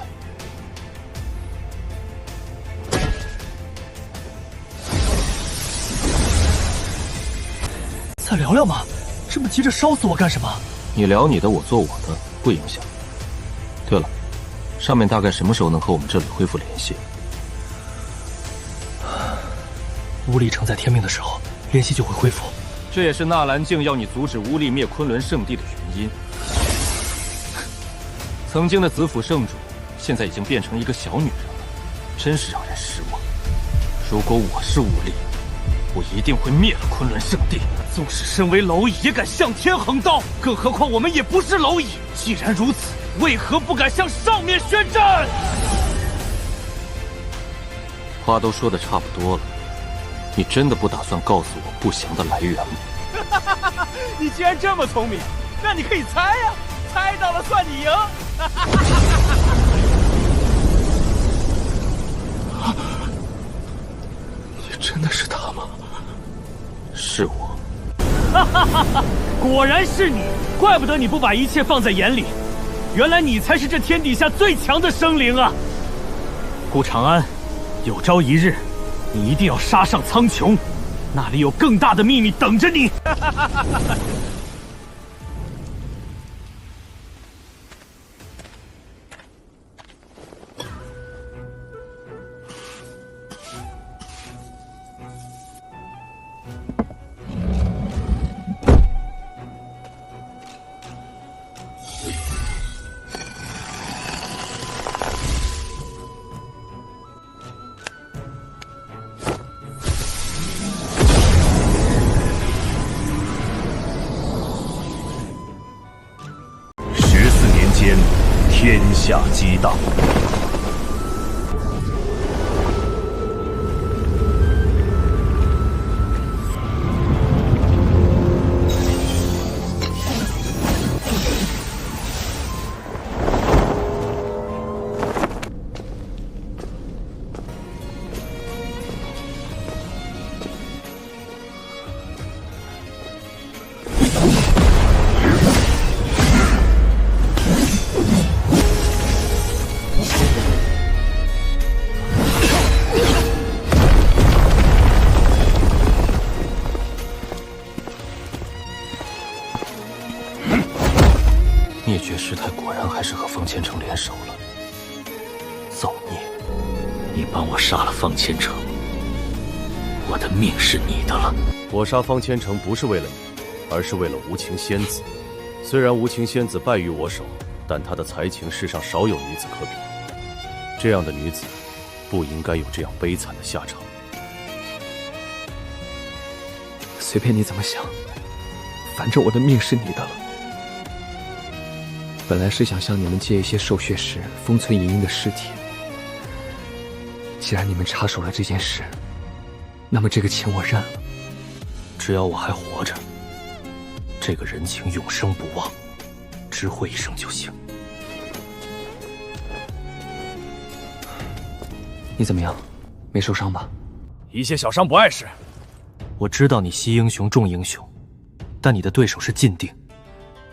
再聊聊嘛，这么急着烧死我干什么？你聊你的，我做我的，不影响。对了，上面大概什么时候能和我们这里恢复联系？乌力城在天命的时候，联系就会恢复。这也是纳兰靖要你阻止乌力灭昆仑圣地的原因。曾经的子府圣主，现在已经变成一个小女人了，真是让人失望。如果我是乌力，我一定会灭了昆仑圣地。纵使身为蝼蚁，也敢向天横刀，更何况我们也不是蝼蚁。既然如此，为何不敢向上面宣战？话都说的差不多了，你真的不打算告诉我不祥的来源吗？你既然这么聪明，那你可以猜呀，猜到了算你赢。你真的是他吗？是我。果然是你，怪不得你不把一切放在眼里，原来你才是这天底下最强的生灵啊！顾长安，有朝一日，你一定要杀上苍穹，那里有更大的秘密等着你。14年间，天下激荡。灭绝师太果然还是和方千城联手了。造孽！你帮我杀了方千城，我的命是你的了。我杀方千城不是为了你，而是为了无情仙子。虽然无情仙子败于我手，但她的才情世上少有女子可比。这样的女子，不应该有这样悲惨的下场。随便你怎么想，反正我的命是你的了。本来是想向你们借一些兽血石封存莹莹的尸体，既然你们插手了这件事，那么这个情我认了。只要我还活着，这个人情永生不忘，知会一声就行。你怎么样？没受伤吧？一些小伤不碍事。我知道你惜英雄重英雄，但你的对手是禁定，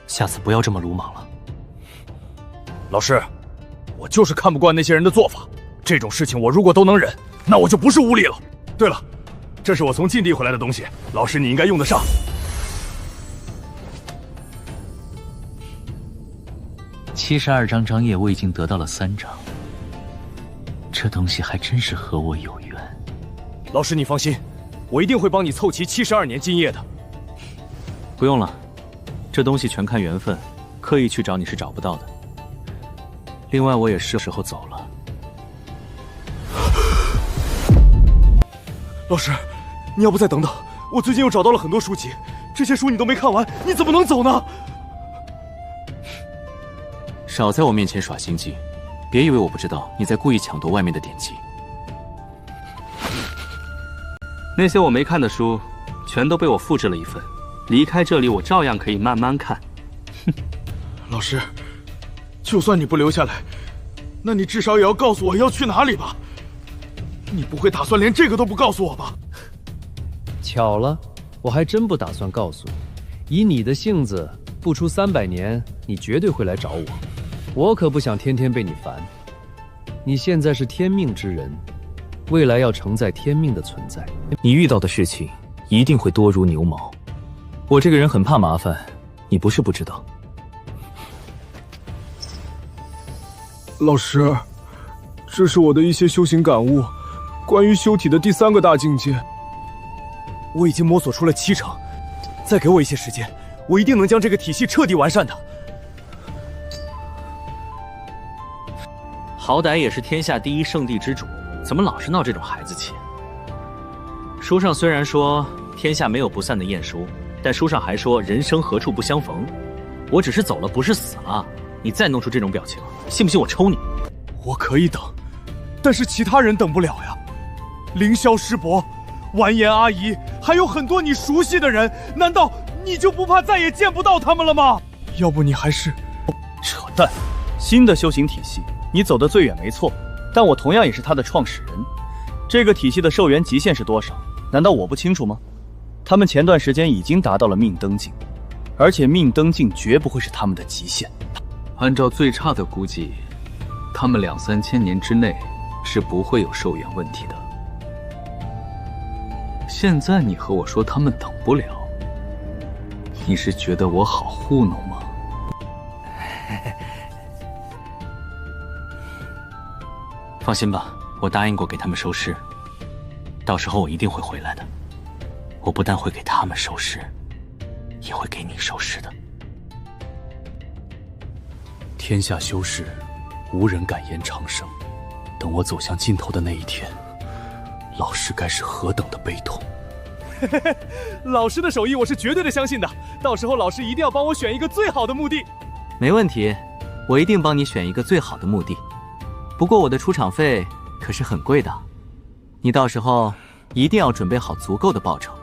下次不要这么鲁莽了。老师，我就是看不惯那些人的做法。这种事情我如果都能忍，那我就不是无礼了。对了，这是我从禁地回来的东西，老师你应该用得上。72张章页我已经得到了3张，这东西还真是和我有缘。老师你放心，我一定会帮你凑齐72年金叶的。不用了，这东西全看缘分，刻意去找你是找不到的。另外，我也是时候走了。老师，你要不再等等？我最近又找到了很多书籍，这些书你都没看完，你怎么能走呢？少在我面前耍心机，别以为我不知道你在故意抢夺外面的典籍。那些我没看的书，全都被我复制了一份。离开这里，我照样可以慢慢看。哼，老师，就算你不留下来，那你至少也要告诉我要去哪里吧？你不会打算连这个都不告诉我吧？巧了，我还真不打算告诉你。以你的性子，不出300年，你绝对会来找我。我可不想天天被你烦。你现在是天命之人，未来要承载天命的存在。你遇到的事情一定会多如牛毛。我这个人很怕麻烦，你不是不知道。老师，这是我的一些修行感悟，关于修体的第3个大境界。我已经摸索出了70%，再给我一些时间，我一定能将这个体系彻底完善的。好歹也是天下第一圣地之主，怎么老是闹这种孩子气？书上虽然说天下没有不散的晏殊，但书上还说人生何处不相逢。我只是走了，不是死了。你再弄出这种表情，信不信我抽你？我可以等，但是其他人等不了呀。凌霄师伯、完颜阿姨，还有很多你熟悉的人，难道你就不怕再也见不到他们了吗？要不你还是……扯淡！新的修行体系，你走得最远没错，但我同样也是它的创始人。这个体系的寿元极限是多少？难道我不清楚吗？他们前段时间已经达到了命登境，而且命登境绝不会是他们的极限。按照最差的估计，他们2-3千年之内是不会有寿元问题的。现在你和我说他们等不了，你是觉得我好糊弄吗？放心吧，我答应过给他们收尸，到时候我一定会回来的。我不但会给他们收尸，也会给你收尸的。天下修士，无人敢言长生。等我走向尽头的那一天，老师该是何等的悲痛。老师的手艺我是绝对的相信的，到时候老师一定要帮我选一个最好的墓地。没问题，我一定帮你选一个最好的墓地。不过我的出场费可是很贵的，你到时候一定要准备好足够的报酬。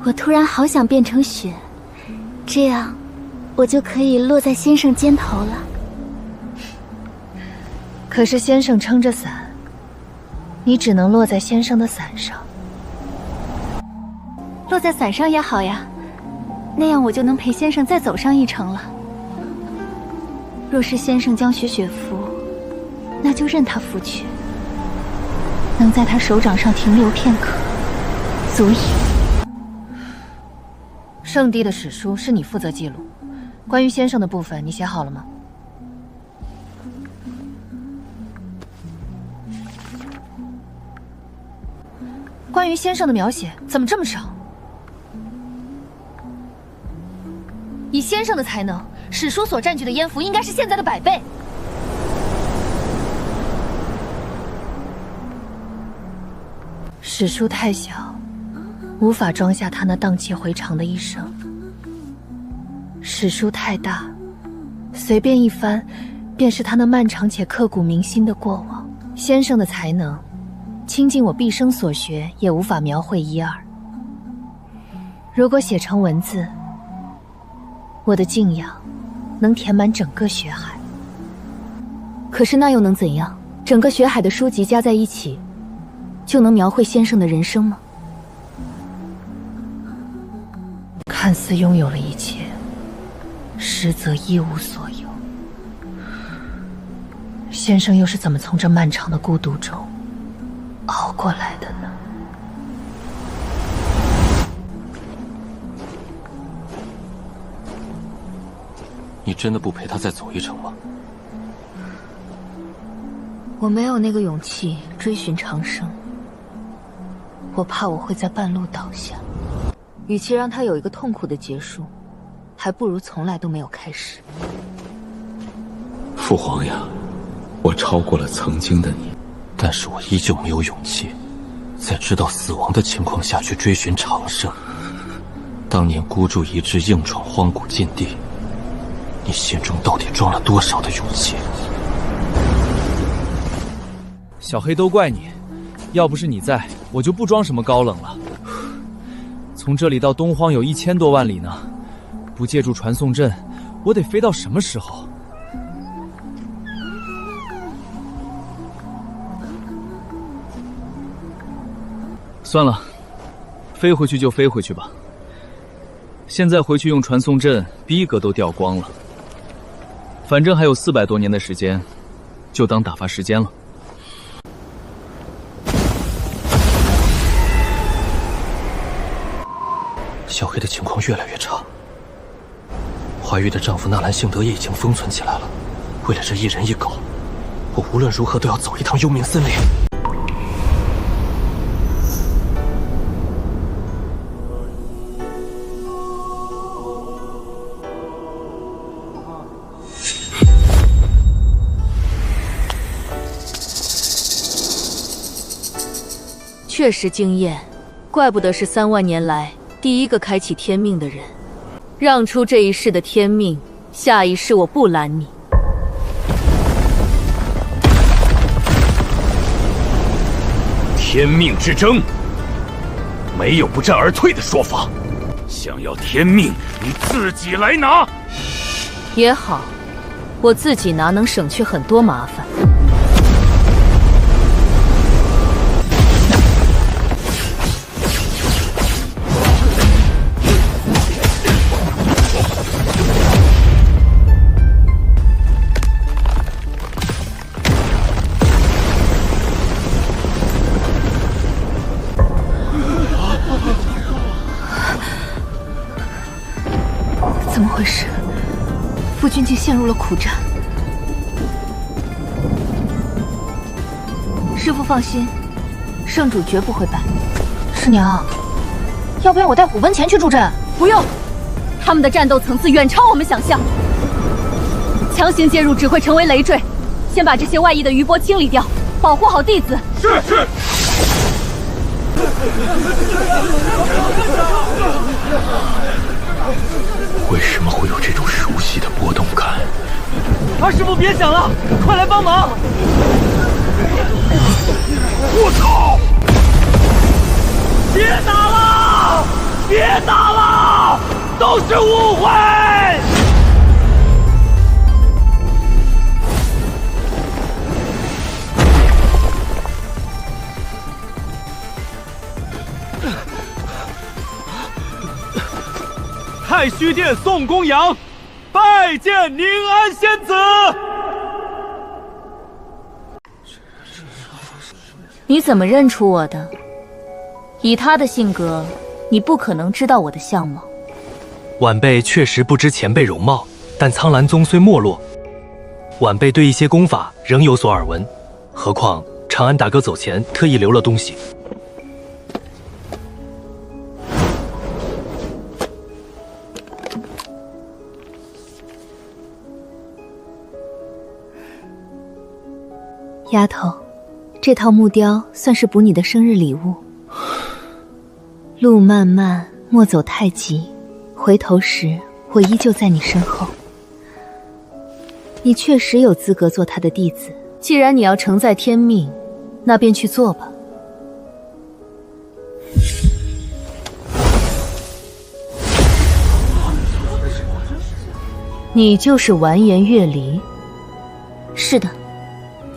我突然好想变成雪，这样我就可以落在先生肩头了。可是先生撑着伞，你只能落在先生的伞上。落在伞上也好呀，那样我就能陪先生再走上一程了。若是先生将雪雪扶，那就任他扶去，能在他手掌上停留片刻，足矣。圣地的史书是你负责记录，关于先生的部分你写好了吗？关于先生的描写怎么这么少？以先生的才能，史书所占据的篇幅应该是现在的100倍。史书太小，无法装下他那荡气回肠的一生；史书太大，随便一翻，便是他那漫长且刻骨铭心的过往。先生的才能，倾尽我毕生所学，也无法描绘一二。如果写成文字，我的敬仰能填满整个雪海。可是那又能怎样？整个雪海的书籍加在一起，就能描绘先生的人生吗？看似拥有了一切，实则一无所有。先生又是怎么从这漫长的孤独中熬过来的呢？你真的不陪他再走一程吗？我没有那个勇气追寻长生，我怕我会在半路倒下。与其让他有一个痛苦的结束，还不如从来都没有开始。父皇呀，我超过了曾经的你，但是我依旧没有勇气在知道死亡的情况下去追寻长生。当年孤注一掷硬闯荒古禁地，你心中到底装了多少的勇气？小黑都怪你，要不是你在，我就不装什么高冷了。从这里到东荒有1000多万里呢，不借助传送阵，我得飞到什么时候？算了，飞回去就飞回去吧。现在回去用传送阵，逼格都掉光了。反正还有400多年的时间，就当打发时间了。小黑的情况越来越差，怀玉的丈夫纳兰性德也已经封存起来了。为了这一人一狗，我无论如何都要走一趟幽冥森林。确实惊艳，怪不得是3万年来第一个开启天命的人。让出这一世的天命，下一世我不拦你。天命之争，没有不战而退的说法。想要天命，你自己来拿。也好，我自己拿能省去很多麻烦。怎么回事？夫君竟陷入了苦战。师父放心，圣主绝不会败。师娘，要不要我带虎贲前去助阵？不用，他们的战斗层次远超我们想象，强行介入只会成为累赘。先把这些外溢的余波清理掉，保护好弟子。是。为什么会有这种熟悉的波动感？二师傅别想了，快来帮忙！我操！别打了！别打了，都是误会。太虚殿送公羊，拜见宁安仙子。你怎么认出我的？以他的性格，你不可能知道我的相貌。晚辈确实不知前辈容貌，但苍兰宗虽没落，晚辈对一些功法仍有所耳闻。何况长安大哥走前特意留了东西。丫头，这套木雕算是补你的生日礼物。路漫漫，莫走太急，回头时我依旧在你身后。你确实有资格做他的弟子，既然你要承载天命，那便去做吧。你就是完颜月离？是的。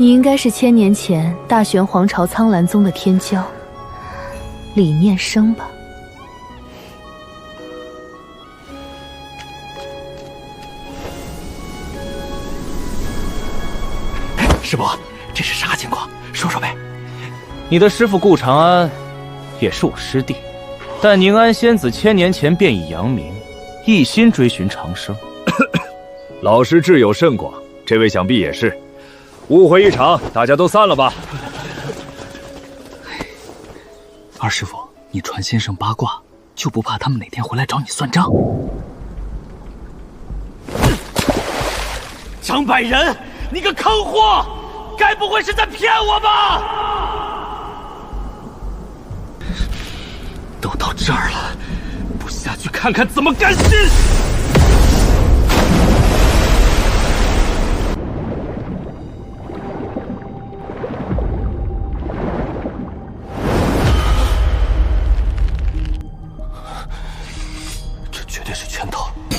你应该是千年前大玄皇朝苍兰宗的天骄，李念生吧？师伯，这是啥情况？说说呗。你的师父顾长安也是我师弟，但宁安仙子千年前便已扬名，一心追寻长生。老师智有甚广，这位想必也是。误会一场，大家都散了吧。二师傅，你传先生八卦，就不怕他们哪天回来找你算账？张百人，你个坑货，该不会是在骗我吧？都到这儿了，不下去看看怎么甘心？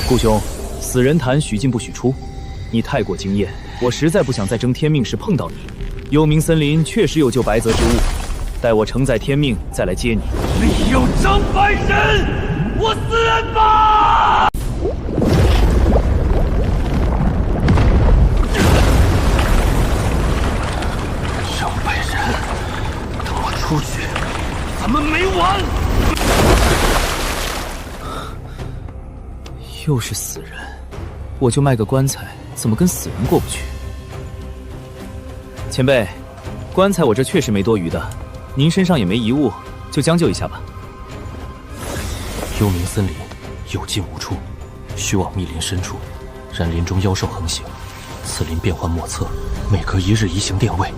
顾兄，死人坛许进不许出，你太过惊艳，我实在不想在争天命时碰到你。幽冥森林确实有救白泽之物，待我承载天命再来接你。利用张百人，我死吧！张百人，等我出去，咱们没完！又是死人，我就卖个棺材，怎么跟死人过不去？前辈，棺材我这确实没多余的，您身上也没遗物，就将就一下吧。幽冥森林有进无出，须往密林深处，然林中妖兽横行，此林变幻莫测，每隔一日移行电位，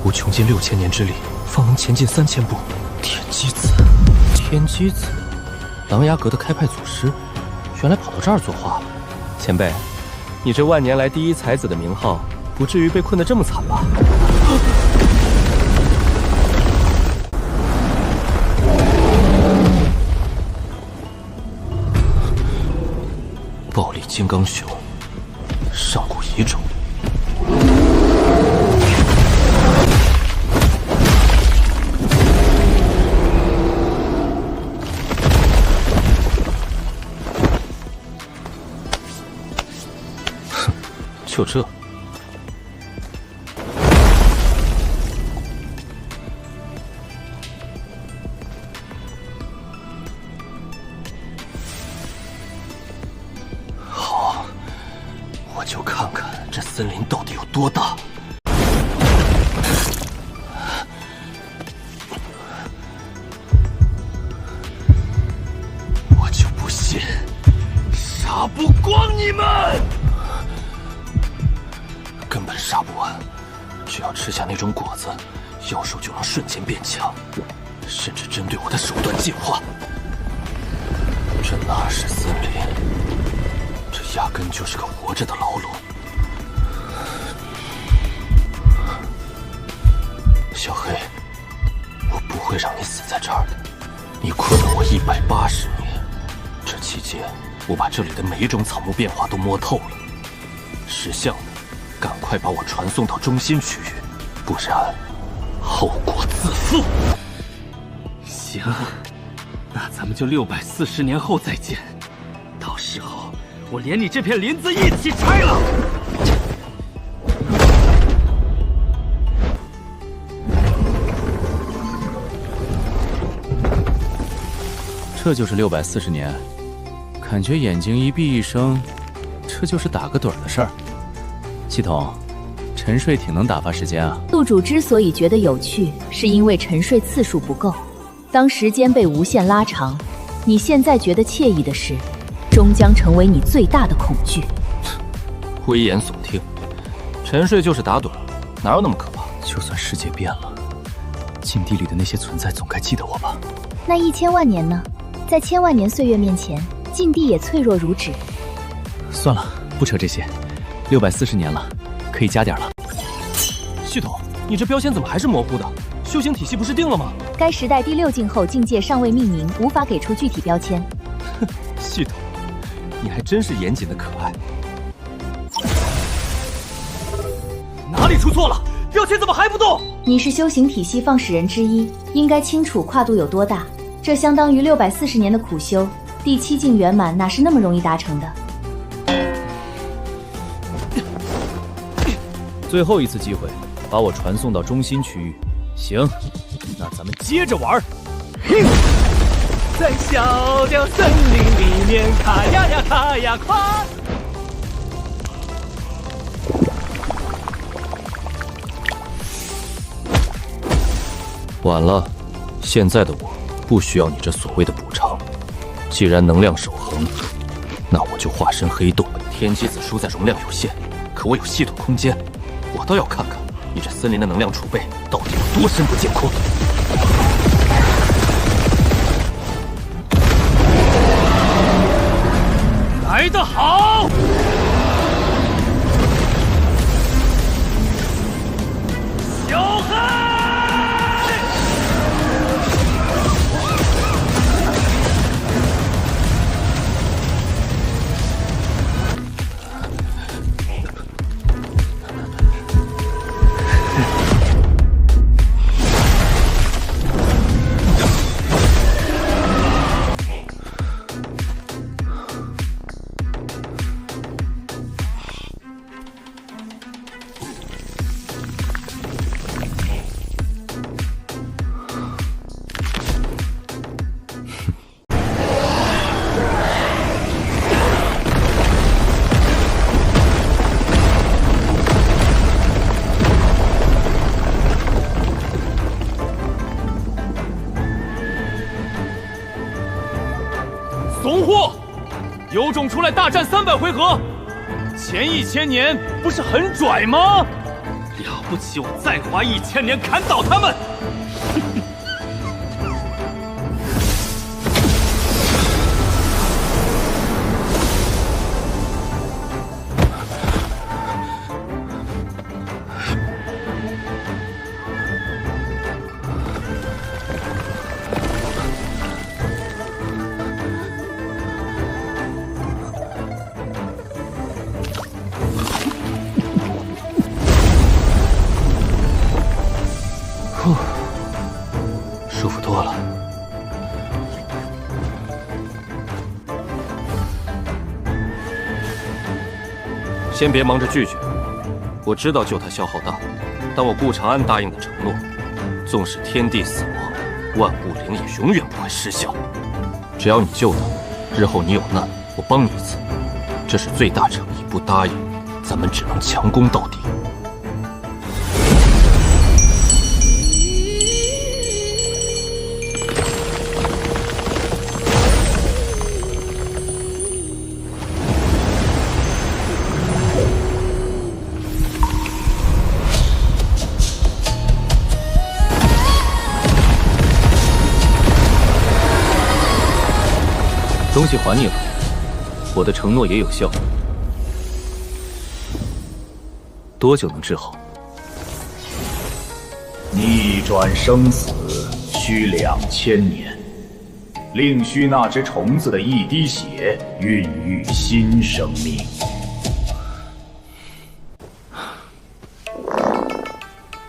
吾穷尽6000年之力，方能前进3000步。天机子，天机子，琅琊阁的开派祖师。原来跑到这儿作画了，前辈，你这万年来第一才子的名号，不至于被困得这么惨吧？暴力金刚熊，上古遗种。就这，好，我就看看这森林到底有多大。我就不信杀不光你们！根本杀不完，只要吃下那种果子，妖兽就能瞬间变强，甚至针对我的手段进化。这哪是森林？这压根就是个活着的牢笼。小黑，我不会让你死在这儿的。你困了我180年，界，我把这里的每一种草木变化都摸透了。识相的，赶快把我传送到中心区域，不然后果自负。行，那咱们就640年后再见。到时候我连你这片林子一起拆了。这就是640年，感觉眼睛一闭一睁，这就是打个盹的事儿。系统，沉睡挺能打发时间啊。宿主之所以觉得有趣，是因为沉睡次数不够。当时间被无限拉长，你现在觉得惬意的事，终将成为你最大的恐惧。危言耸听，沉睡就是打盹，哪有那么可怕？就算世界变了，禁地里的那些存在总该记得我吧？那1000万年呢？在千万年岁月面前，禁地也脆弱如纸。算了，不扯这些。640年了，可以加点了。系统，你这标签怎么还是模糊的？修行体系不是定了吗？该时代第6境后境界尚未命名，无法给出具体标签。哼，系统，你还真是严谨的可爱。哪里出错了？标签怎么还不动？你是修行体系创始人之一，应该清楚跨度有多大。这相当于640年的苦修，第7境圆满哪是那么容易达成的？最后一次机会，把我传送到中心区域。行，那咱们接着玩。在小调森林里面，卡呀呀卡呀卡。晚了，现在的我不需要你这所谓的补偿。既然能量守恒，那我就化身黑洞。天机子输在容量有限，可我有系统空间，我倒要看看你这森林的能量储备到底有多深不见底。来得好！小黑！怂货，有种出来大战300回合，前1000年不是很拽吗？了不起，我再花1000年砍倒他们！舒服多了。先别忙着拒绝，我知道救他消耗大，但我顾长安答应的承诺，纵使天地死亡，万物灵也永远不会失效。只要你救他，日后你有难，我帮你一次，这是最大诚意。不答应，咱们只能强攻到底。东西还你了，我的承诺也有效。多久能治好？逆转生死需2000年，另需那只虫子的一滴血孕育新生命。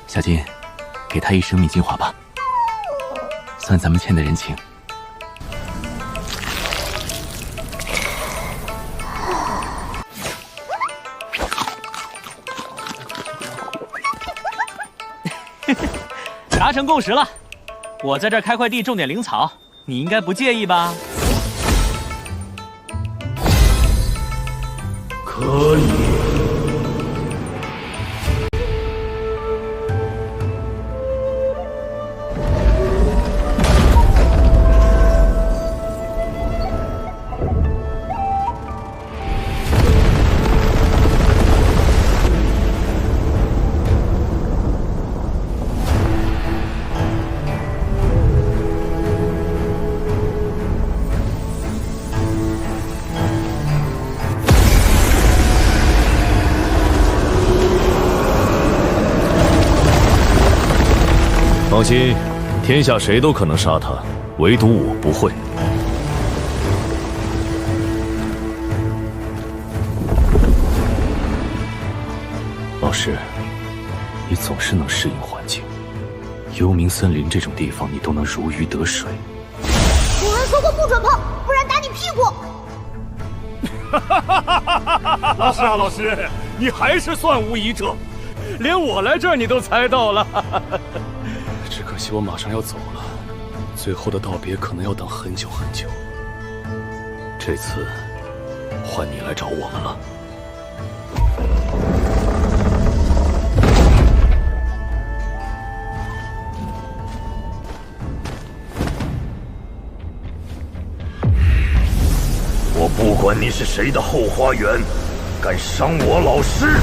小金，给他一生命精华吧，算咱们欠的人情。达成共识了，我在这儿开块地种点灵草，你应该不介意吧？可以。放心，天下谁都可能杀他，唯独我不会。老师，你总是能适应环境，幽冥森林这种地方你都能如鱼得水。有人说过不准碰，不然打你屁股。老师啊，老师，你还是算无疑者，连我来这儿你都猜到了。只可惜我马上要走了，最后的道别可能要等很久很久。这次换你来找我们了。我不管你是谁的后花园，敢伤我老师，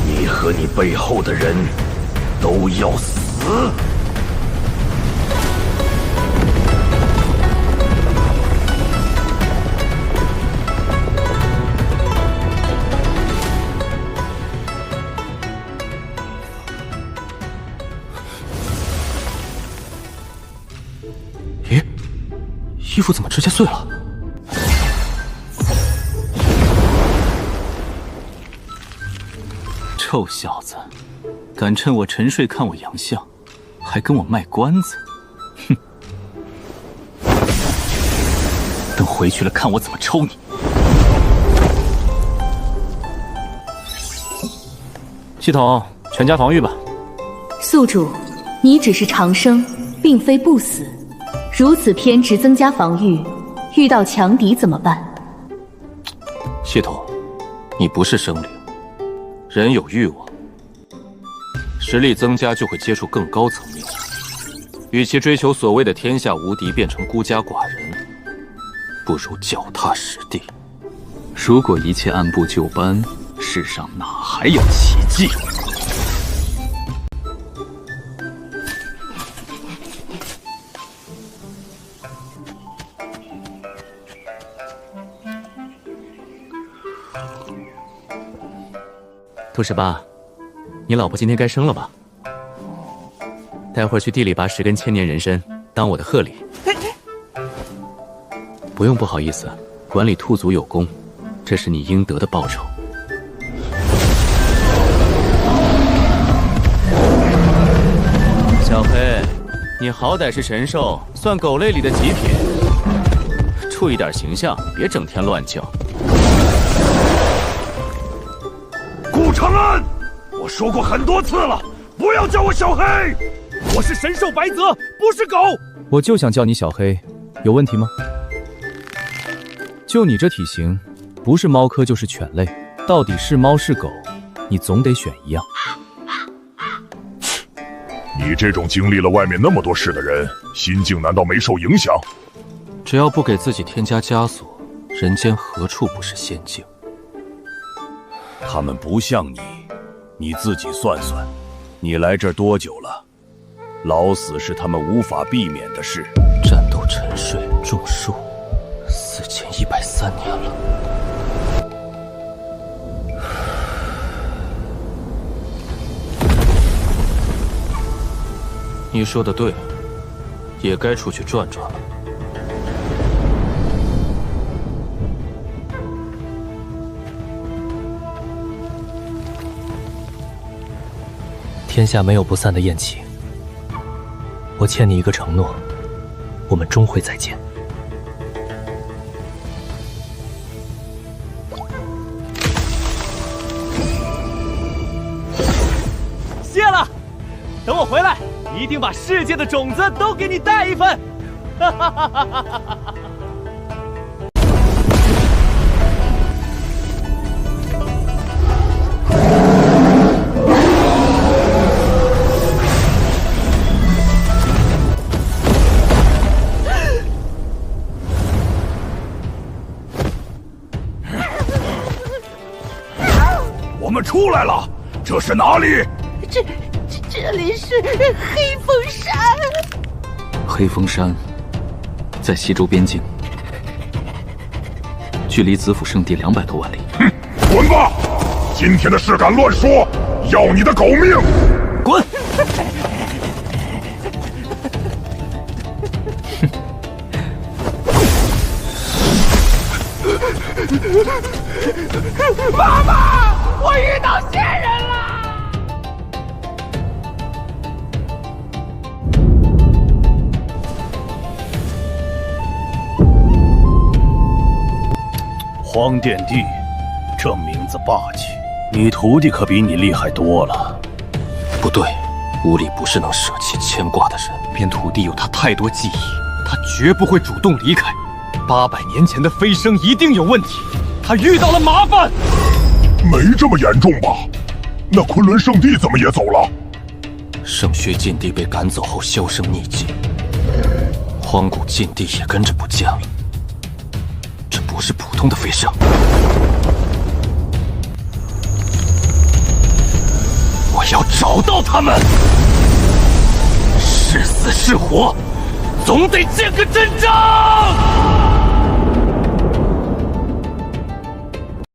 你和你背后的人都要死！咦，衣服怎么直接碎了？臭小子，敢趁我沉睡看我洋相，还跟我卖关子，哼！等回去了看我怎么抽你！系统，全家防御吧。宿主，你只是长生，并非不死，如此偏执增加防御，遇到强敌怎么办？系统，你不是生灵。人有欲望，实力增加就会接触更高层面。与其追求所谓的天下无敌变成孤家寡人，不如脚踏实地。如果一切按部就班，世上哪还有奇迹？兔十八，你老婆今天该生了吧？待会儿去地里拔10根千年人参，当我的贺礼。不用不好意思，管理兔族有功，这是你应得的报酬。小黑，你好歹是神兽，算狗类里的极品，注意点形象，别整天乱叫。顾长安，我说过很多次了，不要叫我小黑，我是神兽白泽，不是狗。我就想叫你小黑，有问题吗？就你这体型，不是猫科就是犬类，到底是猫是狗，你总得选一样。你这种经历了外面那么多事的人，心境难道没受影响？只要不给自己添加枷锁，人间何处不是仙境？他们不像你，你自己算算，你来这儿多久了？老死是他们无法避免的事。战斗沉睡种树，4103年了。你说的对，也该出去转转了。天下没有不散的宴席，我欠你一个承诺，我们终会再见。谢了，等我回来，一定把世界的种子都给你带一份。哈哈哈哈哈哈！我们出来了，这是哪里？这里是黑风山。黑风山在西周边境，距离子府圣地200多万里。哼，滚吧！今天的事敢乱说，要你的狗命！滚！妈妈，我遇到仙人了！荒殿帝，这名字霸气，你徒弟可比你厉害多了。不对，屋里不是能舍弃牵挂的人。便徒弟有他太多记忆，他绝不会主动离开。800年前的飞升一定有问题，他遇到了麻烦。没这么严重吧？那昆仑圣地怎么也走了？圣虚禁地被赶走后销声匿迹，荒古禁地也跟着不见了。这不是普通的飞升，我要找到他们，是死是活，总得见个真章。